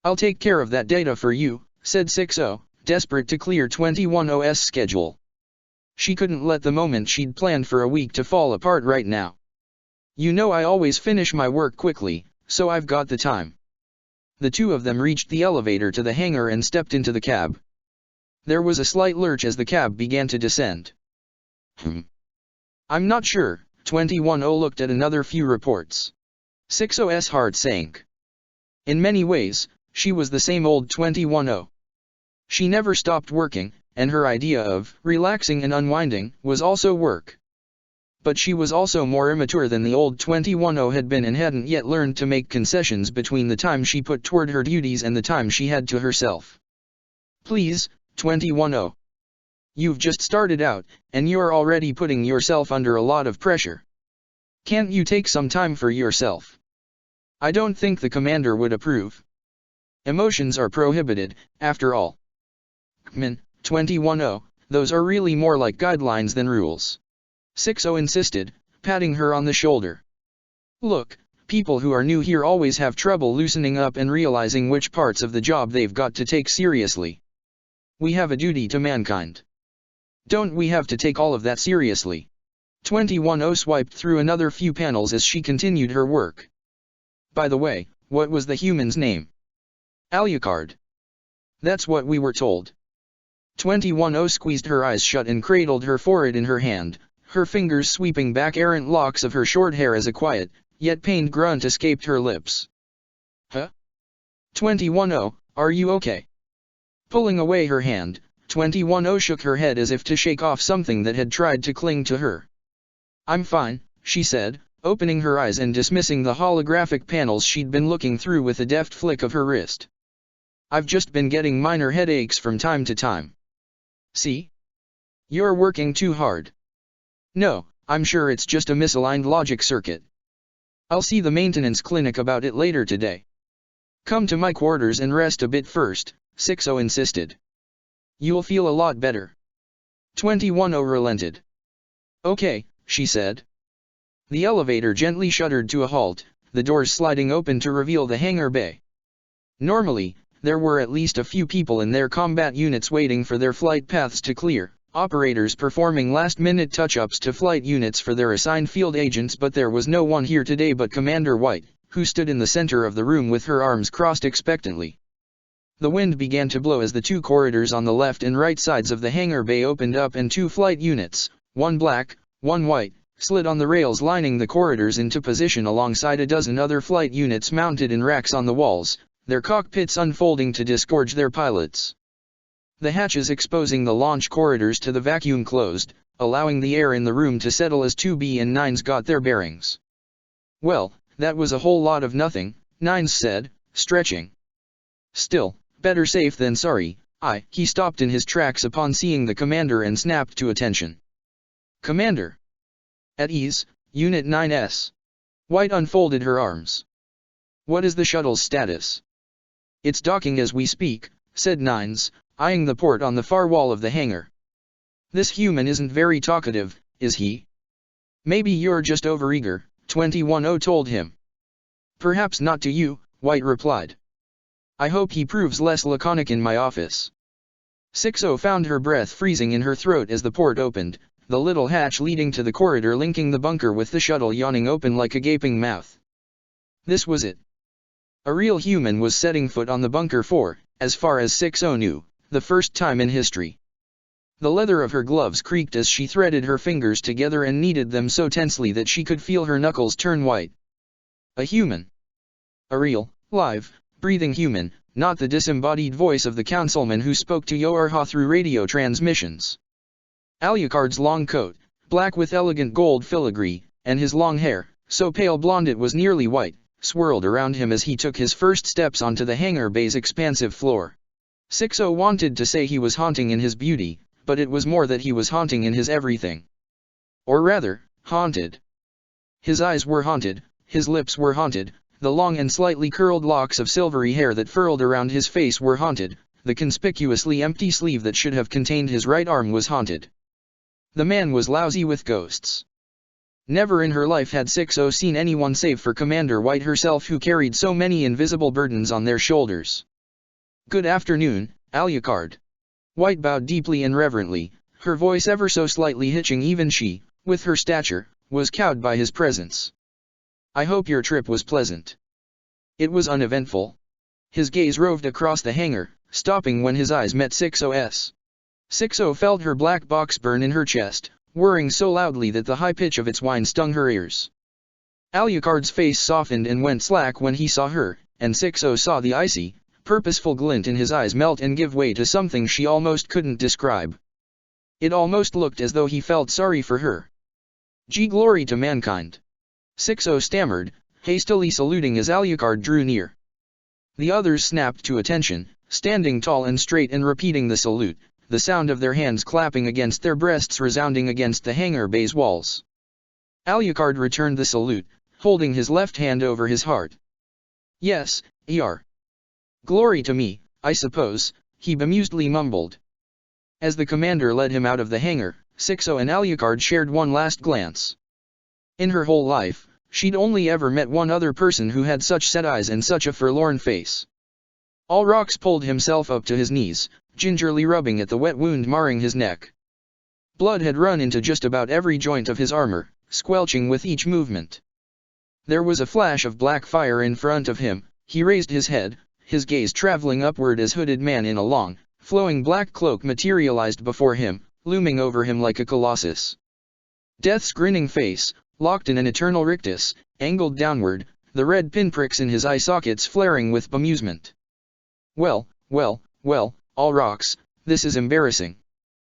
A: "I'll take care of that data for you," said 60, desperate to clear 210's schedule. She couldn't let the moment she'd planned for a week to fall apart right now. "You know I always finish my work quickly, so I've got the time." The 2 of them reached the elevator to the hangar and stepped into the cab. There was a slight lurch as the cab began to descend. "I'm not sure," 210 looked at another few reports. 60's heart sank. In many ways, she was the same old 210. She never stopped working, and her idea of relaxing and unwinding was also work. But she was also more immature than the old 210 had been and hadn't yet learned to make concessions between the time she put toward her duties and the time she had to herself. "Please, 210. You've just started out, and you're already putting yourself under a lot of pressure." Can't you take some time for yourself? I don't think the commander would approve. Emotions are prohibited, after all. Kman, 21-0, those are really more like guidelines than rules. 6-0 insisted, patting her on the shoulder. Look, people who are new here always have trouble loosening up and realizing which parts of the job they've got to take seriously. We have a duty to mankind. Don't we have to take all of that seriously? 21-0 swiped through another few panels as she continued her work. By the way, what was the human's name? Alucard. That's what we were told. 21-0 squeezed her eyes shut and cradled her forehead in her hand, her fingers sweeping back errant locks of her short hair as a quiet, yet pained grunt escaped her lips. Huh? 21-0, are you okay? Pulling away her hand, 21-0 shook her head as if to shake off something that had tried to cling to her. I'm fine, she said, opening her eyes and dismissing the holographic panels she'd been looking through with a deft flick of her wrist. I've just been getting minor headaches from time to time. See? You're working too hard. No, I'm sure it's just a misaligned logic circuit. I'll see the maintenance clinic about it later today. Come to my quarters and rest a bit first, 6-0 insisted. You'll feel a lot better. 21-0 relented. Okay, she said. The elevator gently shuddered to a halt, the doors sliding open to reveal the hangar bay. Normally, there were at least a few people in their combat units waiting for their flight paths to clear, operators performing last-minute touch-ups to flight units for their assigned field agents, but there was no one here today but Commander White, who stood in the center of the room with her arms crossed expectantly. The wind began to blow as the two corridors on the left and right sides of the hangar bay opened up and two flight units, one black, one white, slid on the rails lining the corridors into position alongside a dozen other flight units mounted in racks on the walls, their cockpits unfolding to disgorge their pilots. The hatches exposing the launch corridors to the vacuum closed, allowing the air in the room to settle as 2B and 9s got their bearings. Well, that was a whole lot of nothing, 9s said, stretching. Still, better safe than sorry. He stopped in his tracks upon seeing the commander and snapped to attention. Commander. At ease, Unit 9S. White unfolded her arms. What is the shuttle's status? It's docking as we speak, said 9s, eyeing the port on the far wall of the hangar. This human isn't very talkative, is he? Maybe you're just overeager, 21-0 told him. Perhaps not to you, White replied. I hope he proves less laconic in my office. 6-0 found her breath freezing in her throat as the port opened, the little hatch leading to the corridor linking the bunker with the shuttle yawning open like a gaping mouth. This was it. A real human was setting foot on the bunker for, as far as 6-0 knew, the first time in history. The leather of her gloves creaked as she threaded her fingers together and kneaded them so tensely that she could feel her knuckles turn white. A human. A real, live, breathing human, not the disembodied voice of the councilman who spoke to Yorha through radio transmissions. Alucard's long coat, black with elegant gold filigree, and his long hair, so pale blonde it was nearly white, swirled around him as he took his first steps onto the hangar bay's expansive floor. 6-0 wanted to say he was haunting in his beauty, but it was more that he was haunting in his everything. Or rather, haunted. His eyes were haunted, his lips were haunted, the long and slightly curled locks of silvery hair that furled around his face were haunted, the conspicuously empty sleeve that should have contained his right arm was haunted. The man was lousy with ghosts. Never in her life had 6-0 seen anyone save for Commander White herself, who carried so many invisible burdens on their shoulders. Good afternoon, Alucard. White bowed deeply and reverently, her voice ever so slightly hitching. Even she, with her stature, was cowed by his presence. I hope your trip was pleasant. It was uneventful. His gaze roved across the hangar, stopping when his eyes met 6-0's. 6-0 felt her black box burn in her chest, whirring so loudly that the high pitch of its whine stung her ears. Alucard's face softened and went slack when he saw her, and 6-0 saw the icy, purposeful glint in his eyes melt and give way to something she almost couldn't describe. It almost looked as though he felt sorry for her. Glory to mankind. 6-0 stammered, hastily saluting as Alucard drew near. The others snapped to attention, standing tall and straight and repeating the salute, the sound of their hands clapping against their breasts resounding against the hangar bay's walls. Alucard returned the salute, holding his left hand over his heart. Yes, Yar. Glory to me, I suppose, he bemusedly mumbled. As the commander led him out of the hangar, Sixo and Alucard shared one last glance. In her whole life, she'd only ever met one other person who had such set eyes and such a forlorn face. Alrox pulled himself up to his knees, gingerly rubbing at the wet wound marring his neck. Blood had run into just about every joint of his armor, squelching with each movement. There was a flash of black fire in front of him. He raised his head, his gaze traveling upward as hooded man in a long, flowing black cloak materialized before him, looming over him like a colossus. Death's grinning face, locked in an eternal rictus, angled downward, the red pinpricks in his eye sockets flaring with bemusement. Well, Alrox, this is embarrassing.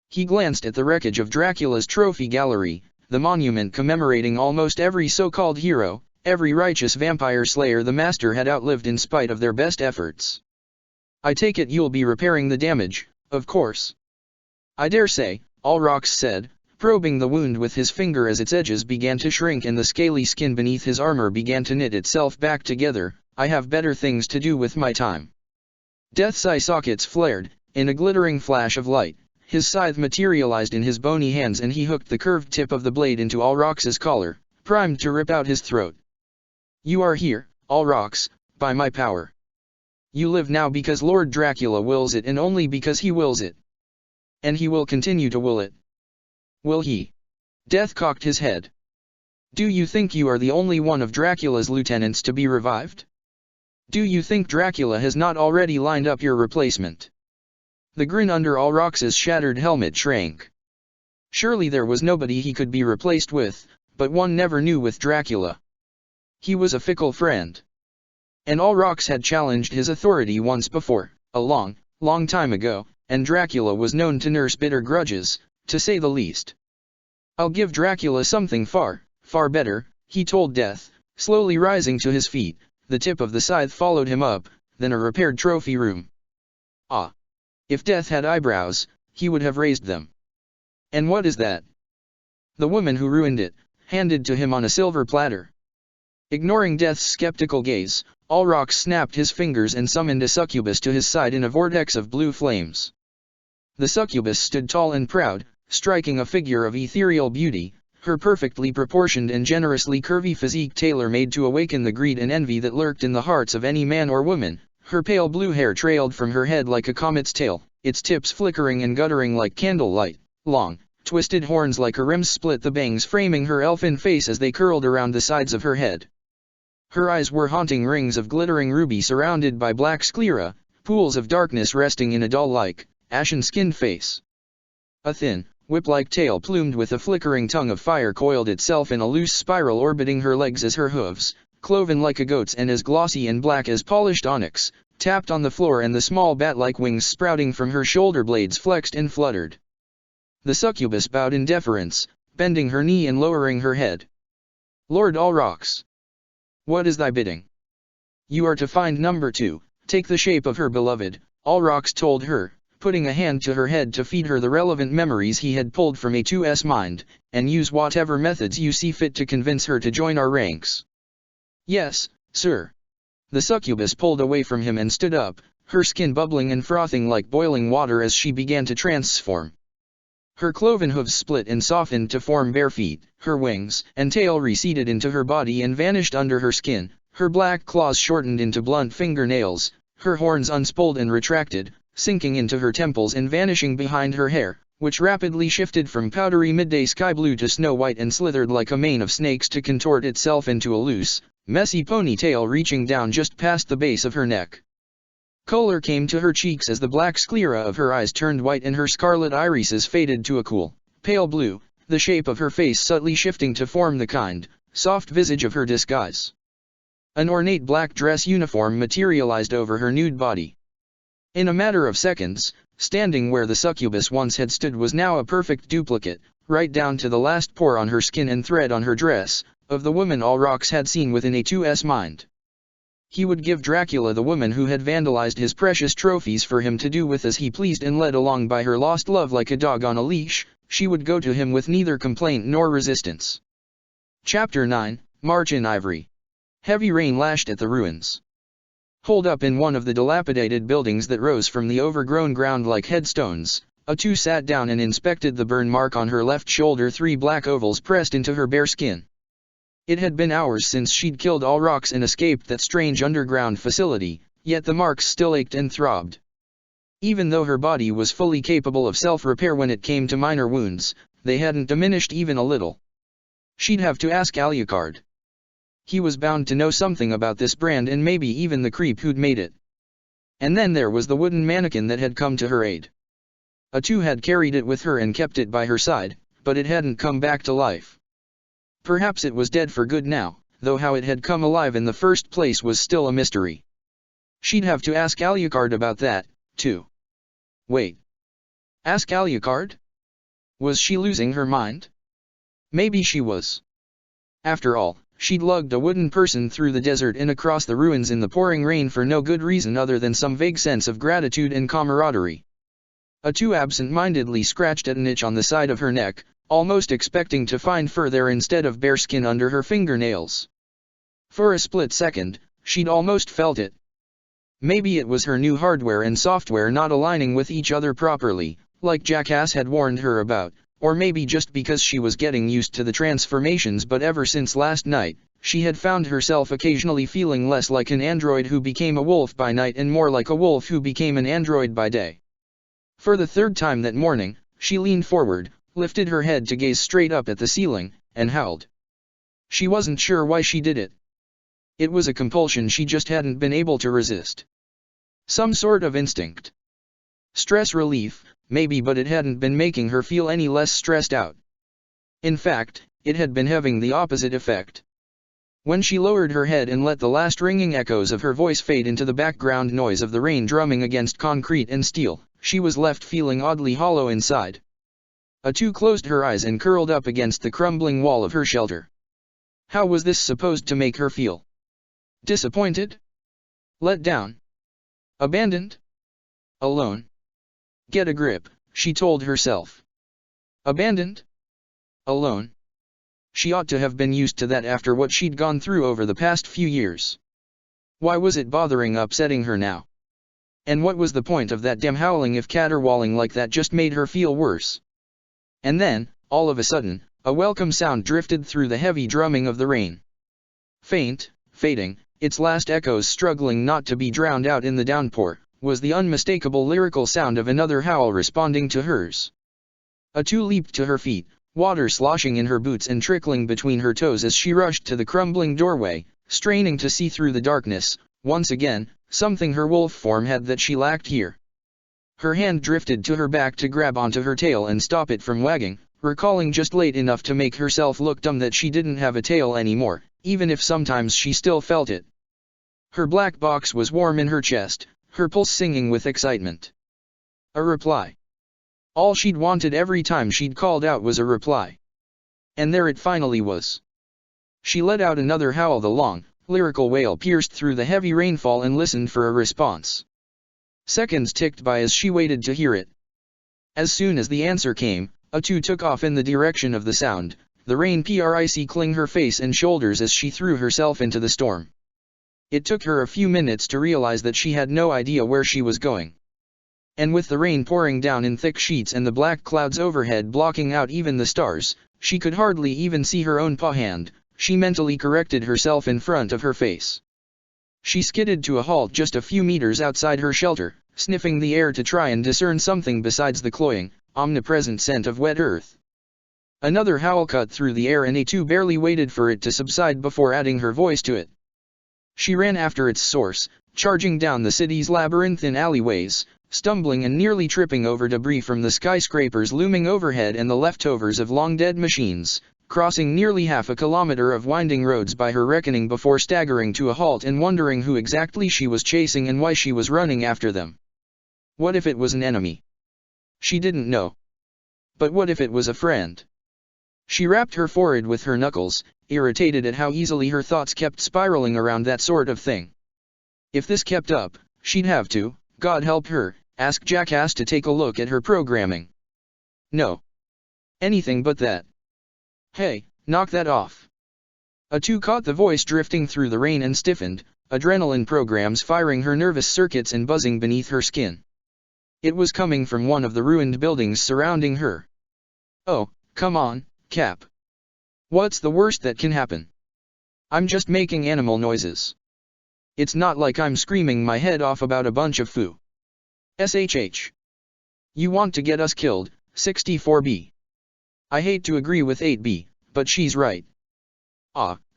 A: He glanced at the wreckage of Dracula's trophy gallery, the monument commemorating almost every so-called hero, every righteous vampire slayer the master had outlived in spite of their best efforts. I take it you'll be repairing the damage, of course. I dare say, Alrox said, probing the wound with his finger as its edges began to shrink and the scaly skin beneath his armor began to knit itself back together. I have better things to do with my time. Death's eye sockets flared, in a glittering flash of light. His scythe materialized in his bony hands and he hooked the curved tip of the blade into Alrox's collar, primed to rip out his throat. You are here, Alrox, by my power. You live now because Lord Dracula wills it and only because he wills it. And he will continue to will it. Will he? Death cocked his head. Do you think you are the only one of Dracula's lieutenants to be revived? Do you think Dracula has not already lined up your replacement? The grin under Alrox's shattered helmet shrank. Surely there was nobody he could be replaced with, but one never knew with Dracula. He was a fickle friend. And Alrox had challenged his authority once before, a long time ago, and Dracula was known to nurse bitter grudges, to say the least. I'll give Dracula something far better, he told Death, slowly rising to his feet. The tip of the scythe followed him up, then a repaired trophy room. Ah! If Death had eyebrows, he would have raised them. And what is that? The woman who ruined it, handed to him on a silver platter. Ignoring Death's skeptical gaze, Alrox snapped his fingers and summoned a succubus to his side in a vortex of blue flames. The succubus stood tall and proud, striking a figure of ethereal beauty, her perfectly proportioned and generously curvy physique tailor-made to awaken the greed and envy that lurked in the hearts of any man or woman. Her pale blue hair trailed from her head like a comet's tail, its tips flickering and guttering like candlelight. Long, twisted horns like a rims split the bangs framing her elfin face as they curled around the sides of her head. Her eyes were haunting rings of glittering ruby surrounded by black sclera, pools of darkness resting in a doll-like, ashen-skinned face. A thin, whip-like tail plumed with a flickering tongue of fire coiled itself in a loose spiral orbiting her legs as her hooves, cloven like a goat's and as glossy and black as polished onyx, tapped on the floor and the small bat-like wings sprouting from her shoulder blades flexed and fluttered. The succubus bowed in deference, bending her knee and lowering her head. Lord Alrox. What is thy bidding? You are to find number 2, take the shape of her beloved, Alrox told her, putting a hand to her head to feed her the relevant memories he had pulled from A2's mind, and use whatever methods you see fit to convince her to join our ranks. Yes, sir. The succubus pulled away from him and stood up, her skin bubbling and frothing like boiling water as she began to transform. Her cloven hooves split and softened to form bare feet, her wings and tail receded into her body and vanished under her skin, her black claws shortened into blunt fingernails, her horns unspooled and retracted, sinking into her temples and vanishing behind her hair, which rapidly shifted from powdery midday sky blue to snow white and slithered like a mane of snakes to contort itself into a loose, messy ponytail reaching down just past the base of her neck. Color came to her cheeks as the black sclera of her eyes turned white and her scarlet irises faded to a cool, pale blue, the shape of her face subtly shifting to form the kind, soft visage of her disguise. An ornate black dress uniform materialized over her nude body. In a matter of seconds, standing where the succubus once had stood was now a perfect duplicate, right down to the last pore on her skin and thread on her dress, of the woman Alrox had seen within A2's mind. He would give Dracula the woman who had vandalized his precious trophies for him to do with as he pleased and led along by her lost love like a dog on a leash, she would go to him with neither complaint nor resistance. Chapter 9, March in Ivory. Heavy rain lashed at the ruins. Holed up in one of the dilapidated buildings that rose from the overgrown ground like headstones, Atu sat down and inspected the burn mark on her left shoulder, 3 black ovals pressed into her bare skin. It had been hours since she'd killed all rocks and escaped that strange underground facility, yet the marks still ached and throbbed. Even though her body was fully capable of self-repair when it came to minor wounds, they hadn't diminished even a little. She'd have to ask Alucard. He was bound to know something about this brand and maybe even the creep who'd made it. And then there was the wooden mannequin that had come to her aid. Atu had carried it with her and kept it by her side, but it hadn't come back to life. Perhaps it was dead for good now, though how it had come alive in the first place was still a mystery. She'd have to ask Alucard about that, too. Wait. Ask Alucard? Was she losing her mind? Maybe she was. After all, she'd lugged a wooden person through the desert and across the ruins in the pouring rain for no good reason other than some vague sense of gratitude and camaraderie. Atu absent-mindedly scratched at an itch on the side of her neck, almost expecting to find fur there instead of bare skin under her fingernails. For a split second, she'd almost felt it. Maybe it was her new hardware and software not aligning with each other properly, like Jackass had warned her about, or maybe just because she was getting used to the transformations, but ever since last night, she had found herself occasionally feeling less like an android who became a wolf by night and more like a wolf who became an android by day. For the third time that morning, she leaned forward, lifted her head to gaze straight up at the ceiling, and howled. She wasn't sure why she did it. It was a compulsion she just hadn't been able to resist. Some sort of instinct. Stress relief, maybe, but it hadn't been making her feel any less stressed out. In fact, it had been having the opposite effect. When she lowered her head and let the last ringing echoes of her voice fade into the background noise of the rain drumming against concrete and steel, she was left feeling oddly hollow inside. Atu closed her eyes and curled up against the crumbling wall of her shelter. How was this supposed to make her feel? Disappointed? Let down? Abandoned? Alone? Get a grip, she told herself. Abandoned? Alone? She ought to have been used to that after what she'd gone through over the past few years. Why was it upsetting her now? And what was the point of that damn howling if caterwauling like that just made her feel worse? And then, all of a sudden, a welcome sound drifted through the heavy drumming of the rain. Faint, fading, its last echoes struggling not to be drowned out in the downpour, was the unmistakable lyrical sound of another howl responding to hers. Atu leaped to her feet, water sloshing in her boots and trickling between her toes as she rushed to the crumbling doorway, straining to see through the darkness, once again, something her wolf form had that she lacked here. Her hand drifted to her back to grab onto her tail and stop it from wagging, recalling just late enough to make herself look dumb that she didn't have a tail anymore, even if sometimes she still felt it. Her black box was warm in her chest, her pulse singing with excitement. A reply. All she'd wanted every time she'd called out was a reply. And there it finally was. She let out another howl. The long, lyrical wail pierced through the heavy rainfall and listened for a response. Seconds ticked by as she waited to hear it. As soon as the answer came, Atu took off in the direction of the sound, the rain pricing her face and shoulders as she threw herself into the storm. It took her a few minutes to realize that she had no idea where she was going. And with the rain pouring down in thick sheets and the black clouds overhead blocking out even the stars, she could hardly even see her own paw hand. She mentally corrected herself in front of her face. She skidded to a halt just a few meters outside her shelter, sniffing the air to try and discern something besides the cloying, omnipresent scent of wet earth. Another howl cut through the air and Atu barely waited for it to subside before adding her voice to it. She ran after its source, charging down the city's labyrinthine alleyways, stumbling and nearly tripping over debris from the skyscrapers looming overhead and the leftovers of long-dead machines, crossing nearly half a kilometer of winding roads by her reckoning before staggering to a halt and wondering who exactly she was chasing and why she was running after them. What if it was an enemy? She didn't know. But what if it was a friend? She rapped her forehead with her knuckles, irritated at how easily her thoughts kept spiraling around that sort of thing. If this kept up, she'd have to, God help her, ask Jackass to take a look at her programming. No. Anything but that. Hey, knock that off. A2 caught the voice drifting through the rain and stiffened, adrenaline programs firing her nervous circuits and buzzing beneath her skin. It was coming from one of the ruined buildings surrounding her. Oh, come on, Cap. What's the worst that can happen? I'm just making animal noises. It's not like I'm screaming my head off about a bunch of foo. SHH. You want to get us killed, 64B. I hate to agree with 8B, but she's right.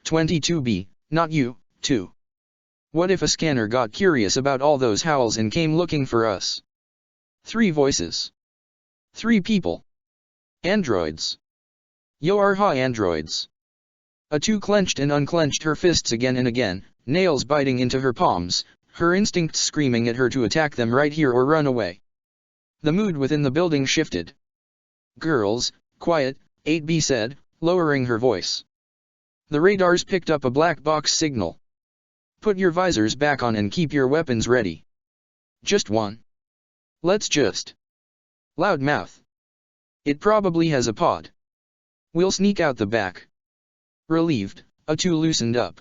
A: 22B, not you, too. What if a scanner got curious about all those howls and came looking for us? 3 voices. 3 people. Androids. Yo-arha androids. A2 clenched and unclenched her fists again and again, nails biting into her palms, her instincts screaming at her to attack them right here or run away. The mood within the building shifted. Girls, quiet, 8B said, lowering her voice. The radars picked up a black box signal. Put your visors back on and keep your weapons ready. Just one. Let's just. Loud mouth. It probably has a pod. We'll sneak out the back. Relieved, A2 loosened up.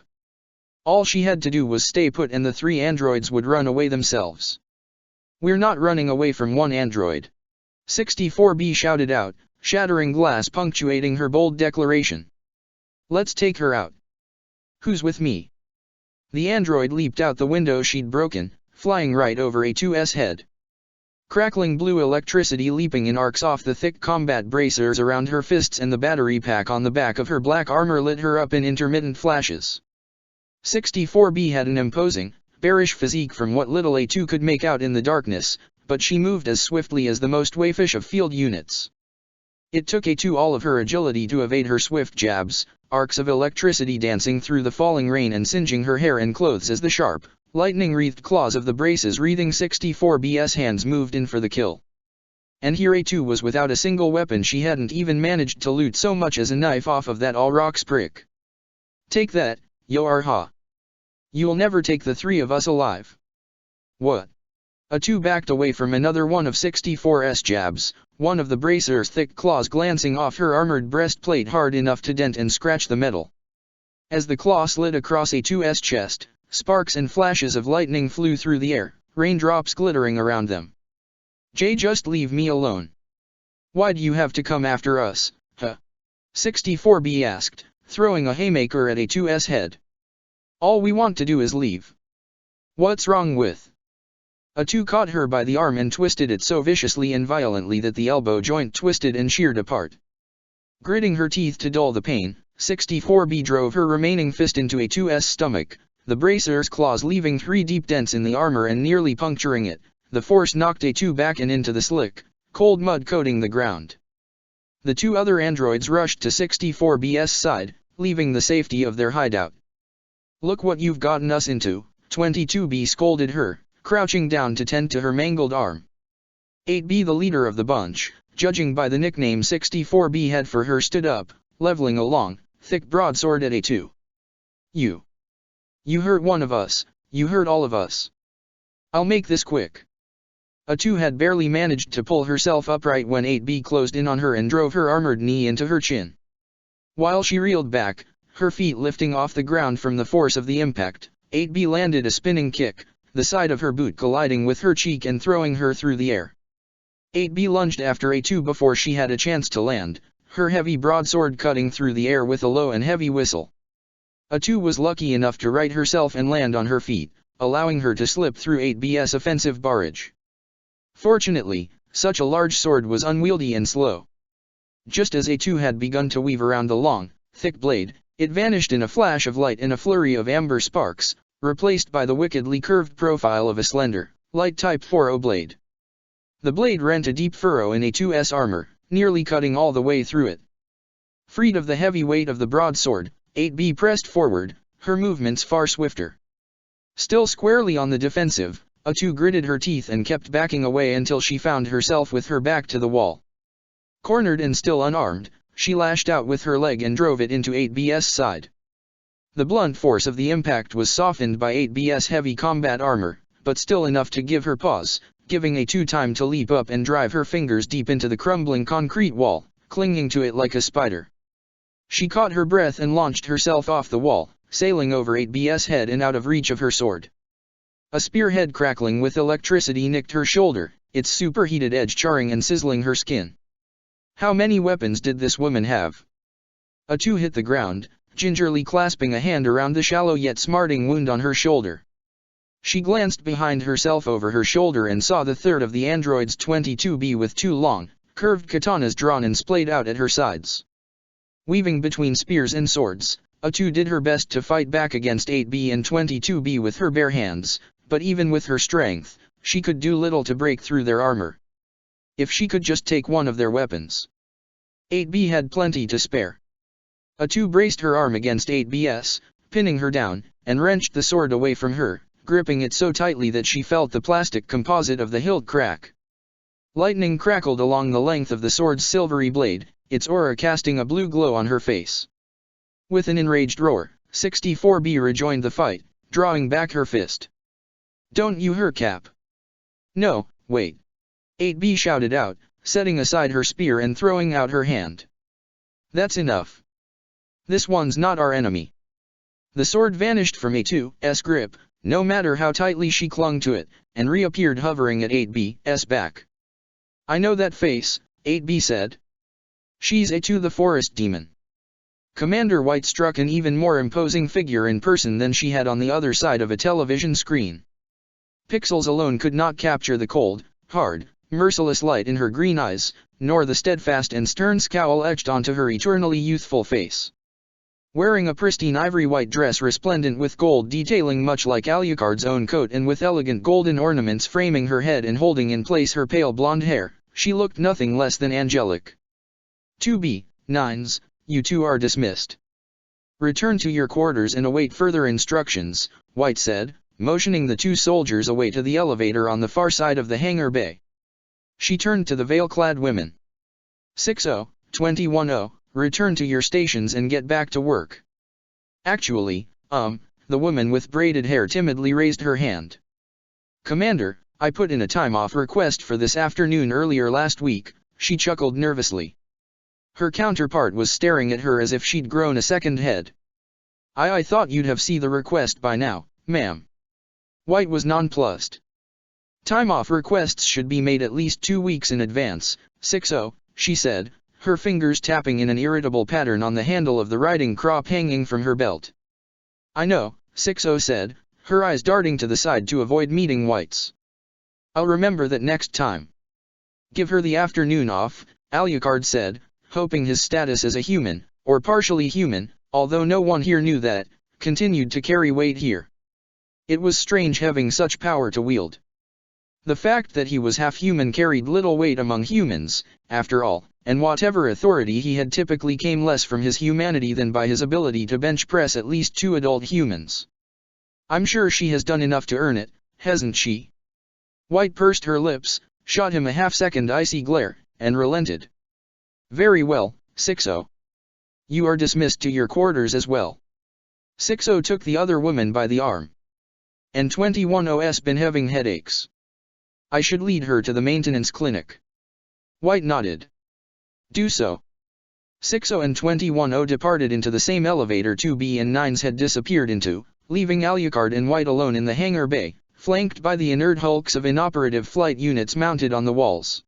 A: All she had to do was stay put and the 3 androids would run away themselves. We're not running away from one android. 64B shouted out, shattering glass punctuating her bold declaration. Let's take her out. Who's with me? The android leaped out the window she'd broken, flying right over A2's head. Crackling blue electricity leaping in arcs off the thick combat bracers around her fists and the battery pack on the back of her black armor lit her up in intermittent flashes. 64B had an imposing, bearish physique from what little A2 could make out in the darkness, but she moved as swiftly as the most wayfish of field units. It took A2 all of her agility to evade her swift jabs, arcs of electricity dancing through the falling rain and singeing her hair and clothes as the sharp, lightning-wreathed claws of the braces wreathing 64B's hands moved in for the kill. And here A2 was without a single weapon. She hadn't even managed to loot so much as a knife off of that all-rocks prick. Take that, Yo-arha. You'll never take the 3 of us alive. What? A2 backed away from another one of 64's jabs, one of the bracer's thick claws glancing off her armored breastplate hard enough to dent and scratch the metal. As the claw slid across A2's chest, sparks and flashes of lightning flew through the air, raindrops glittering around them. Just leave me alone. Why do you have to come after us, huh? 64B asked, throwing a haymaker at A2's head. All we want to do is leave. What's wrong with? A2 caught her by the arm and twisted it so viciously and violently that the elbow joint twisted and sheared apart. Gritting her teeth to dull the pain, 64B drove her remaining fist into A2's stomach, the bracer's claws leaving 3 deep dents in the armor and nearly puncturing it. The force knocked A2 back and into the slick, cold mud coating the ground. The 2 other androids rushed to 64B's side, leaving the safety of their hideout. Look what you've gotten us into, 22B scolded her, crouching down to tend to her mangled arm. 8B, the leader of the bunch, judging by the nickname 64B had for her, stood up, leveling a long, thick broadsword at A2. You hurt one of us, you hurt all of us. I'll make this quick. A2 had barely managed to pull herself upright when 8B closed in on her and drove her armored knee into her chin. While she reeled back, her feet lifting off the ground from the force of the impact, 8B landed a spinning kick, the side of her boot colliding with her cheek and throwing her through the air. 8B lunged after A2 before she had a chance to land, her heavy broadsword cutting through the air with a low and heavy whistle. A2 was lucky enough to right herself and land on her feet, allowing her to slip through 8B's offensive barrage. Fortunately, such a large sword was unwieldy and slow. Just as A2 had begun to weave around the long, thick blade, it vanished in a flash of light and a flurry of amber sparks, replaced by the wickedly curved profile of a slender, light Type 4 blade. The blade rent a deep furrow in A2's armor, nearly cutting all the way through it. Freed of the heavy weight of the broadsword, 8B pressed forward, her movements far swifter. Still squarely on the defensive, A2 gritted her teeth and kept backing away until she found herself with her back to the wall. Cornered and still unarmed, she lashed out with her leg and drove it into 8B's side. The blunt force of the impact was softened by 8B's heavy combat armor, but still enough to give her pause, giving A2 time to leap up and drive her fingers deep into the crumbling concrete wall, clinging to it like a spider. She caught her breath and launched herself off the wall, sailing over 8B's head and out of reach of her sword. A spearhead crackling with electricity nicked her shoulder, its superheated edge charring and sizzling her skin. How many weapons did this woman have? A two hit the ground, gingerly clasping a hand around the shallow yet smarting wound on her shoulder. She glanced behind herself over her shoulder and saw the third of the android's 22B with two long, curved katanas drawn and splayed out at her sides. Weaving between spears and swords, A2 did her best to fight back against 8B and 22B with her bare hands, but even with her strength, she could do little to break through their armor. If she could just take one of their weapons. 8B had plenty to spare. A2 braced her arm against 8B's, pinning her down, and wrenched the sword away from her, gripping it so tightly that she felt the plastic composite of the hilt crack. Lightning crackled along the length of the sword's silvery blade, its aura casting a blue glow on her face. With an enraged roar, 64B rejoined the fight, drawing back her fist. "Don't you hurt, Cap?" "No, wait." 8B shouted out, setting aside her spear and throwing out her hand. "That's enough. This one's not our enemy." The sword vanished from A2's grip, no matter how tightly she clung to it, and reappeared hovering at 8B's back. "I know that face," 8B said. "She's A2 the forest demon." Commander White struck an even more imposing figure in person than she had on the other side of a television screen. Pixels alone could not capture the cold, hard, merciless light in her green eyes, nor the steadfast and stern scowl etched onto her eternally youthful face. Wearing a pristine ivory-white dress resplendent with gold detailing much like Alucard's own coat and with elegant golden ornaments framing her head and holding in place her pale blonde hair, she looked nothing less than angelic. 2B-9s, you two are dismissed. Return to your quarters and await further instructions, White said, motioning the two soldiers away to the elevator on the far side of the hangar bay. She turned to the veil-clad women. 60-21-0, return to your stations and get back to work. Actually, the woman with braided hair timidly raised her hand. Commander, I put in a time-off request for this afternoon earlier last week, she chuckled nervously. Her counterpart was staring at her as if she'd grown a second head. I thought you'd have seen the request by now, ma'am. White was nonplussed. Time-off requests should be made at least 2 weeks in advance, 60, she said, her fingers tapping in an irritable pattern on the handle of the riding crop hanging from her belt. I know, 60 said, her eyes darting to the side to avoid meeting White's. I'll remember that next time. Give her the afternoon off, Alucard said, hoping his status as a human, or partially human, although no one here knew that, continued to carry weight here. It was strange having such power to wield. The fact that he was half-human carried little weight among humans, after all, and whatever authority he had typically came less from his humanity than by his ability to bench press at least 2 adult humans. I'm sure she has done enough to earn it, hasn't she? White pursed her lips, shot him a half-second icy glare, and relented. Very well, 60. You are dismissed to your quarters as well. 60 took the other woman by the arm. And 21's been having headaches. I should lead her to the maintenance clinic. White nodded. Do so. 60 and 21 departed into the same elevator 2B and 9s had disappeared into, leaving Alucard and White alone in the hangar bay, flanked by the inert hulks of inoperative flight units mounted on the walls.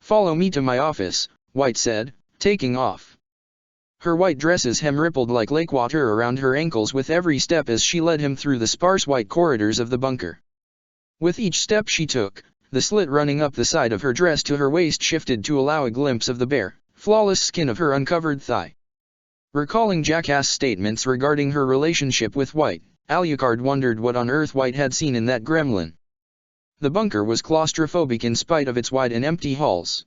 A: Follow me to my office, White said, taking off. Her white dress's hem rippled like lake water around her ankles with every step as she led him through the sparse white corridors of the bunker. With each step she took, the slit running up the side of her dress to her waist shifted to allow a glimpse of the bare, flawless skin of her uncovered thigh. Recalling jackass statements regarding her relationship with White, Alucard wondered what on earth White had seen in that gremlin. The bunker was claustrophobic in spite of its wide and empty halls.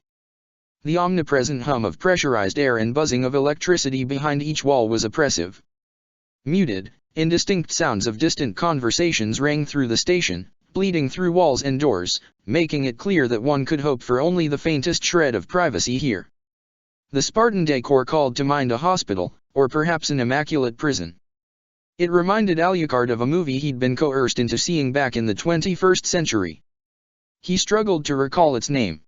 A: The omnipresent hum of pressurized air and buzzing of electricity behind each wall was oppressive. Muted, indistinct sounds of distant conversations rang through the station, bleeding through walls and doors, making it clear that one could hope for only the faintest shred of privacy here. The Spartan decor called to mind a hospital, or perhaps an immaculate prison. It reminded Alucard of a movie he'd been coerced into seeing back in the 21st century. He struggled to recall its name.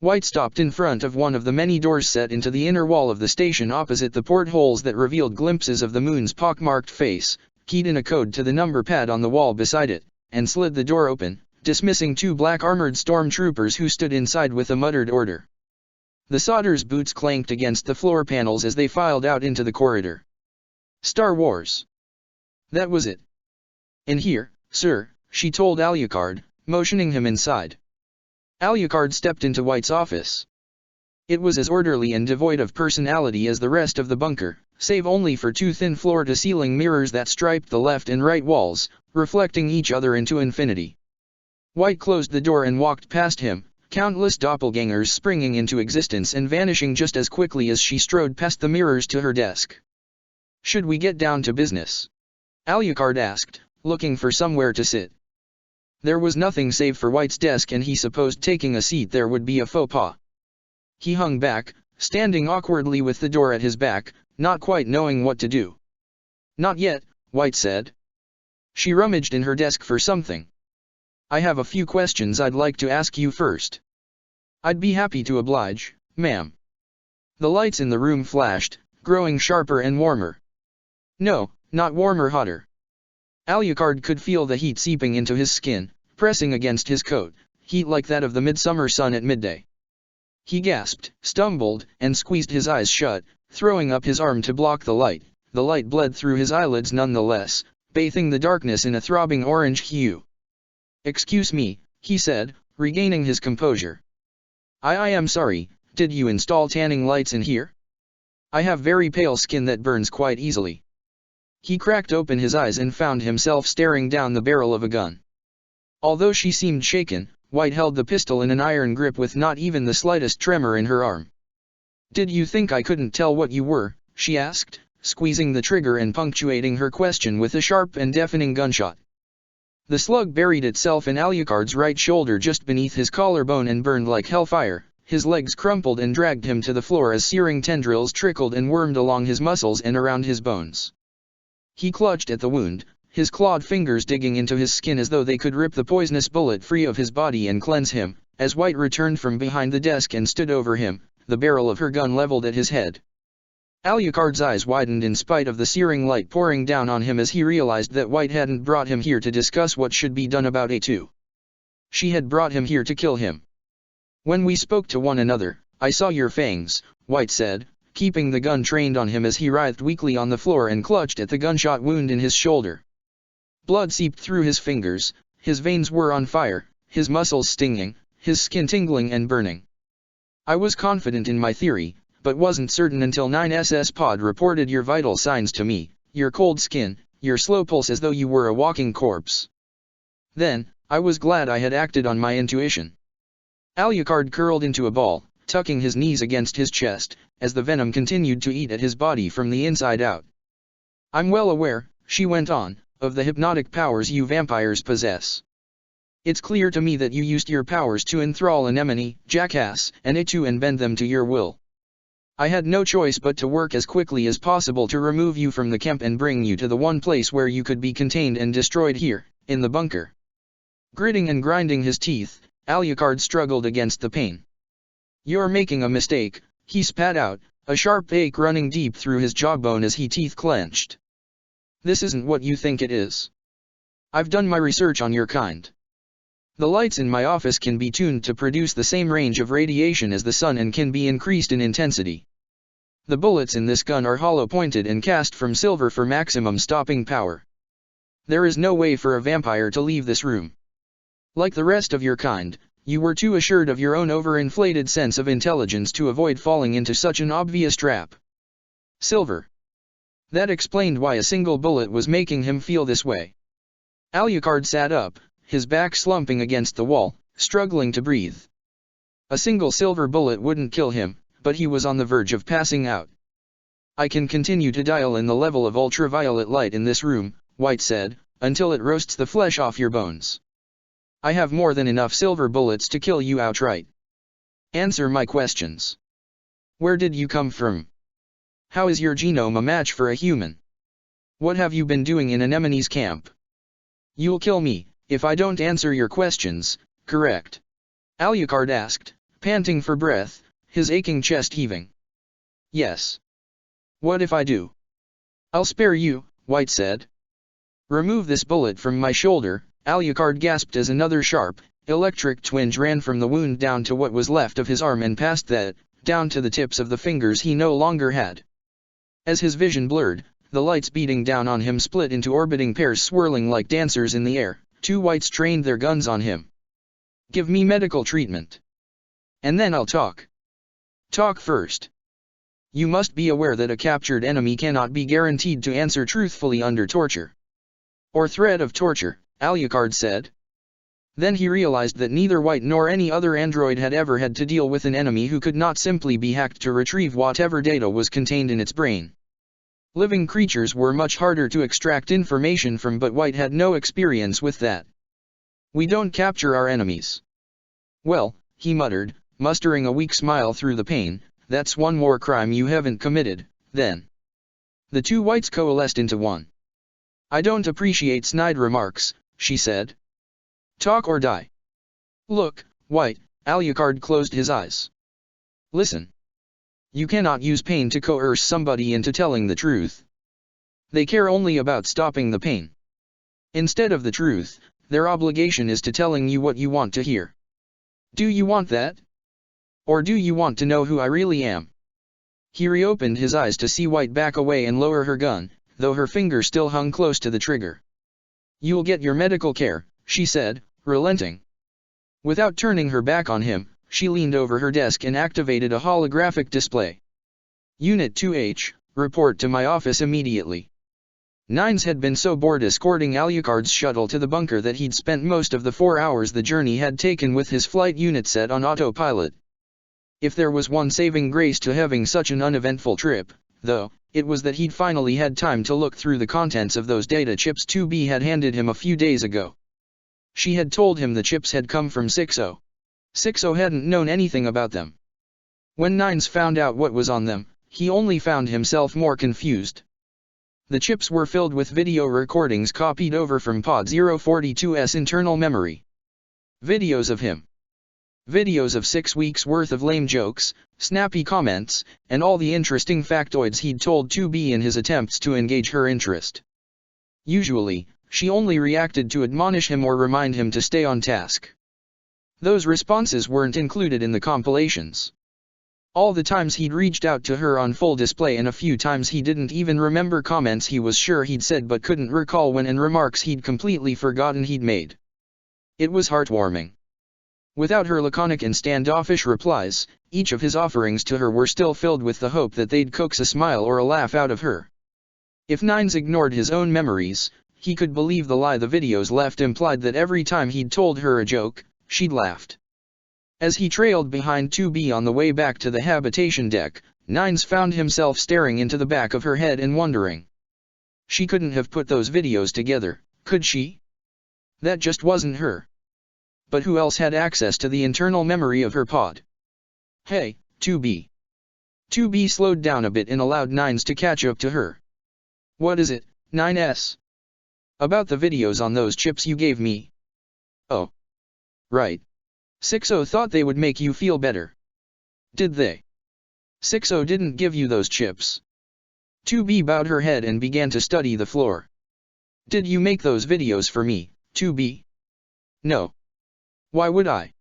A: White stopped in front of one of the many doors set into the inner wall of the station opposite the portholes that revealed glimpses of the moon's pockmarked face, keyed in a code to the number pad on the wall beside it, and slid the door open, dismissing two black-armored stormtroopers who stood inside with a muttered order. The Soldier's boots clanked against the floor panels as they filed out into the corridor. Star Wars. That was it. In here, sir, she told Alucard, motioning him inside. Alucard stepped into White's office. It was as orderly and devoid of personality as the rest of the bunker, save only for two thin floor-to-ceiling mirrors that striped the left and right walls, reflecting each other into infinity. White closed the door and walked past him, countless doppelgangers springing into existence and vanishing just as quickly as she strode past the mirrors to her desk. "Should we get down to business?" Alucard asked, looking for somewhere to sit. There was nothing save for White's desk, and he supposed taking a seat there would be a faux pas. He hung back, standing awkwardly with the door at his back, not quite knowing what to do. "Not yet," White said. She rummaged in her desk for something. "I have a few questions I'd like to ask you first." "I'd be happy to oblige, ma'am." The lights in the room flashed, growing sharper and warmer. No, not warmer, hotter. Alucard could feel the heat seeping into his skin, pressing against his coat, heat like that of the midsummer sun at midday. He gasped, stumbled, and squeezed his eyes shut, throwing up his arm to block the light. The light bled through his eyelids nonetheless, bathing the darkness in a throbbing orange hue. "Excuse me," he said, regaining his composure. I am sorry, did you install tanning lights in here? I have very pale skin that burns quite easily." He cracked open his eyes and found himself staring down the barrel of a gun. Although she seemed shaken, White held the pistol in an iron grip with not even the slightest tremor in her arm. "Did you think I couldn't tell what you were?" she asked, squeezing the trigger and punctuating her question with a sharp and deafening gunshot. The slug buried itself in Alucard's right shoulder just beneath his collarbone and burned like hellfire. His legs crumpled and dragged him to the floor as searing tendrils trickled and wormed along his muscles and around his bones. He clutched at the wound, his clawed fingers digging into his skin as though they could rip the poisonous bullet free of his body and cleanse him, as White returned from behind the desk and stood over him, the barrel of her gun leveled at his head. Alucard's eyes widened in spite of the searing light pouring down on him as he realized that White hadn't brought him here to discuss what should be done about A2. She had brought him here to kill him. "When we spoke to one another, I saw your fangs," White said, keeping the gun trained on him as he writhed weakly on the floor and clutched at the gunshot wound in his shoulder. Blood seeped through his fingers, his veins were on fire, his muscles stinging, his skin tingling and burning. "I was confident in my theory, but wasn't certain until 9SS Pod reported your vital signs to me, your cold skin, your slow pulse as though you were a walking corpse. Then, I was glad I had acted on my intuition." Alucard curled into a ball, tucking his knees against his chest, as the venom continued to eat at his body from the inside out. "I'm well aware," she went on, "of the hypnotic powers you vampires possess. It's clear to me that you used your powers to enthrall Anemone, Jackass, and A2 and bend them to your will. I had no choice but to work as quickly as possible to remove you from the camp and bring you to the one place where you could be contained and destroyed here, in the bunker." Gritting and grinding his teeth, Alucard struggled against the pain. "You're making a mistake," he spat out, a sharp ache running deep through his jawbone as he teeth clenched. "This isn't what you think it is. I've done my research on your kind. The lights in my office can be tuned to produce the same range of radiation as the sun and can be increased in intensity. The bullets in this gun are hollow-pointed and cast from silver for maximum stopping power. There is no way for a vampire to leave this room. Like the rest of your kind, you were too assured of your own overinflated sense of intelligence to avoid falling into such an obvious trap. Silver. That explained why a single bullet was making him feel this way." Alucard sat up, his back slumping against the wall, struggling to breathe. A single silver bullet wouldn't kill him, but he was on the verge of passing out. "I can continue to dial in the level of ultraviolet light in this room," White said, "until it roasts the flesh off your bones. I have more than enough silver bullets to kill you outright. Answer my questions. Where did you come from? How is your genome a match for a human? What have you been doing in Anemone's camp? You'll kill me, if I don't answer your questions, correct?" Alucard asked, panting for breath, his aching chest heaving. Yes. What if I do? I'll spare you, White said. Remove this bullet from my shoulder, Alucard gasped as another sharp, electric twinge ran from the wound down to what was left of his arm and past that, down to the tips of the fingers he no longer had. As his vision blurred, the lights beating down on him split into orbiting pairs swirling like dancers in the air. 2 Whites trained their guns on him. Give me medical treatment. And then I'll talk. Talk first. You must be aware that a captured enemy cannot be guaranteed to answer truthfully under torture. Or threat of torture, Alucard said. Then he realized that neither White nor any other android had ever had to deal with an enemy who could not simply be hacked to retrieve whatever data was contained in its brain. Living creatures were much harder to extract information from, but White had no experience with that. We don't capture our enemies. Well, he muttered, mustering a weak smile through the pain, that's one more crime you haven't committed, then. The 2 Whites coalesced into one. I don't appreciate snide remarks, she said. Talk or die. Look, White, Alucard closed his eyes. Listen. You cannot use pain to coerce somebody into telling the truth. They care only about stopping the pain. Instead of the truth, their obligation is to telling you what you want to hear. Do you want that? Or do you want to know who I really am? He reopened his eyes to see White back away and lower her gun, though her finger still hung close to the trigger. You'll get your medical care, she said, relenting. Without turning her back on him, she leaned over her desk and activated a holographic display. Unit 2H, report to my office immediately. Nines had been so bored escorting Alucard's shuttle to the bunker that he'd spent most of the 4 hours the journey had taken with his flight unit set on autopilot. If there was one saving grace to having such an uneventful trip, though, it was that he'd finally had time to look through the contents of those data chips 2B had handed him a few days ago. She had told him the chips had come from 6O. 6O hadn't known anything about them. When Nines found out what was on them, he only found himself more confused. The chips were filled with video recordings copied over from Pod 042's internal memory. Videos of him. Videos of 6 weeks worth of lame jokes, snappy comments, and all the interesting factoids he'd told 2B in his attempts to engage her interest. Usually, she only reacted to admonish him or remind him to stay on task. Those responses weren't included in the compilations. All the times he'd reached out to her on full display, and a few times he didn't even remember comments he was sure he'd said but couldn't recall when, and remarks he'd completely forgotten he'd made. It was heartwarming. Without her laconic and standoffish replies, each of his offerings to her were still filled with the hope that they'd coax a smile or a laugh out of her. If Nines ignored his own memories, he could believe the lie the videos left implied, that every time he'd told her a joke, she'd laughed. As he trailed behind 2B on the way back to the habitation deck, Nines found himself staring into the back of her head and wondering. She couldn't have put those videos together, could she? That just wasn't her. But who else had access to the internal memory of her pod? Hey, 2B. 2B slowed down a bit and allowed Nines to catch up to her. What is it, 9S? About the videos on those chips you gave me. Oh. Right. 6O thought they would make you feel better. Did they? 6O didn't give you those chips. 2B bowed her head and began to study the floor. Did you make those videos for me, 2B? No. Why would I?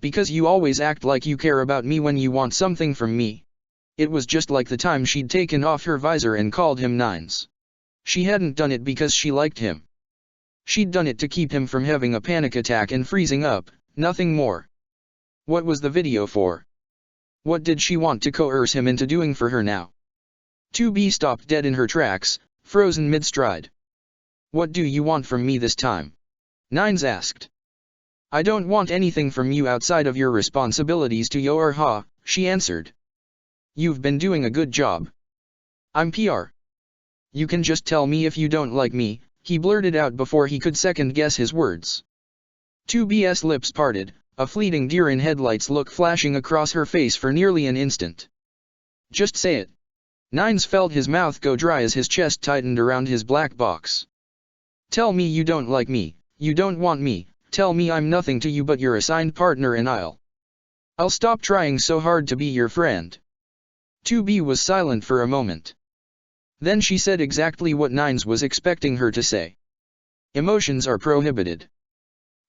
A: Because you always act like you care about me when you want something from me. It was just like the time she'd taken off her visor and called him Nines. She hadn't done it because she liked him. She'd done it to keep him from having a panic attack and freezing up, nothing more. What was the video for? What did she want to coerce him into doing for her now? 2B stopped dead in her tracks, frozen mid-stride. What do you want from me this time? Nines asked. I don't want anything from you outside of your responsibilities to Yorha, she answered. You've been doing a good job. I'm PR. You can just tell me if you don't like me, he blurted out before he could second-guess his words. 2B's lips parted, a fleeting deer in headlights look flashing across her face for nearly an instant. Just say it. Nines felt his mouth go dry as his chest tightened around his black box. Tell me you don't like me, you don't want me, tell me I'm nothing to you but your assigned partner and I'll stop trying so hard to be your friend. 2B was silent for a moment. Then she said exactly what Nines was expecting her to say. Emotions are prohibited.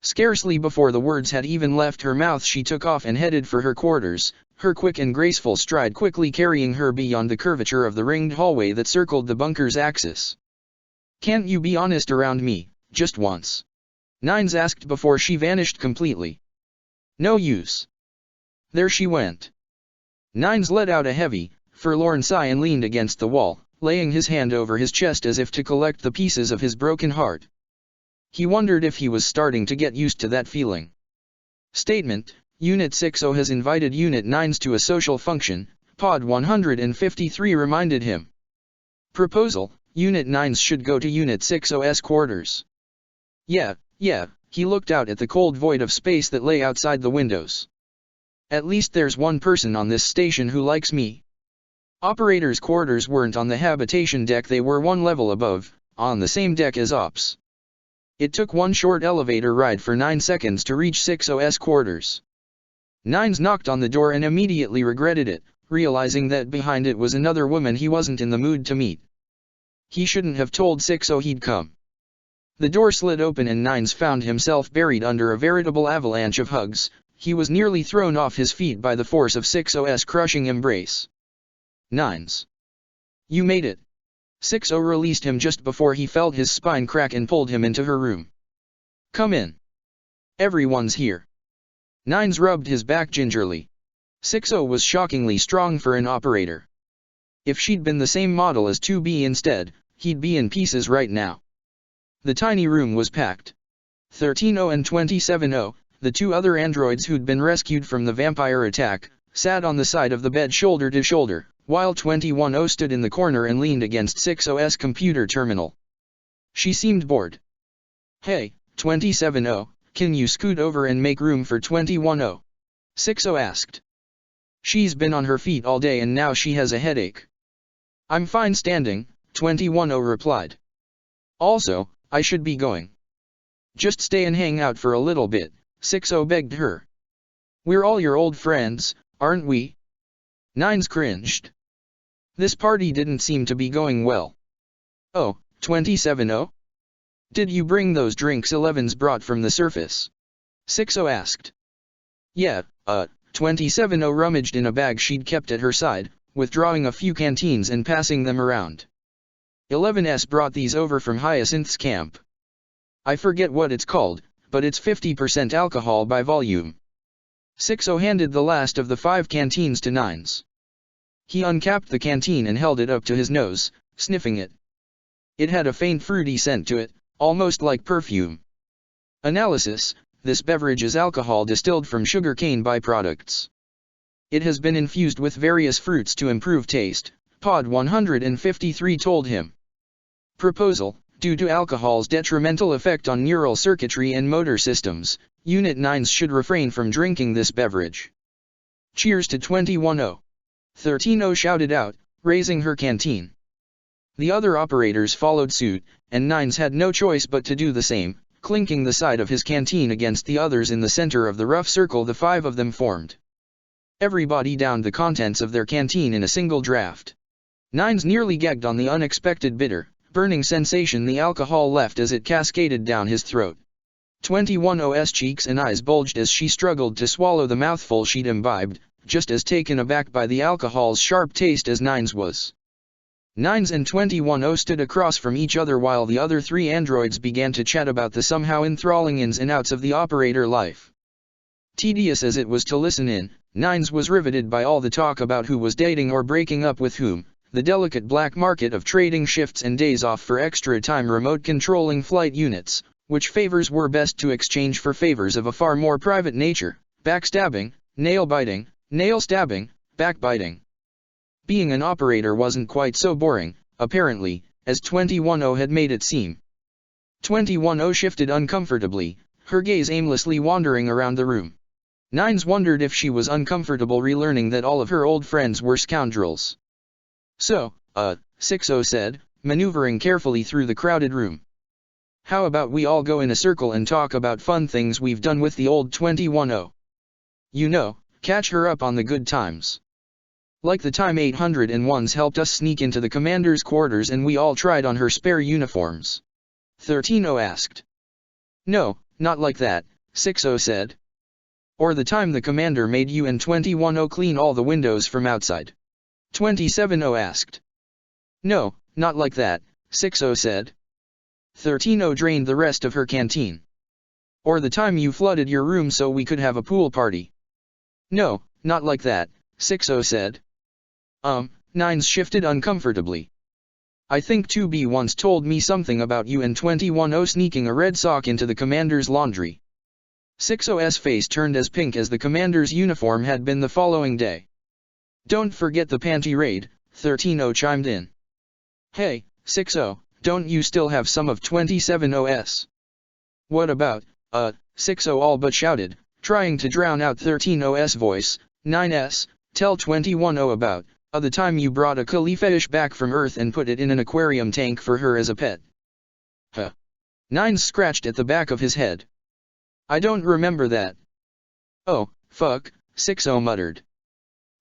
A: Scarcely before the words had even left her mouth she took off and headed for her quarters, her quick and graceful stride quickly carrying her beyond the curvature of the ringed hallway that circled the bunker's axis. Can't you be honest around me, just once? Nines asked before she vanished completely. No use. There she went. Nines let out a heavy, forlorn sigh and leaned against the wall, laying his hand over his chest as if to collect the pieces of his broken heart. He wondered if he was starting to get used to that feeling. Statement: Unit 60 has invited Unit 9s to a social function, Pod 153 reminded him. Proposal: Unit 9s should go to Unit 60's quarters. Yeah, he looked out at the cold void of space that lay outside the windows. At least there's one person on this station who likes me. Operators' quarters weren't on the habitation deck, they were one level above, on the same deck as Ops. It took one short elevator ride for 9 seconds to reach 60's quarters. Nines knocked on the door and immediately regretted it, realizing that behind it was another woman he wasn't in the mood to meet. He shouldn't have told 60 he'd come. The door slid open and Nines found himself buried under a veritable avalanche of hugs. He was nearly thrown off his feet by the force of 60's crushing embrace. Nines. You made it. 60 released him just before he felt his spine crack and pulled him into her room. Come in. Everyone's here. Nines rubbed his back gingerly. 60 was shockingly strong for an operator. If she'd been the same model as 2B instead, he'd be in pieces right now. The tiny room was packed. 13-0 and 27-0, the two other androids who'd been rescued from the vampire attack, sat on the side of the bed shoulder to shoulder, while 21-0 stood in the corner and leaned against 60's computer terminal. She seemed bored. Hey, 27-0, can you scoot over and make room for 21-0? 60 asked. She's been on her feet all day and now she has a headache. I'm fine standing, 21-0 replied. Also, I should be going. Just stay and hang out for a little bit, 60 begged her. We're all your old friends, aren't we? Nines cringed. This party didn't seem to be going well. Oh, 27-0? Did you bring those drinks Eleven's brought from the surface? 60 asked. Yeah, 27-0 rummaged in a bag she'd kept at her side, withdrawing a few canteens and passing them around. 11's brought these over from Hyacinth's camp. I forget what it's called, but it's 50% alcohol by volume. 60 handed the last of the 5 canteens to Nines. He uncapped the canteen and held it up to his nose, sniffing it. It had a faint fruity scent to it, almost like perfume. Analysis: this beverage is alcohol distilled from sugarcane byproducts. It has been infused with various fruits to improve taste, Pod 153 told him. Proposal: due to alcohol's detrimental effect on neural circuitry and motor systems, Unit 9s should refrain from drinking this beverage. Cheers to 21-0. 13-0 shouted out, raising her canteen. The other operators followed suit, and Nines had no choice but to do the same, clinking the side of his canteen against the others in the center of the rough circle the 5 of them formed. Everybody downed the contents of their canteen in a single draft. Nines nearly gagged on the unexpected bitter, burning sensation the alcohol left as it cascaded down his throat. 21-0's cheeks and eyes bulged as she struggled to swallow the mouthful she'd imbibed, just as taken aback by the alcohol's sharp taste as Nines was. Nines and 21-0 stood across from each other while the other 3 androids began to chat about the somehow enthralling ins and outs of the operator life. Tedious as it was to listen in, Nines was riveted by all the talk about who was dating or breaking up with whom, the delicate black market of trading shifts and days off for extra time, remote controlling flight units, which favors were best to exchange for favors of a far more private nature, backstabbing, nail-biting, nail-stabbing, backbiting. Being an operator wasn't quite so boring, apparently, as 21-0 had made it seem. 21-0 shifted uncomfortably, her gaze aimlessly wandering around the room. Nines wondered if she was uncomfortable relearning that all of her old friends were scoundrels. So, 60 said, maneuvering carefully through the crowded room. How about we all go in a circle and talk about fun things we've done with the old 21-0? You know, catch her up on the good times. Like the time 801s helped us sneak into the commander's quarters and we all tried on her spare uniforms. 13-0 asked.
B: No, not like that, 6-0 said.
A: Or the time the commander made you and 21-0 clean all the windows from outside. 27-0 asked.
B: No, not like that, 6-0 said.
A: 13-0 drained the rest of her canteen. Or the time you flooded your room so we could have a pool party.
B: No, not like that, 6-0 said.
A: Nines shifted uncomfortably. I think 2B once told me something about you and 21-0 sneaking a red sock into the commander's laundry. 6-0's face turned as pink as the commander's uniform had been the following day.
B: Don't forget the panty raid, 13-0 chimed in.
A: Hey, 6-0, don't you still have some of 27-0's?
B: What about,
A: 6-0 all but shouted, trying to drown out 13-0's voice. 9s, tell 21-0 about, the time you brought a Khalifa-ish back from Earth and put it in an aquarium tank for her as a pet.
B: 9s scratched at the back of his head.
A: I don't remember that.
B: Oh, fuck, 6-0 muttered.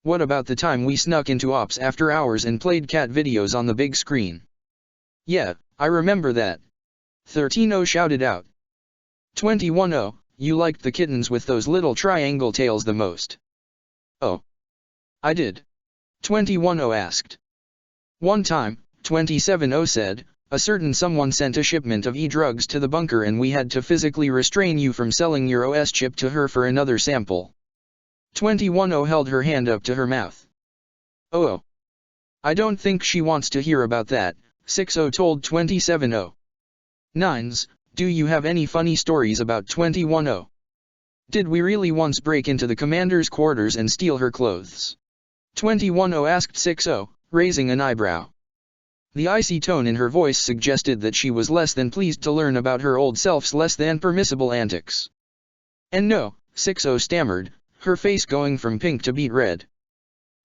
A: What about the time we snuck into Ops after hours and played cat videos on the big screen?
B: Yeah, I remember that.
A: 13-0 shouted out.
B: 21-0,
A: you liked the kittens with those little triangle tails the most.
B: Oh. I did.
A: 21-0 asked.
B: One time, 27-0 said, a certain someone sent a shipment of E-drugs to the bunker and we had to physically restrain you from selling your OS chip to her for another sample.
A: 21-0 held her hand up to her mouth.
B: Oh.
A: I don't think she wants to hear about that, 6-0 told 27-0.
B: Nines, do you have any funny stories about 21-0?
A: Did we really once break into the commander's quarters and steal her clothes?
B: 21-0 asked 6-0, raising an eyebrow.
A: The icy tone in her voice suggested that she was less than pleased to learn about her old self's less than permissible antics.
B: And no, 6-0 stammered, her face going from pink to beet red.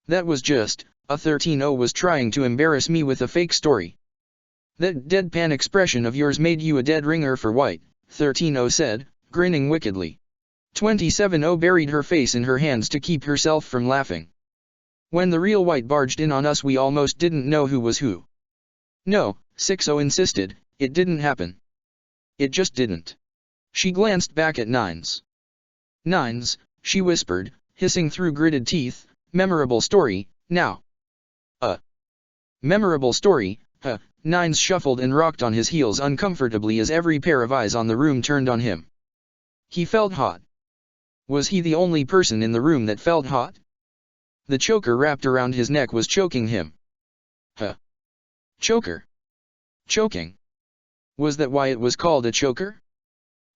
A: That was just, 13-0 was trying to embarrass me with a fake story.
B: That deadpan expression of yours made you a dead ringer for white, 13-0 said, grinning wickedly.
A: 27-0 buried her face in her hands to keep herself from laughing. When the real white barged in on us we almost didn't know who was who.
B: No, 6-0 insisted, it didn't happen.
A: It just didn't. She glanced back at Nines.
B: Nines, she whispered, hissing through gritted teeth, memorable story, now.
A: Memorable story, Nines shuffled and rocked on his heels uncomfortably as every pair of eyes on the room turned on him. He felt hot. Was he the only person in the room that felt hot? The choker wrapped around his neck was choking him.
B: Choker?
A: Choking? Was that why it was called a choker?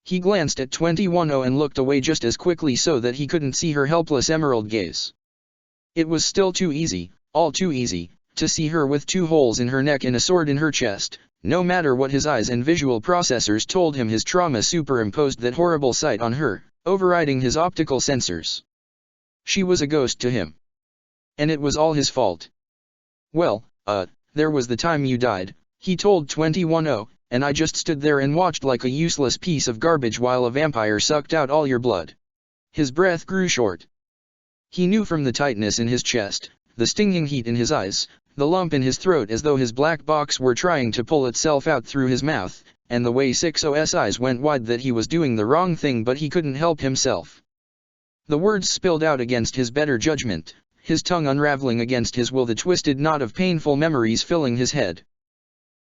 A: He glanced at 21-0 and looked away just as quickly so that he couldn't see her helpless emerald gaze. It was still too easy, all too easy, to see her with 2 holes in her neck and a sword in her chest, no matter what his eyes and visual processors told him. His trauma superimposed that horrible sight on her, overriding his optical sensors. She was a ghost to him. And it was all his fault.
B: Well,
A: there was the time you died, he told 21-0, and I just stood there and watched like a useless piece of garbage while a vampire sucked out all your blood. His breath grew short. He knew from the tightness in his chest, the stinging heat in his eyes, the lump in his throat as though his black box were trying to pull itself out through his mouth, and the way 6-0's eyes went wide that he was doing the wrong thing but he couldn't help himself. The words spilled out against his better judgment, his tongue unraveling against his will, the twisted knot of painful memories filling his head.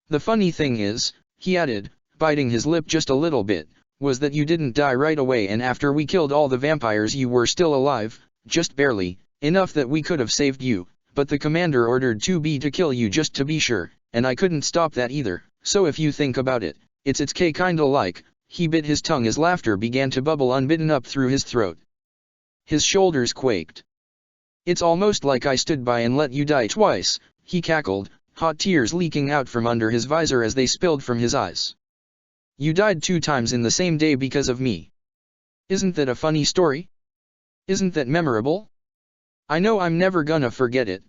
A: The funny thing is, he added, biting his lip just a little bit, was that you didn't die right away, and after we killed all the vampires you were still alive, just barely, enough that we could have saved you, but the commander ordered 2B to kill you just to be sure, and I couldn't stop that either, so if you think about it, it's kinda like, he bit his tongue as laughter began to bubble unbidden up through his throat. His shoulders quaked. It's almost like I stood by and let you die twice, he cackled, hot tears leaking out from under his visor as they spilled from his eyes. You died 2 times in the same day because of me. Isn't that a funny story? Isn't that memorable? I know I'm never gonna forget it.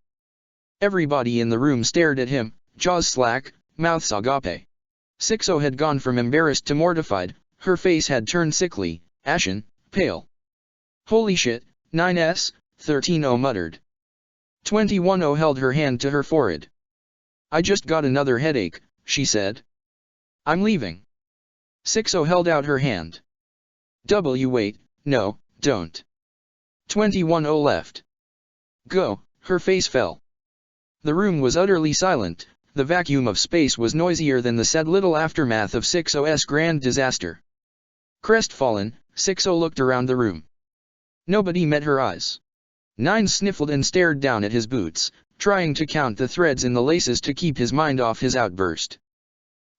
A: Everybody in the room stared at him, jaws slack, mouths agape. 6-0 had gone from embarrassed to mortified, her face had turned sickly, ashen, pale. Holy shit, 9s,
B: 13-0 muttered. 21-0 held her hand to her forehead. I just got another headache, she said. I'm leaving. 6-0 held out her hand. Wait, no, don't. 21-0 left. Go, her face fell. The room was utterly silent, the vacuum of space was noisier than the sad little aftermath of 6-0's grand disaster. Crestfallen, 6-0 looked around the room. Nobody met her eyes. 9 sniffled and stared down at his boots, trying to count the threads in the laces to keep his mind off his outburst.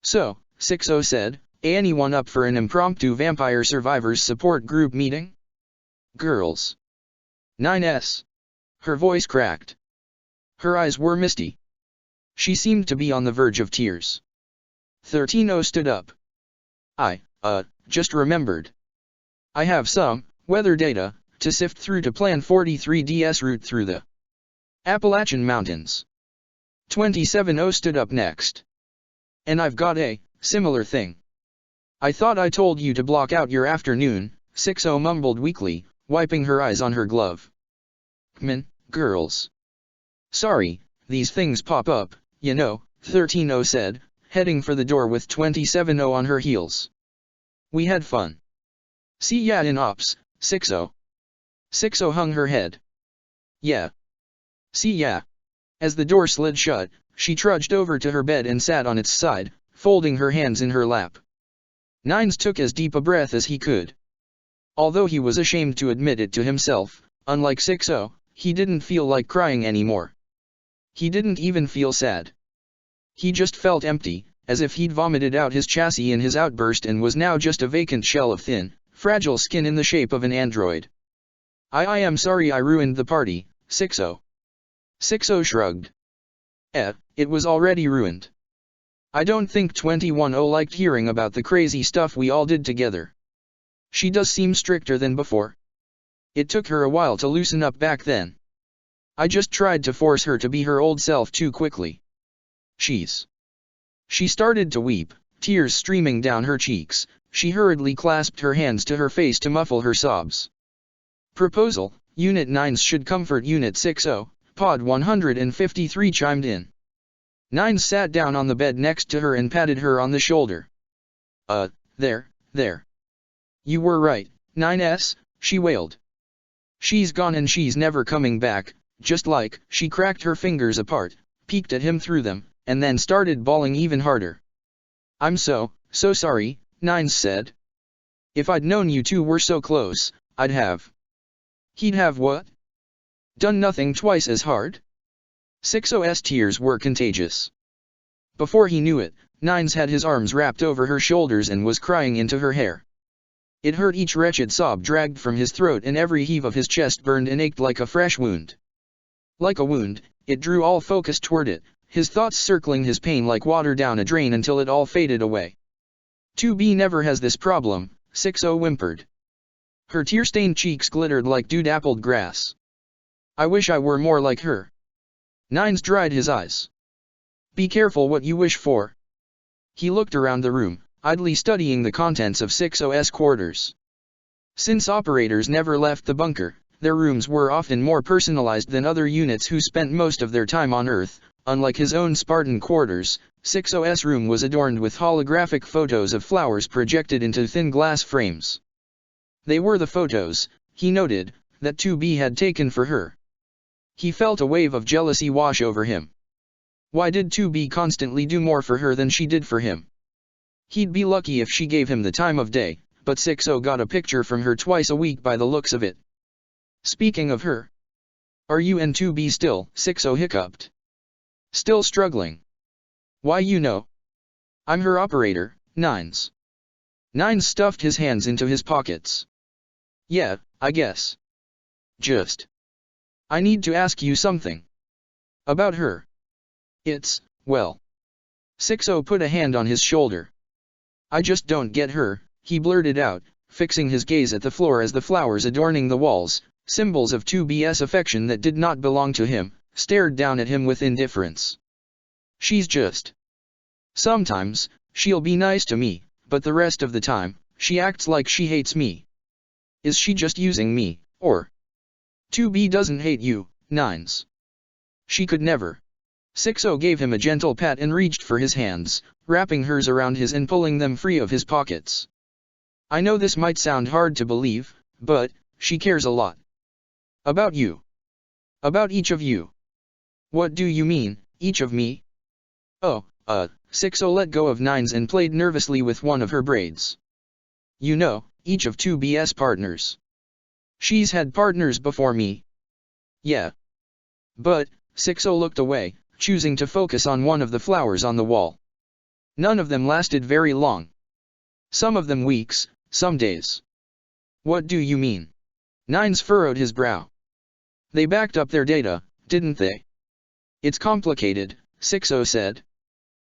B: So, 6-0 said, anyone up for an impromptu vampire survivors support group meeting? Girls. 9s. Her voice cracked. Her eyes were misty. She seemed to be on the verge of tears. 13-0 stood up. I just remembered. I have some weather data to sift through to plan 43D's route through the Appalachian Mountains. 27-0 stood up next. And I've got a similar thing. I thought I told you to block out your afternoon, 6-0 mumbled weakly, wiping her eyes on her glove. Girls. Sorry, these things pop up, you know, 13-0 said, heading for the door with 27-0 on her heels. We had fun. See ya in ops, 6-0. 6-0 hung her head. Yeah. See ya. As the door slid shut, she trudged over to her bed and sat on its side, folding her hands in her lap. 9s took as deep a breath as he could. Although he was ashamed to admit it to himself, unlike 6-0, he didn't feel like crying anymore. He didn't even feel sad. He just felt empty, as if he'd vomited out his chassis in his outburst and was now just a vacant shell of thin, fragile skin in the shape of an android. I am sorry I ruined the party, 6-0. 6-0 shrugged. It was already ruined. I don't think 21-0 liked hearing about the crazy stuff we all did together. She does seem stricter than before. It took her a while to loosen up back then. I just tried to force her to be her old self too quickly. She started to weep, tears streaming down her cheeks. She hurriedly clasped her hands to her face to muffle her sobs. Proposal, Unit 9's should comfort Unit 6-0, Pod 153 chimed in. 9 sat down on the bed next to her and patted her on the shoulder. There. You were right, 9s, she wailed. She's gone and she's never coming back, just like, she cracked her fingers apart, peeked at him through them, and then started bawling even harder. I'm so sorry, 9 said. If I'd known you two were so close, I'd have. He'd have what? Done nothing twice as hard? 6-0's tears were contagious. Before he knew it, 9's had his arms wrapped over her shoulders and was crying into her hair. It hurt, each wretched sob dragged from his throat and every heave of his chest burned and ached like a fresh wound. Like a wound, it drew all focus toward it, his thoughts circling his pain like water down a drain until it all faded away. 2B never has this problem, 6-0 whimpered. Her tear-stained cheeks glittered like dew-dappled grass. I wish I were more like her. 9's dried his eyes. Be careful what you wish for. He looked around the room, idly studying the contents of 6-0's quarters. Since operators never left the bunker, their rooms were often more personalized than other units who spent most of their time on Earth. Unlike his own Spartan quarters, 6-0's room was adorned with holographic photos of flowers projected into thin glass frames. They were the photos, he noted, that 2B had taken for her. He felt a wave of jealousy wash over him. Why did 2B constantly do more for her than she did for him? He'd be lucky if she gave him the time of day, but 6-0 got a picture from her twice a week by the looks of it. Speaking of her. Are you and 2B still? 6-0 hiccuped. Still struggling. Why, you know. I'm her operator, 9's. 9 stuffed his hands into his pockets. Yeah, I guess. I need to ask you something. About her. Well. 6-0 put a hand on his shoulder. I just don't get her, he blurted out, fixing his gaze at the floor as the flowers adorning the walls, symbols of 2B's affection that did not belong to him, stared down at him with indifference. She's just. Sometimes, she'll be nice to me, but the rest of the time, she acts like she hates me. Is she just using me, or? 2B doesn't hate you, Nines. She could never. 60 gave him a gentle pat and reached for his hands, wrapping hers around his and pulling them free of his pockets. I know this might sound hard to believe, but she cares a lot. About you. About each of you. What do you mean, each of me? Oh, 60 let go of Nines and played nervously with one of her braids. You know, each of 2B's partners. She's had partners before me. Yeah. But, 60 looked away, choosing to focus on one of the flowers on the wall. None of them lasted very long. Some of them weeks, some days. What do you mean? Nines furrowed his brow. They backed up their data, didn't they? It's complicated, 60 said.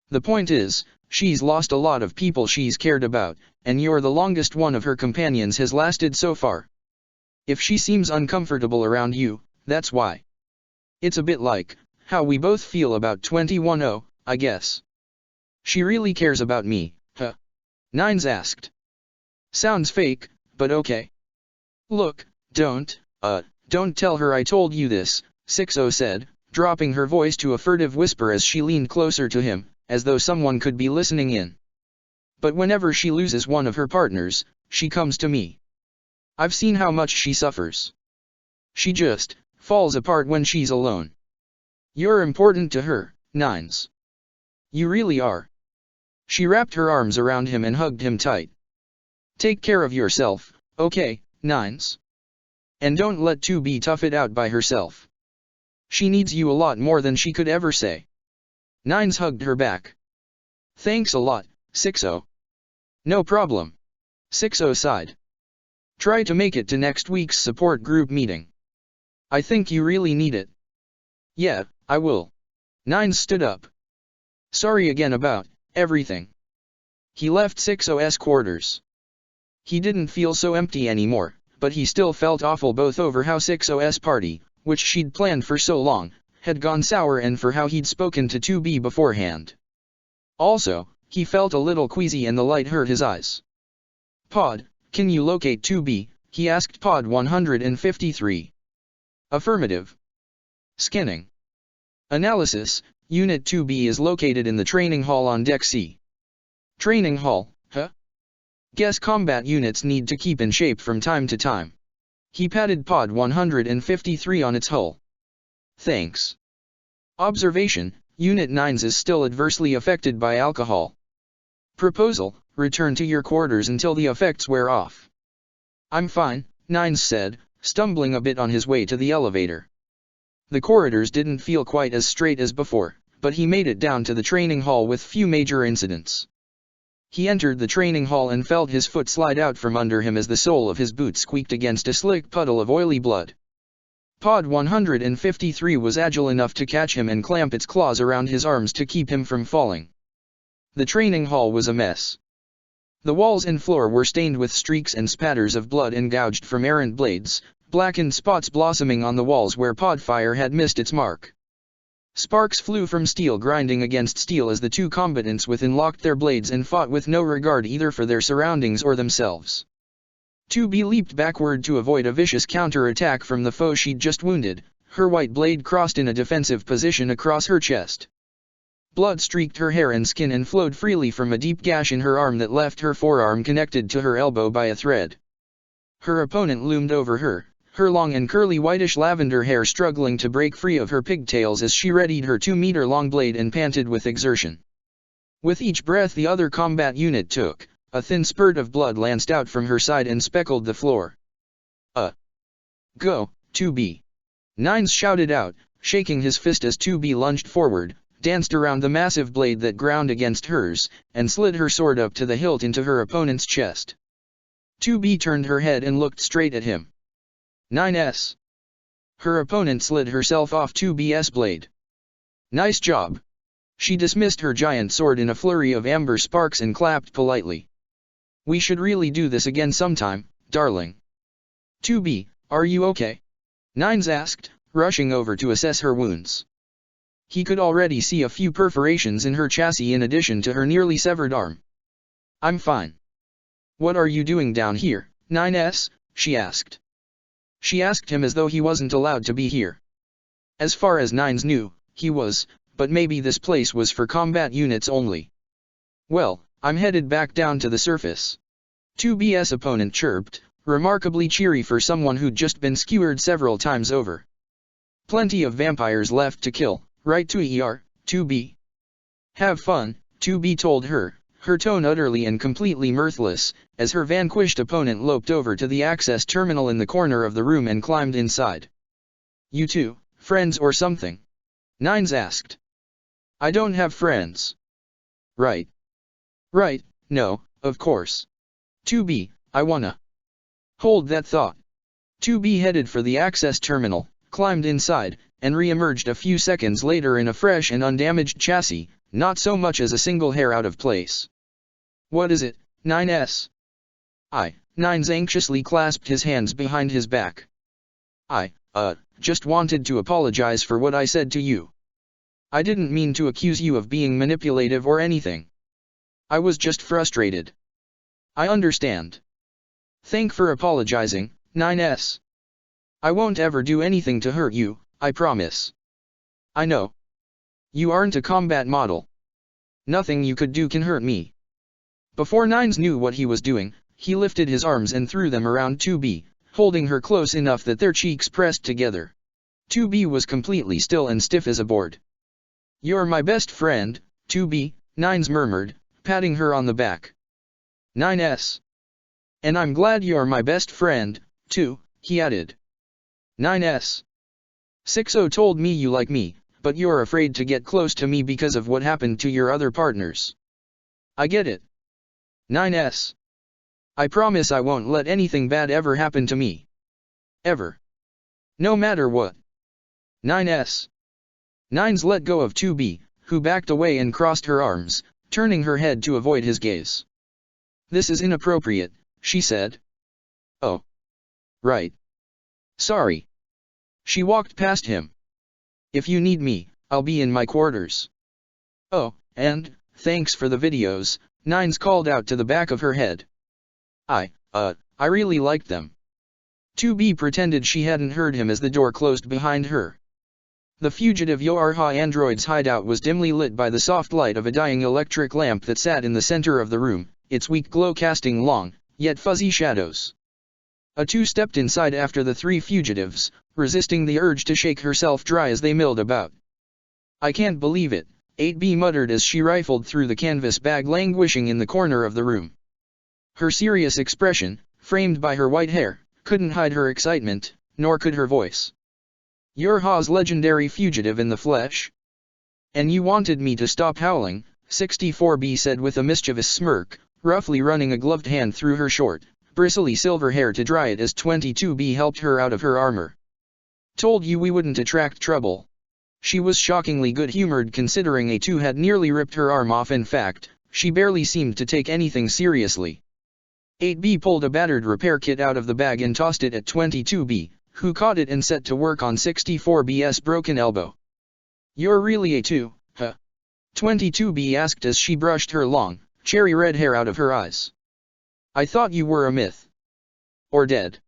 B: The point is, she's lost a lot of people she's cared about, and you're the longest one of her companions has lasted so far. If she seems uncomfortable around you, that's why. It's a bit like how we both feel about 210, I guess. She really cares about me, huh? Nines asked. Sounds fake, but okay. Look, don't tell her I told you this, 60 said, dropping her voice to a furtive whisper as she leaned closer to him, as though someone could be listening in. But whenever she loses one of her partners, she comes to me. I've seen how much she suffers. She just falls apart when she's alone. You're important to her, Nines. You really are. She wrapped her arms around him and hugged him tight. Take care of yourself, okay, Nines? And don't let 2B tough it out by herself. She needs you a lot more than she could ever say. Nines hugged her back. Thanks a lot, 60. No problem. 60 sighed. Try to make it to next week's support group meeting. I think you really need it. Yeah, I will. Nines stood up. Sorry again about everything. He left 60's quarters. He didn't feel so empty anymore, but he still felt awful both over how 60's party, which she'd planned for so long, had gone sour and for how he'd spoken to 2B beforehand. Also, he felt a little queasy and the light hurt his eyes. Pod, can you locate 2B? He asked Pod 153. Affirmative. Scanning. Analysis, Unit 2B is located in the training hall on Deck C. Training hall, huh? Guess combat units need to keep in shape from time to time. He patted Pod 153 on its hull. Thanks. Observation, Unit 9 is still adversely affected by alcohol. Proposal, return to your quarters until the effects wear off. I'm fine, Nines said, stumbling a bit on his way to the elevator. The corridors didn't feel quite as straight as before, but he made it down to the training hall with few major incidents. He entered the training hall and felt his foot slide out from under him as the sole of his boot squeaked against a slick puddle of oily blood. Pod 153 was agile enough to catch him and clamp its claws around his arms to keep him from falling. The training hall was a mess. The walls and floor were stained with streaks and spatters of blood and gouged from errant blades, blackened spots blossoming on the walls where Podfire had missed its mark. Sparks flew from steel grinding against steel as the two combatants within locked their blades and fought with no regard either for their surroundings or themselves. 2B leaped backward to avoid a vicious counter-attack from the foe she'd just wounded, her white blade crossed in a defensive position across her chest. Blood streaked her hair and skin and flowed freely from a deep gash in her arm that left her forearm connected to her elbow by a thread. Her opponent loomed over her, her long and curly whitish lavender hair struggling to break free of her pigtails as she readied her 2-meter-long blade and panted with exertion. With each breath the other combat unit took, a thin spurt of blood lanced out from her side and speckled the floor. Go, 2B. Nines shouted out, shaking his fist as 2B lunged forward, danced around the massive blade that ground against hers, and slid her sword up to the hilt into her opponent's chest. 2B turned her head and looked straight at him. 9S. Her opponent slid herself off 2B's blade. Nice job. She dismissed her giant sword in a flurry of amber sparks and clapped politely. We should really do this again sometime, darling. 2B, are you okay? Nines asked, rushing over to assess her wounds. He could already see a few perforations in her chassis in addition to her nearly severed arm. I'm fine. What are you doing down here, 9S? She asked.
A: She asked him as though he wasn't allowed to be here. As far as Nines knew, he was, but maybe this place was for combat units only. Well, I'm headed back down to the surface. 2B's opponent chirped, remarkably cheery for someone who'd just been skewered several times over. Plenty of vampires left to kill, right to 2B? Have fun, 2B told her, her tone utterly and completely mirthless, as her vanquished opponent loped over to the access terminal in the corner of the room and climbed inside. You two, friends or something? Nines asked. I don't have friends. Right. Right, no, of course. 2B, I wanna. Hold that thought. 2B headed for the access terminal, climbed inside, and re-emerged a few seconds later in a fresh and undamaged chassis, not so much as a single hair out of place. What is it, 9S? Nines anxiously clasped his hands behind his back. Just wanted to apologize for what I said to you. I didn't mean to accuse you of being manipulative or anything. I was just frustrated. I understand. Thank for apologizing, 9S. I won't ever do anything to hurt you, I promise. I know. You aren't a combat model. Nothing you could do can hurt me. Before Nines knew what he was doing, he lifted his arms and threw them around 2B, holding her close enough that their cheeks pressed together. 2B was completely still and stiff as a board. You're my best friend, 2B, Nines murmured, patting her on the back. 9S. And I'm glad you're my best friend, too, he added. 9S. 60 told me you like me, but you're afraid to get close to me because of what happened to your other partners. I get it. 9S. I promise I won't let anything bad ever happen to me. Ever. No matter what. 9S. Nines let go of 2B, who backed away and crossed her arms, turning her head to avoid his gaze. This is inappropriate, she said. Oh. Right. Sorry. She walked past him. If you need me, I'll be in my quarters. Oh, and, thanks for the videos, Nines called out to the back of her head. I really liked them. 2B pretended she hadn't heard him as the door closed behind her. The fugitive Yorha android's hideout was dimly lit by the soft light of a dying electric lamp that sat in the center of the room, its weak glow casting long, yet fuzzy shadows. A2 stepped inside after the three fugitives, resisting the urge to shake herself dry as they milled about. I can't believe it, 8B muttered as she rifled through the canvas bag languishing in the corner of the room. Her serious expression, framed by her white hair, couldn't hide her excitement, nor could her voice. Yorha's legendary fugitive in the flesh? And you wanted me to stop howling, 64B said with a mischievous smirk, roughly running a gloved hand through her short, bristly silver hair to dry it as 22B helped her out of her armor. Told you we wouldn't attract trouble. She was shockingly good-humored considering A2 had nearly ripped her arm off. In fact, she barely seemed to take anything seriously. 8B pulled a battered repair kit out of the bag and tossed it at 22B, who caught it and set to work on 64B's broken elbow. You're really A2, huh? 22B asked as she brushed her long, cherry red hair out of her eyes. I thought you were a myth. Or dead.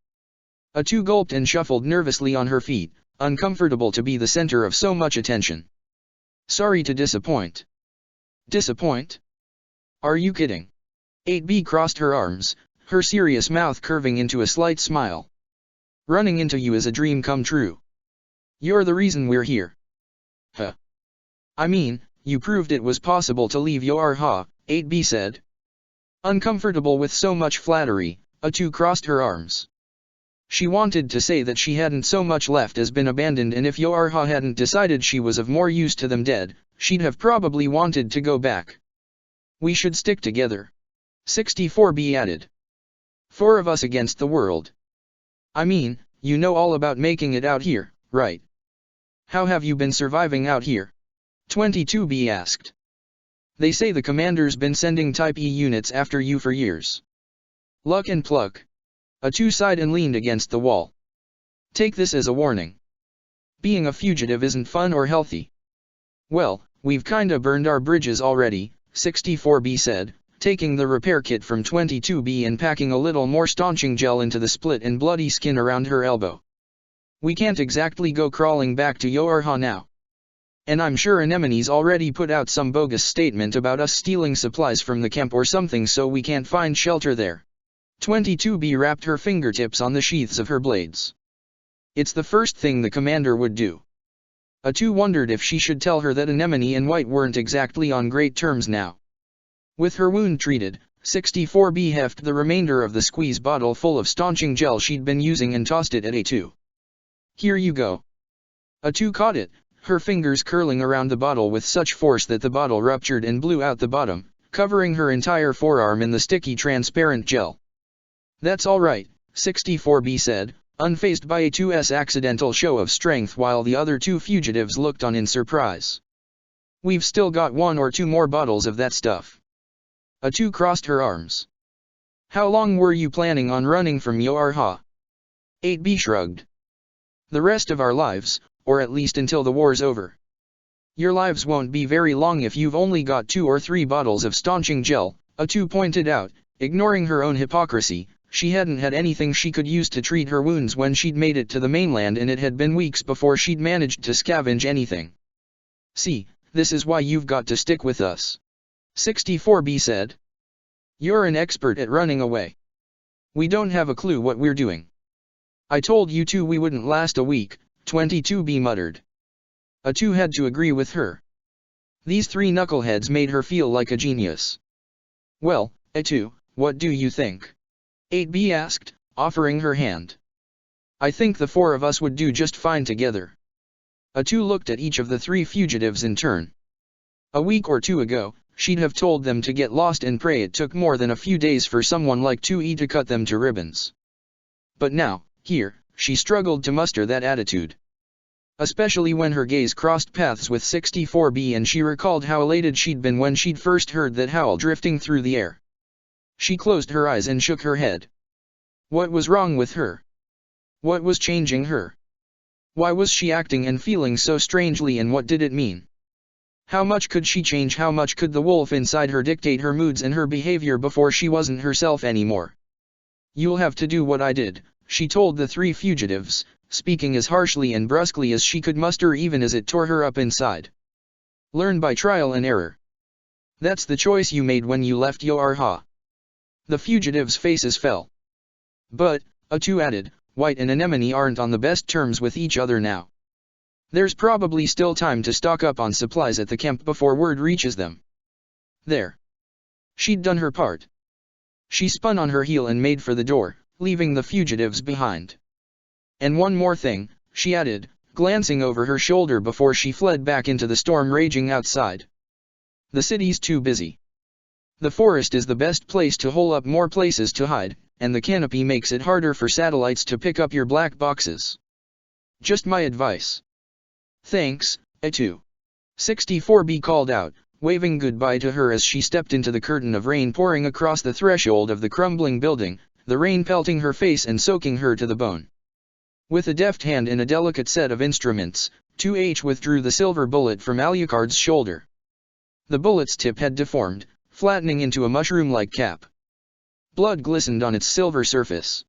A: A2 gulped and shuffled nervously on her feet, uncomfortable to be the center of so much attention. Sorry to disappoint. Disappoint? Are you kidding? 8B crossed her arms, her serious mouth curving into a slight smile. Running into you is a dream come true. You're the reason we're here. Huh. I mean, you proved it was possible to leave Yorha, 8B said. Uncomfortable with so much flattery, A2 crossed her arms. She wanted to say that she hadn't so much left as been abandoned, and if Yorha hadn't decided she was of more use to them dead, she'd have probably wanted to go back. We should stick together. 64B added. 4 of us against the world. I mean, you know all about making it out here, right? How have you been surviving out here? 22B asked. They say the commander's been sending Type E units after you for years. Luck and pluck. A2 sighed and leaned against the wall. Take this as a warning. Being a fugitive isn't fun or healthy. Well, we've kinda burned our bridges already, 64B said, taking the repair kit from 22B and packing a little more staunching gel into the split and bloody skin around her elbow.
B: We can't exactly go crawling back to Yorha now. And I'm sure Anemone's already put out some bogus statement about us stealing supplies from the camp or something, so we can't find shelter there. 22B wrapped her fingertips on the sheaths of her blades. It's the first thing the commander would do. A2 wondered if she should tell her that Anemone and White weren't exactly on great terms now. With her wound treated, 64B hefted the remainder of the squeeze bottle full of staunching gel she'd been using and tossed it at A2. Here you go. A2 caught it, her fingers curling around the bottle with such force that the bottle ruptured and blew out the bottom, covering her entire forearm in the sticky transparent gel. That's all right, 64B said, unfazed by A2's accidental show of strength while the other two fugitives looked on in surprise. We've still got 1 or 2 more bottles of that stuff. A2 crossed her arms. How long were you planning on running from Yorha? 8B shrugged. The rest of our lives, or at least until the war's over. Your lives won't be very long if you've only got 2 or 3 bottles of staunching gel, A2 pointed out, ignoring her own hypocrisy. She hadn't had anything she could use to treat her wounds when she'd made it to the mainland, and it had been weeks before she'd managed to scavenge anything. See, this is why you've got to stick with us. 64B said. You're an expert at running away. We don't have a clue what we're doing. I told you two we wouldn't last a week, 22B muttered. A2 had to agree with her. These 3 knuckleheads made her feel like a genius. Well, A2, what do you think? 8B asked, offering her hand. I think the 4 of us would do just fine together. A2 looked at each of the 3 fugitives in turn. A week or 2 ago, she'd have told them to get lost and pray it took more than a few days for someone like 2E to cut them to ribbons. But now, here, she struggled to muster that attitude. Especially when her gaze crossed paths with 64B and she recalled how elated she'd been when she'd first heard that howl drifting through the air. She closed her eyes and shook her head. What was wrong with her? What was changing her? Why was she acting and feeling so strangely, and what did it mean? How much could she change? How much could the wolf inside her dictate her moods and her behavior before she wasn't herself anymore? You'll have to do what I did, she told the 3 fugitives, speaking as harshly and brusquely as she could muster even as it tore her up inside. Learn by trial and error. That's the choice you made when you left Yorha. The fugitives' faces fell. But, A2 added, White and Anemone aren't on the best terms with each other now. There's probably still time to stock up on supplies at the camp before word reaches them. There. She'd done her part. She spun on her heel and made for the door, leaving the fugitives behind. And one more thing, she added, glancing over her shoulder before she fled back into the storm raging outside. The city's too busy. The forest is the best place to hole up, more places to hide, and the canopy makes it harder for satellites to pick up your black boxes. Just my advice. Thanks, A2. 64B called out, waving goodbye to her as she stepped into the curtain of rain pouring across the threshold of the crumbling building, the rain pelting her face and soaking her to the bone. With a deft hand and a delicate set of instruments, 2H withdrew the silver bullet from Alucard's shoulder. The bullet's tip had deformed, flattening into a mushroom-like cap. Blood glistened on its silver surface.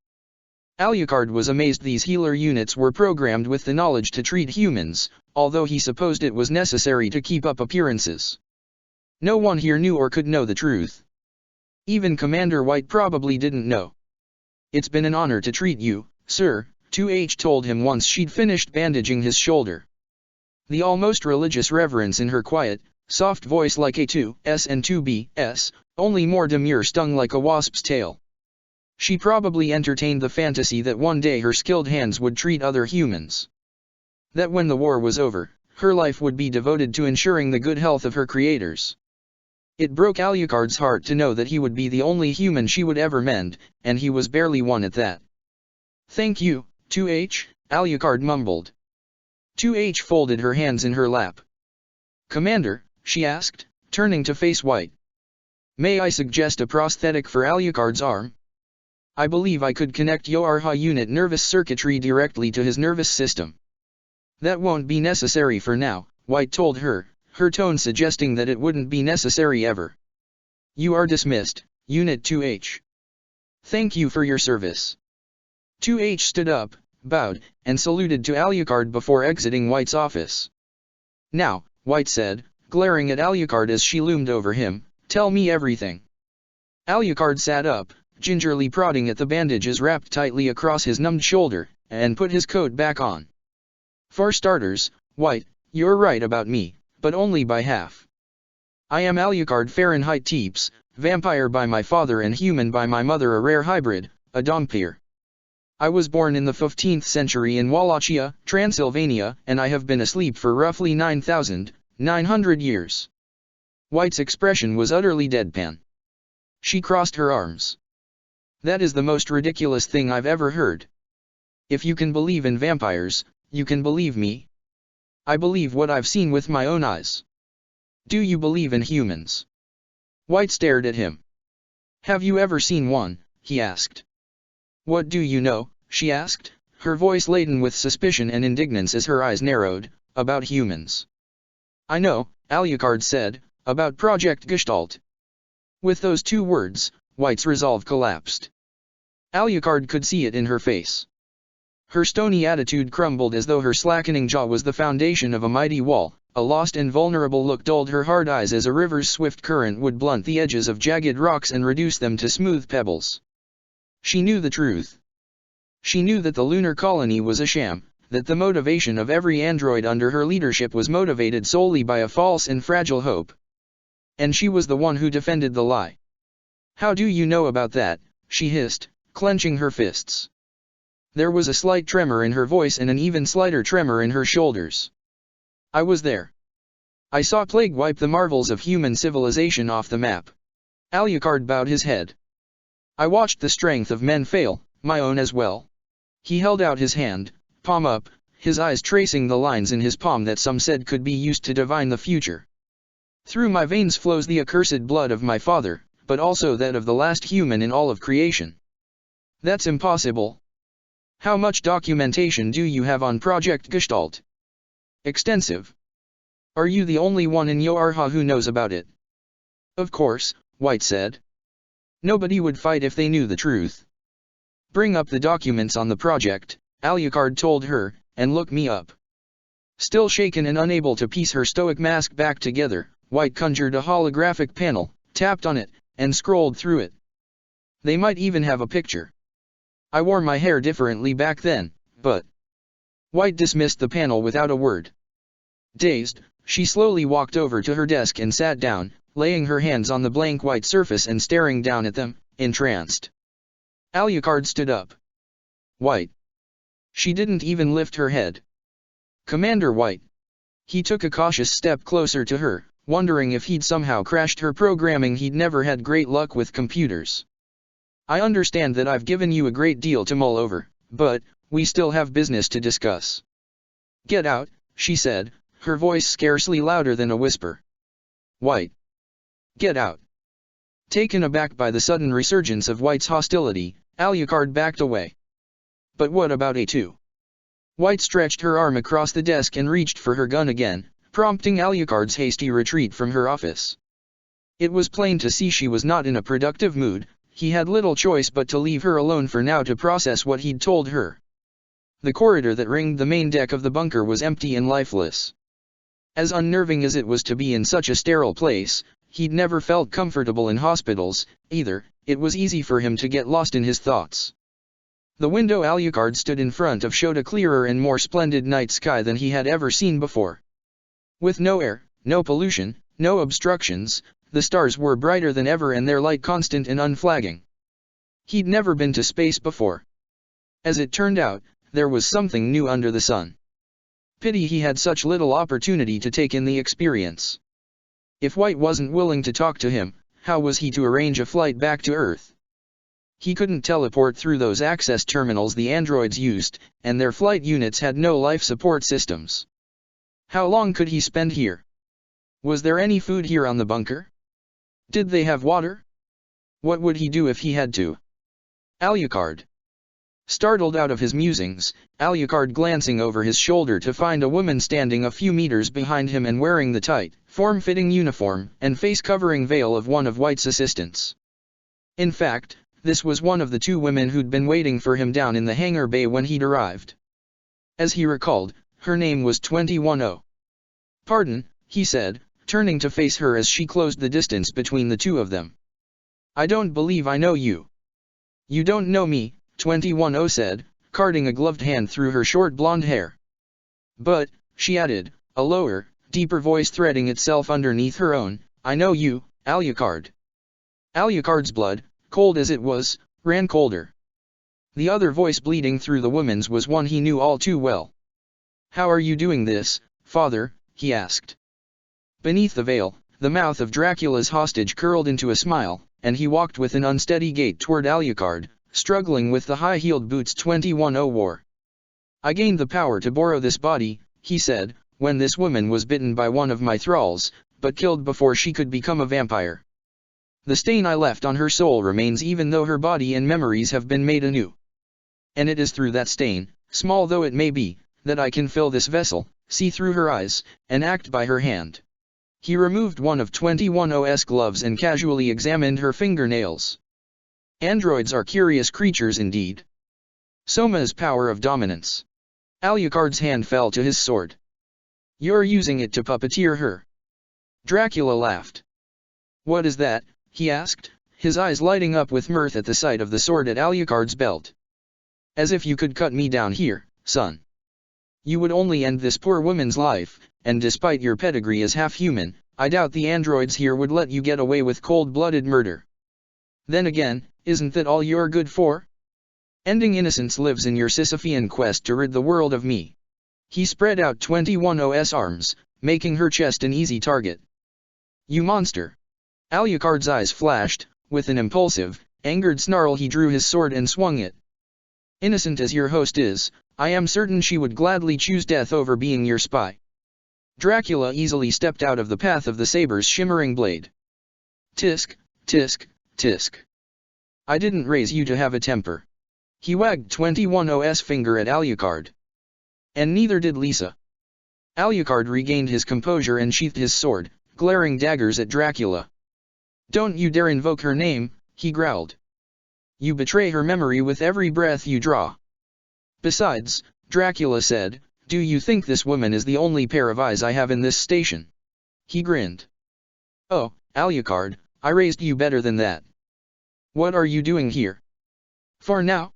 B: Alucard was amazed these healer units were programmed with the knowledge to treat humans, although he supposed it was necessary to keep up appearances. No one here knew or could know the truth. Even Commander White probably didn't know. It's been an honor to treat you, sir, 2H told him once she'd finished bandaging his shoulder. The almost religious reverence in her quiet, soft voice, like A2's and 2B's, only more demure, stung like a wasp's tail. She probably entertained the fantasy that one day her skilled hands would treat other humans. That when the war was over, her life would be devoted to ensuring the good health of her creators. It broke Alucard's heart to know that he would be the only human she would ever mend, and he was barely one at that. Thank you, 2H, Alucard mumbled. 2H folded her hands in her lap. Commander, she asked, turning to face White. May I suggest a prosthetic for Alucard's arm? I believe I could connect Yorha unit nervous circuitry directly to his nervous system. That won't be necessary for now, White told her, her tone suggesting that it wouldn't be necessary ever. You are dismissed, Unit 2H. Thank you for your service. 2H stood up,
A: bowed, and saluted to Alucard before exiting White's office. "Now," White said, glaring at Alucard as she loomed over him, "tell me everything." Alucard sat up, gingerly prodding at the bandages wrapped tightly across his numbed shoulder, and put his coat back on. "For starters, White, you're right about me, but only by half. I am Alucard Fahrenheit Teeps, vampire by my father and human by my mother, a rare hybrid, a Dhampir. I was born in the 15th century in Wallachia, Transylvania, and I have been asleep for roughly 9,900 years." White's expression was utterly deadpan. She crossed her arms. "That is the most ridiculous thing I've ever heard. If you can believe in vampires, you can believe me. I believe what I've seen with my own eyes. Do you believe in humans?" White stared at him. "Have you ever seen one?" he asked. "What do you know?" she asked, her voice laden with suspicion and indignance as her eyes narrowed, "about humans?" "I know," Alucard said, "about Project Gestalt." With those two words, White's resolve collapsed. Alucard could see it in her face. Her stony attitude crumbled as though her slackening jaw was the foundation of a mighty wall. A lost and vulnerable look dulled her hard eyes as a river's swift current would blunt the edges of jagged rocks and reduce them to smooth pebbles. She knew the truth. She knew that the lunar colony was a sham, that the motivation of every android under her leadership was motivated solely by a false and fragile hope. And she was the one who defended the lie. "How do you know about that?" she hissed, clenching her fists. There was a slight tremor in her voice and an even slighter tremor in her shoulders. "I was there. I saw plague wipe the marvels of human civilization off the map." Alucard bowed his head. "I watched the strength of men fail, my own as well." He held out his hand, palm up, his eyes tracing the lines in his palm that some said could be used to divine the future. "Through my veins flows the accursed blood of my father, but also that of the last human in all of creation." "That's impossible. How much documentation do you have on Project Gestalt?" "Extensive. Are you the only one in Yoarha who knows about it?" "Of course," White said. "Nobody would fight if they knew the truth." "Bring up the documents on the project," Alucard told her, "and look me up." Still shaken and unable to piece her stoic mask back together, White conjured a holographic panel, tapped on it, and scrolled through it. "They might even have a picture. I wore my hair differently back then, but—" White dismissed the panel without a word. Dazed, she slowly walked over to her desk and sat down, laying her hands on the blank white surface and staring down at them, entranced. Alucard stood up. "White." She didn't even lift her head. "Commander White." He took a cautious step closer to her, wondering if he'd somehow crashed her programming. He'd never had great luck with computers. "I understand that I've given you a great deal to mull over, but we still have business to discuss." "Get out," she said, her voice scarcely louder than a whisper. "White. Get out." Taken aback by the sudden resurgence of White's hostility, Alucard backed away. "But what about A2? White stretched her arm across the desk and reached for her gun again, prompting Alucard's hasty retreat from her office. It was plain to see she was not in a productive mood. He had little choice but to leave her alone for now to process what he'd told her. The corridor that ringed the main deck of the bunker was empty and lifeless. As unnerving as it was to be in such a sterile place, he'd never felt comfortable in hospitals, either. It was easy for him to get lost in his thoughts. The window Alucard stood in front of showed a clearer and more splendid night sky than he had ever seen before. With no air, no pollution, no obstructions, the stars were brighter than ever and their light constant and unflagging. He'd never been to space before. As it turned out, there was something new under the sun. Pity he had such little opportunity to take in the experience. If White wasn't willing to talk to him, how was he to arrange a flight back to Earth? He couldn't teleport through those access terminals the androids used, and their flight units had no life support systems. How long could he spend here? Was there any food here on the bunker? Did they have water? What would he do if he had to? Alucard. Startled out of his musings, Alucard glancing over his shoulder to find a woman standing a few meters behind him and wearing the tight, form-fitting uniform and face-covering veil of one of White's assistants. In fact,
B: This was one of the two women who'd been waiting for him down in the hangar bay when he'd arrived. As he recalled, her name was 210. "Pardon," he said, turning to face her as she closed the distance between the two of them. "I don't believe I know you." "You don't know me," 210 said, carting a gloved hand through her short blonde hair. "But," she added, a lower, deeper voice threading itself underneath her own, "I know you, Alucard." Alucard's blood, cold as it was, ran colder. The other voice bleeding through the woman's was one he knew all too well. "How are you doing this, father?" he asked. Beneath the veil, the mouth of Dracula's hostage curled into a smile, and he walked with an unsteady gait toward Alucard, struggling with the high-heeled boots 210 wore. "I gained the power to borrow this body," he said, "when this woman was bitten by one of my thralls, but killed before she could become a vampire. The stain I left on her soul remains even though her body and memories have been made anew. And it is through that stain, small though it may be, that I can fill this vessel, see through her eyes, and act by her hand." He removed one of 210's gloves and casually examined her fingernails. Androids are curious creatures indeed. Soma's power of dominance. Alucard's hand fell to his sword. "You're using it to puppeteer her." Dracula laughed. "What is that?" he asked, his eyes lighting up with mirth at the sight of the sword at Alucard's belt. "As if you could cut me down here, son. You would only end this poor woman's life, and despite your pedigree as half-human, I doubt the androids here would let you get away with cold-blooded murder. Then again, isn't that all you're good for? Ending innocence lives in your Sisyphean quest to rid the world of me." He spread out 210's arms, making her chest an easy target. "You monster!" Alucard's eyes flashed. With an impulsive, angered snarl he drew his sword and swung it. "Innocent as your host is, I am certain she would gladly choose death over being your spy." Dracula easily stepped out of the path of the saber's shimmering blade. "Tisk, tisk, tisk. I didn't raise you to have a temper." He wagged 210's finger at Alucard. "And neither did Lisa." Alucard regained his composure and sheathed his sword, glaring daggers at Dracula. "Don't you dare invoke her name," he growled. "You betray her memory with every breath you draw." "Besides," Dracula said, "do you think this woman is the only pair of eyes I have in this station?" He grinned. "Oh, Alucard, I raised you better than that. What are you doing here?" "For now,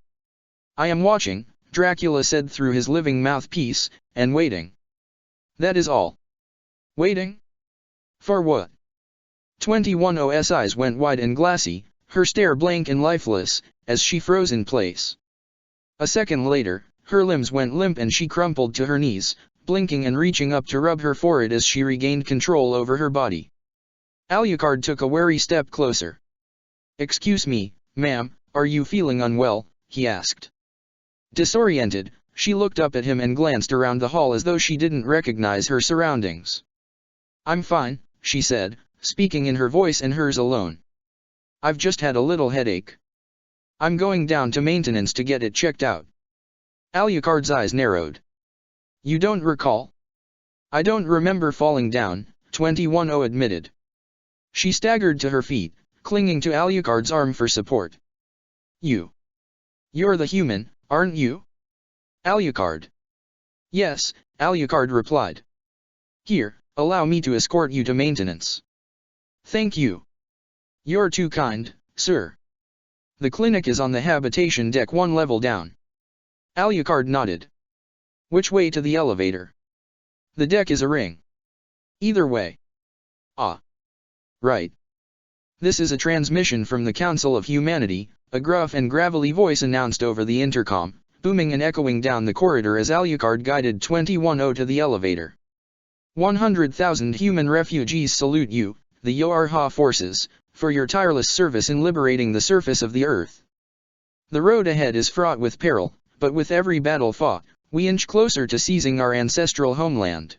B: I am watching," Dracula said through his living mouthpiece, "and waiting. That is all." "Waiting? For what?" 210's eyes went wide and glassy, her stare blank and lifeless, as she froze in place. A second later, her limbs went limp and she crumpled to her knees, blinking and reaching up to rub her forehead as she regained control over her body. Alucard took a wary step closer. "Excuse me, ma'am, are you feeling unwell?" he asked. Disoriented, she looked up at him and glanced around the hall as though she didn't recognize her surroundings. "I'm fine," she said, speaking in her voice and hers alone. "I've just had a little headache. I'm going down to maintenance to get it checked out." Alucard's eyes narrowed. "You don't recall?" "I don't remember falling down," 210 admitted. She staggered to her feet, clinging to Alucard's arm for support. You're the human, aren't you?" "Alucard." "Yes," Alucard replied. "Here, allow me to escort you to maintenance." "Thank you." "You're too kind, sir. The clinic is on the habitation deck 1 level down." Alucard nodded. "Which way to the elevator?" "The deck is a ring." "Either way." "Ah. Right." "This is a transmission from the Council of Humanity," a gruff and gravelly voice announced over the intercom, booming and echoing down the corridor as Alucard guided 210 to the elevator. 100,000 human refugees salute you, the Yoarha forces, for your tireless service in liberating the surface of the earth. The road ahead is fraught with peril, but with every battle fought, we inch closer to seizing our ancestral homeland.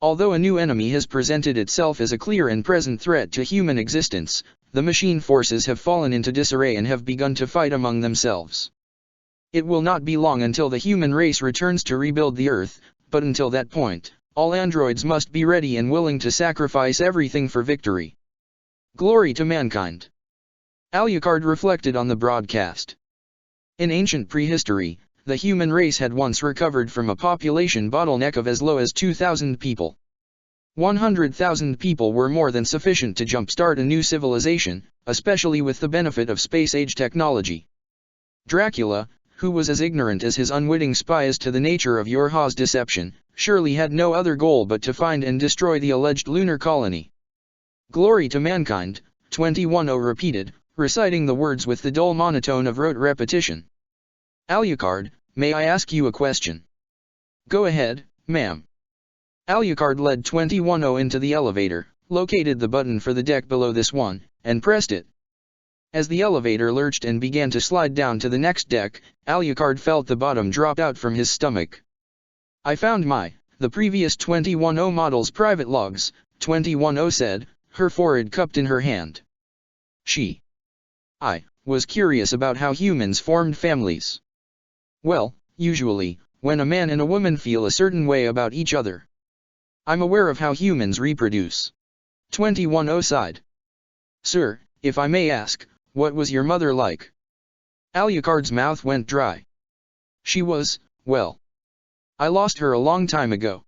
B: Although a new enemy has presented itself as a clear and present threat to human existence, the machine forces have fallen into disarray and have begun to fight among themselves. It will not be long until the human race returns to rebuild the earth, but until that point, all androids must be ready and willing to sacrifice everything for victory. Glory to mankind.
A: Alucard reflected on the broadcast. In ancient prehistory, the human race had once recovered from a population bottleneck of as low as 2,000 people. 100,000 people were more than sufficient to jumpstart a new civilization, especially with the benefit of space-age technology. Dracula, who was as ignorant as his unwitting spy as to the nature of Yorha's deception, surely had no other goal but to find and destroy the alleged lunar colony. Glory to mankind, 210 repeated, reciting the words with the dull monotone of rote repetition. Alucard, may I ask you a question? Go ahead, ma'am. Alucard led 210 into the elevator, located the button for the deck below this one, and pressed it. As the elevator lurched and began to slide down to the next deck, Alucard felt the bottom drop out from his stomach. I found the previous 210 model's private logs, 210 said, her forehead cupped in her hand. I was curious about how humans formed families. Well, usually, when a man and a woman feel a certain way about each other. I'm aware of how humans reproduce. 210 sighed. Sir, if I may ask, what was your mother like? Alucard's mouth went dry. She was, well. I lost her a long time ago.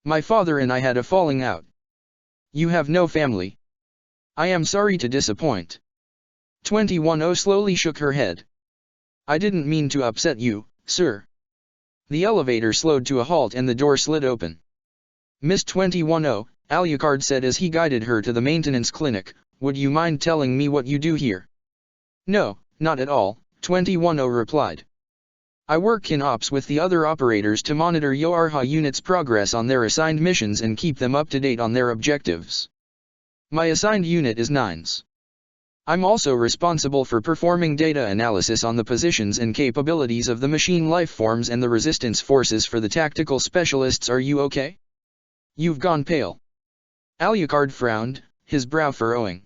A: My father and I had a falling out. You have no family? I am sorry to disappoint. 210 slowly shook her head. I didn't mean to upset you, sir. The elevator slowed to a halt and the door slid open. Miss 210, Alucard said as he guided her to the maintenance clinic, would you mind telling me what you do here? No, not at all, 210 replied. I work in ops with the other operators to monitor Yorha unit's progress on their assigned missions and keep them up to date on their objectives. My assigned unit is 9s. I'm also responsible for performing data analysis on the positions and capabilities of the machine lifeforms and the resistance forces for the tactical specialists. Are you okay? You've gone pale. Alucard frowned, his brow furrowing.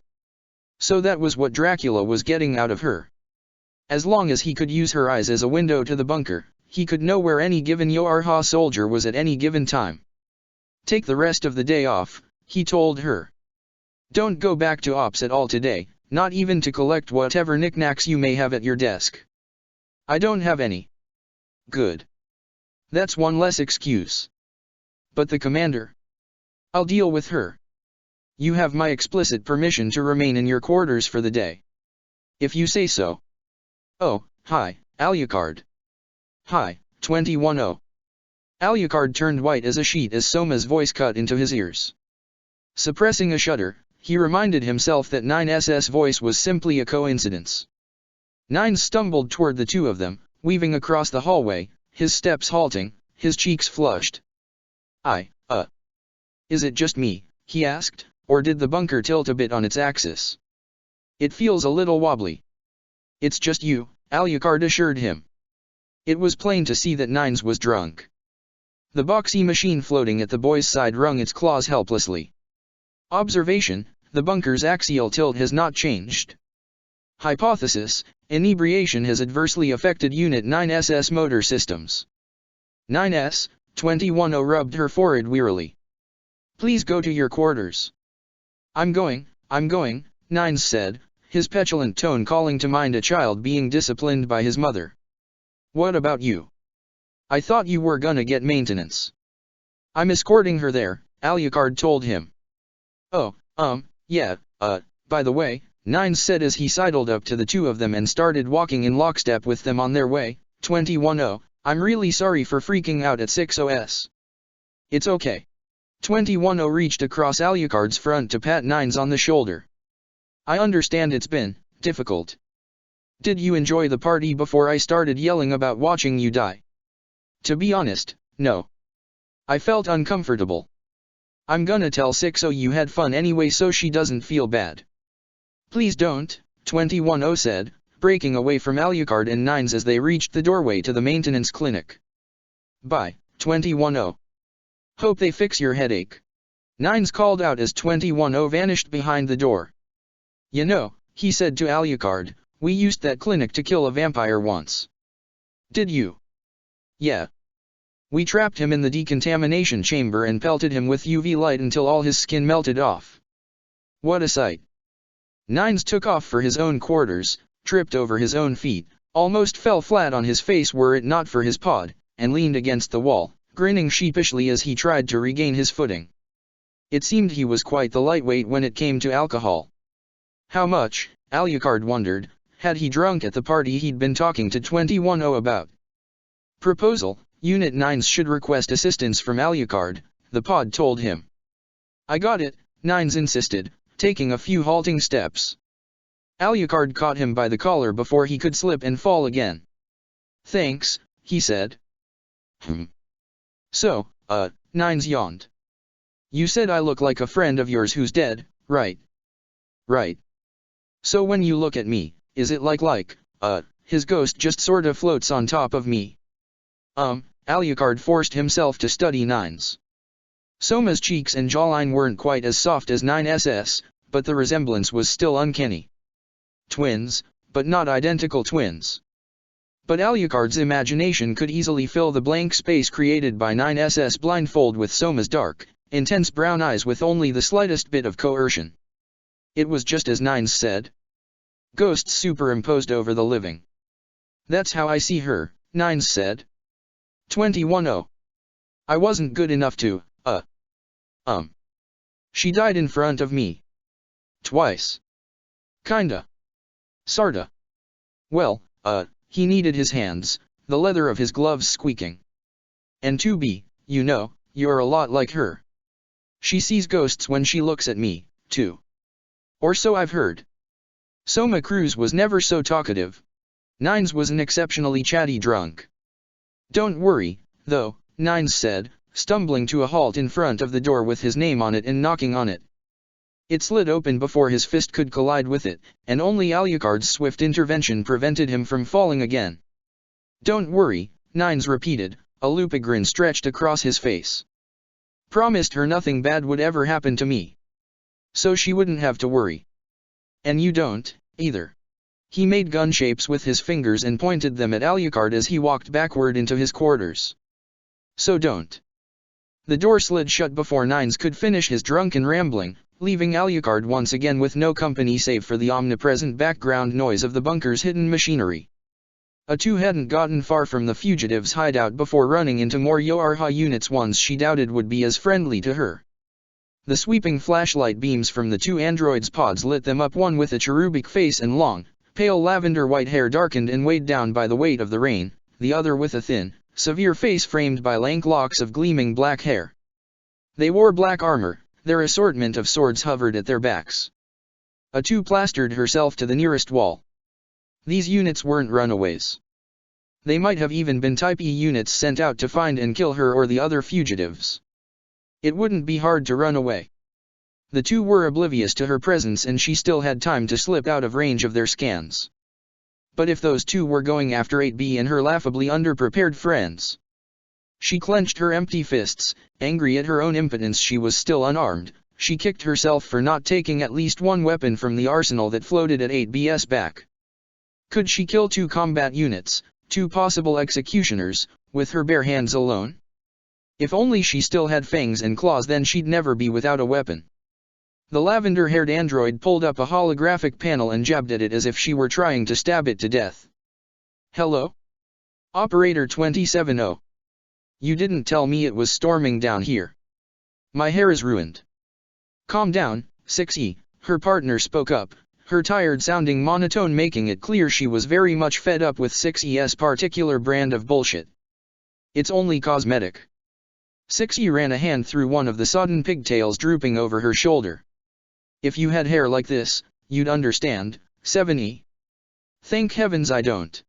A: So that was what Dracula was getting out of her. As long as he could use her eyes as a window to the bunker, he could know where any given Yorha soldier was at any given time. Take the rest of the day off, he told her. Don't go back to ops at all today, not even to collect whatever knickknacks you may have at your desk. I don't have any. Good. That's one less excuse. But the commander? I'll deal with her. You have my explicit permission to remain in your quarters for the day. If you say so. Oh, hi, Alucard. Hi, 210. Alucard turned white as a sheet as Soma's voice cut into his ears. Suppressing a shudder, he reminded himself that 9's voice was simply a coincidence. 9 stumbled toward the two of them, weaving across the hallway, his steps halting, his cheeks flushed. Is it just me, he asked, or did the bunker tilt a bit on its axis? It feels a little wobbly. It's just you, Alucard assured him. It was plain to see that 9's was drunk. The boxy machine floating at the boy's side wrung its claws helplessly. Observation, the bunker's axial tilt has not changed. Hypothesis, inebriation has adversely affected Unit 9's motor systems. 9s, 210 rubbed her forehead wearily. Please go to your quarters. I'm going, 9 said, his petulant tone calling to mind a child being disciplined by his mother. What about you? I thought you were gonna get maintenance. I'm escorting her there, Alucard told him. Oh, yeah, by the way, 9 said as he sidled up to the two of them and started walking in lockstep with them on their way. 210, I'm really sorry for freaking out at 6OS. It's okay. 210 reached across Alucard's front to pat 9's on the shoulder. I understand it's been difficult. Did you enjoy the party before I started yelling about watching you die? To be honest, no. I felt uncomfortable. I'm gonna tell 60 you had fun anyway so she doesn't feel bad. Please don't, 210 said, breaking away from Alucard and 9's as they reached the doorway to the maintenance clinic. Bye, 210. Hope they fix your headache. 9's called out as 210 vanished behind the door. You know, he said to Alucard, we used that clinic to kill a vampire once. Did you? Yeah. We trapped him in the decontamination chamber and pelted him with UV light until all his skin melted off. What a sight. Nines took off for his own quarters, tripped over his own feet, almost fell flat on his face were it not for his pod, and leaned against the wall, grinning sheepishly as he tried to regain his footing. It seemed he was quite the lightweight when it came to alcohol. How much, Alucard wondered, had he drunk at the party he'd been talking to 210 about? Proposal, Unit 9s should request assistance from Alucard, the pod told him. I got it, Nines insisted, taking a few halting steps. Alucard caught him by the collar before he could slip and fall again. Thanks, he said. So, Nines yawned. You said I look like a friend of yours who's dead, right? Right. So when you look at me, is it like, his ghost just sorta floats on top of me? Alucard forced himself to study Nines. Soma's cheeks and jawline weren't quite as soft as 9SS, but the resemblance was still uncanny. Twins, but not identical twins. But Alucard's imagination could easily fill the blank space created by 9SS blindfold with Soma's dark, intense brown eyes with only the slightest bit of coercion. It was just as Nines said. Ghosts superimposed over the living. That's how I see her, Nines said. 210. I wasn't good enough to, She died in front of me. Twice. Kinda. Sorta. Well, he needed his hands, the leather of his gloves squeaking. And to be, you know, you're a lot like her. She sees ghosts when she looks at me, too. Or so I've heard. Soma Cruz was never so talkative. Nines was an exceptionally chatty drunk. Don't worry, though, Nines said, stumbling to a halt in front of the door with his name on it and knocking on it. It slid open before his fist could collide with it, and only Alucard's swift intervention prevented him from falling again. Don't worry, Nines repeated, a loopy grin stretched across his face. Promised her nothing bad would ever happen to me. So she wouldn't have to worry. And you don't, either. He made gun shapes with his fingers and pointed them at Alucard as he walked backward into his quarters. So don't. The door slid shut before Nines could finish his drunken rambling, leaving Alucard once again with no company save for the omnipresent background noise of the bunker's hidden machinery. A2 hadn't gotten far from the fugitives' hideout before running into more Yoarha units ones she doubted would be as friendly to her. The sweeping flashlight beams from the two androids' pods lit them up, one with a cherubic face and long, pale lavender-white hair darkened and weighed down by the weight of the rain, the other with a thin, severe face framed by lank locks of gleaming black hair. They wore black armor, their assortment of swords hovered at their backs. A2 plastered herself to the nearest wall. These units weren't runaways. They might have even been Type E units sent out to find and kill her or the other fugitives. It wouldn't be hard to run away. The two were oblivious to her presence and she still had time to slip out of range of their scans. But if those two were going after 8B and her laughably underprepared friends? She clenched her empty fists, angry at her own impotence. She was still unarmed. She kicked herself for not taking at least one weapon from the arsenal that floated at 8B's back. Could she kill two combat units, two possible executioners, with her bare hands alone? If only she still had fangs and claws, then she'd never be without a weapon. The lavender-haired android pulled up a holographic panel and jabbed at it as if she were trying to stab it to death. Hello? Operator 270. You didn't tell me it was storming down here. My hair is ruined. Calm down, 6E, her partner spoke up, her tired-sounding monotone making it clear she was very much fed up with 6E's particular brand of bullshit. It's only cosmetic. 6E ran a hand through one of the sodden pigtails drooping over her shoulder. If you had hair like this, you'd understand, 7E. Thank heavens I don't.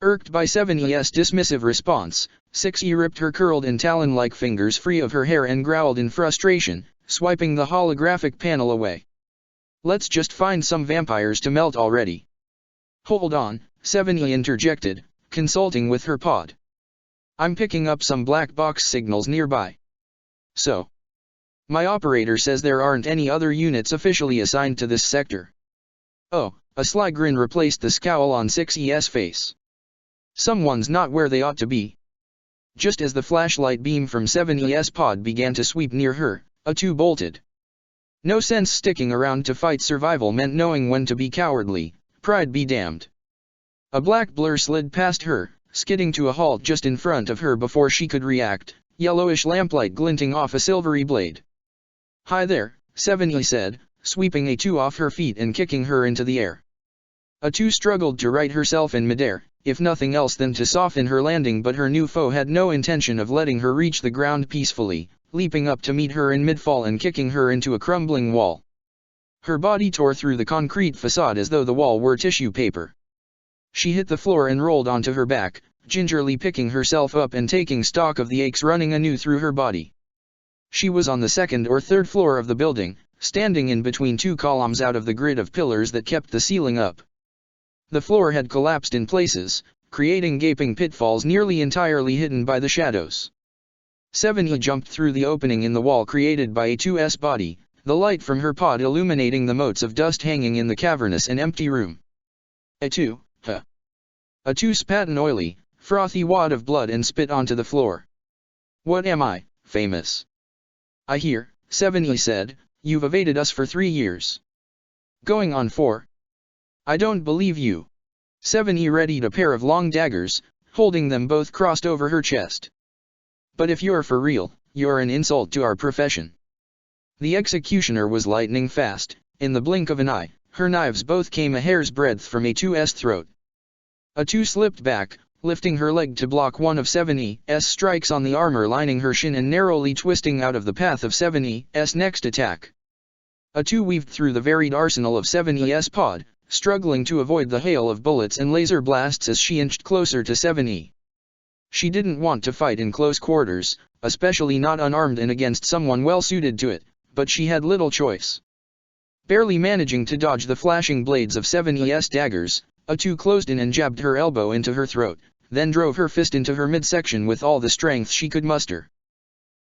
A: Irked by 7E's dismissive response, 6E ripped her curled and talon-like fingers free of her hair and growled in frustration, swiping the holographic panel away. Let's just find some vampires to melt already. Hold on, 7E interjected, consulting with her pod. I'm picking up some black box signals nearby. So? My operator says there aren't any other units officially assigned to this sector. Oh, a sly grin replaced the scowl on 6E's face. Someone's not where they ought to be. Just as the flashlight beam from 7E's pod began to sweep near her, A2 bolted.
B: No sense sticking around to fight. Survival meant knowing when to be cowardly, pride be damned. A black blur slid past her, skidding to a halt just in front of her before she could react, yellowish lamplight glinting off a silvery blade. "Hi there," Sevigny said, sweeping A2 off her feet and kicking her into the air. A2 struggled to right herself in midair, if nothing else than to soften her landing, but her new foe had no intention of letting her reach the ground peacefully, leaping up to meet her in midfall and kicking her into a crumbling wall. Her body tore through the concrete facade as though the wall were tissue paper. She hit the floor and rolled onto her back, gingerly picking herself up and taking stock of the aches running anew through her body. She was on the second or third floor of the building, standing in between two columns out of the grid of pillars that kept the ceiling up. The floor had collapsed in places, creating gaping pitfalls nearly entirely hidden by the shadows. Sevigny jumped through the opening in the wall created by A2's body, the light from her pod illuminating the motes of dust hanging in the cavernous and empty room. A2, huh. A2 spat an oily, frothy wad of blood and spit onto the floor. "What am I, famous?" "I hear," Sevigny said, "you've evaded us for 3 years. Going on 4. "I don't believe you." Sevigny readied a pair of long daggers, holding them both crossed over her chest. "But if you're for real, you're an insult to our profession." The executioner was lightning fast. In the blink of an eye, her knives both came a hair's breadth from A2's throat. A2 slipped back, lifting her leg to block one of Sevigny's strikes on the armor lining her shin and narrowly twisting out of the path of Sevigny's next attack. A2 weaved through the varied arsenal of Sevigny's pod, struggling to avoid the hail of bullets and laser blasts as she inched closer to Sevigny. She didn't want to fight in close quarters, especially not unarmed and against someone well suited to it, but she had little choice. Barely managing to dodge the flashing blades of Sevigny's daggers, A2 closed in and jabbed her elbow into her throat, then drove her fist into her midsection with all the strength she could muster.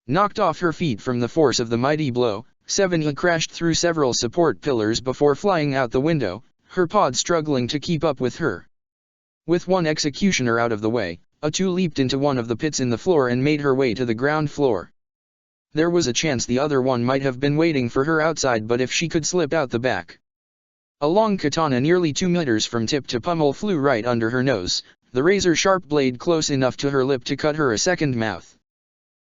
B: Knocked off her feet from the force of the mighty blow, Sevigny crashed through several support pillars before flying out the window, her pod struggling to keep up with her. With one executioner out of the way, A2 leaped into one of the pits in the floor and made her way to the ground floor. There was a chance the other one might have been waiting for her outside, but if she could slip out the back. A long katana nearly 2 meters from tip to pummel flew right under her nose, the razor-sharp blade close enough to her lip to cut her a second mouth.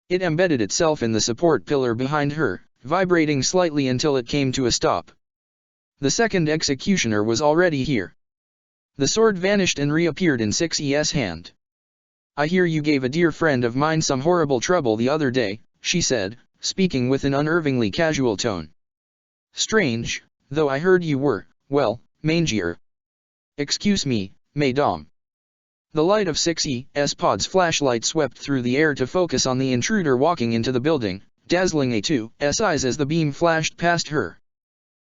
B: It embedded itself in the support pillar behind her, vibrating slightly until it came to a stop. The second executioner was already here. The sword vanished and reappeared in 6E's hand. "I hear you gave a dear friend of mine some horrible trouble the other day," she said, speaking with an unnervingly casual tone. "Strange, though I heard you were, well, mangier." "Excuse me, madame." The light of 6E's pod's flashlight swept through the air to focus on the intruder walking into the building, dazzling A2's eyes as the beam flashed past her.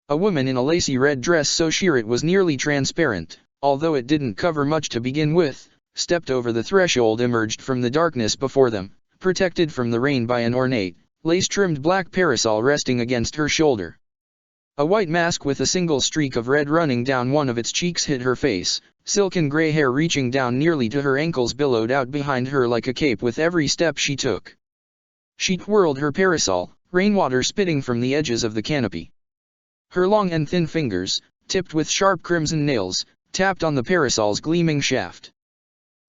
B: A woman in a lacy red dress so sheer it was nearly transparent, although it didn't cover much to begin with, stepped over the threshold, emerged from the darkness before them, protected from the rain by an ornate, lace-trimmed black parasol resting against her shoulder. A white mask with a single streak of red running down one of its cheeks hid her face, silken gray hair reaching down nearly to her ankles billowed out behind her like a cape with every step she took. She twirled her parasol, rainwater spitting from the edges of the canopy. Her long and thin fingers, tipped with sharp crimson nails, tapped on the parasol's gleaming shaft.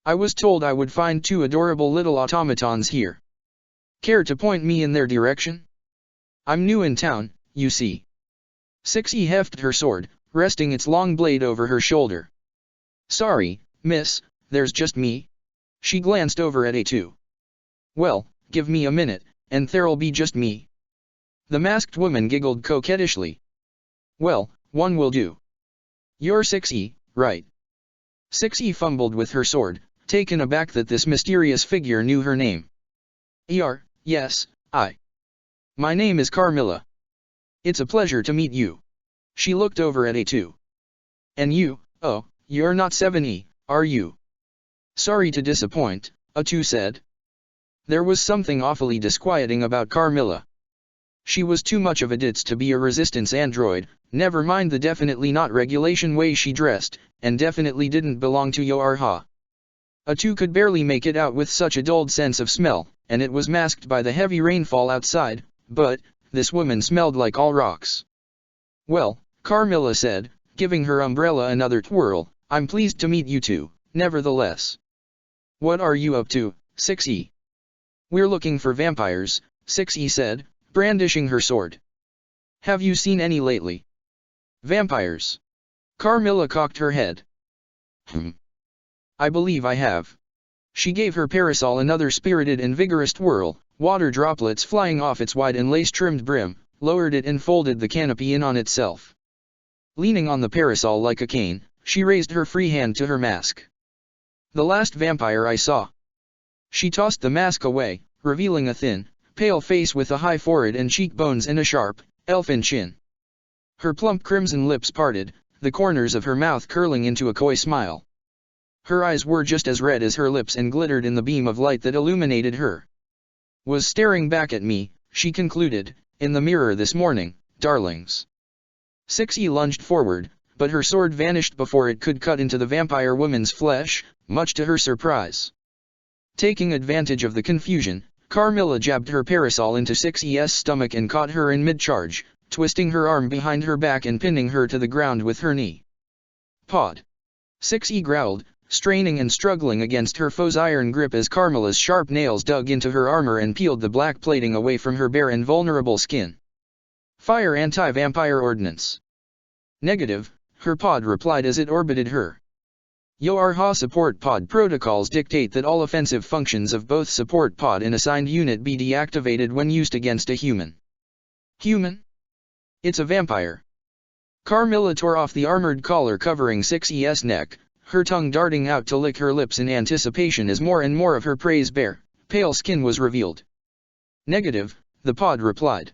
B: "I was told I would find 2 adorable little automatons here. Care to point me in their direction? I'm new in town, you see." 6E hefted her sword, resting its long blade over her shoulder. "Sorry, miss, there's just me." She glanced over at A2. "Well, give me a minute, and there'll be just me." The masked woman giggled coquettishly. "Well, one will do. You're 6E, right?" 6E fumbled with her sword, taken aback that this mysterious figure knew her name. Yes, my name is Carmilla. It's a pleasure to meet you." She looked over at A2. "And you, oh, you're not 7E, are you?" "Sorry to disappoint," A2 said. There was something awfully disquieting about Carmilla. She was too much of a ditz to be a resistance android, never mind the definitely not regulation way she dressed, and definitely didn't belong to Yoarha. A2 could barely make it out with such a dulled sense of smell, and it was masked by the heavy rainfall outside, but,
A: this woman smelled like all rocks. Well, Carmilla said, giving her umbrella another twirl, I'm pleased to meet you two, nevertheless. What are you up to, 6E? We're looking for vampires, 6E said, brandishing her sword. Have you seen any lately? Vampires? Carmilla cocked her head. I believe I have. She gave her parasol another spirited and vigorous twirl, water droplets flying off its wide and lace-trimmed brim, lowered it and folded the canopy in on itself. Leaning on the parasol like a cane, she raised her free hand to her mask. The last vampire I saw. She tossed the mask away, revealing a thin, pale face with a high forehead and cheekbones and a sharp, elfin chin. Her plump crimson lips parted, the corners of her mouth curling into a coy smile. Her eyes were just as red as her lips and glittered in the beam of light that illuminated her. Was staring back at me, she concluded, in the mirror this morning, darlings. 6E lunged forward, but her sword vanished before it could cut into the vampire woman's flesh, much to her surprise. Taking advantage of the confusion, Carmilla jabbed her parasol into 6E's stomach and caught her in mid-charge, twisting her arm behind her back and pinning her to the ground with her knee. Pod. 6E growled, straining and struggling against her foe's iron grip as Carmilla's sharp nails dug into her armor and peeled the black plating away from her bare and vulnerable skin. Fire anti-vampire ordnance. Negative, her pod replied as it orbited her. YoRHa support pod protocols dictate that all offensive functions of both support pod and assigned unit be deactivated when used against a human. Human? It's a vampire. Carmilla tore off the armored collar covering 6E's neck, her tongue darting out to lick her lips in anticipation as more and more of her prey's bare, pale skin was revealed. Negative, the pod replied.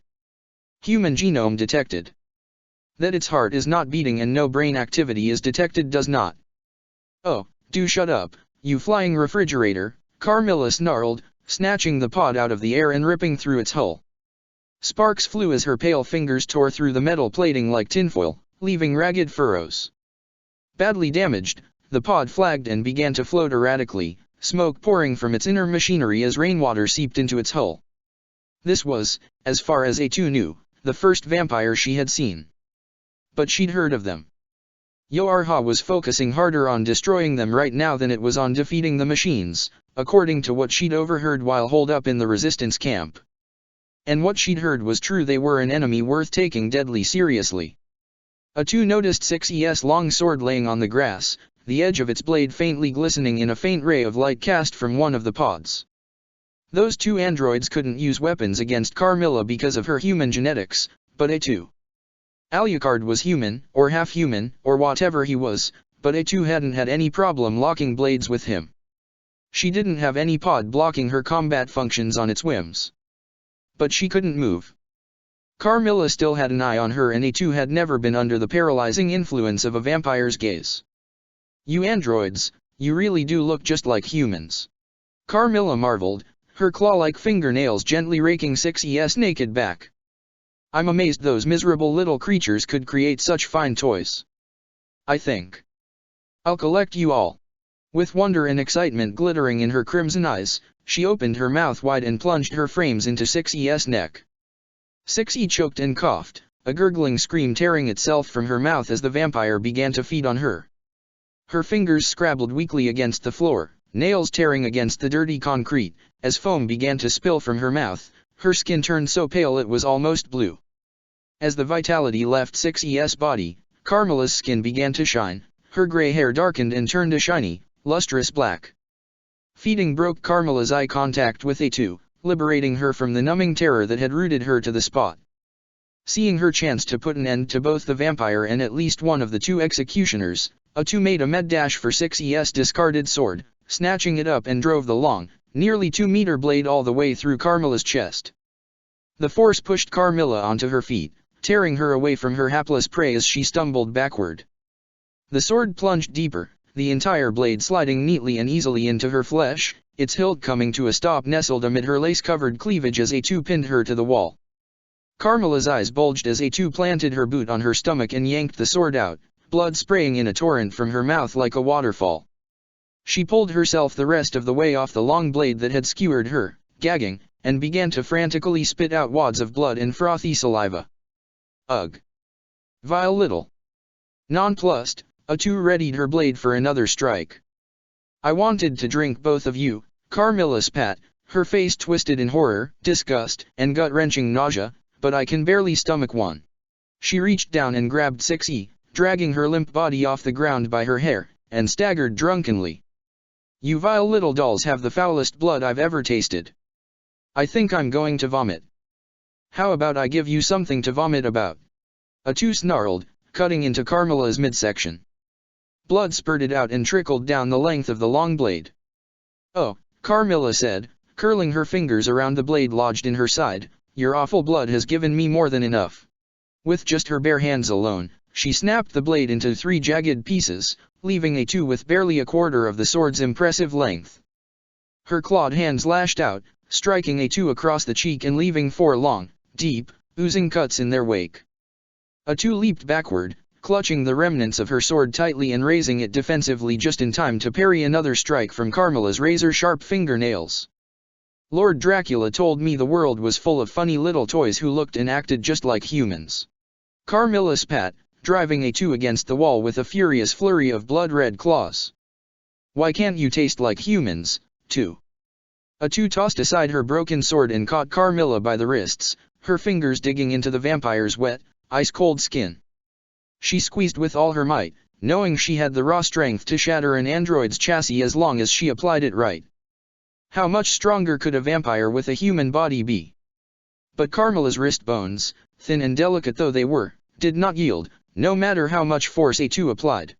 A: Human genome detected. That its heart is not beating and no brain activity is detected does not. Oh, do shut up, you flying refrigerator, Carmilla snarled, snatching the pod out of the air and ripping through its hull. Sparks flew as her pale fingers tore through the metal plating like tinfoil, leaving ragged furrows. Badly damaged, the pod flagged and began to float erratically, smoke pouring from its inner machinery as rainwater seeped into its hull. This was, as far as A2 knew, the first vampire she had seen. But she'd heard of them. YoRHa was focusing harder on destroying them right now than it was on defeating the machines, according to what she'd overheard while holed up in the resistance camp. And what she'd heard was true, they were an enemy worth taking deadly seriously. A2 noticed 6E's long sword laying on the grass, the edge of its blade faintly glistening in a faint ray of light cast from one of the pods. Those two androids couldn't use weapons against Carmilla because of her human genetics, but A2. Alucard was human, or half-human, or whatever he was, but A2 hadn't had any problem locking blades with him. She didn't have any pod blocking her combat functions on its whims. But she couldn't move. Carmilla still had an eye on her and A2 had never been under the paralyzing influence of a vampire's gaze. You androids, you really do look just like humans. Carmilla marveled, her claw-like fingernails gently raking 6E's naked back. I'm amazed those miserable little creatures could create such fine toys. I think I'll collect you all. With wonder and excitement glittering in her crimson eyes, she opened her mouth wide and plunged her frames into 6E's neck. 6E choked and coughed, a gurgling scream tearing itself from her mouth as the vampire began to feed on her. Her fingers scrabbled weakly against the floor, nails tearing against the dirty concrete, as foam began to spill from her mouth, her skin turned so pale it was almost blue. As the vitality left 6E's body, Carmilla's skin began to shine, her gray hair darkened and turned a shiny, lustrous black. Feeding broke Carmilla's eye contact with A2, liberating her from the numbing terror that had rooted her to the spot. Seeing her chance to put an end to both the vampire and at least one of the two executioners, A2 made a mad dash for 6E's discarded sword, snatching it up and drove the long, nearly 2-meter blade all the way through Carmilla's chest. The force pushed Carmilla onto her feet, tearing her away from her hapless prey as she stumbled backward. The sword plunged deeper, the entire blade sliding neatly and easily into her flesh, its hilt coming to a stop nestled amid her lace-covered cleavage as A2 pinned her to the wall. Carmilla's eyes bulged as A2 planted her boot on her stomach and yanked the sword out, blood spraying in a torrent from her mouth like a waterfall. She pulled herself the rest of the way off the long blade that had skewered her, gagging, and began to frantically spit out wads of blood and frothy saliva. Ugh! Vile little! Nonplussed, Atu readied her blade for another strike. I wanted to drink both of you, Carmilla spat, her face twisted in horror, disgust, and gut-wrenching nausea, but I can barely stomach one. She reached down and grabbed Sixie, dragging her limp body off the ground by her hair, and staggered drunkenly. You vile little dolls have the foulest blood I've ever tasted. I think I'm going to vomit. How about I give you something to vomit about? Atu snarled, cutting into Carmilla's midsection. Blood spurted out and trickled down the length of the long blade. Oh, Carmilla said, curling her fingers around the blade lodged in her side, your awful blood has given me more than enough. With just her bare hands alone, she snapped the blade into 3 jagged pieces, leaving Atu with barely a quarter of the sword's impressive length. Her clawed hands lashed out, striking Atu across the cheek and leaving 4 long, deep, oozing cuts in their wake. Atu leaped backward, clutching the remnants of her sword tightly and raising it defensively just in time to parry another strike from Carmilla's razor-sharp fingernails. Lord Dracula told me the world was full of funny little toys who looked and acted just like humans. Carmilla spat, driving Atu against the wall with a furious flurry of blood-red claws. Why can't you taste like humans, too? Atu tossed aside her broken sword and caught Carmilla by the wrists, her fingers digging into the vampire's wet, ice-cold skin. She squeezed with all her might, knowing she had the raw strength to shatter an android's chassis as long as she applied it right. How much stronger could a vampire with a human body be? But Carmilla's wrist bones, thin and delicate though they were, did not yield, no matter how much force Atu applied.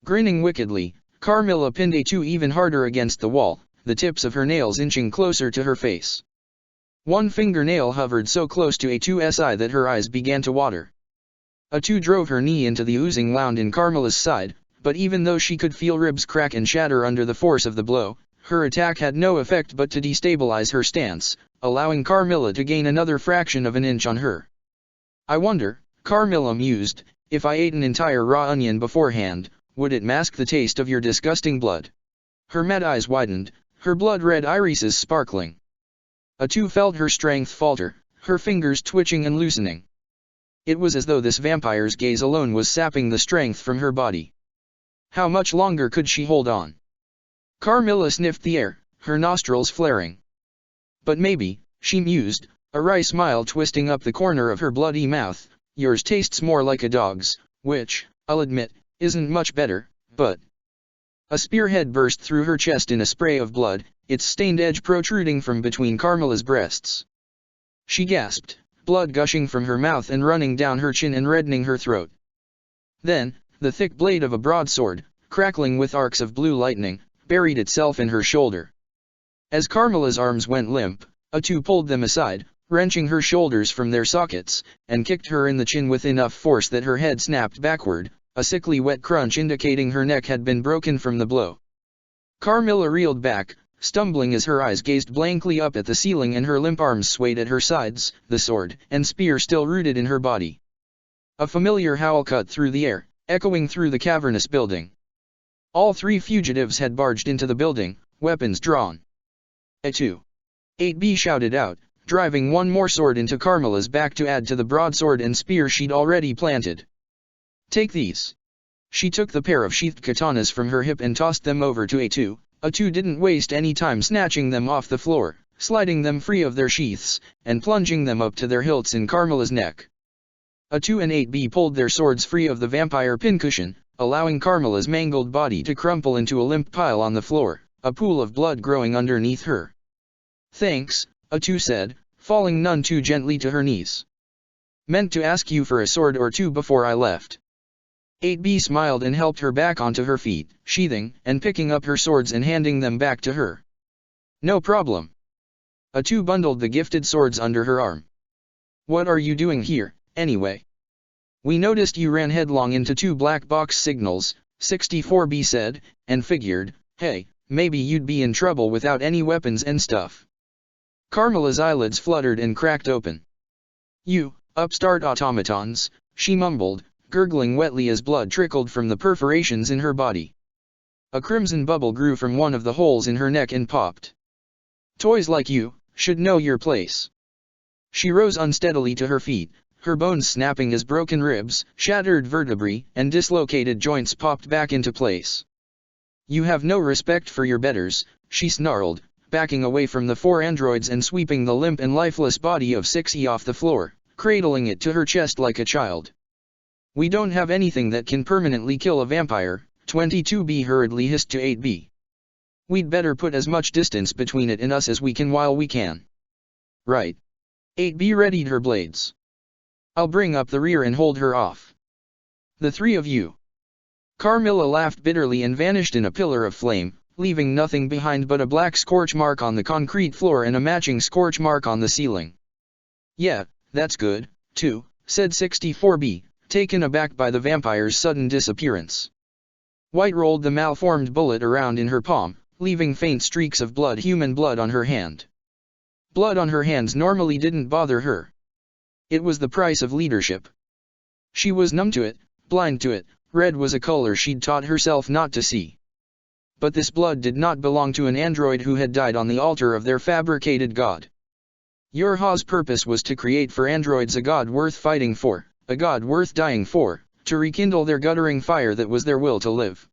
A: Grinning wickedly, Carmilla pinned Atu even harder against the wall, the tips of her nails inching closer to her face. One fingernail hovered so close to Atu's eye that her eyes began to water. Atu drove her knee into the oozing wound in Carmilla's side, but even though she could feel ribs crack and shatter under the force of the blow, her attack had no effect but to destabilize her stance, allowing Carmilla to gain another fraction of an inch on her. I wonder, Carmilla mused, if I ate an entire raw onion beforehand, would it mask the taste of your disgusting blood? Her mad eyes widened, her blood-red irises sparkling. Atu felt her strength falter, her fingers twitching and loosening. It was as though this vampire's gaze alone was sapping the strength from her body. How much longer could she hold on? Carmilla sniffed the air, her nostrils flaring. But maybe, she mused, a wry smile twisting up the corner of her bloody mouth, yours tastes more like a dog's, which, I'll admit, isn't much better, but... A spearhead burst through her chest in a spray of blood, its stained edge protruding from between Carmilla's breasts. She gasped, blood gushing from her mouth and running down her chin and reddening her throat. Then, the thick blade of a broadsword, crackling with arcs of blue lightning, buried itself in her shoulder. As Carmilla's arms went limp, Atu pulled them aside, wrenching her shoulders from their sockets, and kicked her in the chin with enough force that her head snapped backward, a sickly wet crunch indicating her neck had been broken from the blow. Carmilla reeled back, stumbling as her eyes gazed blankly up at the ceiling and her limp arms swayed at her sides, the sword and spear still rooted in her body. A familiar howl cut through the air, echoing through the cavernous building. All 3 fugitives had barged into the building, weapons drawn. Atu! 8B shouted out, driving one more sword into Carmilla's back to add to the broadsword and spear she'd already planted. Take these. She took the pair of sheathed katanas from her hip and tossed them over to Atu. Atu didn't waste any time snatching them off the floor, sliding them free of their sheaths, and plunging them up to their hilts in Carmilla's neck. Atu and 8B pulled their swords free of the vampire pincushion, allowing Carmilla's mangled body to crumple into a limp pile on the floor, a pool of blood growing underneath her. Thanks, Atu said, falling none too gently to her knees. Meant to ask you for a sword or 2 before I left. 8B smiled and helped her back onto her feet, sheathing and picking up her swords and handing them back to her. No problem. Atu bundled the gifted swords under her arm. What are you doing here, anyway? We noticed you ran headlong into 2 black box signals, 64B said, and figured, hey, maybe you'd be in trouble without any weapons and stuff. Carmilla's eyelids fluttered and cracked open. You, upstart automatons, she mumbled, gurgling wetly as blood trickled from the perforations in her body. A crimson bubble grew from one of the holes in her neck and popped. Toys like you,
B: should know your place. She rose unsteadily to her feet, her bones snapping as broken ribs, shattered vertebrae, and dislocated joints popped back into place. You have no respect for your betters, she snarled, backing away from the 4 androids and sweeping the limp and lifeless body of 6E off the floor, cradling it to her chest like a child. We don't have anything that can permanently kill a vampire, 22B hurriedly hissed to 8B. We'd better put as much distance between it and us as we can while we can. Right. 8B readied her blades. I'll bring up the rear and hold her off. The 3 of you. Carmilla laughed bitterly and vanished in a pillar of flame, leaving nothing behind but a black scorch mark on the concrete floor and a matching scorch mark on the ceiling. Yeah, that's good, too, said 64B, taken aback by the vampire's sudden disappearance. White rolled the malformed bullet around in her palm, leaving faint streaks of human blood on her hand. Blood on her hands normally didn't bother her. It was the price of leadership. She was numb to it, blind to it, red was a color she'd taught herself not to see. But this blood did not belong to an android who had died on the altar of their fabricated god. Yorha's purpose was to create for androids a god worth fighting for, a god worth dying for, to rekindle their guttering fire that was their will to live.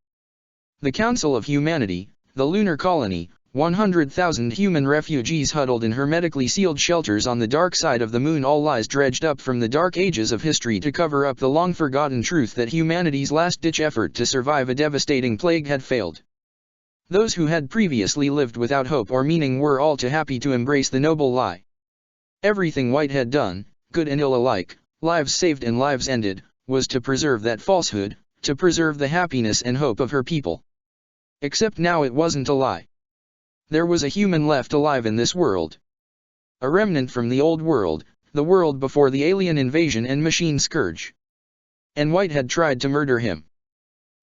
B: The Council of Humanity, the lunar colony, 100,000 human refugees huddled in hermetically sealed shelters on the dark side of the moon, all lies dredged up from the dark ages of history to cover up the long-forgotten truth that humanity's last-ditch effort to survive a devastating plague had failed. Those who had previously lived without hope or meaning were all too happy to embrace the noble lie. Everything White had done, good and ill alike, lives saved and lives ended, was to preserve that falsehood, to preserve the happiness and hope of her people. Except now it wasn't a lie. There was a human left alive in this world. A remnant from the old world, the world before the alien invasion and machine scourge. And White had tried to murder him.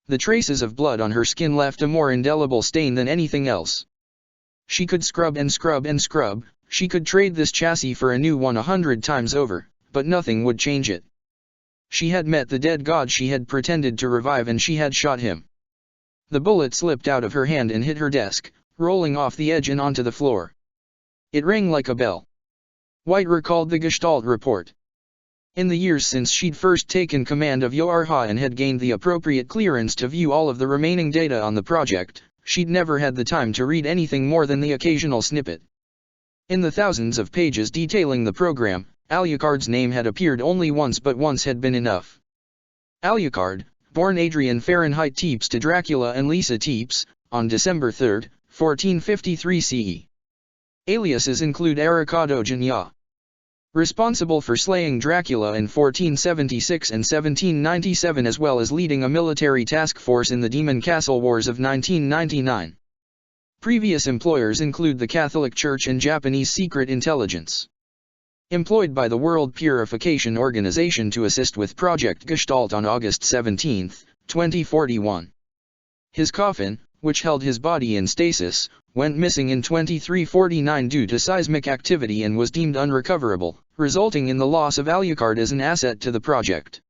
B: The traces of blood on her skin left a more indelible stain than anything else. She could scrub and scrub and scrub, she could trade this chassis for a new one 100 times over, but nothing would change it. She had met the dead god she had pretended to revive and she had shot him. The bullet slipped out of her hand and hit her desk, rolling off the edge and onto the floor. It rang like a bell. White recalled the Gestalt report. In the years since she'd first taken command of Yorha and had gained the appropriate clearance to view all of the remaining data on the project, she'd never had the time to read anything more than the occasional snippet. In the thousands of pages detailing the program, Alucard's name had appeared only once, but once had been enough. Alucard, born Adrian Fahrenheit Teeps to Dracula and Lisa Teeps, on December 3, 1453 CE. Aliases include Arakadojan Ya. Responsible for slaying Dracula in 1476 and 1797 as well as leading a military task force in the Demon Castle Wars of 1999. Previous employers include the Catholic Church and Japanese Secret Intelligence. Employed by the World Purification Organization to assist with Project Gestalt on August 17, 2041. His coffin, which held his body in stasis, went missing in 2349 due to seismic activity and was deemed unrecoverable, resulting in the loss of Alucard as an asset to the project.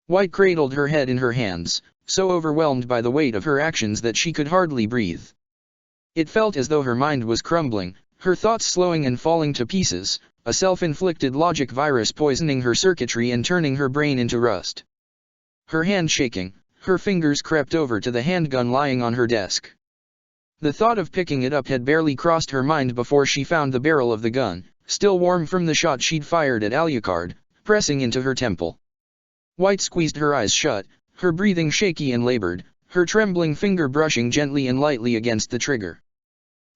B: White cradled her head in her hands, so overwhelmed by the weight of her actions that she could hardly breathe. It felt as though her mind was crumbling, her thoughts slowing and falling to pieces, a self-inflicted logic virus poisoning her circuitry and turning her brain into rust. Her hand shaking, her fingers crept over to the handgun lying on her desk. The thought of picking it up had barely crossed her mind before she found the barrel of the gun, still warm from the shot she'd fired at Alucard, pressing into her temple. White squeezed her eyes shut, her breathing shaky and labored, her trembling finger brushing gently and lightly against the trigger.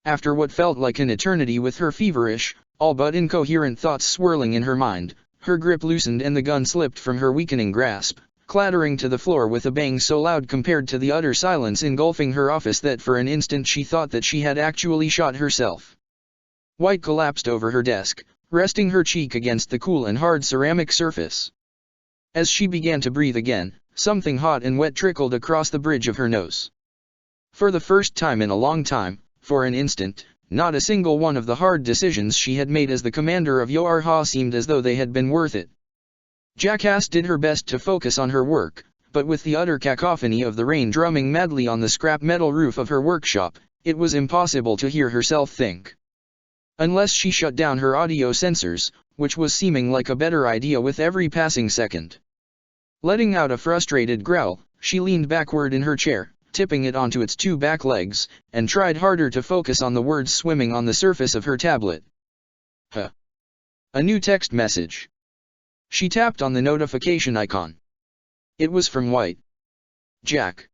B: After what felt like an eternity with her feverish, all but incoherent thoughts swirling in her mind, her grip loosened and the gun slipped from her weakening grasp, clattering to the floor with a bang so loud compared to the utter silence engulfing her office that for an instant she thought that she had actually shot herself. White collapsed over her desk, resting her cheek against the cool and hard ceramic surface. As she began to breathe again, something hot and wet trickled across the bridge of her nose. For the first time in a long time, for an instant, not a single one of the hard decisions she had made as the commander of Yorha seemed as though they had been worth it. Jackass did her best to focus on her work, but with the utter cacophony of the rain drumming madly on the scrap metal roof of her workshop, it was impossible to hear herself think. Unless she shut down her audio sensors, which was seeming like a better idea with every passing second. Letting out a frustrated growl, she leaned backward in her chair, tipping it onto its two back legs, and tried harder to focus on the words swimming on the surface of her tablet. Huh. A new text message. She tapped on the notification icon. It was from White. Jack.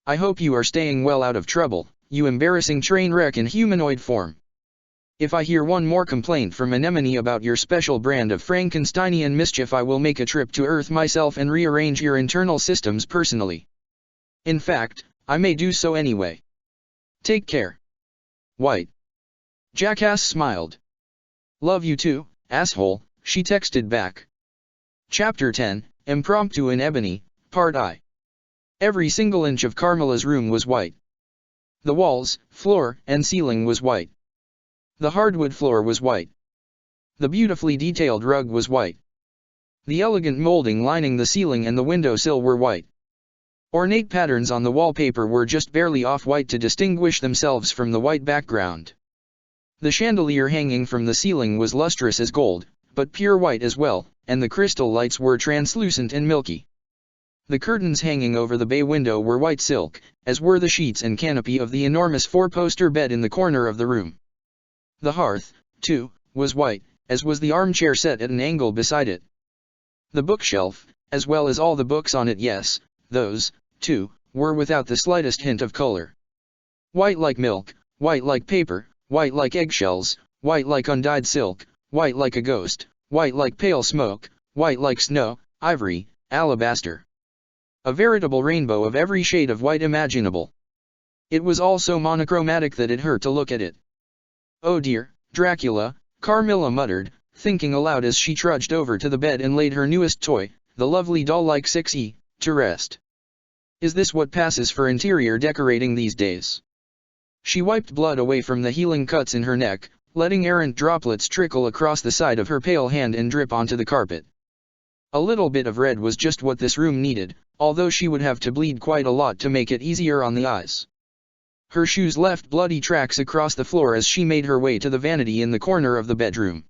B: I hope you are staying well out of trouble, you embarrassing train wreck in humanoid form. If I hear one more complaint from Anemone about your special brand of Frankensteinian mischief, I will make a trip to Earth myself and rearrange your internal systems personally. In fact, I may do so anyway. Take care. White. Jackass smiled. Love you too, asshole, she texted back. Chapter 10, Impromptu in Ebony, Part I. Every single inch of Carmela's room was white. The walls, floor, and ceiling was white. The hardwood floor was white. The beautifully detailed rug was white. The elegant molding lining the ceiling and the windowsill were white. Ornate patterns on the wallpaper were just barely off-white to distinguish themselves from the white background. The chandelier hanging from the ceiling was lustrous as gold, but pure white as well, and the crystal lights were translucent and milky. The curtains hanging over the bay window were white silk, as were the sheets and canopy of the enormous four-poster bed in the corner of the room. The hearth, too, was white, as was the armchair set at an angle beside it. The bookshelf, as well as all the books on it, yes, those, too, were without the slightest hint of color. White like milk, white like paper, white like eggshells, white like undyed silk, white like a ghost, white like pale smoke, white like snow, ivory, alabaster. A veritable rainbow of every shade of white imaginable. It was all so monochromatic that it hurt to look at it. Oh dear, Dracula, Carmilla muttered, thinking aloud as she trudged over to the bed and laid her newest toy, the lovely doll-like 6E, to rest. Is this what passes for interior decorating these days? She wiped blood away from the healing cuts in her neck, letting errant droplets trickle across the side of her pale hand and drip onto the carpet. A little bit of red was just what this room needed, although she would have to bleed quite a lot to make it easier on the eyes. Her shoes left bloody tracks across the floor as she made her way to the vanity in the corner of the bedroom.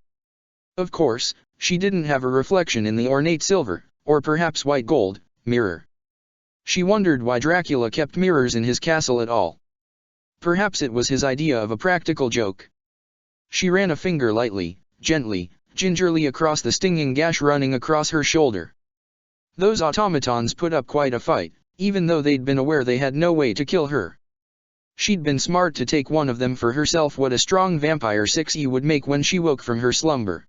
B: Of course, she didn't have a reflection in the ornate silver, or perhaps white gold, mirror. She wondered why Dracula kept mirrors in his castle at all. Perhaps it was his idea of a practical joke. She ran a finger lightly, gently, gingerly across the stinging gash running across her shoulder. Those automatons put up quite a fight, even though they'd been aware they had no way to kill her. She'd been smart to take one of them for herself. What a strong vampire 6E would make when she woke from her slumber.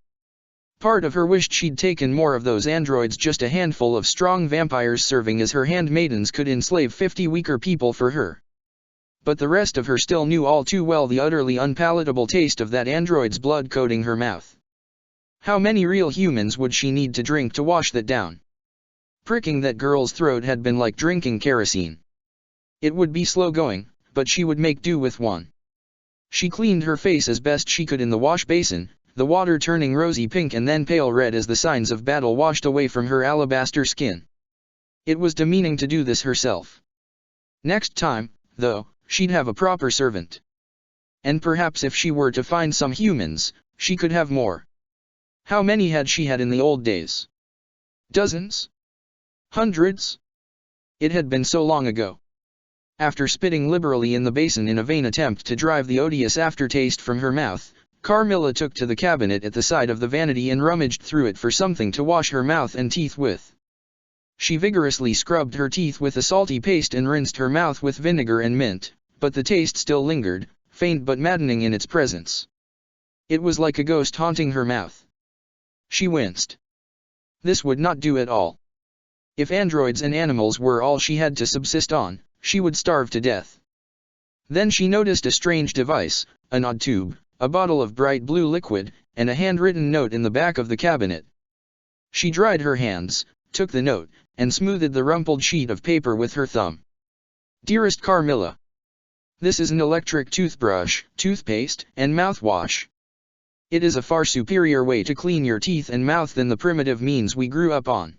B: Part of her wished she'd taken more of those androids. Just a handful of strong vampires serving as her handmaidens could enslave 50 weaker people for her. But the rest of her still knew all too well the utterly unpalatable taste of that android's blood coating her mouth. How many real humans would she need to drink to wash that down? Pricking that girl's throat had been like drinking kerosene. It would be slow going, but she would make do with one. She cleaned her face as best she could in the wash basin, the water turning rosy pink and then pale red as the signs of battle washed away from her alabaster skin. It was demeaning to do this herself. Next time, though, she'd have a proper servant. And perhaps if she were to find some humans, she could have more. How many had she had in the old days? Dozens? Hundreds? It had been so long ago. After spitting liberally in the basin in a vain attempt to drive the odious aftertaste from her mouth, Carmilla took to the cabinet at the side of the vanity and rummaged through it for something to wash her mouth and teeth with. She vigorously scrubbed her teeth with a salty paste and rinsed her mouth with vinegar and mint, but the taste still lingered, faint but maddening in its presence. It was like a ghost haunting her mouth. She winced. This would not do at all. If androids and animals were all she had to subsist on, she would starve to death. Then she noticed a strange device, an odd tube, a bottle of bright blue liquid, and a handwritten note in the back of the cabinet. She dried her hands, took the note, and smoothed the rumpled sheet of paper with her thumb. Dearest Carmilla. This is an electric toothbrush, toothpaste, and mouthwash. It is a far superior way to clean your teeth and mouth than the primitive means we grew up on.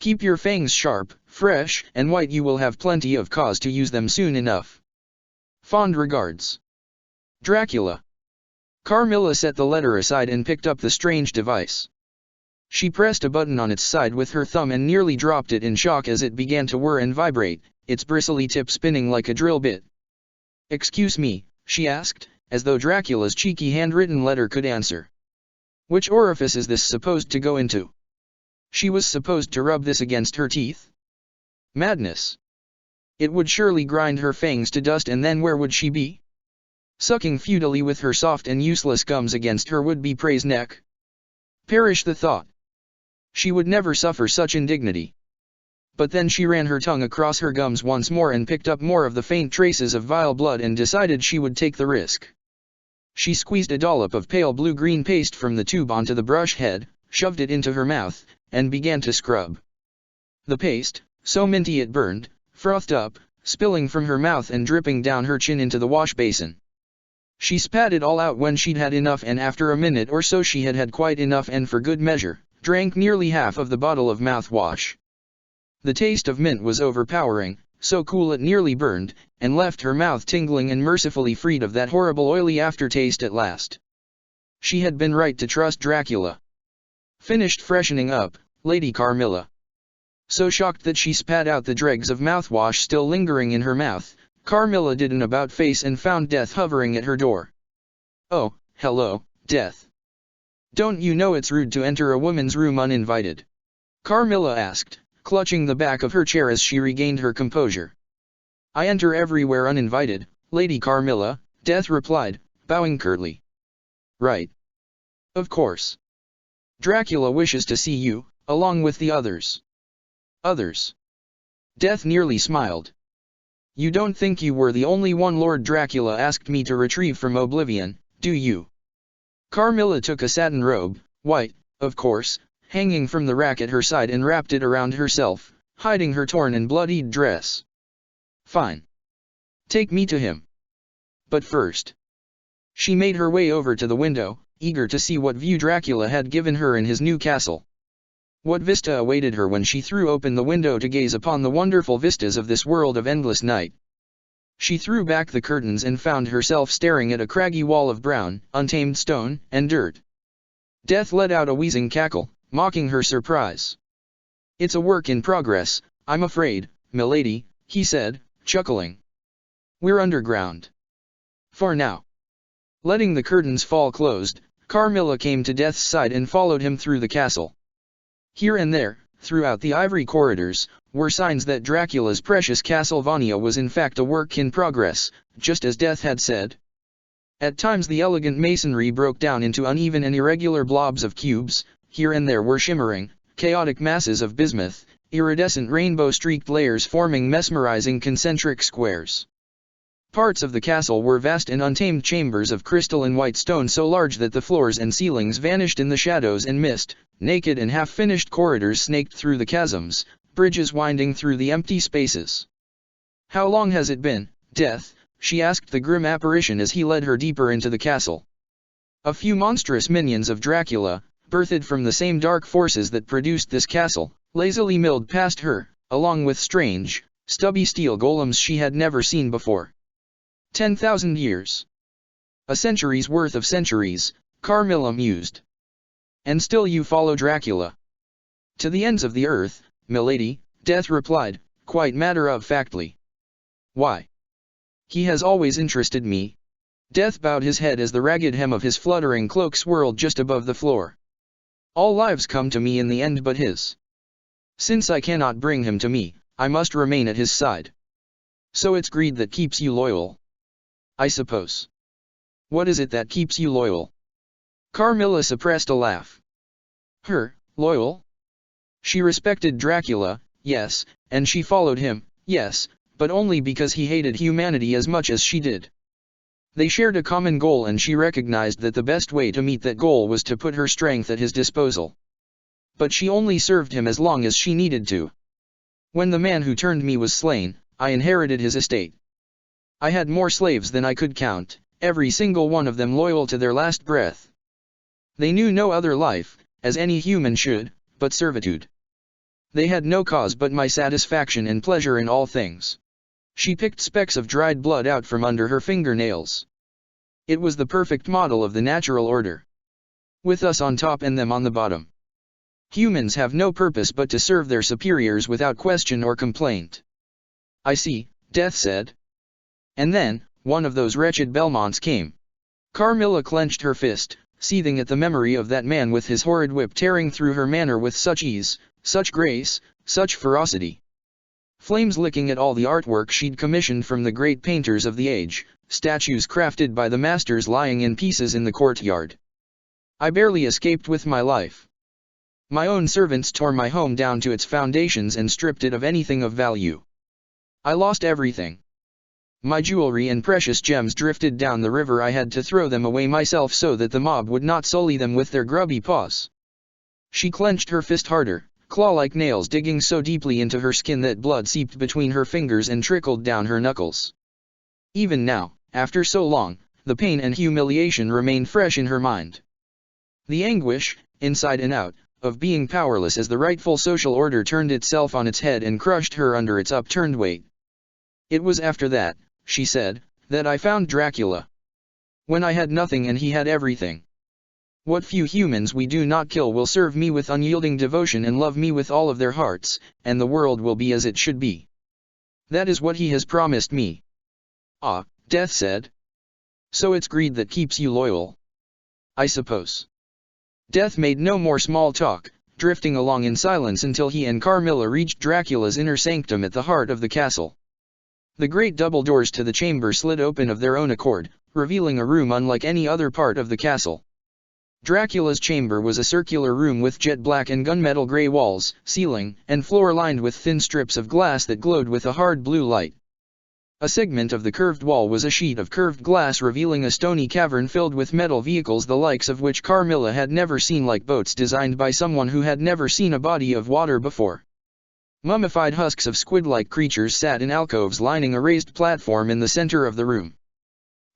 B: Keep your fangs sharp, fresh, and white. You will have plenty of cause to use them soon enough. Fond regards. Dracula. Carmilla set the letter aside and picked up the strange device. She pressed a button on its side with her thumb and nearly dropped it in shock as it began to whir and vibrate, its bristly tip spinning like a drill bit. "Excuse me," she asked, as though Dracula's cheeky handwritten letter could answer. "Which orifice is this supposed to go into? She was supposed to rub this against her teeth? Madness! It would surely grind her fangs to dust, and then where would she be? Sucking futilely with her soft and useless gums against her would-be prey's neck? Perish the thought! She would never suffer such indignity." But then she ran her tongue across her gums once more and picked up more of the faint traces of vile blood and decided she would take the risk. She squeezed a dollop of pale blue-green paste from the tube onto the brush head, shoved it into her mouth, and began to scrub. The paste, so minty it burned, frothed up, spilling from her mouth and dripping down her chin into the wash basin. She spat it all out when she'd had enough, and after a minute or so she had had quite enough, and for good measure, drank nearly half of the bottle of mouthwash. The taste of mint was overpowering, so cool it nearly burned, and left her mouth tingling and mercifully freed of that horrible oily aftertaste at last. She had been right to trust Dracula. Finished freshening up, Lady Carmilla. So shocked that she spat out the dregs of mouthwash still lingering in her mouth, Carmilla did an about-face and found Death hovering at her door. "Oh, hello, Death. Don't you know it's rude to enter a woman's room uninvited?" Carmilla asked, clutching the back of her chair as she regained her composure. "I enter everywhere uninvited, Lady Carmilla," Death replied, bowing curtly. "Right. Of course. Dracula wishes to see you, along with the others." "Others?" Death nearly smiled. "You don't think you were the only one Lord Dracula asked me to retrieve from oblivion, do you?" Carmilla took a satin robe, white, of course, hanging from the rack at her side and wrapped it around herself, hiding her torn and bloodied dress. "Fine. Take me to him. But first." She made her way over to the window, eager to see what view Dracula had given her in his new castle. What vista awaited her when she threw open the window to gaze upon the wonderful vistas of this world of endless night? She threw back the curtains and found herself staring at a craggy wall of brown, untamed stone and dirt. Death let out a wheezing cackle, mocking her surprise. "It's a work in progress, I'm afraid, milady," he said, chuckling. "We're underground. For now." Letting the curtains fall closed, Carmilla came to Death's side and followed him through the castle. Here and there, throughout the ivory corridors, were signs that Dracula's precious Castlevania was in fact a work in progress, just as Death had said. At times the elegant masonry broke down into uneven and irregular blobs of cubes, here and there were shimmering, chaotic masses of bismuth, iridescent rainbow-streaked layers forming mesmerizing concentric squares. Parts of the castle were vast and untamed chambers of crystal and white stone so large that the floors and ceilings vanished in the shadows and mist. Naked and half-finished corridors snaked through the chasms, bridges winding through the empty spaces. "How long has it been, Death?" she asked the grim apparition as he led her deeper into the castle. A few monstrous minions of Dracula, birthed from the same dark forces that produced this castle, lazily milled past her, along with strange, stubby steel golems she had never seen before. 10,000 years. A century's worth of centuries, Carmilla mused. "And still you follow Dracula?" "To the ends of the earth, milady," Death replied, quite matter-of-factly. "Why?" "He has always interested me." Death bowed his head as the ragged hem of his fluttering cloak swirled just above the floor. "All lives come to me in the end but his. Since I cannot bring him to me, I must remain at his side. So it's greed that keeps you loyal, I suppose." "What is it that keeps you loyal?" Carmilla suppressed a laugh. Loyal? She respected Dracula, yes, and she followed him, yes, but only because he hated humanity as much as she did. They shared a common goal, and she recognized that the best way to meet that goal was to put her strength at his disposal. But she only served him as long as she needed to. When the man who turned me was slain, I inherited his estate. I had more slaves than I could count, every single one of them loyal to their last breath. They knew no other life, as any human should, but servitude. They had no cause but my satisfaction and pleasure in all things. She picked specks of dried blood out from under her fingernails.
A: It was the perfect model of the natural order. With us on top and them on the bottom. Humans have no purpose but to serve their superiors without question or complaint. I see, Death said. And then, one of those wretched Belmonts came. Carmilla clenched her fist, seething at the memory of that man with his horrid whip tearing through her manner with such ease, such grace, such ferocity. Flames licking at all the artwork she'd commissioned from the great painters of the age, statues crafted by the masters lying in pieces in the courtyard. I barely escaped with my life. My own servants tore my home down to its foundations and stripped it of anything of value. I lost everything. My jewelry and precious gems drifted down the river. I had to throw them away myself so that the mob would not sully them with their grubby paws. She clenched her fist harder, claw-like nails digging so deeply into her skin that blood seeped between her fingers and trickled down her knuckles. Even now, after so long, the pain and humiliation remained fresh in her mind. The anguish, inside and out, of being powerless as the rightful social order turned itself on its head and crushed her under its upturned weight. It was after that, she said, that I found Dracula. When I had nothing and he had everything. What few humans we do not kill will serve me with unyielding devotion and love me with all of their hearts, and the world will be as it should be. That is what he has promised me. Ah, Death said. So it's greed that keeps you loyal. I suppose. Death made no more small talk, drifting along in silence until he and Carmilla reached Dracula's inner sanctum at the heart of the castle. The great double doors to the chamber slid open of their own accord, revealing a room unlike any other part of the castle. Dracula's chamber was a circular room with jet black and gunmetal gray walls, ceiling, and floor lined with thin strips of glass that glowed with a hard blue light. A segment of the curved wall was a sheet of curved glass revealing a stony cavern filled with metal vehicles the likes of which Carmilla had never seen, like boats designed by someone who had never seen a body of water before. Mummified husks of squid-like creatures sat in alcoves lining a raised platform in the center of the room.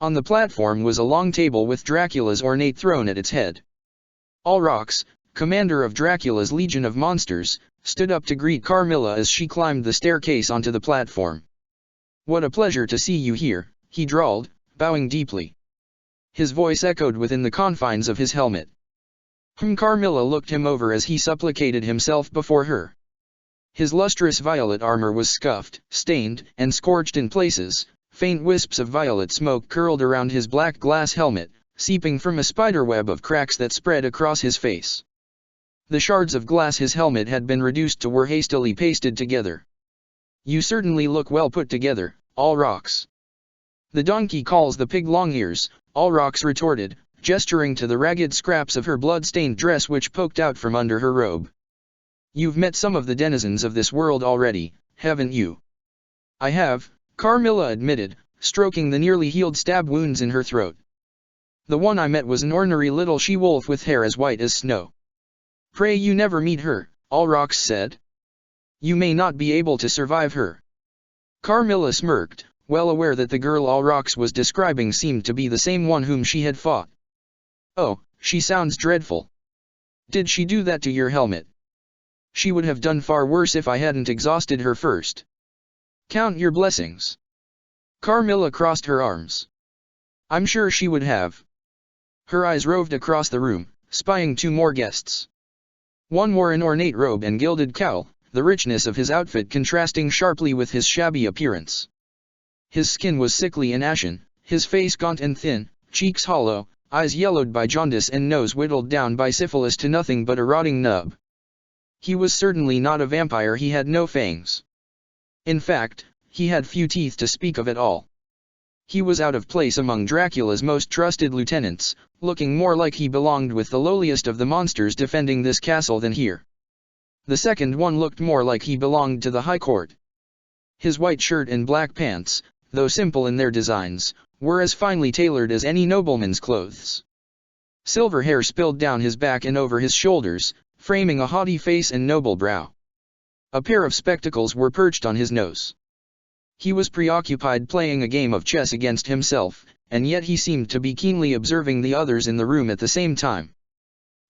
A: On the platform was a long table with Dracula's ornate throne at its head. Alrox, commander of Dracula's legion of monsters, stood up to greet Carmilla as she climbed the staircase onto the platform. "What a pleasure to see you here," he drawled, bowing deeply. His voice echoed within the confines of his helmet. Carmilla looked him over as he supplicated himself before her. His lustrous violet armor was scuffed, stained, and scorched in places. Faint wisps of violet smoke curled around his black glass helmet, seeping from a spiderweb of cracks that spread across his face. The shards of glass his helmet had been reduced to were hastily pasted together. "You certainly look well put together, Alrox." "The donkey calls the pig long ears," Alrox retorted, gesturing to the ragged scraps of her blood-stained dress which poked out from under her robe. "You've met some of the denizens of this world already, haven't you?" "I have," Carmilla admitted, stroking the nearly healed stab wounds in her throat. "The one I met was an ornery little she-wolf with hair as white as snow." "Pray you never meet her," Alrox said. "You may not be able to survive her." Carmilla smirked, well aware that the girl Alrox was describing seemed to be the same one whom she had fought. "Oh, she sounds dreadful. Did she do that to your helmet?" "She would have done far worse if I hadn't exhausted her first." "Count your blessings." Carmilla crossed her arms. "I'm sure she would have." Her eyes roved across the room, spying two more guests. One wore an ornate robe and gilded cowl, the richness of his outfit contrasting sharply with his shabby appearance. His skin was sickly and ashen, his face gaunt and thin, cheeks hollow, eyes yellowed by jaundice and nose whittled down by syphilis to nothing but a rotting nub. He was certainly not a vampire. He had no fangs. In fact, he had few teeth to speak of at all. He was out of place among Dracula's most trusted lieutenants, looking more like he belonged with the lowliest of the monsters defending this castle than here. The second one looked more like he belonged to the High Court. His white shirt and black pants, though simple in their designs, were as finely tailored as any nobleman's clothes. Silver hair spilled down his back and over his shoulders, framing a haughty face and noble brow. A pair of spectacles were perched on his nose. He was preoccupied playing a game of chess against himself, and yet he seemed to be keenly observing the others in the room at the same time.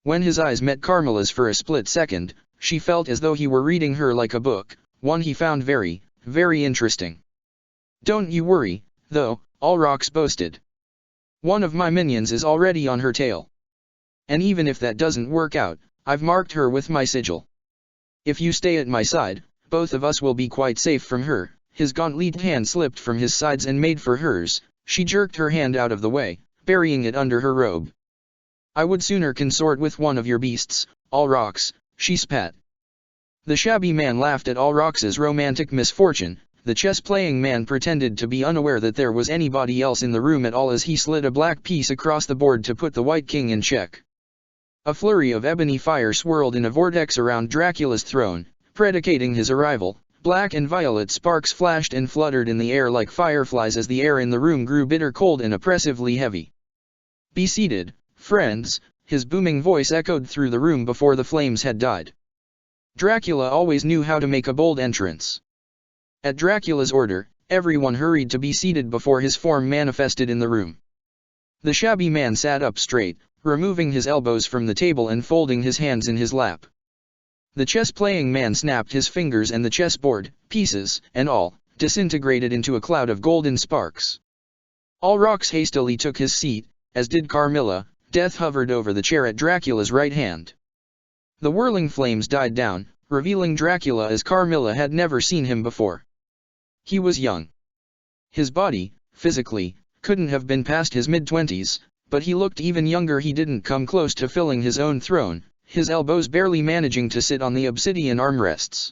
A: When his eyes met Carmilla's for a split second, she felt as though he were reading her like a book, one he found very, very interesting. "Don't you worry, though," Alrox boasted.
B: One of my minions is already on her tail. And even if that doesn't work out, I've marked her with my sigil. If you stay at my side, both of us will be quite safe from her." His gauntleted hand slipped from his sides and made for hers. She jerked her hand out of the way, burying it under her robe. "I would sooner consort with one of your beasts, Alrox," she spat. The shabby man laughed at Alrox's romantic misfortune. The chess-playing man pretended to be unaware that there was anybody else in the room at all as he slid a black piece across the board to put the white king in check. A flurry of ebony fire swirled in a vortex around Dracula's throne, predicating his arrival. Black and violet sparks flashed and fluttered in the air like fireflies as the air in the room grew bitter cold and oppressively heavy. "Be seated, friends," his booming voice echoed through the room before the flames had died. Dracula always knew how to make a bold entrance. At Dracula's order, everyone hurried to be seated before his form manifested in the room. The shabby man sat up straight, removing his elbows from the table and folding his hands in his lap. The chess-playing man snapped his fingers and the chessboard, pieces and all, disintegrated into a cloud of golden sparks. Alrox hastily took his seat, as did Carmilla. Death hovered over the chair at Dracula's right hand. The whirling flames died down, revealing Dracula as Carmilla had never seen him before. He was young. His body, physically, couldn't have been past his mid-20s, but he looked even younger. He didn't come close to filling his own throne, his elbows barely managing to sit on the obsidian armrests.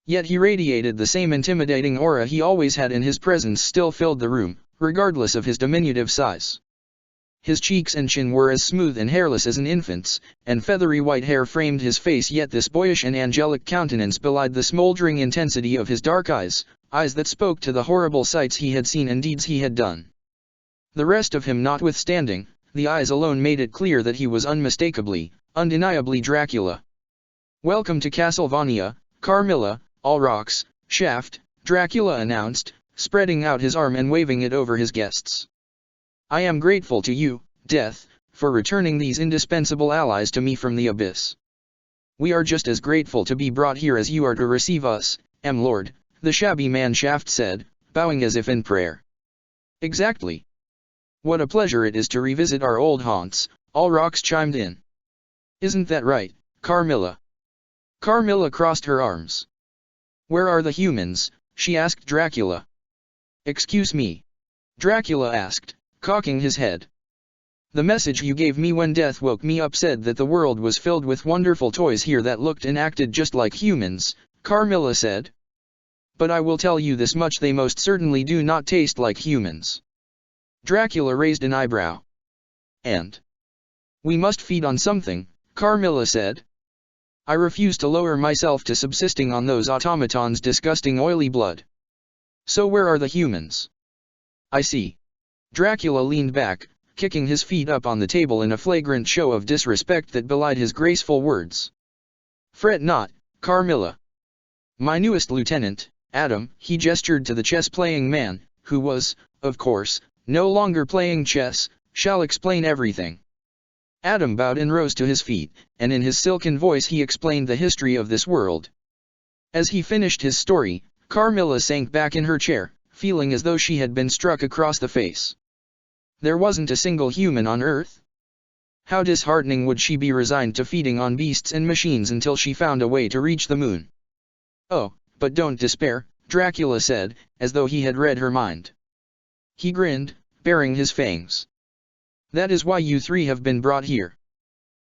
B: Yet he radiated the same intimidating aura he always had, and his presence still filled the room, regardless of his diminutive size. His cheeks and chin were as smooth and hairless as an infant's, and feathery white hair framed his face, yet this boyish and angelic countenance belied the smoldering intensity of his dark eyes, eyes that spoke to the horrible sights he had seen and deeds he had done. The rest of him notwithstanding, the eyes alone made it clear that he was unmistakably, undeniably Dracula. "Welcome to Castlevania, Carmilla, Alrox, Shaft," Dracula announced, spreading out his arm and waving it over his guests. "I am grateful to you, Death, for returning these indispensable allies to me from the abyss. We are just as grateful to be brought here as you are to receive us, M-Lord," the shabby man Shaft said, bowing as if in prayer. "Exactly. What a pleasure it is to revisit our old haunts," Alrox chimed in. "Isn't that right, Carmilla?" Carmilla crossed her arms. "Where are the humans?" she asked Dracula. "Excuse me?" Dracula asked, cocking his head. "The message you gave me when Death woke me up said that the world was filled with wonderful toys here that looked and acted just like humans," Carmilla said. "But I will tell you this much: they most certainly do not taste like humans." Dracula raised an eyebrow. "And we must feed on something," Carmilla said. "I refuse to lower myself to subsisting on those automatons' disgusting oily blood. So where are the humans?" "I see." Dracula leaned back, kicking his feet up on the table in a flagrant show of disrespect that belied his graceful words. "Fret not, Carmilla. My newest lieutenant, Adam," he gestured to the chess-playing man, who was, of course, no longer playing chess, "shall explain everything." Adam bowed and rose to his feet, and in his silken voice he explained the history of this world. As he finished his story, Carmilla sank back in her chair, feeling as though she had been struck across the face. There wasn't a single human on Earth? How disheartening would she be resigned to feeding on beasts and machines until she found a way to reach the moon? "Oh, but don't despair," Dracula said, as though he had read her mind. He grinned, baring his fangs. "That is why you three have been brought here.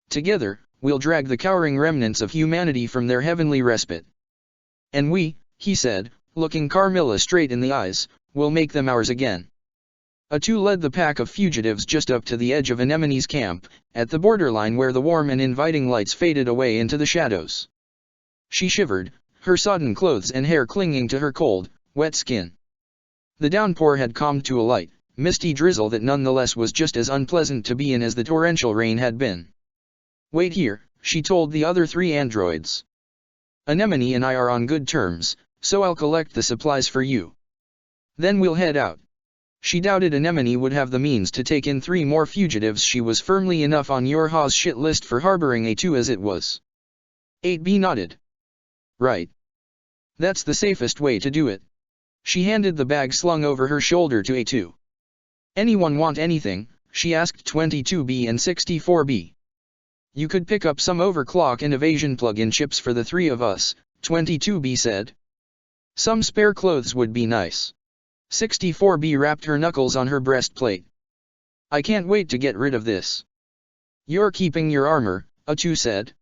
B: Together, we'll drag the cowering remnants of humanity from their heavenly respite. And we," he said, looking Carmilla straight in the eyes, "will make them ours again." A two led the pack of fugitives just up to the edge of Anemone's camp, at the borderline where the warm and inviting lights faded away into the shadows. She shivered, her sodden clothes and hair clinging to her cold, wet skin. The downpour had calmed to a light, misty drizzle that nonetheless was just as unpleasant to be in as the torrential rain had been. "Wait here," she told the other three androids. "Anemone and I are on good terms, so I'll collect the supplies for you. Then we'll head out." She doubted Anemone would have the means to take in 3 more fugitives. She was firmly enough on Yorha's shit list for harboring A2 as it was. 8B nodded. "Right. That's the safest way to do it." She handed the bag slung over her shoulder to A2. "Anyone want anything?" she asked 22B and 64B. You could pick up some overclock and evasion plug-in chips for the three of us, 22B said. Some spare clothes would be nice. 64B wrapped her knuckles on her breastplate. I can't wait to get rid of this. You're keeping your armor, A2 said.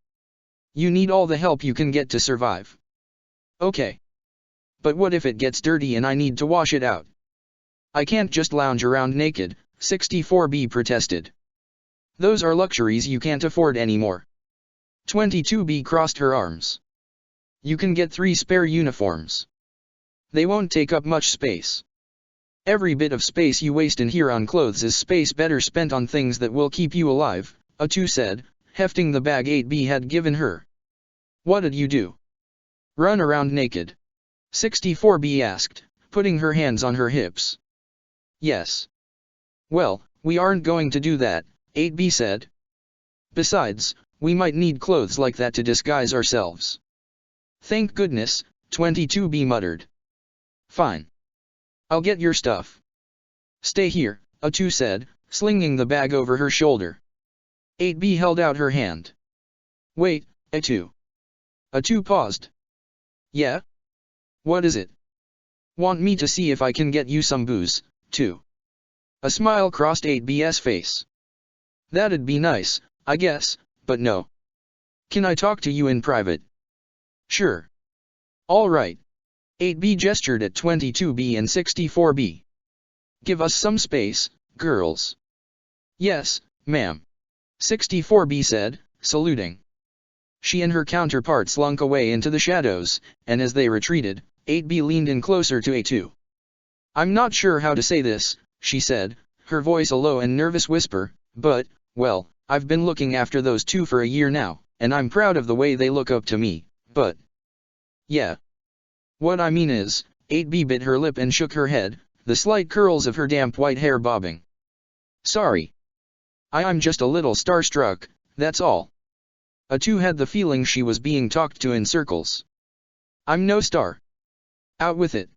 B: You need all the help you can get to survive. Okay. But what if it gets dirty and I need to wash it out? I can't just lounge around naked, 64B protested. Those are luxuries you can't afford anymore. 22B crossed her arms. You can get 3 spare uniforms. They won't take up much space. Every bit of space you waste in here on clothes is space better spent on things that will keep you alive, A2 said, hefting the bag 8B had given her. What did you do? Run around naked? 64B asked, putting her hands on her hips. Yes. Well, we aren't going to do that, 8B said. Besides, we might need clothes like that to disguise ourselves. Thank goodness, 22B muttered. Fine. I'll get your stuff. Stay here, A2 said, slinging the bag over her shoulder. 8B held out her hand. Wait, A2. A2 paused. Yeah? What is it? Want me to see if I can get you some booze, too? A smile crossed 8B's face. That'd be nice, I guess, but no. Can I talk to you in private? Sure. All right. 8B gestured at 22B and 64B. Give us some space, girls. Yes, ma'am. 64B said, saluting. She and her counterpart slunk away into the shadows, and as they retreated, 8B leaned in closer to A2. I'm not sure how to say this, she said, her voice a low and nervous whisper, but, well, I've been looking after those two for a year now, and I'm proud of the way they look up to me, but... yeah. What I mean is, 8B bit her lip and shook her head, the slight curls of her damp white hair bobbing. Sorry. I'm just a little starstruck, that's all. A2 had the feeling she was being talked to in circles. I'm no star. Out with it.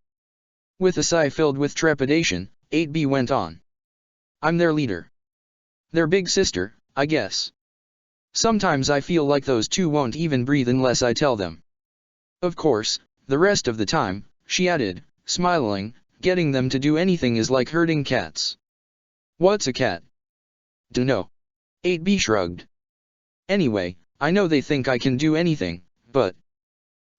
B: With a sigh filled with trepidation, 8B went on. I'm their leader. Their big sister, I guess. Sometimes I feel like those two won't even breathe unless I tell them. Of course, the rest of the time, she added, smiling, getting them to do anything is like herding cats. What's a cat? Dunno. 8B shrugged. Anyway, I know they think I can do anything, but...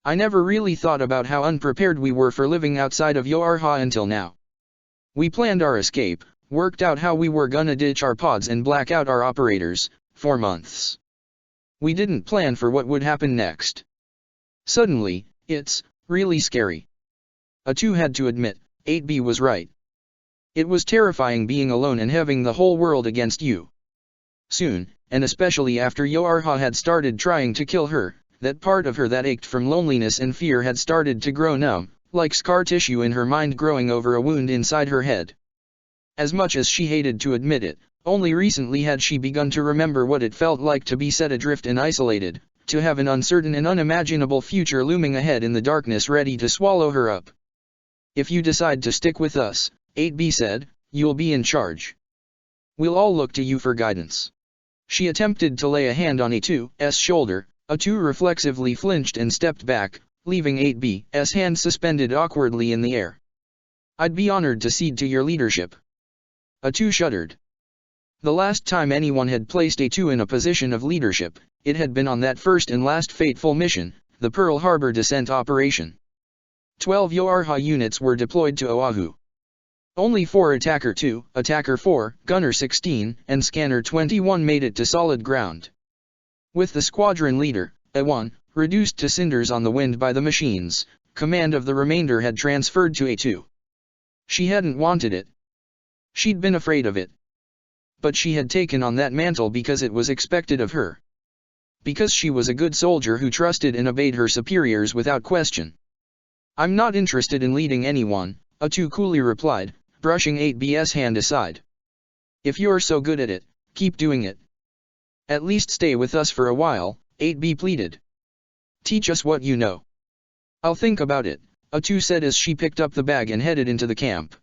B: I never really thought about how unprepared we were for living outside of Yoarha until now. We planned our escape, worked out how we were gonna ditch our pods and black out our operators, for months. We didn't plan for what would happen next. Suddenly, it's really scary. A2 had to admit, 8B was right. It was terrifying being alone and having the whole world against you. Soon, and especially after Yoarha had started trying to kill her, that part of her that ached from loneliness and fear had started to grow numb, like scar tissue in her mind growing over a wound inside her head. As much as she hated to admit it, only recently had she begun to remember what it felt like to be set adrift and isolated, to have an uncertain and unimaginable future looming ahead in the darkness ready to swallow her up. If you decide to stick with us, 8B said, you'll be in charge. We'll all look to you for guidance. She attempted to lay a hand on A2's shoulder. A2 reflexively flinched and stepped back, leaving 8B's hand suspended awkwardly in the air. I'd be honored to cede to your leadership. A2 shuddered. The last time anyone had placed A2 in a position of leadership, it had been on that first and last fateful mission, the Pearl Harbor descent operation. 12 Yoarha units were deployed to Oahu. Only 4 Attacker 2, Attacker 4, Gunner 16, and Scanner 21 made it to solid ground. With the squadron leader, A1, reduced to cinders on the wind by the machines, command of the remainder had transferred to A2. She hadn't wanted it. She'd been afraid of it. But she had taken on that mantle because it was expected of her. Because she was a good soldier who trusted and obeyed her superiors without question. I'm not interested in leading anyone, A2 coolly replied, brushing 8B's hand aside. If you're so good at it, keep doing it. At least stay with us for a while, 8B pleaded. Teach us what you know. I'll think about it, A2 said as she picked up the bag and headed into the camp.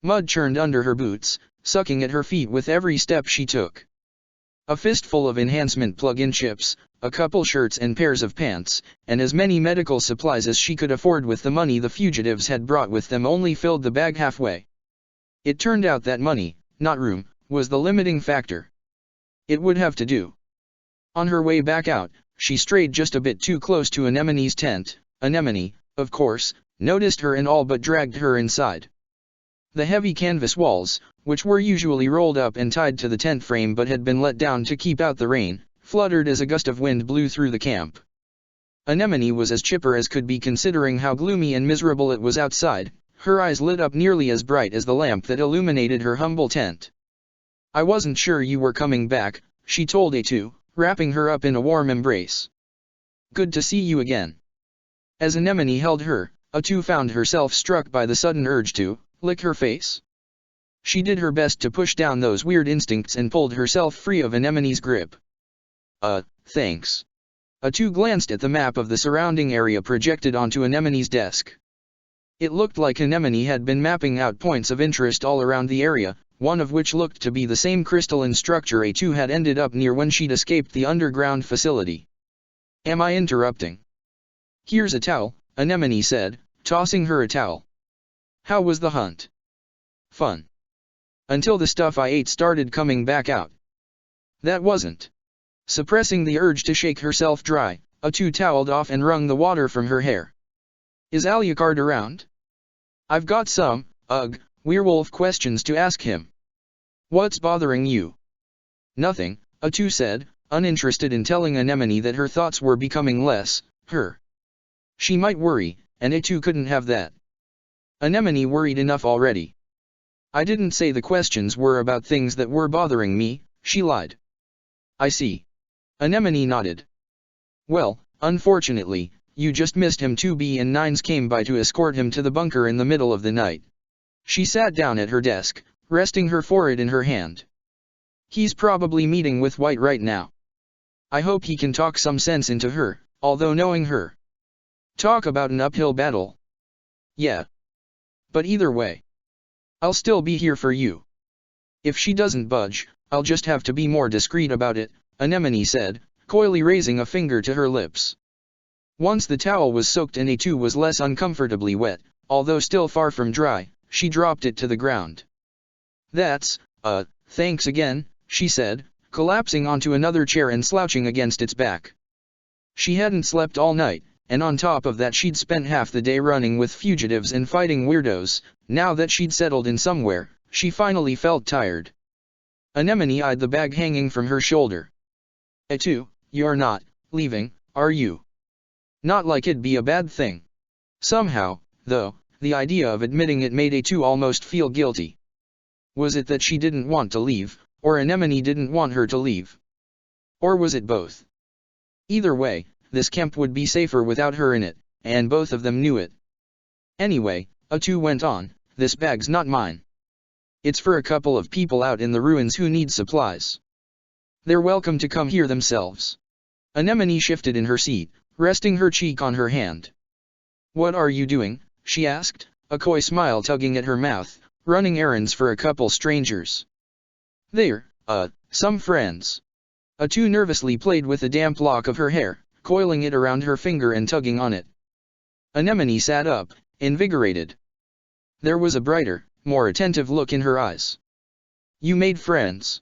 B: Mud churned under her boots, sucking at her feet with every step she took. A fistful of enhancement plug-in chips, a couple shirts and pairs of pants, and as many medical supplies as she could afford with the money the fugitives had brought with them only filled the bag halfway. It turned out that money, not room, was the limiting factor. It would have to do. On her way back out, she strayed just a bit too close to Anemone's tent. Anemone, of course, noticed her and all but dragged her inside. The heavy canvas walls, which were usually rolled up and tied to the tent frame but had been let down to keep out the rain, fluttered as a gust of wind blew through the camp. Anemone was as chipper as could be considering how gloomy and miserable it was outside, her eyes lit up nearly as bright as the lamp that illuminated her humble tent. "I wasn't sure you were coming back," she told A2, wrapping her up in a warm embrace. "Good to see you again." As Anemone held her, A2 found herself struck by the sudden urge to lick her face. She did her best to push down those weird instincts and pulled herself free of Anemone's grip. Thanks." A2 glanced at the map of the surrounding area projected onto Anemone's desk. It looked like Anemone had been mapping out points of interest all around the area, one of which looked to be the same crystalline structure A2 had ended up near when she'd escaped the underground facility. "Am I interrupting?" "Here's a towel," Anemone said, tossing her a towel. "How was the hunt?" "Fun. Until the stuff I ate started coming back out." "That wasn't." Suppressing the urge to shake herself dry, A2 toweled off and wrung the water from her hair. "Is Alucard around?" "I've got some, werewolf questions to ask him." "What's bothering you?" "Nothing," A2 said, uninterested in telling Anemone that her thoughts were becoming less her. She might worry, and A2 couldn't have that. Anemone worried enough already. "I didn't say the questions were about things that were bothering me," she lied. "I see." Anemone nodded. "Well, unfortunately, you just missed him. 2B and 9s came by to escort him to the bunker in the middle of the night." She sat down at her desk, resting her forehead in her hand. "He's probably meeting with White right now. I hope he can talk some sense into her, although knowing her. Talk about an uphill battle. Yeah. But either way, I'll still be here for you. If she doesn't budge, I'll just have to be more discreet about it," Anemone said, coyly raising a finger to her lips. Once the towel was soaked and A2 was less uncomfortably wet, although still far from dry, she dropped it to the ground. "That's, thanks again," she said, collapsing onto another chair and slouching against its back. She hadn't slept all night, and on top of that she'd spent half the day running with fugitives and fighting weirdos. Now that she'd settled in somewhere, she finally felt tired. Anemone eyed the bag hanging from her shoulder. "A2, you're not leaving, are you?" Not like it'd be a bad thing. Somehow, though, the idea of admitting it made A2 almost feel guilty. Was it that she didn't want to leave, or Anemone didn't want her to leave? Or was it both? Either way, this camp would be safer without her in it, and both of them knew it. "Anyway," A2 went on, "this bag's not mine. It's for a couple of people out in the ruins who need supplies. They're welcome to come here themselves." Anemone shifted in her seat, resting her cheek on her hand. "What are you doing?" she asked, a coy smile tugging at her mouth. "Running errands for a couple strangers." "They're, some friends." A2 nervously played with a damp lock of her hair, coiling it around her finger and tugging on it. Anemone sat up, invigorated. There was a brighter, more attentive look in her eyes. "You made friends?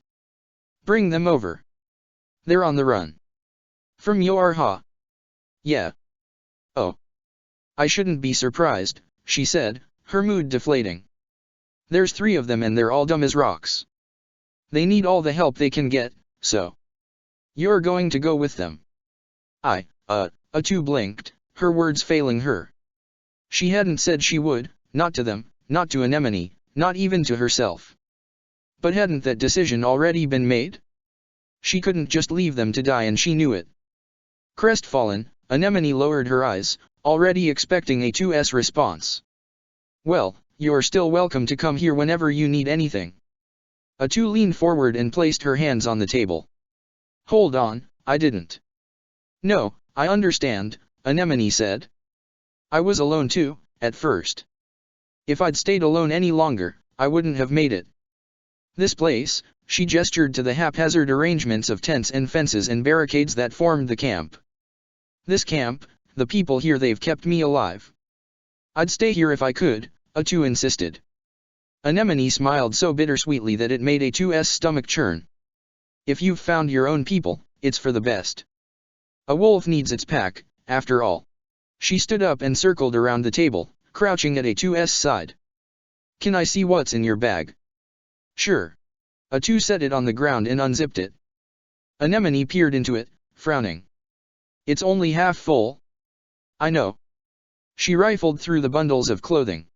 B: Bring them over. They're on the run. From Yorha?" "Yeah." "Oh. I shouldn't be surprised," she said, her mood deflating. "There's 3 of them and they're all dumb as rocks. They need all the help they can get, so. You're going to go with them?" A2 blinked, her words failing her. She hadn't said she would, not to them, not to Anemone, not even to herself. But hadn't that decision already been made? She couldn't just leave them to die, and she knew it. Crestfallen, Anemone lowered her eyes, already expecting A2's response. "Well, you're still welcome to come here whenever you need anything." A2 leaned forward and placed her hands on the table. "Hold on, I didn't." "No, I understand," Anemone said. "I was alone too, at first. If I'd stayed alone any longer, I wouldn't have made it. This place, she gestured to the haphazard arrangements of tents and fences and barricades that formed the camp. This camp, the people here, they've kept me alive. I'd stay here if I could, Atu insisted. Anemone smiled so bittersweetly that it made Atu's stomach churn. If you've found your own people, it's for the best. A wolf needs its pack, after all. She stood up and circled around the table, crouching at Atu's side. Can I see what's in your bag? Sure. Atu set it on the ground and unzipped it. Anemone peered into it, frowning. It's only half full. I know. She rifled through the bundles of clothing.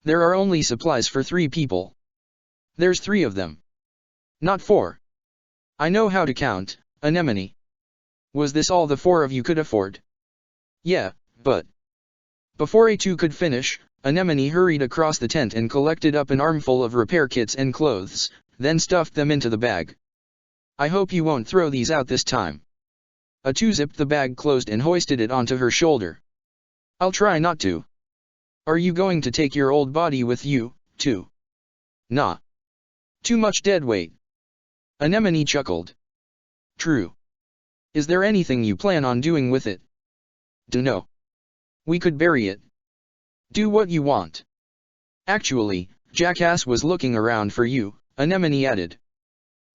B: There are only supplies for 3 people. There's 3 of them. Not 4. I know how to count, Anemone. Was this all the 4 of you could afford? Yeah, but... Before Atu could finish, Anemone hurried across the tent and collected up an armful of repair kits and clothes, then stuffed them into the bag. I hope you won't throw these out this time. Atu zipped the bag closed and hoisted it onto her shoulder. I'll try not to. Are you going to take your old body with you, too? Nah. Too much dead weight. Anemone chuckled. True. Is there anything you plan on doing with it? Dunno. We could bury it. Do what you want. Actually, Jackass was looking around for you, Anemone added.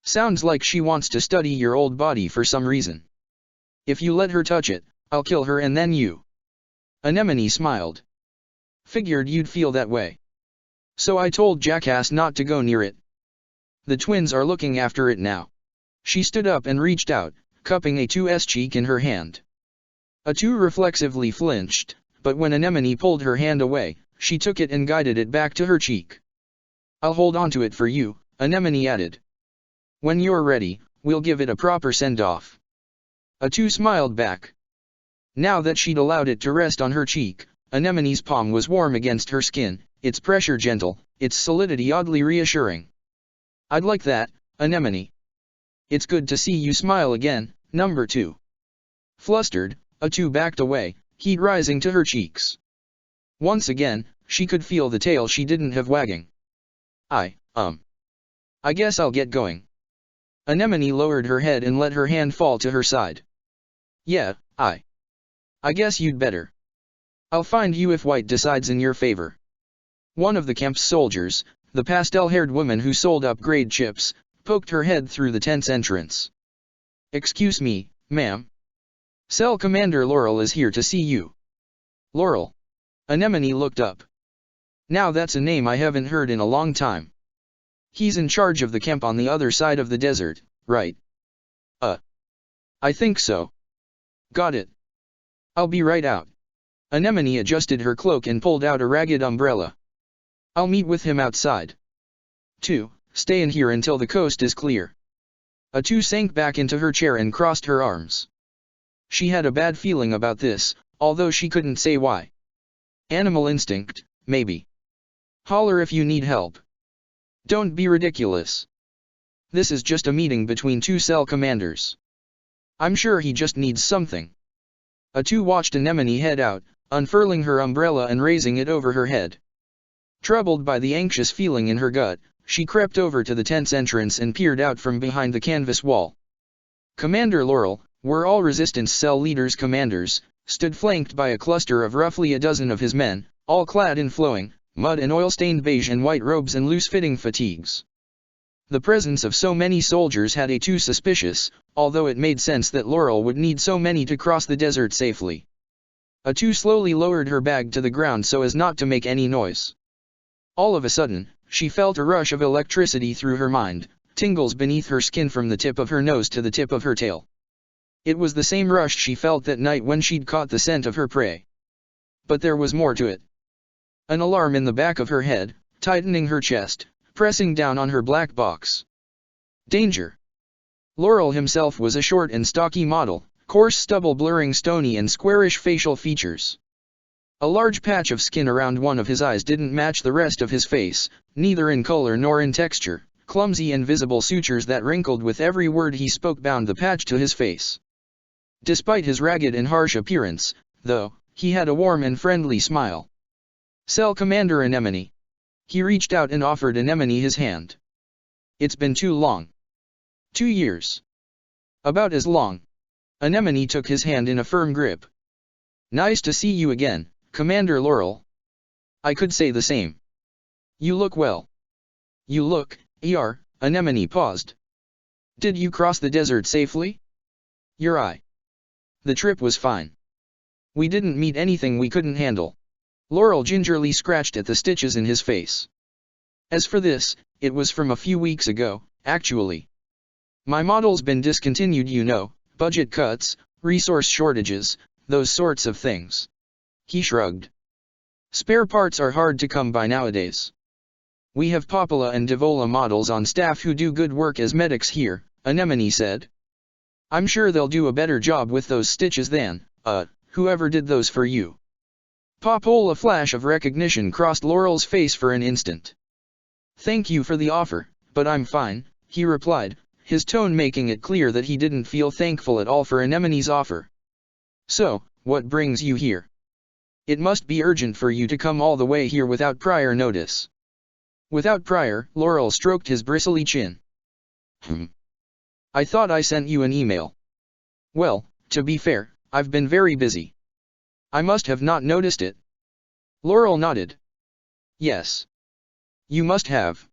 B: Sounds like she wants to study your old body for some reason. If you let her touch it, I'll kill her and then you. Anemone smiled. Figured you'd feel that way. So I told Jackass not to go near it. The twins are looking after it now. She stood up and reached out, cupping Atu's cheek in her hand. Atu reflexively flinched, but when Anemone pulled her hand away, she took it and guided it back to her cheek. I'll hold on to it for you, Anemone added. When you're ready, we'll give it a proper send-off. Atu smiled back. Now that she'd allowed it to rest on her cheek, Anemone's palm was warm against her skin, its pressure gentle, its solidity oddly reassuring. I'd like that, Anemone. It's good to see you smile again, number 2. Flustered, Atu backed away, heat rising to her cheeks. Once again, she could feel the tail she didn't have wagging. I guess I'll get going. Anemone lowered her head and let her hand fall to her side. Yeah, I guess you'd better. I'll find you if White decides in your favor. One of the camp's soldiers, the pastel-haired woman who sold upgrade chips, poked her head through the tent's entrance. Excuse me, ma'am. Cell Commander Laurel is here to see you. Laurel. Anemone looked up. Now that's a name I haven't heard in a long time. He's in charge of the camp on the other side of the desert, right? I think so. Got it. I'll be right out. Anemone adjusted her cloak and pulled out a ragged umbrella. I'll meet with him outside. 2. Stay in here until the coast is clear. Atu sank back into her chair and crossed her arms. She had a bad feeling about this, although she couldn't say why. Animal instinct, maybe. Holler if you need help. Don't be ridiculous. This is just a meeting between 2 cell commanders. I'm sure he just needs something. Atu watched Anemone head out, unfurling her umbrella and raising it over her head. Troubled by the anxious feeling in her gut, she crept over to the tent's entrance and peered out from behind the canvas wall. Commander Laurel, where all Resistance Cell leaders' commanders, stood flanked by a cluster of roughly a dozen of his men, all clad in flowing, mud and oil-stained beige and white robes and loose-fitting fatigues. The presence of so many soldiers had Atu suspicious, although it made sense that Laurel would need so many to cross the desert safely. Atu slowly lowered her bag to the ground so as not to make any noise. All of a sudden, she felt a rush of electricity through her mind, tingles beneath her skin from the tip of her nose to the tip of her tail. It was the same rush she felt that night when she'd caught the scent of her prey. But there was more to it. An alarm in the back of her head, tightening her chest, pressing down on her black box. Danger! Laurel himself was a short and stocky model, coarse stubble blurring stony and squarish facial features. A large patch of skin around one of his eyes didn't match the rest of his face, neither in color nor in texture. Clumsy invisible sutures that wrinkled with every word he spoke bound the patch to his face. Despite his ragged and harsh appearance, though, he had a warm and friendly smile. Cell Commander Anemone. He reached out and offered Anemone his hand. It's been too long. 2 years. About as long. Anemone took his hand in a firm grip. Nice to see you again, Commander Laurel. I could say the same. You look well. You look, Anemone paused. Did you cross the desert safely? Your eye. The trip was fine. We didn't meet anything we couldn't handle. Laurel gingerly scratched at the stitches in his face. As for this, it was from a few weeks ago, actually. My model's been discontinued, you know, budget cuts, resource shortages, those sorts of things. He shrugged. Spare parts are hard to come by nowadays. We have Popola and Devola models on staff who do good work as medics here, Anemone said. I'm sure they'll do a better job with those stitches than, whoever did those for you. Popola. A flash of recognition crossed Laurel's face for an instant. Thank you for the offer, but I'm fine, he replied, his tone making it clear that he didn't feel thankful at all for Anemone's offer. So, what brings you here? It must be urgent for you to come all the way here without prior notice. Without prior, Laurel stroked his bristly chin. I thought I sent you an email. Well, to be fair, I've been very busy. I must have not noticed it. Laurel nodded. Yes. You must have.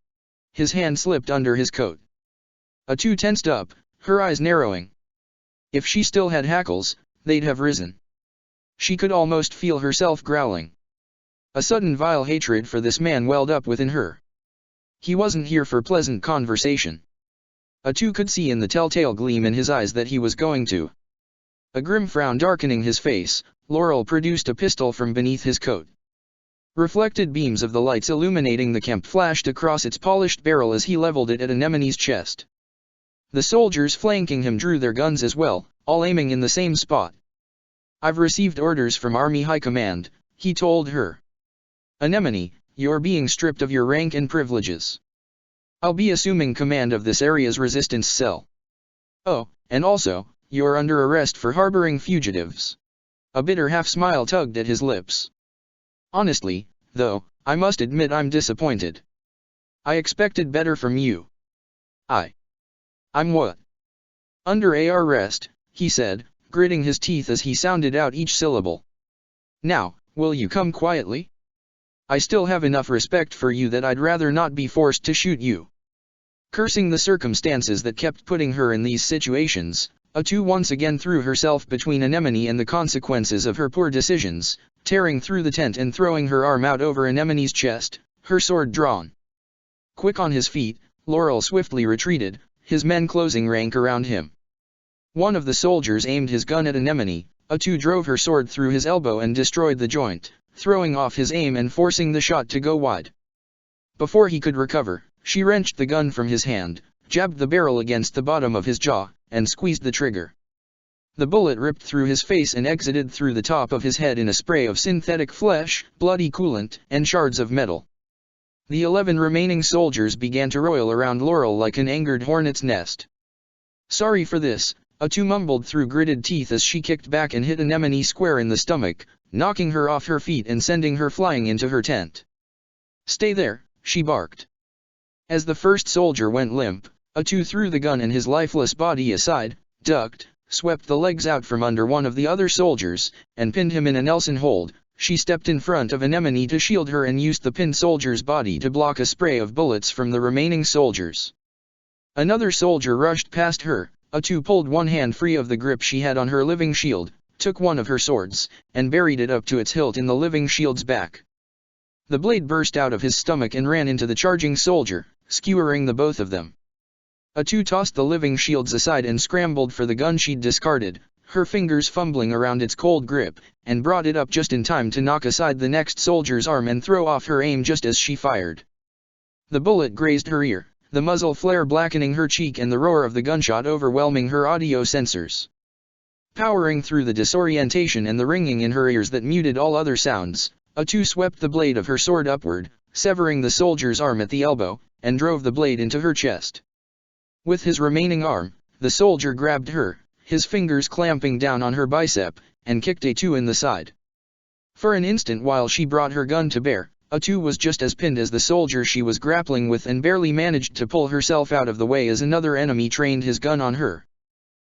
B: His hand slipped under his coat. Atu tensed up, her eyes narrowing. If she still had hackles, they'd have risen. She could almost feel herself growling. A sudden vile hatred for this man welled up within her. He wasn't here for pleasant conversation. Atu could see in the telltale gleam in his eyes that he was going to. A grim frown darkening his face, Laurel produced a pistol from beneath his coat. Reflected beams of the lights illuminating the camp flashed across its polished barrel as he leveled it at Anemone's chest. The soldiers flanking him drew their guns as well, all aiming in the same spot. I've received orders from Army High Command, he told her. Anemone, you're being stripped of your rank and privileges. I'll be assuming command of this area's resistance cell. Oh, and also, you're under arrest for harboring fugitives. A bitter half-smile tugged at his lips. Honestly, though, I must admit I'm disappointed. I expected better from you. I'm what? Under arrest, he said, gritting his teeth as he sounded out each syllable. Now, will you come quietly? I still have enough respect for you that I'd rather not be forced to shoot you. Cursing the circumstances that kept putting her in these situations, Atu once again threw herself between Anemone and the consequences of her poor decisions, tearing through the tent and throwing her arm out over Anemone's chest, her sword drawn. Quick on his feet, Laurel swiftly retreated, his men closing rank around him. One of the soldiers aimed his gun at Anemone, Atu drove her sword through his elbow and destroyed the joint, throwing off his aim and forcing the shot to go wide. Before he could recover, she wrenched the gun from his hand, jabbed the barrel against the bottom of his jaw, and squeezed the trigger. The bullet ripped through his face and exited through the top of his head in a spray of synthetic flesh, bloody coolant, and shards of metal. The 11 remaining soldiers began to roil around Laurel like an angered hornet's nest. Sorry for this, Atu mumbled through gritted teeth as she kicked back and hit Anemone square in the stomach, knocking her off her feet and sending her flying into her tent. Stay there, she barked. As the first soldier went limp, Atu threw the gun and his lifeless body aside, ducked, swept the legs out from under one of the other soldiers, and pinned him in a Nelson hold. She stepped in front of Anemone to shield her and used the pinned soldier's body to block a spray of bullets from the remaining soldiers. Another soldier rushed past her. Atu pulled one hand free of the grip she had on her living shield, took one of her swords, and buried it up to its hilt in the living shield's back. The blade burst out of his stomach and ran into the charging soldier, skewering the both of them. Atu tossed the living shields aside and scrambled for the gun she'd discarded, her fingers fumbling around its cold grip, and brought it up just in time to knock aside the next soldier's arm and throw off her aim just as she fired. The bullet grazed her ear, the muzzle flare blackening her cheek and the roar of the gunshot overwhelming her audio sensors. Powering through the disorientation and the ringing in her ears that muted all other sounds, Atu swept the blade of her sword upward, severing the soldier's arm at the elbow, and drove the blade into her chest. With his remaining arm, the soldier grabbed her, his fingers clamping down on her bicep, and kicked Atu in the side. For an instant while she brought her gun to bear, A2 was just as pinned as the soldier she was grappling with and barely managed to pull herself out of the way as another enemy trained his gun on her.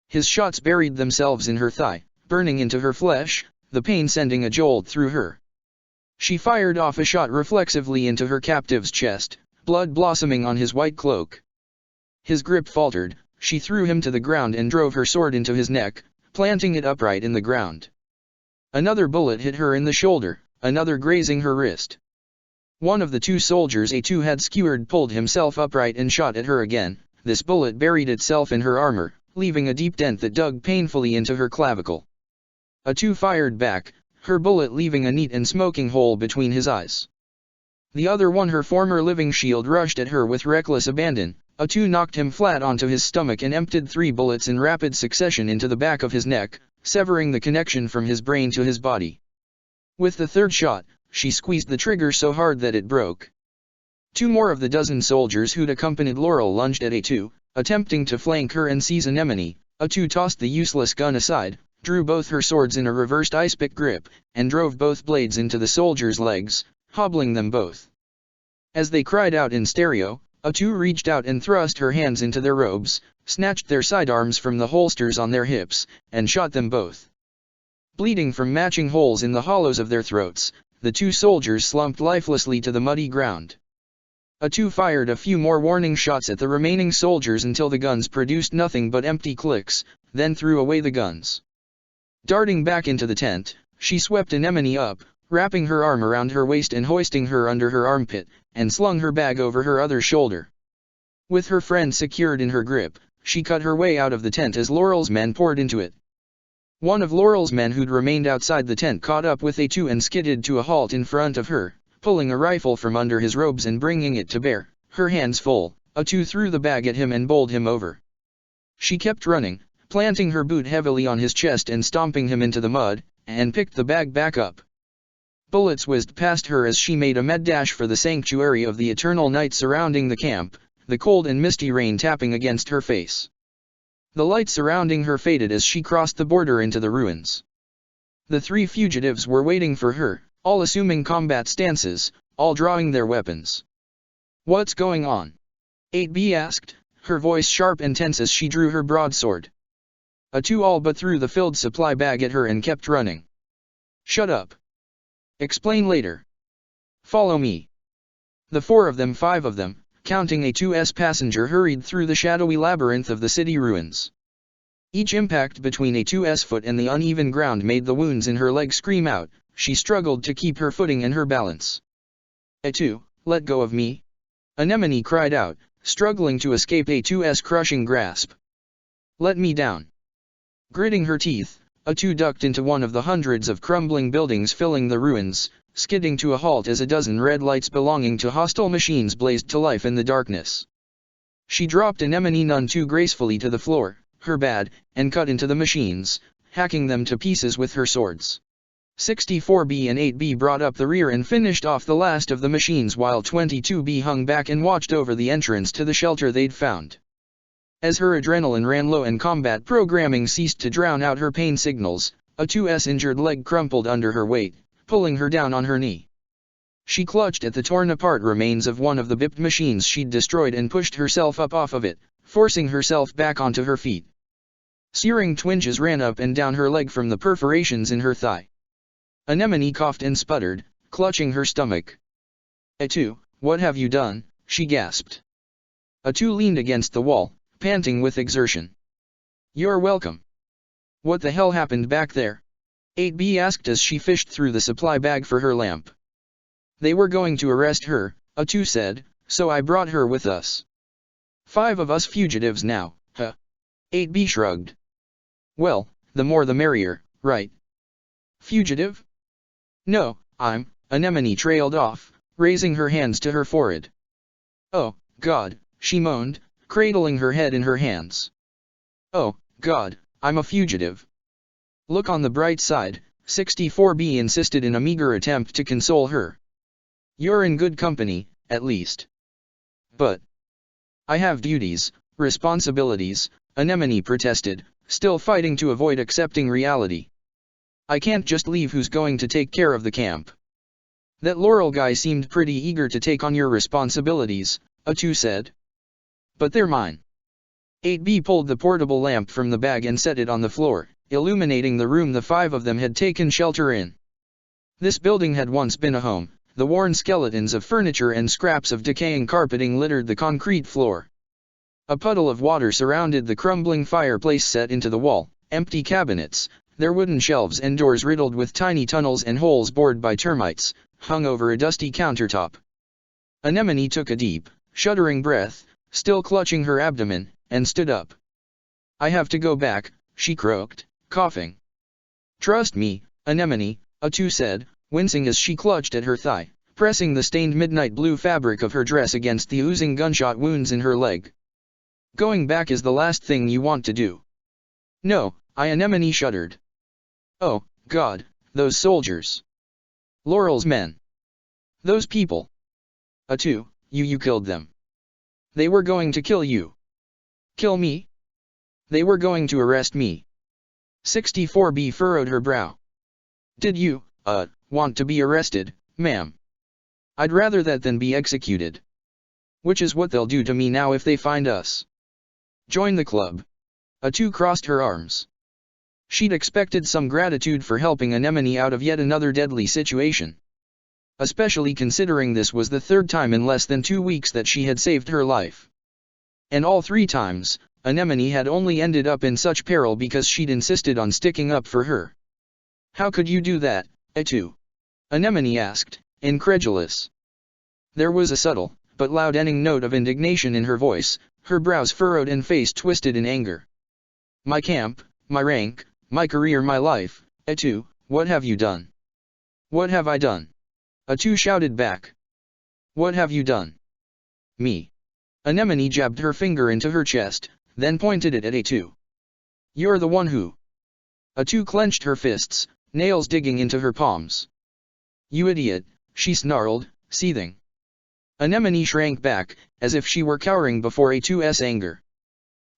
B: His shots buried themselves in her thigh, burning into her flesh, the pain sending a jolt through her. She fired off a shot reflexively into her captive's chest, blood blossoming on his white cloak. His grip faltered, she threw him to the ground and drove her sword into his neck, planting it upright in the ground. Another bullet hit her in the shoulder, another grazing her wrist. One of the two soldiers A2 had skewered pulled himself upright and shot at her again. This bullet buried itself in her armor, leaving a deep dent that dug painfully into her clavicle. A2 fired back, her bullet leaving a neat and smoking hole between his eyes. The other one, her former living shield, rushed at her with reckless abandon. A2 knocked him flat onto his stomach and emptied 3 bullets in rapid succession into the back of his neck, severing the connection from his brain to his body. With the third shot, she squeezed the trigger so hard that it broke. 2 more of the dozen soldiers who'd accompanied Laurel lunged at A2, attempting to flank her and seize Anemone. A2 tossed the useless gun aside, drew both her swords in a reversed ice-pick grip, and drove both blades into the soldiers' legs, hobbling them both. As they cried out in stereo, A2 reached out and thrust her hands into their robes, snatched their sidearms from the holsters on their hips, and shot them both. Bleeding from matching holes in the hollows of their throats, the 2 soldiers slumped lifelessly to the muddy ground. A2 fired a few more warning shots at the remaining soldiers until the guns produced nothing but empty clicks, then threw away the guns. Darting back into the tent, she swept Anemone up, wrapping her arm around her waist and hoisting her under her armpit, and slung her bag over her other shoulder. With her friend secured in her grip, she cut her way out of the tent as Laurel's men poured into it. One of Laurel's men who'd remained outside the tent caught up with A2 and skidded to a halt in front of her, pulling a rifle from under his robes and bringing it to bear. Her hands full, A2 threw the bag at him and bowled him over. She kept running, planting her boot heavily on his chest and stomping him into the mud, and picked the bag back up. Bullets whizzed past her as she made a mad dash for the sanctuary of the eternal night surrounding the camp, the cold and misty rain tapping against her face. The light surrounding her faded as she crossed the border into the ruins. The 3 fugitives were waiting for her, all assuming combat stances, all drawing their weapons. "What's going on?" 8B asked, her voice sharp and tense as she drew her broadsword. A2 all but threw the filled supply bag at her and kept running. "Shut up. Explain later. Follow me." The 4 of them, 5 of them, counting A2's passenger, hurried through the shadowy labyrinth of the city ruins. Each impact between A2's foot and the uneven ground made the wounds in her leg scream out. She struggled to keep her footing and her balance. "A2, let go of me," Anemone cried out, struggling to escape A2's crushing grasp. "Let me down." Gritting her teeth, A2 ducked into one of the hundreds of crumbling buildings filling the ruins, skidding to a halt as a dozen red lights belonging to hostile machines blazed to life in the darkness. She dropped Anemone none too gracefully to the floor, her bad, and cut into the machines, hacking them to pieces with her swords. 64B and 8B brought up the rear and finished off the last of the machines while 22B hung back and watched over the entrance to the shelter they'd found. As her adrenaline ran low and combat programming ceased to drown out her pain signals, A2's injured leg crumpled under her weight, pulling her down on her knee. She clutched at the torn-apart remains of one of the bipped machines she'd destroyed and pushed herself up off of it, forcing herself back onto her feet. Searing twinges ran up and down her leg from the perforations in her thigh. Anemone coughed and sputtered, clutching her stomach. "A2, what have you done?" she gasped. A2 leaned against the wall, panting with exertion. "You're welcome." "What the hell happened back there?" 8B asked as she fished through the supply bag for her lamp. "They were going to arrest her," A2 said, "so I brought her with us. 5 of us fugitives now, huh?" 8B shrugged. "Well, the more the merrier, right?" "Fugitive?" "No, Anemone trailed off, raising her hands to her forehead. "Oh, God," she moaned, cradling her head in her hands. "Oh, God, I'm a fugitive." "Look on the bright side," 64B insisted in a meager attempt to console her. "You're in good company, at least." "But I have duties, responsibilities," Anemone protested, still fighting to avoid accepting reality. "I can't just leave. Who's going to take care of the camp?" That Laurel guy seemed pretty eager to take on your responsibilities, A2 said. But they're mine. 8B pulled the portable lamp from the bag and set it on the floor, illuminating the room the five of them had taken shelter in. This building had once been a home. The worn skeletons of furniture and scraps of decaying carpeting littered the concrete floor. A puddle of water surrounded the crumbling fireplace set into the wall, empty cabinets, their wooden shelves and doors riddled with tiny tunnels and holes bored by termites, hung over a dusty countertop. Anemone took a deep, shuddering breath, still clutching her abdomen, and stood up. I have to go back, she croaked, coughing. Trust me, Anemone, A2 said, wincing as she clutched at her thigh, pressing the stained midnight blue fabric of her dress against the oozing gunshot wounds in her leg. Going back is the last thing you want to do. No, Anemone shuddered. Oh, God, those soldiers. Laurel's men. Those people. A2, you killed them. They were going to kill you. Kill me? They were going to arrest me. 64B furrowed her brow. Did you, want to be arrested, ma'am? I'd rather that than be executed. Which is what they'll do to me now if they find us. Join the club. A2 crossed her arms. She'd expected some gratitude for helping Anemone out of yet another deadly situation. Especially considering this was the third time in less than 2 weeks that she had saved her life. And all 3 times, Anemone had only ended up in such peril because she'd insisted on sticking up for her. How could you do that, A2? Anemone asked, incredulous. There was a subtle, but loud-ending note of indignation in her voice, her brows furrowed and face twisted in anger. My camp, my rank, my career, my life, A2, what have you done? What have I done? A2 shouted back. What have you done? Me. Anemone jabbed her finger into her chest, then pointed it at A2. You're the one who. A2 clenched her fists, nails digging into her palms. You idiot, she snarled, seething. Anemone shrank back, as if she were cowering before A2's anger.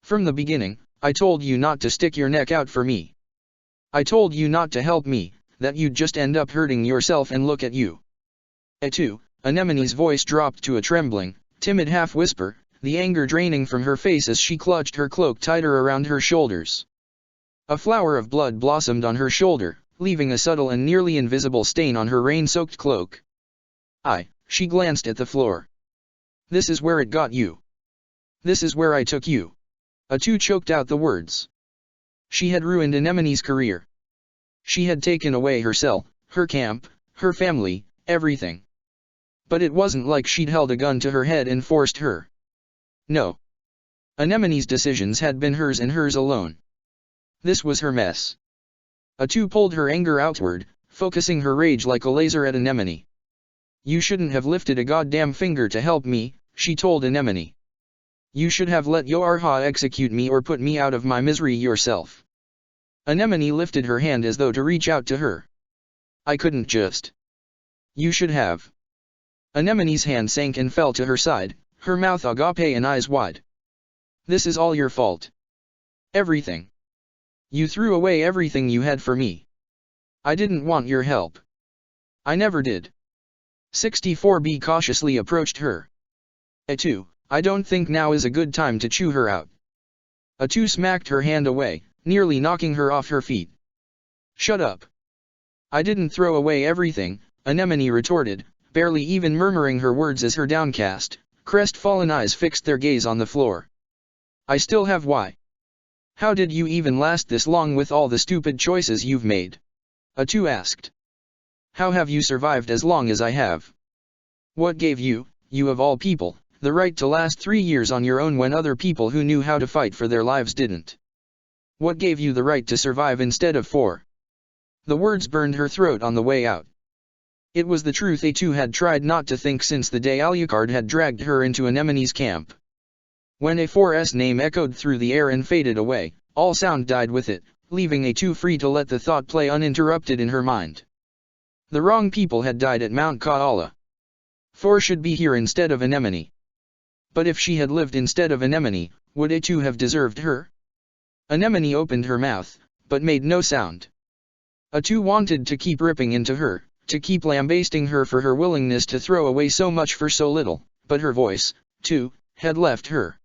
B: From the beginning, I told you not to stick your neck out for me. I told you not to help me, that you'd just end up hurting yourself, and look at you. A2, Anemone's voice dropped to a trembling, timid half-whisper, the anger draining from her face as she clutched her cloak tighter around her shoulders. A flower of blood blossomed on her shoulder, leaving a subtle and nearly invisible stain on her rain-soaked cloak. She glanced at the floor. This is where it got you. This is where I took you. A2 choked out the words. She had ruined Anemone's career. She had taken away her cell, her camp, her family, everything. But it wasn't like she'd held a gun to her head and forced her. No. Anemone's decisions had been hers and hers alone. This was her mess. A2 pulled her anger outward, focusing her rage like a laser at Anemone. You shouldn't have lifted a goddamn finger to help me, she told Anemone. You should have let Yorha execute me or put me out of my misery yourself. Anemone lifted her hand as though to reach out to her. I couldn't just. You should have. Anemone's hand sank and fell to her side, her mouth agape and eyes wide. This is all your fault. Everything. You threw away everything you had for me. I didn't want your help. I never did. 64B cautiously approached her. A2, I don't think now is a good time to chew her out. A2 smacked her hand away, nearly knocking her off her feet. Shut up. I didn't throw away everything, Anemone retorted, barely even murmuring her words as her downcast, crestfallen eyes fixed their gaze on the floor. I still have why. How did you even last this long with all the stupid choices you've made? A2 asked. How have you survived as long as I have? What gave you, you of all people, the right to last 3 years on your own when other people who knew how to fight for their lives didn't? What gave you the right to survive instead of 4? The words burned her throat on the way out. It was the truth A2 had tried not to think since the day Alucard had dragged her into Anemone's camp. When A4's name echoed through the air and faded away, all sound died with it, leaving A2 free to let the thought play uninterrupted in her mind. The wrong people had died at Mount Kaala. 4 should be here instead of Anemone. But if she had lived instead of Anemone, would A2 have deserved her? Anemone opened her mouth, but made no sound. A2 wanted to keep ripping into her,
A: to keep lambasting her for her willingness to throw away so much for so little, but her voice, too, had left her.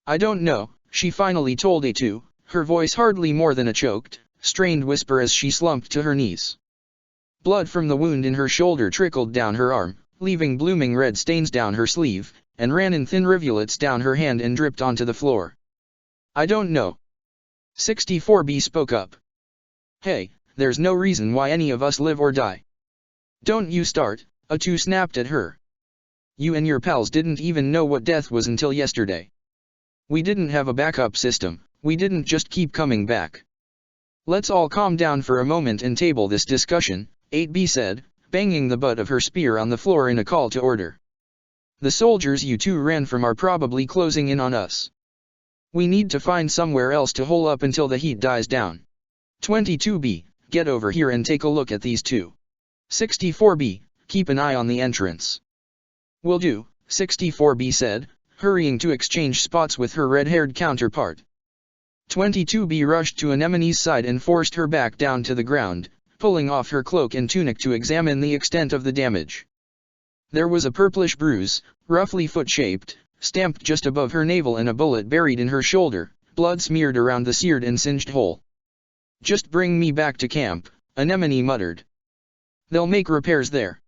A: "I don't know," she finally told A2, her voice hardly more than a choked, strained whisper as she slumped to her knees. Blood from the wound in her shoulder trickled down her arm, leaving blooming red stains down her sleeve, and ran in thin rivulets down her hand and dripped onto the floor. "I don't know." 64B spoke up. "Hey, there's no reason why any of us live or die. Don't you start," A2 snapped at her. "You and your pals didn't even know what death was until yesterday. We didn't have a backup system, we didn't just keep coming back. Let's all calm down for a moment and table this discussion," 8B said, banging the butt of her spear on the floor in a call to order. "The soldiers you two ran from are probably closing in on us. We need to find somewhere else to hole up until the heat dies down. 22B, get over here and take a look at these two. 64B, keep an eye on the entrance." "Will do," 64B said, hurrying to exchange spots with her red-haired counterpart. 22B rushed to Anemone's side and forced her back down to the ground, pulling off her cloak and tunic to examine the extent of the damage. There was a purplish bruise, roughly foot-shaped, stamped just above her navel and a bullet buried in her shoulder, blood smeared around the seared and singed hole. "Just bring me back to camp," Anemone muttered. "They'll make repairs there.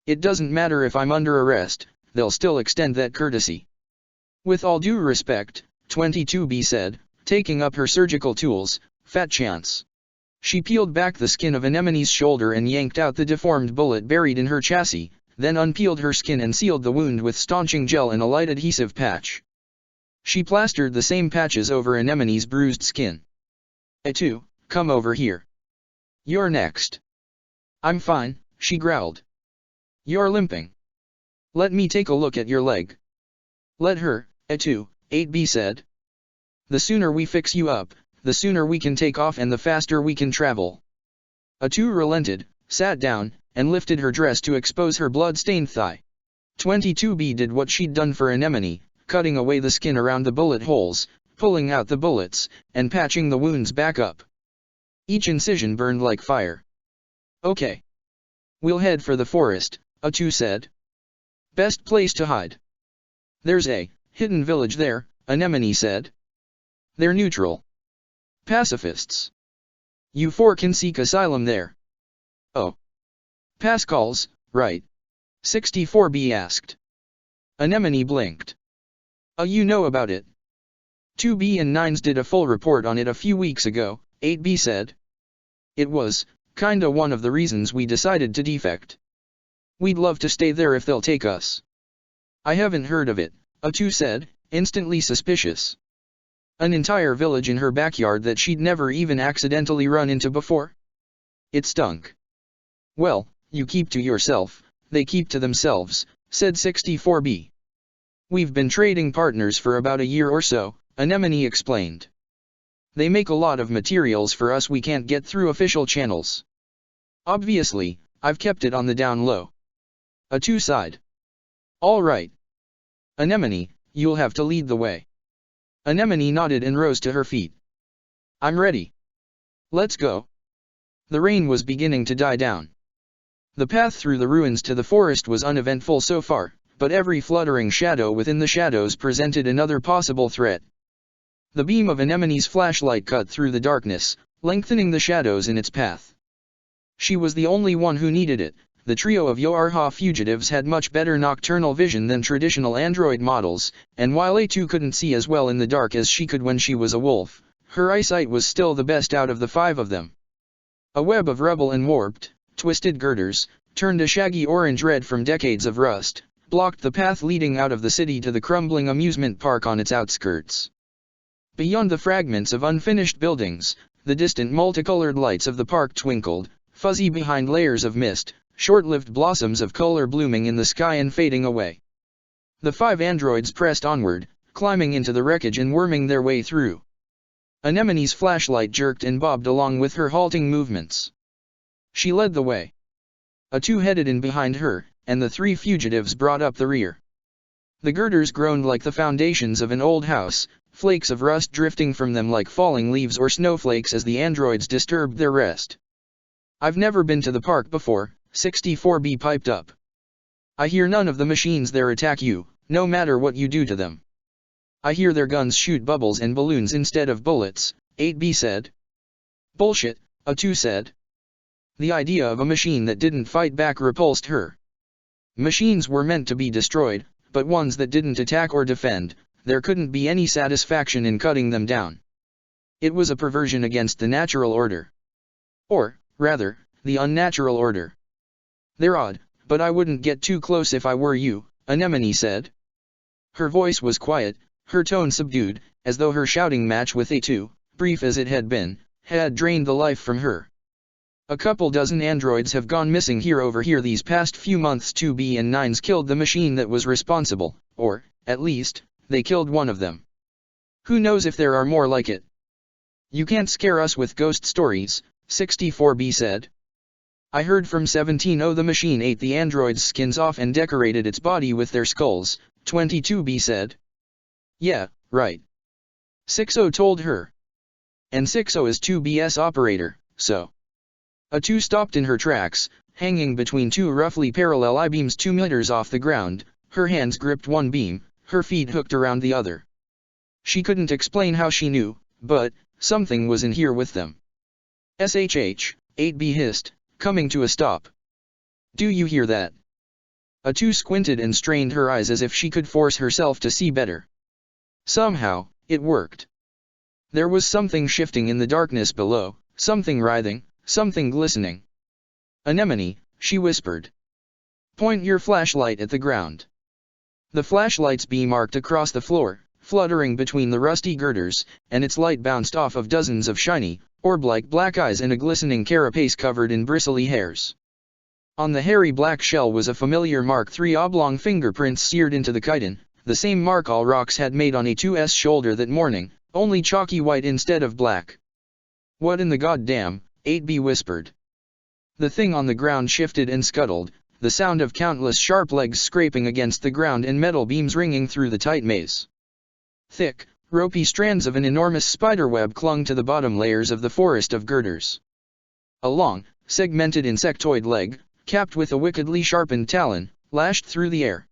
A: It doesn't matter if I'm under arrest, they'll still extend that courtesy." "With all due respect," 22B said, taking up her surgical tools, "fat chance." She peeled back the skin of Anemone's shoulder and yanked out the deformed bullet buried in her chassis, then unpeeled her skin and sealed the wound with staunching gel and a light adhesive patch. She plastered the same patches over Anemone's bruised skin. "A2, come over here. You're next." "I'm fine," she growled. "You're limping. Let me take a look at your leg." "Let her, A2, 8B said. "The sooner we fix you up, the sooner we can take off and the faster we can travel." A2 relented, sat down, and lifted her dress to expose her blood-stained thigh. 22B did what she'd done for Anemone, cutting away the skin around the bullet holes, pulling out the bullets, and patching the wounds back up. Each incision burned like fire. "Okay. We'll head for the forest," A2 said. "Best place to hide." "There's a hidden village there," Anemone said. "They're neutral. Pacifists. You four can seek asylum there." "Oh. Pascal's, right?" 64B asked. Anemone blinked. You know about it." 2B and 9s did a full report on it a few weeks ago," 8B said. "It was, kinda one of the reasons we decided to defect. We'd love to stay there if they'll take us." "I haven't heard of it," A2 said, instantly suspicious. An entire village in her backyard that she'd never even accidentally run into before? It stunk. "Well, you keep to yourself, they keep to themselves," said 64B. "We've been trading partners for about a year or so," Anemone explained. "They make a lot of materials for us we can't get through official channels. Obviously, I've kept it on the down low." A2 sighed. "All right. Anemone, you'll have to lead the way." Anemone nodded and rose to her feet. "I'm ready. Let's go." The rain was beginning to die down. The path through the ruins to the forest was uneventful so far, but every fluttering shadow within the shadows presented another possible threat. The beam of Anemone's flashlight cut through the darkness, lengthening the shadows in its path. She was the only one who needed it. The trio of Yoarha fugitives had much better nocturnal vision than traditional android models, and while A2 couldn't see as well in the dark as she could when she was a wolf, her eyesight was still the best out of the five of them. A web of rubble and warped, twisted girders, turned a shaggy orange-red from decades of rust, blocked the path leading out of the city to the crumbling amusement park on its outskirts. Beyond the fragments of unfinished buildings, the distant multicolored lights of the park twinkled, fuzzy behind layers of mist, short-lived blossoms of color blooming in the sky and fading away. The five androids pressed onward, climbing into the wreckage and worming their way through. Anemone's flashlight jerked and bobbed along with her halting movements. She led the way. A2 headed in behind her, and the three fugitives brought up the rear. The girders groaned like the foundations of an old house, flakes of rust drifting from them like falling leaves or snowflakes as the androids disturbed their rest. "I've never been to the park before,"
B: 64B piped up. I hear none of the machines there attack you, no matter what you do to them. I hear their guns shoot bubbles and balloons instead of bullets, 8B said.
A: Bullshit, A2 said.
B: The idea of a machine that didn't fight back repulsed her. Machines were meant to be destroyed, but ones that didn't attack or defend, there couldn't be any satisfaction in cutting them down. It was a perversion against the natural order. Or, rather, the unnatural order. They're odd, but I wouldn't get too close if I were you, Anemone said. Her voice was quiet, her tone subdued, as though her shouting match with A2, brief as it had been, had drained the life from her. A couple dozen androids have gone missing here over here these past few months. 2B and 9's killed the machine that was responsible, or, at least, they killed one of them. Who knows if there are more like it? You can't scare us with ghost stories, 64B said. I heard from 17O the machine ate the androids' skins off and decorated its body with their skulls, 22B said.
A: Yeah, right.
B: 60 told her. And 60 is 2B's operator, so. A2 stopped in her tracks, hanging between two roughly parallel I-beams 2 meters off the ground, her hands gripped one beam, her feet hooked around the other. She couldn't explain how she knew, but, something was in here with them. SHH, 8B hissed, coming to a stop. Do you hear that? A2 squinted and strained her eyes as if she could force herself to see better. Somehow, it worked. There was something shifting in the darkness below, something writhing, something glistening. Anemone, she whispered. Point your flashlight at the ground. The flashlight's beam arced across the floor, fluttering between the rusty girders, and its light bounced off of dozens of shiny, orb-like black eyes and a glistening carapace covered in bristly hairs. On the hairy black shell was a familiar Mark III oblong fingerprint seared into the chitin, the same mark Alrox had made on A2's shoulder that morning, only chalky white instead of black. What in the goddamn, 8B whispered. The thing on the ground shifted and scuttled, the sound of countless sharp legs scraping against the ground and metal beams ringing through the tight maze. Thick, ropey strands of an enormous spiderweb clung to the bottom layers of the forest of girders. A long, segmented insectoid leg, capped with a wickedly sharpened talon, lashed through the air.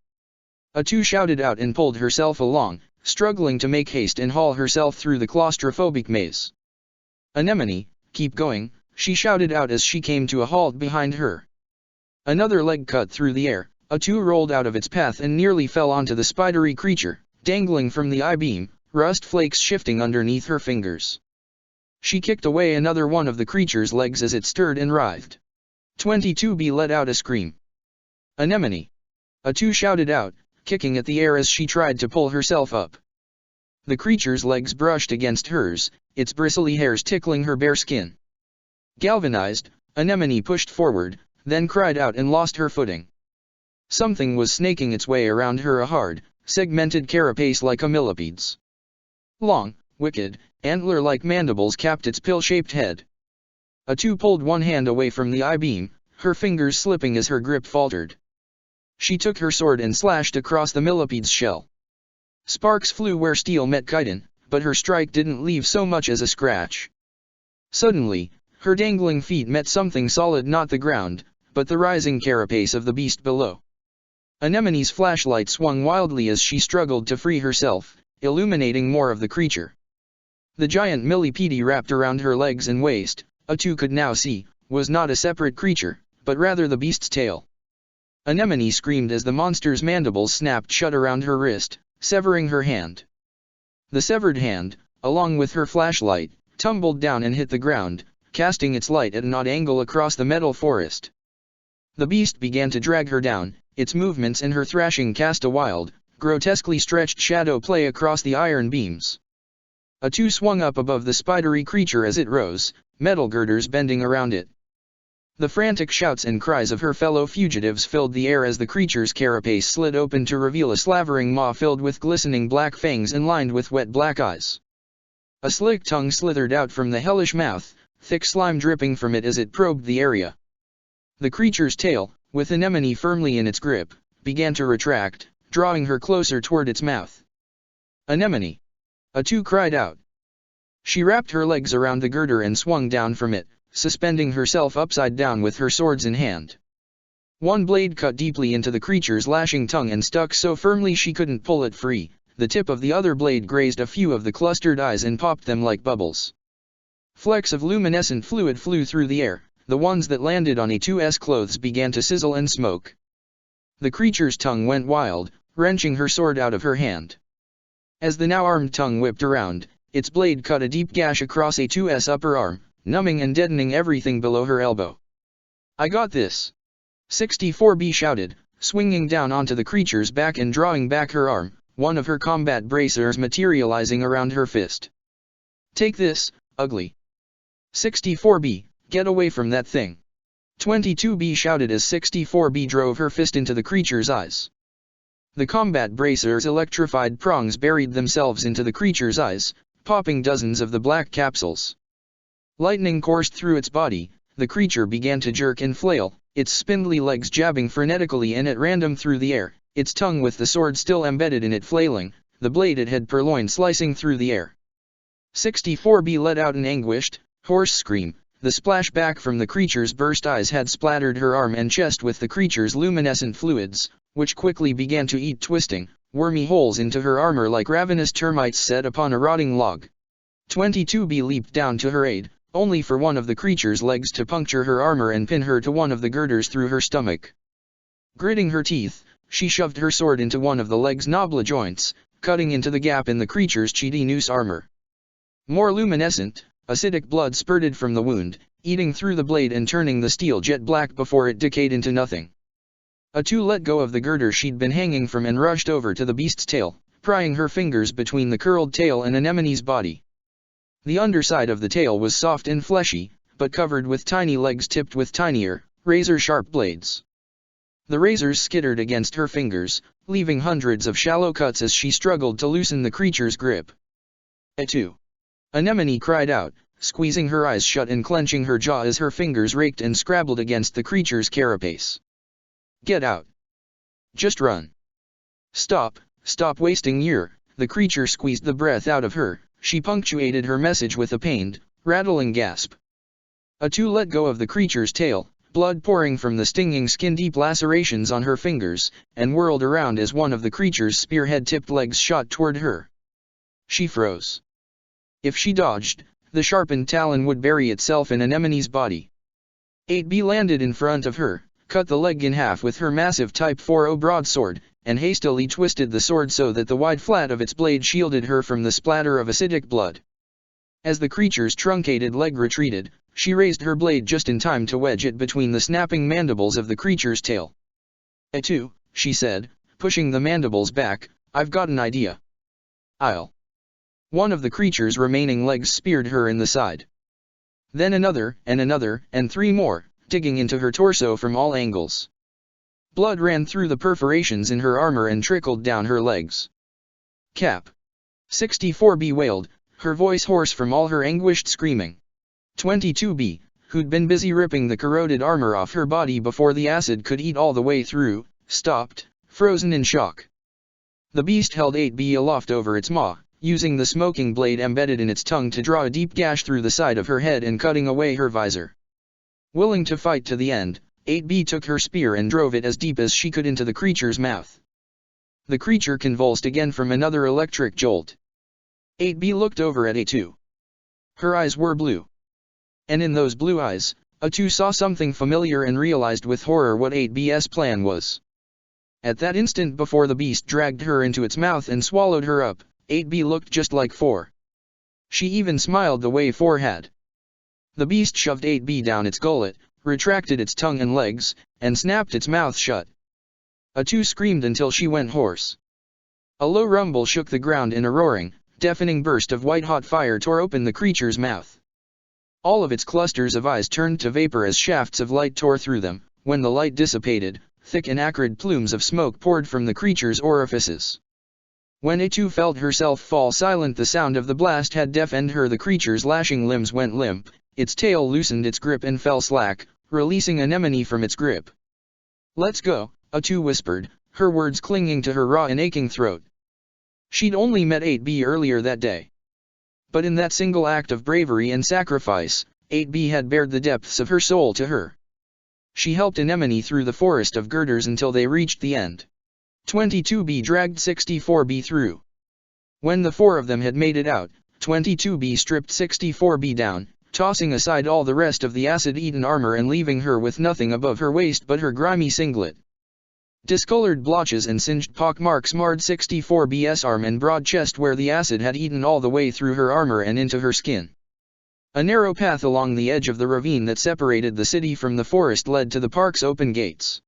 B: A2 shouted out and pulled herself along, struggling to make haste and haul herself through the claustrophobic maze. Anemone, keep going, she shouted out as she came to a halt behind her. Another leg cut through the air, A2 rolled out of its path and nearly fell onto the spidery creature, dangling from the I-beam, rust flakes shifting underneath her fingers. She kicked away another one of the creature's legs as it stirred and writhed. 22B let out a scream. Anemone! A2 shouted out, kicking at the air as she tried to pull herself up. The creature's legs brushed against hers, its bristly hairs tickling her bare skin. Galvanized, Anemone pushed forward, then cried out and lost her footing. Something was snaking its way around her, a hard, segmented carapace like a millipede's. Long, wicked, antler-like mandibles capped its pill-shaped head. A2 pulled one hand away from the I-beam, her fingers slipping as her grip faltered. She took her sword and slashed across the millipede's shell. Sparks flew where steel met chitin, but her strike didn't leave so much as a scratch. Suddenly, her dangling feet met something solid, not the ground, but the rising carapace of the beast below. Anemone's flashlight swung wildly as she struggled to free herself, illuminating more of the creature. The giant millipede wrapped around her legs and waist, A2 could now see, was not a separate creature, but rather the beast's tail. Anemone screamed as the monster's mandibles snapped shut around her wrist, severing her hand. The severed hand, along with her flashlight, tumbled down and hit the ground, casting its light at an odd angle across the metal forest. The beast began to drag her down, its movements and her thrashing cast a wild, grotesquely stretched shadow play across the iron beams. A2 swung up above the spidery creature as it rose, metal girders bending around it. The frantic shouts and cries of her fellow fugitives filled the air as the creature's carapace slid open to reveal a slavering maw filled with glistening black fangs and lined with wet black eyes. A slick tongue slithered out from the hellish mouth, thick slime dripping from it as it probed the area. The creature's tail, with Anemone firmly in its grip, began to retract, drawing her closer toward its mouth. Anemone! A2 cried out. She wrapped her legs around the girder and swung down from it, suspending herself upside down with her swords in hand. One blade cut deeply into the creature's lashing tongue and stuck so firmly she couldn't pull it free. The tip of the other blade grazed a few of the clustered eyes and popped them like bubbles. Flecks of luminescent fluid flew through the air. The ones that landed on A2's clothes began to sizzle and smoke. The creature's tongue went wild, wrenching her sword out of her hand. As the now armed tongue whipped around, its blade cut a deep gash across A2's upper arm, numbing and deadening everything below her elbow. "I got this!" 64B shouted, swinging down onto the creature's back and drawing back her arm, one of her combat bracers materializing around her fist. "Take this, ugly." 64B, get away from that thing. 22B shouted as 64B drove her fist into the creature's eyes. The combat bracer's electrified prongs buried themselves into the creature's eyes, popping dozens of the black capsules. Lightning coursed through its body. The creature began to jerk and flail, its spindly legs jabbing frenetically and at random through the air, its tongue with the sword still embedded in it flailing, the bladed head purloin slicing through the air. 64B let out an anguished, hoarse scream. The splashback from the creature's burst eyes had splattered her arm and chest with the creature's luminescent fluids, which quickly began to eat twisting, wormy holes into her armor like ravenous termites set upon a rotting log. 22B leaped down to her aid, only for one of the creature's legs to puncture her armor and pin her to one of the girders through her stomach. Gritting her teeth, she shoved her sword into one of the leg's knobbly joints, cutting into the gap in the creature's chitinous armor. More luminescent, acidic blood spurted from the wound, eating through the blade and turning the steel jet black before it decayed into nothing. A2 let go of the girder she'd been hanging from and rushed over to the beast's tail, prying her fingers between the curled tail and Anemone's body. The underside of the tail was soft and fleshy, but covered with tiny legs tipped with tinier, razor-sharp blades. The razors skittered against her fingers, leaving hundreds of shallow cuts as she struggled to loosen the creature's grip. A2. Anemone cried out, squeezing her eyes shut and clenching her jaw as her fingers raked and scrabbled against the creature's carapace. "Get out! Just run! Stop wasting your..." The creature squeezed the breath out of her. She punctuated her message with a pained, rattling gasp. A2 let go of the creature's tail, blood pouring from the stinging skin-deep lacerations on her fingers, and whirled around as one of the creature's spearhead-tipped legs shot toward her. She froze. If she dodged, the sharpened talon would bury itself in Anemone's body. 8B landed in front of her, cut the leg in half with her massive Type 40 broadsword, and hastily twisted the sword so that the wide flat of its blade shielded her from the splatter of acidic blood. As the creature's truncated leg retreated, she raised her blade just in time to wedge it between the snapping mandibles of the creature's tail. "A2, she said, pushing the mandibles back, "I've got an idea. I'll..." One of the creature's remaining legs speared her in the side. Then another, and three more, digging into her torso from all angles. Blood ran through the perforations in her armor and trickled down her legs. "Cap!" 64B wailed, her voice hoarse from all her anguished screaming. 22B, who'd been busy ripping the corroded armor off her body before the acid could eat all the way through, stopped, frozen in shock. The beast held 8B aloft over its maw, using the smoking blade embedded in its tongue to draw a deep gash through the side of her head and cutting away her visor. Willing to fight to the end, 8B took her spear and drove it as deep as she could into the creature's mouth. The creature convulsed again from another electric jolt. 8B looked over at A2. Her eyes were blue. And in those blue eyes, A2 saw something familiar and realized with horror what 8B's plan was. At that instant before the beast dragged her into its mouth and swallowed her up, 8B looked just like 4. She even smiled the way 4 had. The beast shoved 8B down its gullet, retracted its tongue and legs, and snapped its mouth shut. A2 screamed until she went hoarse. A low rumble shook the ground and a roaring, deafening burst of white-hot fire tore open the creature's mouth. All of its clusters of eyes turned to vapor as shafts of light tore through them. When the light dissipated, thick and acrid plumes of smoke poured from the creature's orifices. When A2 felt herself fall silent, the sound of the blast had deafened her. The creature's lashing limbs went limp, its tail loosened its grip and fell slack, releasing Anemone from its grip. "Let's go," A2 whispered, her words clinging to her raw and aching throat. She'd only met 8B earlier that day. But in that single act of bravery and sacrifice, 8B had bared the depths of her soul to her. She helped Anemone through the forest of girders until they reached the end. 22B dragged 64B through. When the four of them had made it out, 22B stripped 64B down, tossing aside all the rest of the acid-eaten armor and leaving her with nothing above her waist but her grimy singlet. Discolored blotches and singed pockmarks marred 64B's arm and broad chest where the acid had eaten all the way through her armor and into her skin. A narrow path along the edge of the ravine that separated the city from the forest led to the park's open gates.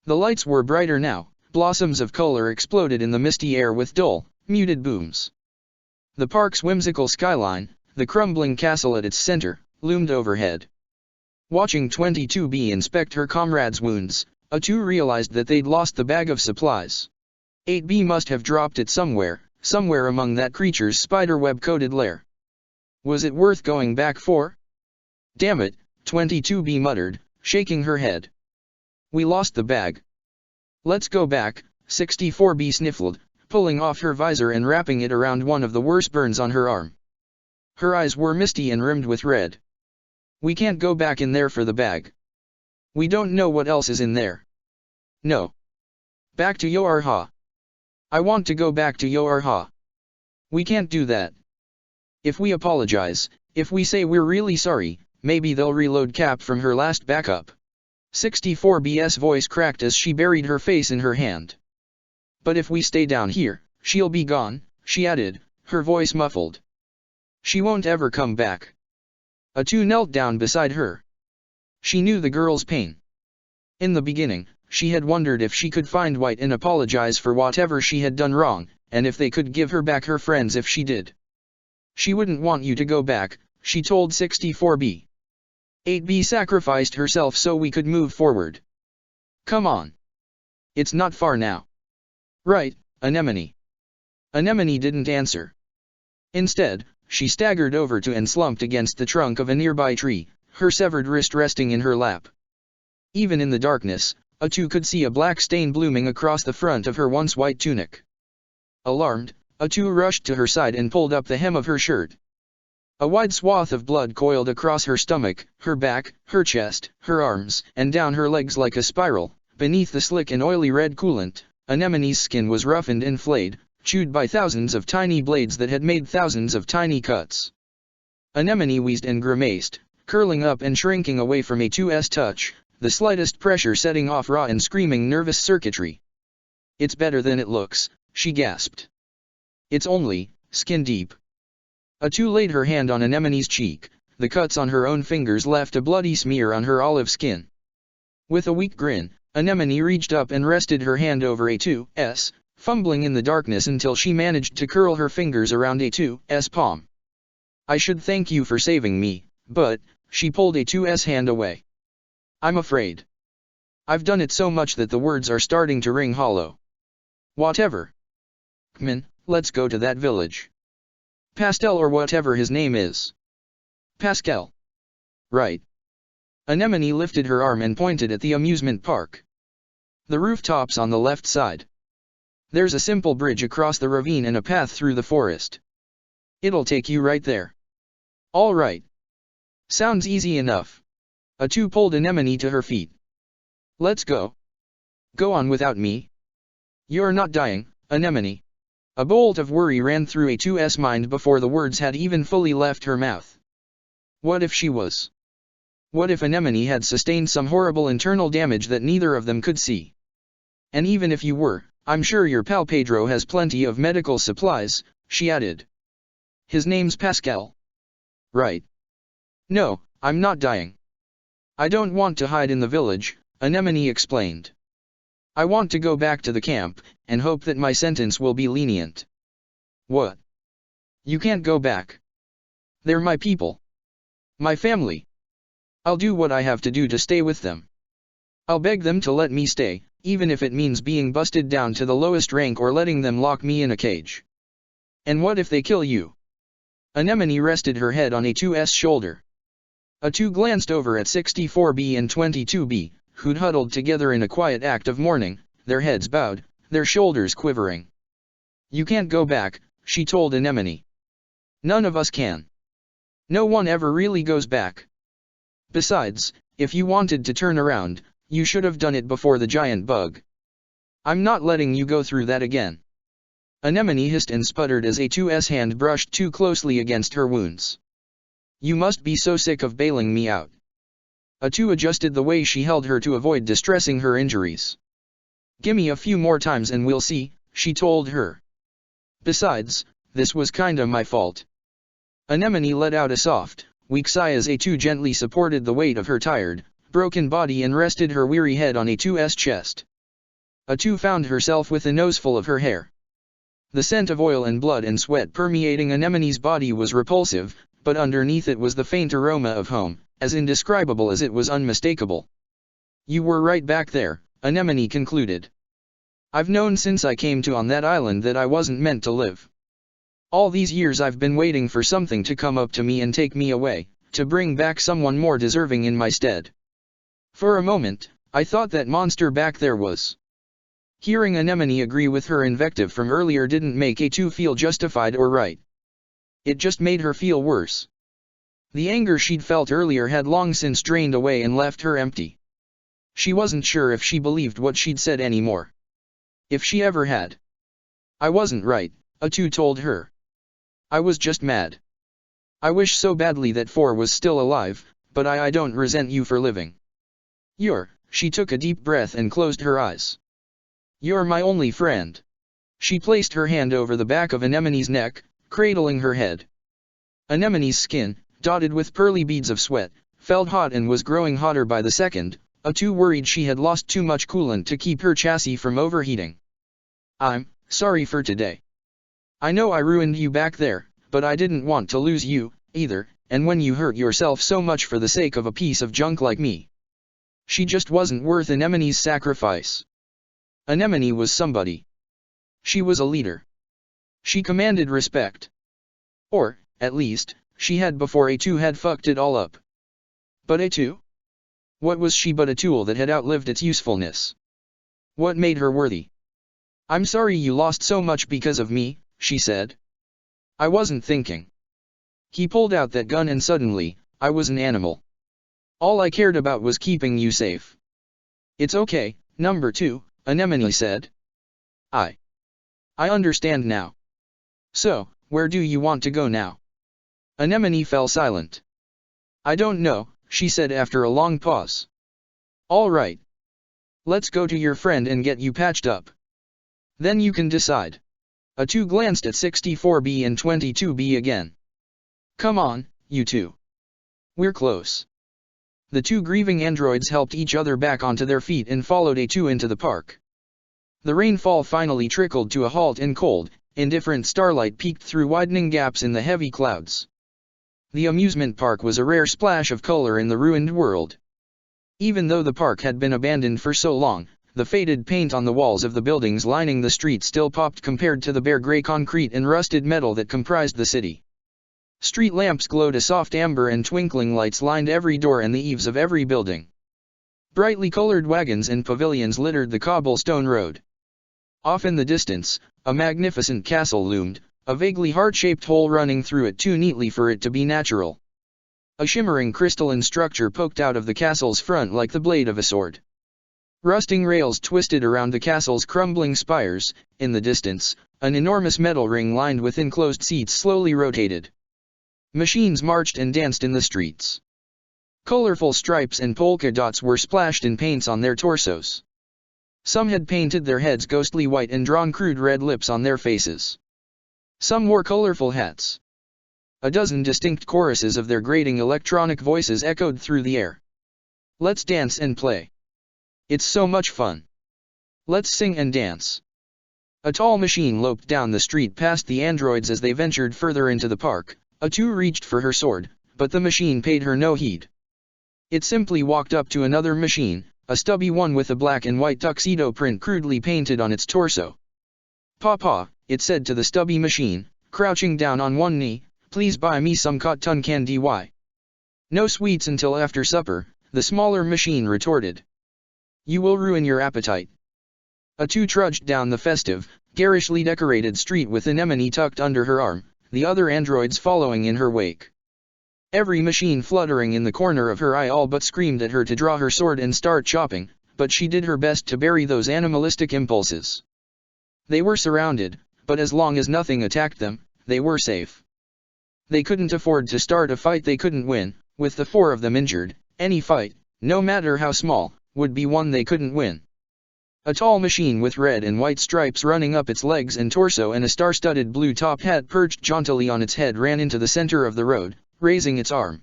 B: The lights were brighter now, blossoms of color exploded in the misty air with dull, muted booms. The park's whimsical skyline, the crumbling castle at its center, loomed overhead. Watching 22B inspect her comrades' wounds, A2 realized that they'd lost the bag of supplies. 8B must have dropped it somewhere among that creature's spiderweb-coated lair. Was it worth going back for? Damn it, 22B muttered, shaking her head. We lost the bag. Let's go back, 64B sniffled, pulling off her visor and wrapping it around one of the worst burns on her arm. Her eyes were misty and rimmed with red. We can't go back in there for the bag. We don't know what else is in there. No. Back to Yoarha. I want to go back to Yoarha. We can't do that. If we apologize, if we say we're really sorry, maybe they'll reload Cap from her last backup. 64B's voice cracked as she buried her face in her hand. But if we stay down here, she'll be gone, she added, her voice muffled. She won't ever come back. A2 knelt down beside her. She knew the girl's pain. In the beginning, she had wondered if she could find White and apologize for whatever she had done wrong, and if they could give her back her friends if she did. She wouldn't want you to go back, she told 64B. 8B sacrificed herself so we could move forward. Come on. It's not far now. Right, Anemone. Anemone didn't answer. Instead, she staggered over to and slumped against the trunk of a nearby tree, her severed wrist resting in her lap. Even in the darkness, A2 could see a black stain blooming across the front of her once white tunic. Alarmed, A2 rushed to her side and pulled up the hem of her shirt. A wide swath of blood coiled across her stomach, her back, her chest, her arms, and down her legs like a spiral. Beneath the slick and oily red coolant, Anemone's skin was roughened and flayed, chewed by thousands of tiny blades that had made thousands of tiny cuts. Anemone wheezed and grimaced, curling up and shrinking away from A2's touch, the slightest pressure setting off raw and screaming nervous circuitry. It's better than it looks, she gasped. It's only skin deep. A2 laid her hand on Anemone's cheek, the cuts on her own fingers left a bloody smear on her olive skin. With a weak grin, Anemone reached up and rested her hand over A2's, fumbling in the darkness until she managed to curl her fingers around A2's palm. I should thank you for saving me, but, she pulled A2's hand away. I'm afraid. I've done it so much that the words are starting to ring hollow. Whatever. Kmin, let's go to that village. Pastel or whatever his name is. Pascal. Right. Anemone lifted her arm and pointed at the amusement park. The rooftops on the left side. There's a simple bridge across the ravine and a path through the forest. It'll take you right there. All right. Sounds easy enough. A2 pulled Anemone to her feet. Let's go. Go on without me. You're not dying, Anemone. A bolt of worry ran through A2's mind before the words had even fully left her mouth. What if she was? What if Anemone had sustained some horrible internal damage that neither of them could see? And even if you were, I'm sure your pal Pedro has plenty of medical supplies, she added. His name's Pascal. Right. No, I'm not dying. I don't want to hide in the village, Anemone explained. I want to go back to the camp, and hope that my sentence will be lenient. What? You can't go back. They're my people. My family. I'll do what I have to do to stay with them. I'll beg them to let me stay, even if it means being busted down to the lowest rank or letting them lock me in a cage. And what if they kill you? Anemone rested her head on A2's shoulder. A2 glanced over at 64B and 22B, who'd huddled together in a quiet act of mourning, their heads bowed, their shoulders quivering. You can't go back, she told Anemone. None of us can. No one ever really goes back. Besides, If you wanted to turn around, you should have done it before the giant bug. I'm not letting you go through that again. Anemone hissed and sputtered as A2's hand brushed too closely against her wounds. You must be so sick of bailing me out. A2 adjusted the way she held her to avoid distressing her injuries. Gimme a few more times and we'll see, she told her. Besides, this was kinda my fault. Anemone let out a soft, weak sigh as A2 gently supported the weight of her tired, broken body and rested her weary head on A2's chest. A2 found herself with a noseful of her hair. The scent of oil and blood and sweat permeating Anemone's body was repulsive, but underneath it was the faint aroma of home, as indescribable as it was unmistakable. You were right back there, Anemone concluded. I've known since I came to on that island that I wasn't meant to live. All these years I've been waiting for something to come up to me and take me away, to bring back someone more deserving in my stead. For a moment, I thought that monster back there was. Hearing Anemone agree with her invective from earlier didn't make A2 feel justified or right. It just made her feel worse. The anger she'd felt earlier had long since drained away and left her empty. She wasn't sure if she believed what she'd said anymore. If she ever had. I wasn't right, A2 told her. I was just mad. I wish so badly that 4 was still alive, but I don't resent you for living. She took a deep breath and closed her eyes. You're my only friend. She placed her hand over the back of Anemone's neck, cradling her head. Anemone's skin, dotted with pearly beads of sweat, felt hot and was growing hotter by the second. A2 worried she had lost too much coolant to keep her chassis from overheating. I'm sorry for today. I know I ruined you back there, but I didn't want to lose you, either, and when you hurt yourself so much for the sake of a piece of junk like me. She just wasn't worth Anemone's sacrifice. Anemone was somebody. She was a leader. She commanded respect. Or, at least, she had before A2 had fucked it all up. But A2? What was she but a tool that had outlived its usefulness? What made her worthy? I'm sorry you lost so much because of me, she said. I wasn't thinking. He pulled out that gun and suddenly, I was an animal. All I cared about was keeping you safe. It's okay, number 2, Anemone said. I understand now. So, where do you want to go now? Anemone fell silent. I don't know, she said after a long pause. All right. Let's go to your friend and get you patched up. Then you can decide. A2 glanced at 64B and 22B again. Come on, you two. We're close. The two grieving androids helped each other back onto their feet and followed A2 into the park. The rainfall finally trickled to a halt and cold, indifferent starlight peeked through widening gaps in the heavy clouds. The amusement park was a rare splash of color in the ruined world. Even though the park had been abandoned for so long, the faded paint on the walls of the buildings lining the street still popped compared to the bare gray concrete and rusted metal that comprised the city. Street lamps glowed a soft amber and twinkling lights lined every door and the eaves of every building. Brightly colored wagons and pavilions littered the cobblestone road. Off in the distance, a magnificent castle loomed, a vaguely heart-shaped hole running through it too neatly for it to be natural. A shimmering crystalline structure poked out of the castle's front like the blade of a sword. Rusting rails twisted around the castle's crumbling spires. In the distance, an enormous metal ring lined with enclosed seats slowly rotated. Machines marched and danced in the streets. Colorful stripes and polka dots were splashed in paints on their torsos. Some had painted their heads ghostly white and drawn crude red lips on their faces. Some wore colorful hats. A dozen distinct choruses of their grating electronic voices echoed through the air. Let's dance and play. It's so much fun. Let's sing and dance. A tall machine loped down the street past the androids as they ventured further into the park. A2 reached for her sword, but the machine paid her no heed. It simply walked up to another machine, a stubby one with a black and white tuxedo print crudely painted on its torso. Papa, it said to the stubby machine, crouching down on one knee, please buy me some cotton candy. Why? No sweets until after supper, the smaller machine retorted. You will ruin your appetite. A2 trudged down the festive, garishly decorated street with Anemone tucked under her arm, the other androids following in her wake. Every machine fluttering in the corner of her eye all but screamed at her to draw her sword and start chopping, but she did her best to bury those animalistic impulses. They were surrounded, but as long as nothing attacked them, they were safe. They couldn't afford to start a fight they couldn't win. With the 4 of them injured, any fight, no matter how small, would be one they couldn't win. A tall machine with red and white stripes running up its legs and torso and a star-studded blue top hat perched jauntily on its head ran into the center of the road, raising its arm.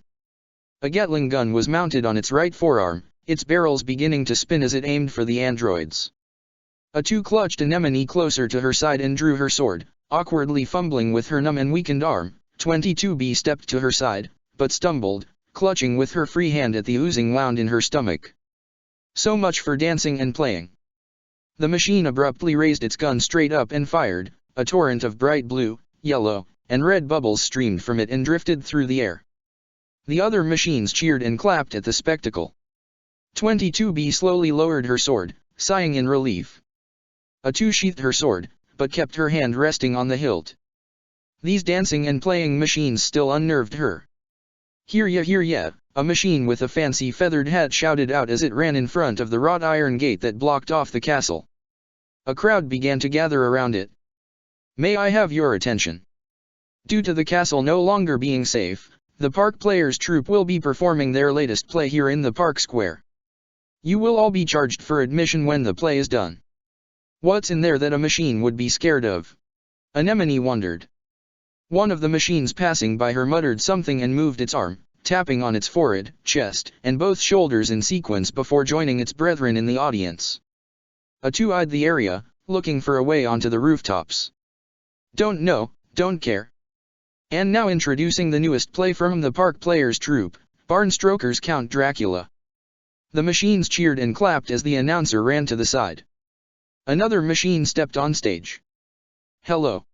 B: A Gatling gun was mounted on its right forearm, its barrels beginning to spin as it aimed for the androids. A2 clutched Anemone closer to her side and drew her sword, awkwardly fumbling with her numb and weakened arm. 22B stepped to her side, but stumbled, clutching with her free hand at the oozing wound in her stomach. So much for dancing and playing. The machine abruptly raised its gun straight up and fired. A torrent of bright blue, yellow, and red bubbles streamed from it and drifted through the air. The other machines cheered and clapped at the spectacle. 22B slowly lowered her sword, sighing in relief. A2 sheathed her sword, but kept her hand resting on the hilt. These dancing and playing machines still unnerved her. Hear ya, a machine with a fancy feathered hat shouted out as it ran in front of the wrought iron gate that blocked off the castle. A crowd began to gather around it. May I have your attention? Due to the castle no longer being safe, the Park Players troupe will be performing their latest play here in the Park Square. You will all be charged for admission when the play is done. What's in there that a machine would be scared of? Anemone wondered. One of the machines passing by her muttered something and moved its arm, tapping on its forehead, chest, and both shoulders in sequence before joining its brethren in the audience. A2 eyed the area, looking for a way onto the rooftops. Don't know, don't care. And now introducing the newest play from the Park Players troupe, Barnstroker's Count Dracula. The machines cheered and clapped as the announcer ran to the side. Another machine stepped on stage. Hello.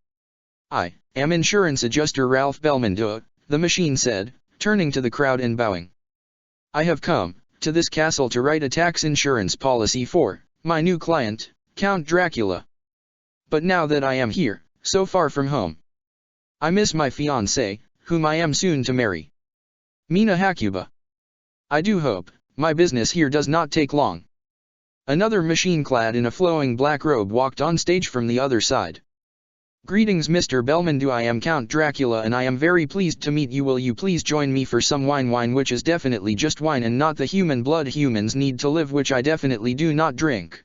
B: I am insurance adjuster Ralph Belmondo, the machine said, turning to the crowd and bowing. I have come to this castle to write a tax insurance policy for my new client, Count Dracula. But now that I am here, so far from home, I miss my fiancée, whom I am soon to marry. Mina Hakuba. I do hope my business here does not take long. Another machine clad in a flowing black robe walked on stage from the other side. Greetings Mr. Belmondo, I am Count Dracula and I am very pleased to meet you. Will you please join me for some wine which is definitely just wine and not the human blood humans need to live, which I definitely do not drink.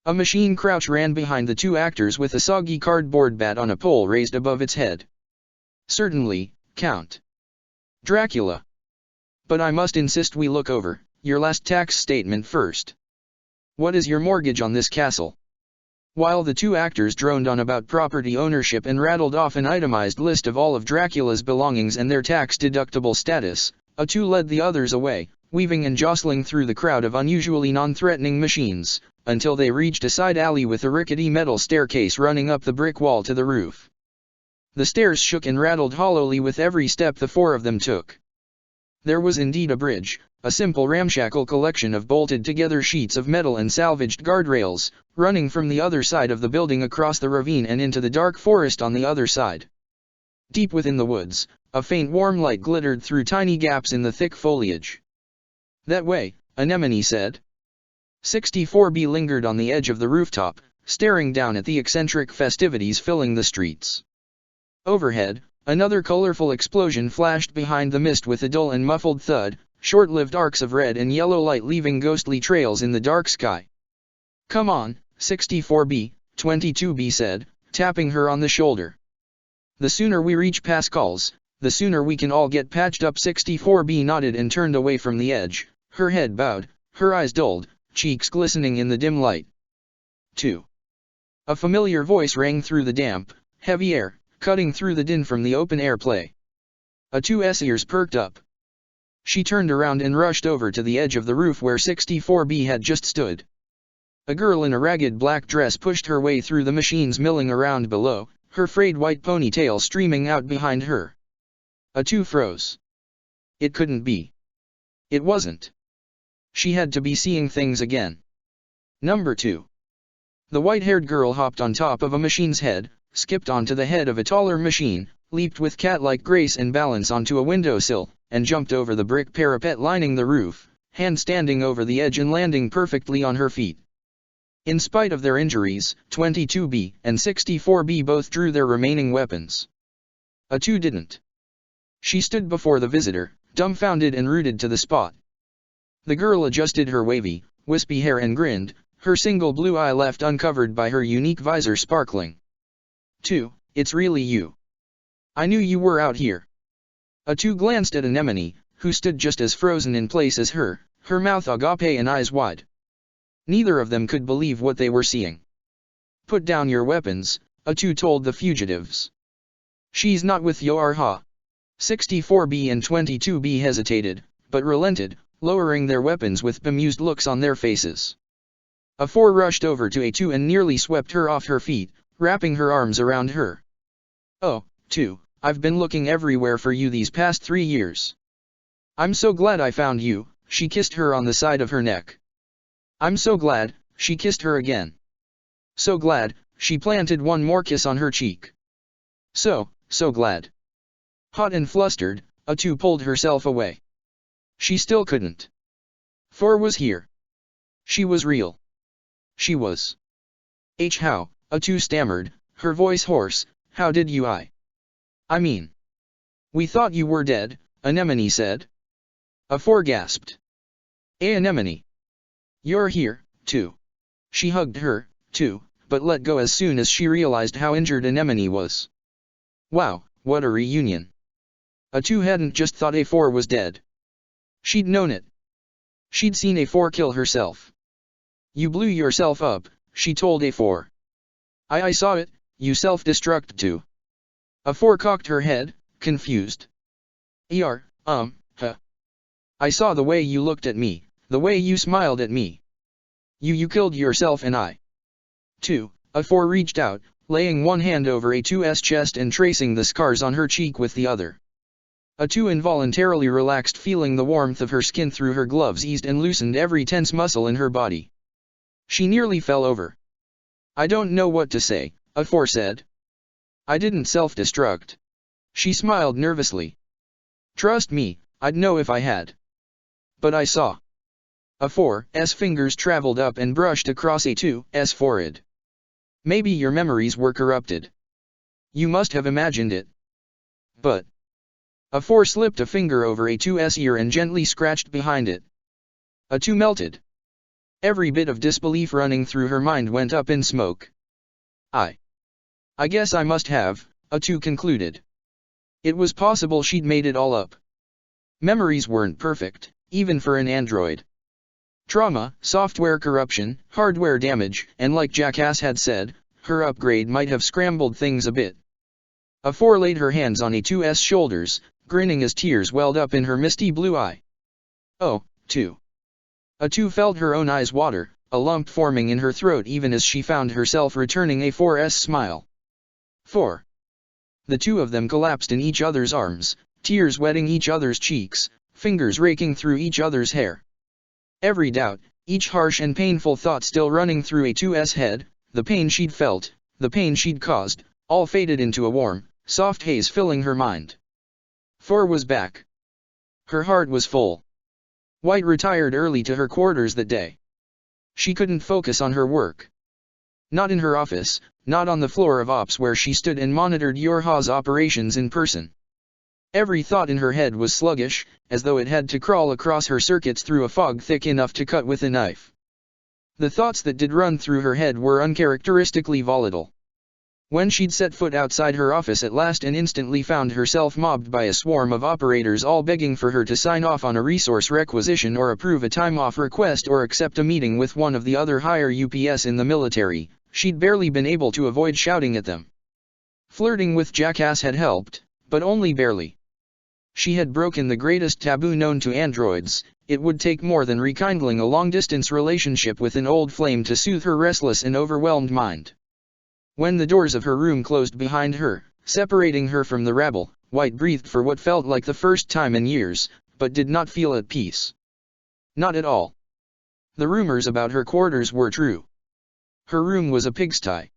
B: A machine crouch ran behind the 2 actors with a soggy cardboard bat on a pole raised above its head. Certainly, Count Dracula. But I must insist we look over your last tax statement first. What is your mortgage on this castle? While the 2 actors droned on about property ownership and rattled off an itemized list of all of Dracula's belongings and their tax-deductible status, A2 led the others away, weaving and jostling through the crowd of unusually non-threatening machines, until they reached a side alley with a rickety metal staircase running up the brick wall to the roof. The stairs shook and rattled hollowly with every step the 4 of them took. There was indeed a bridge, a simple ramshackle collection of bolted-together sheets of metal and salvaged guardrails, running from the other side of the building across the ravine and into the dark forest on the other side. Deep within the woods, a faint warm light glittered through tiny gaps in the thick foliage. That way, Anemone said. 64B lingered on the edge of the rooftop, staring down at the eccentric festivities filling the streets. Overhead, another colorful explosion flashed behind the mist with a dull and muffled thud, short-lived arcs of red and yellow light leaving ghostly trails in the dark sky. Come on, 64B, 22B said, tapping her on the shoulder. The sooner we reach Pascal's, the sooner we can all get patched up. 64B nodded and turned away from the edge, her head bowed, her eyes dulled, cheeks glistening in the dim light. 2. A familiar voice rang through the damp, heavy air, cutting through the din from the open-air play. A2's ears perked up. She turned around and rushed over to the edge of the roof where 64B had just stood. A girl in a ragged black dress pushed her way through the machines milling around below, her frayed white ponytail streaming out behind her. A2 froze. It couldn't be. It wasn't. She had to be seeing things again. Number 2. The white-haired girl hopped on top of a machine's head, skipped onto the head of a taller machine, leaped with cat-like grace and balance onto a windowsill,
A: and jumped over the brick parapet lining the roof, hand standing over the edge and landing perfectly on her feet. In spite of their injuries, 22B and 64B both drew their remaining weapons. A2 didn't. She stood before the visitor, dumbfounded and rooted to the spot. The girl adjusted her wavy, wispy hair and grinned, her single blue eye left uncovered by her unique visor sparkling. 2, it's really you. I knew you were out here. A2 glanced at Anemone, who stood just as frozen in place as her mouth agape and eyes wide. Neither of them could believe what they were seeing. Put down your weapons, A2 told the fugitives. She's not with Yorha. 64B and 22B hesitated, but relented, lowering their weapons with bemused looks on their faces. A4 rushed over to A2 and nearly swept her off her feet, wrapping her arms around her. Oh, 2, I've been looking everywhere for you these past 3 years. I'm so glad I found you, she kissed her on the side of her neck. I'm so glad, she kissed her again. So glad, she planted one more kiss on her cheek. So glad. Hot and flustered, A2 pulled herself away. She still couldn't. 4 was here. She was real. She was. How, A2 stammered, her voice hoarse, how did you I mean. We thought you were dead, Anemone said. A4 gasped. Anemone. You're here, too. She hugged her, too, but let go as soon as she realized how injured Anemone was. Wow, what a reunion. A2 hadn't just thought A4 was dead. She'd known it. She'd seen A4 kill herself. You blew yourself up, she told A4. I saw it, you self-destruct too. A4 cocked her head, confused. Huh. I saw the way you looked at me, the way you smiled at me. You killed yourself and I. 2, A4 reached out, laying one hand over A2's chest and tracing the scars on her cheek with the other. A2 involuntarily relaxed, feeling the warmth of her skin through her gloves eased and loosened every tense muscle in her body. She nearly fell over. I don't know what to say, A4 said. I didn't self-destruct. She smiled nervously. Trust me, I'd know if I had. But I saw. A4's fingers traveled up and brushed across A2's forehead. Maybe your memories were corrupted. You must have imagined it. But. A4 slipped a finger over A2's ear and gently scratched behind it. A2 melted. Every bit of disbelief running through her mind went up in smoke. I guess I must have, A2 concluded. It was possible she'd made it all up. Memories weren't perfect, even for an android. Trauma, software corruption, hardware damage, and like Jackass had said, her upgrade might have scrambled things a bit. A4 laid her hands on A2's shoulders, grinning as tears welled up in her misty blue eye. Oh, 2. A2 felt her own eyes water, a lump forming in her throat even as she found herself returning A4's smile. 4. The two of them collapsed in each other's arms, tears wetting each other's cheeks, fingers raking through each other's hair. Every doubt, each harsh and painful thought still running through A2's head, the pain she'd felt, the pain she'd caused, all faded into a warm, soft haze filling her mind. 4 was back. Her heart was full. White retired early to her quarters that day. She couldn't focus on her work. Not in her office, not on the floor of ops where she stood and monitored Yorha's operations in person. Every thought in her head was sluggish, as though it had to crawl across her circuits through a fog thick enough to cut with a knife. The thoughts that did run through her head were uncharacteristically volatile. When she'd set foot outside her office at last and instantly found herself mobbed by a swarm of operators all begging for her to sign off on a resource requisition or approve a time-off request or accept a meeting with one of the other higher UPS in the military, she'd barely been able to avoid shouting at them. Flirting with Jackass had helped, but only barely. She had broken the greatest taboo known to androids. It would take more than rekindling a long-distance relationship with an old flame to soothe her restless and overwhelmed mind. When the doors of her room closed behind her, separating her from the rabble, White breathed for what felt like the first time in years, but did not feel at peace. Not at all. The rumors about her quarters were true. Her room was a pigsty.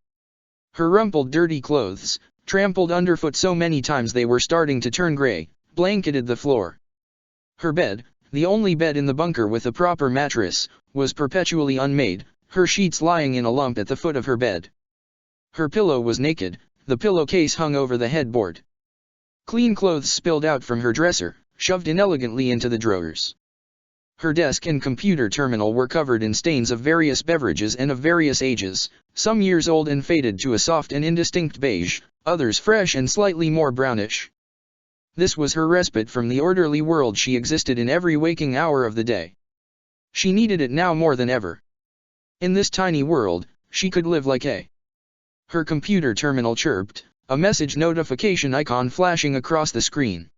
A: Her rumpled dirty clothes, trampled underfoot so many times they were starting to turn gray, blanketed the floor.
B: Her bed, the only bed in the bunker with a proper mattress, was perpetually unmade, her sheets lying in a lump at the foot of her bed. Her pillow was naked, the pillowcase hung over the headboard. Clean clothes spilled out from her dresser, shoved inelegantly into the drawers. Her desk and computer terminal were covered in stains of various beverages and of various ages, some years old and faded to a soft and indistinct beige, others fresh and slightly more brownish. This was her respite from the orderly world she existed in every waking hour of the day. She needed it now more than ever. In this tiny world, she could live like a. Her computer terminal chirped, a message notification icon flashing across the screen.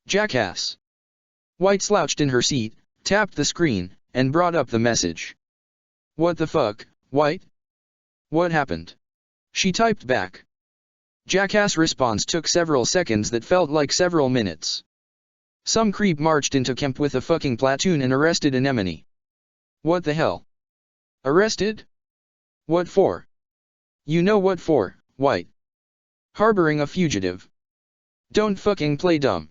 B: Jackass. White slouched in her seat, tapped the screen, and brought up the message. What the fuck, White? What happened? She typed back. Jackass response took several seconds that felt like several minutes. Some creep marched into camp with a fucking platoon and arrested Anemone. What the hell? Arrested? What for? You know what for, White. Harboring a fugitive. Don't fucking play dumb.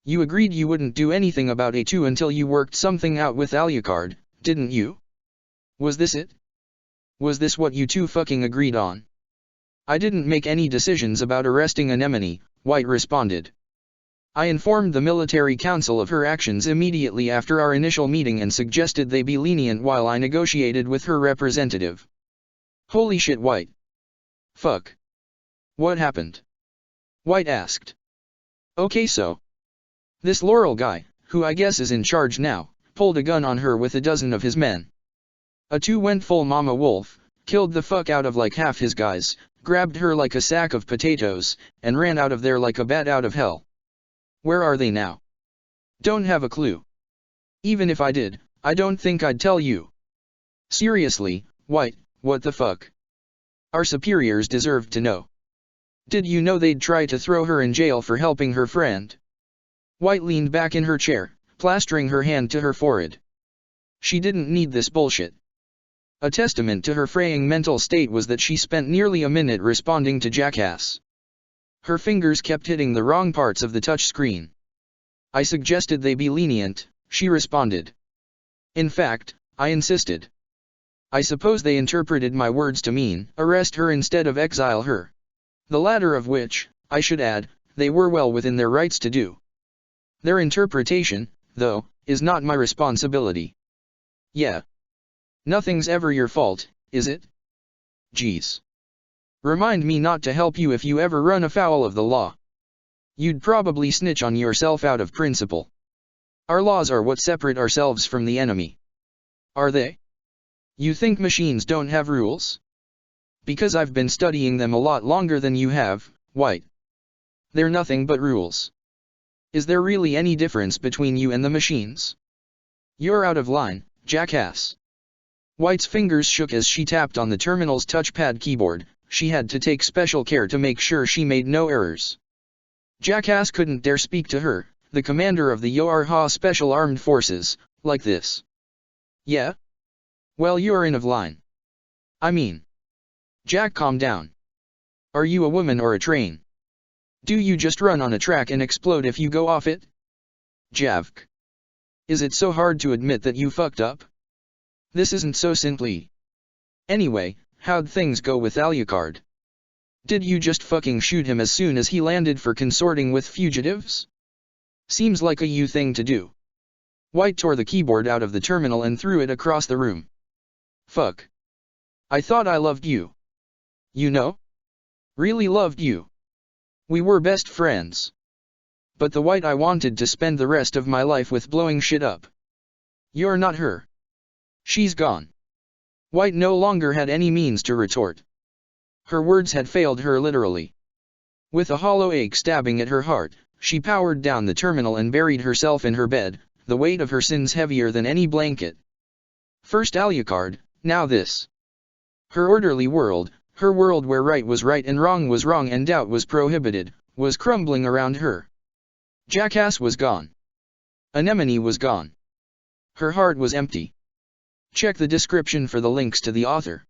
B: You agreed you wouldn't do anything about A2 until you worked something out with Alucard, didn't you? Was this it? Was this what you two fucking agreed on? I didn't make any decisions about arresting Anemone, White responded. I informed the military council of her actions immediately after our initial meeting and suggested they be lenient while I negotiated with her representative. Holy shit, White. Fuck. What happened? White asked. Okay, so. This Laurel guy, who I guess is in charge now, pulled a gun on her with a dozen of his men. A2 went full Mama Wolf, killed the fuck out of like half his guys, grabbed her like a sack of potatoes, and ran out of there like a bat out of hell. Where are they now? Don't have a clue. Even if I did, I don't think I'd tell you. Seriously, White, what the fuck? Our superiors deserved to know. Did you know they'd try to throw her in jail for helping her friend? White leaned back in her chair, plastering her hand to her forehead. She didn't need this bullshit. A testament to her fraying mental state was that she spent nearly a minute responding to Jackass. Her fingers kept hitting the wrong parts of the touch screen. I suggested they be lenient, she responded. In fact, I insisted. I suppose they interpreted my words to mean, arrest her instead of exile her. The latter of which, I should add, they were well within their rights to do. Their interpretation, though, is not my responsibility. Yeah. Nothing's ever your fault, is it? Jeez. Remind me not to help you if you ever run afoul of the law. You'd probably snitch on yourself out of principle. Our laws are what separate ourselves from the enemy. Are they? You think machines don't have rules? Because I've been studying them a lot longer than you have, White. They're nothing but rules. Is there really any difference between you and the machines? You're out of line, Jackass. White's fingers shook as she tapped on the terminal's touchpad keyboard. She had to take special care to make sure she made no errors. Jackass couldn't dare speak to her, the commander of the Yoarha Special Armed Forces, like this. Yeah? Well, you're in of line. I mean. Jack, calm down. Are you a woman or a train? Do you just run on a track and explode if you go off it? Javk. Is it so hard to admit that you fucked up? This isn't so simply. Anyway, how'd things go with Alucard? Did you just fucking shoot him as soon as he landed for consorting with fugitives? Seems like a you thing to do. White tore the keyboard out of the terminal and threw it across the room. Fuck. I thought I loved you. You know? Really loved you. We were best friends. But the White I wanted to spend the rest of my life with blowing shit up. You're not her. She's gone. White no longer had any means to retort. Her words had failed her literally. With a hollow ache stabbing at her heart, she powered down the terminal and buried herself in her bed, the weight of her sins heavier than any blanket. First Alucard, now this. Her orderly world, her world where right was right and wrong was wrong and doubt was prohibited, was crumbling around her. Jackass was gone. Anemone was gone. Her heart was empty. Check the description for the links to the author.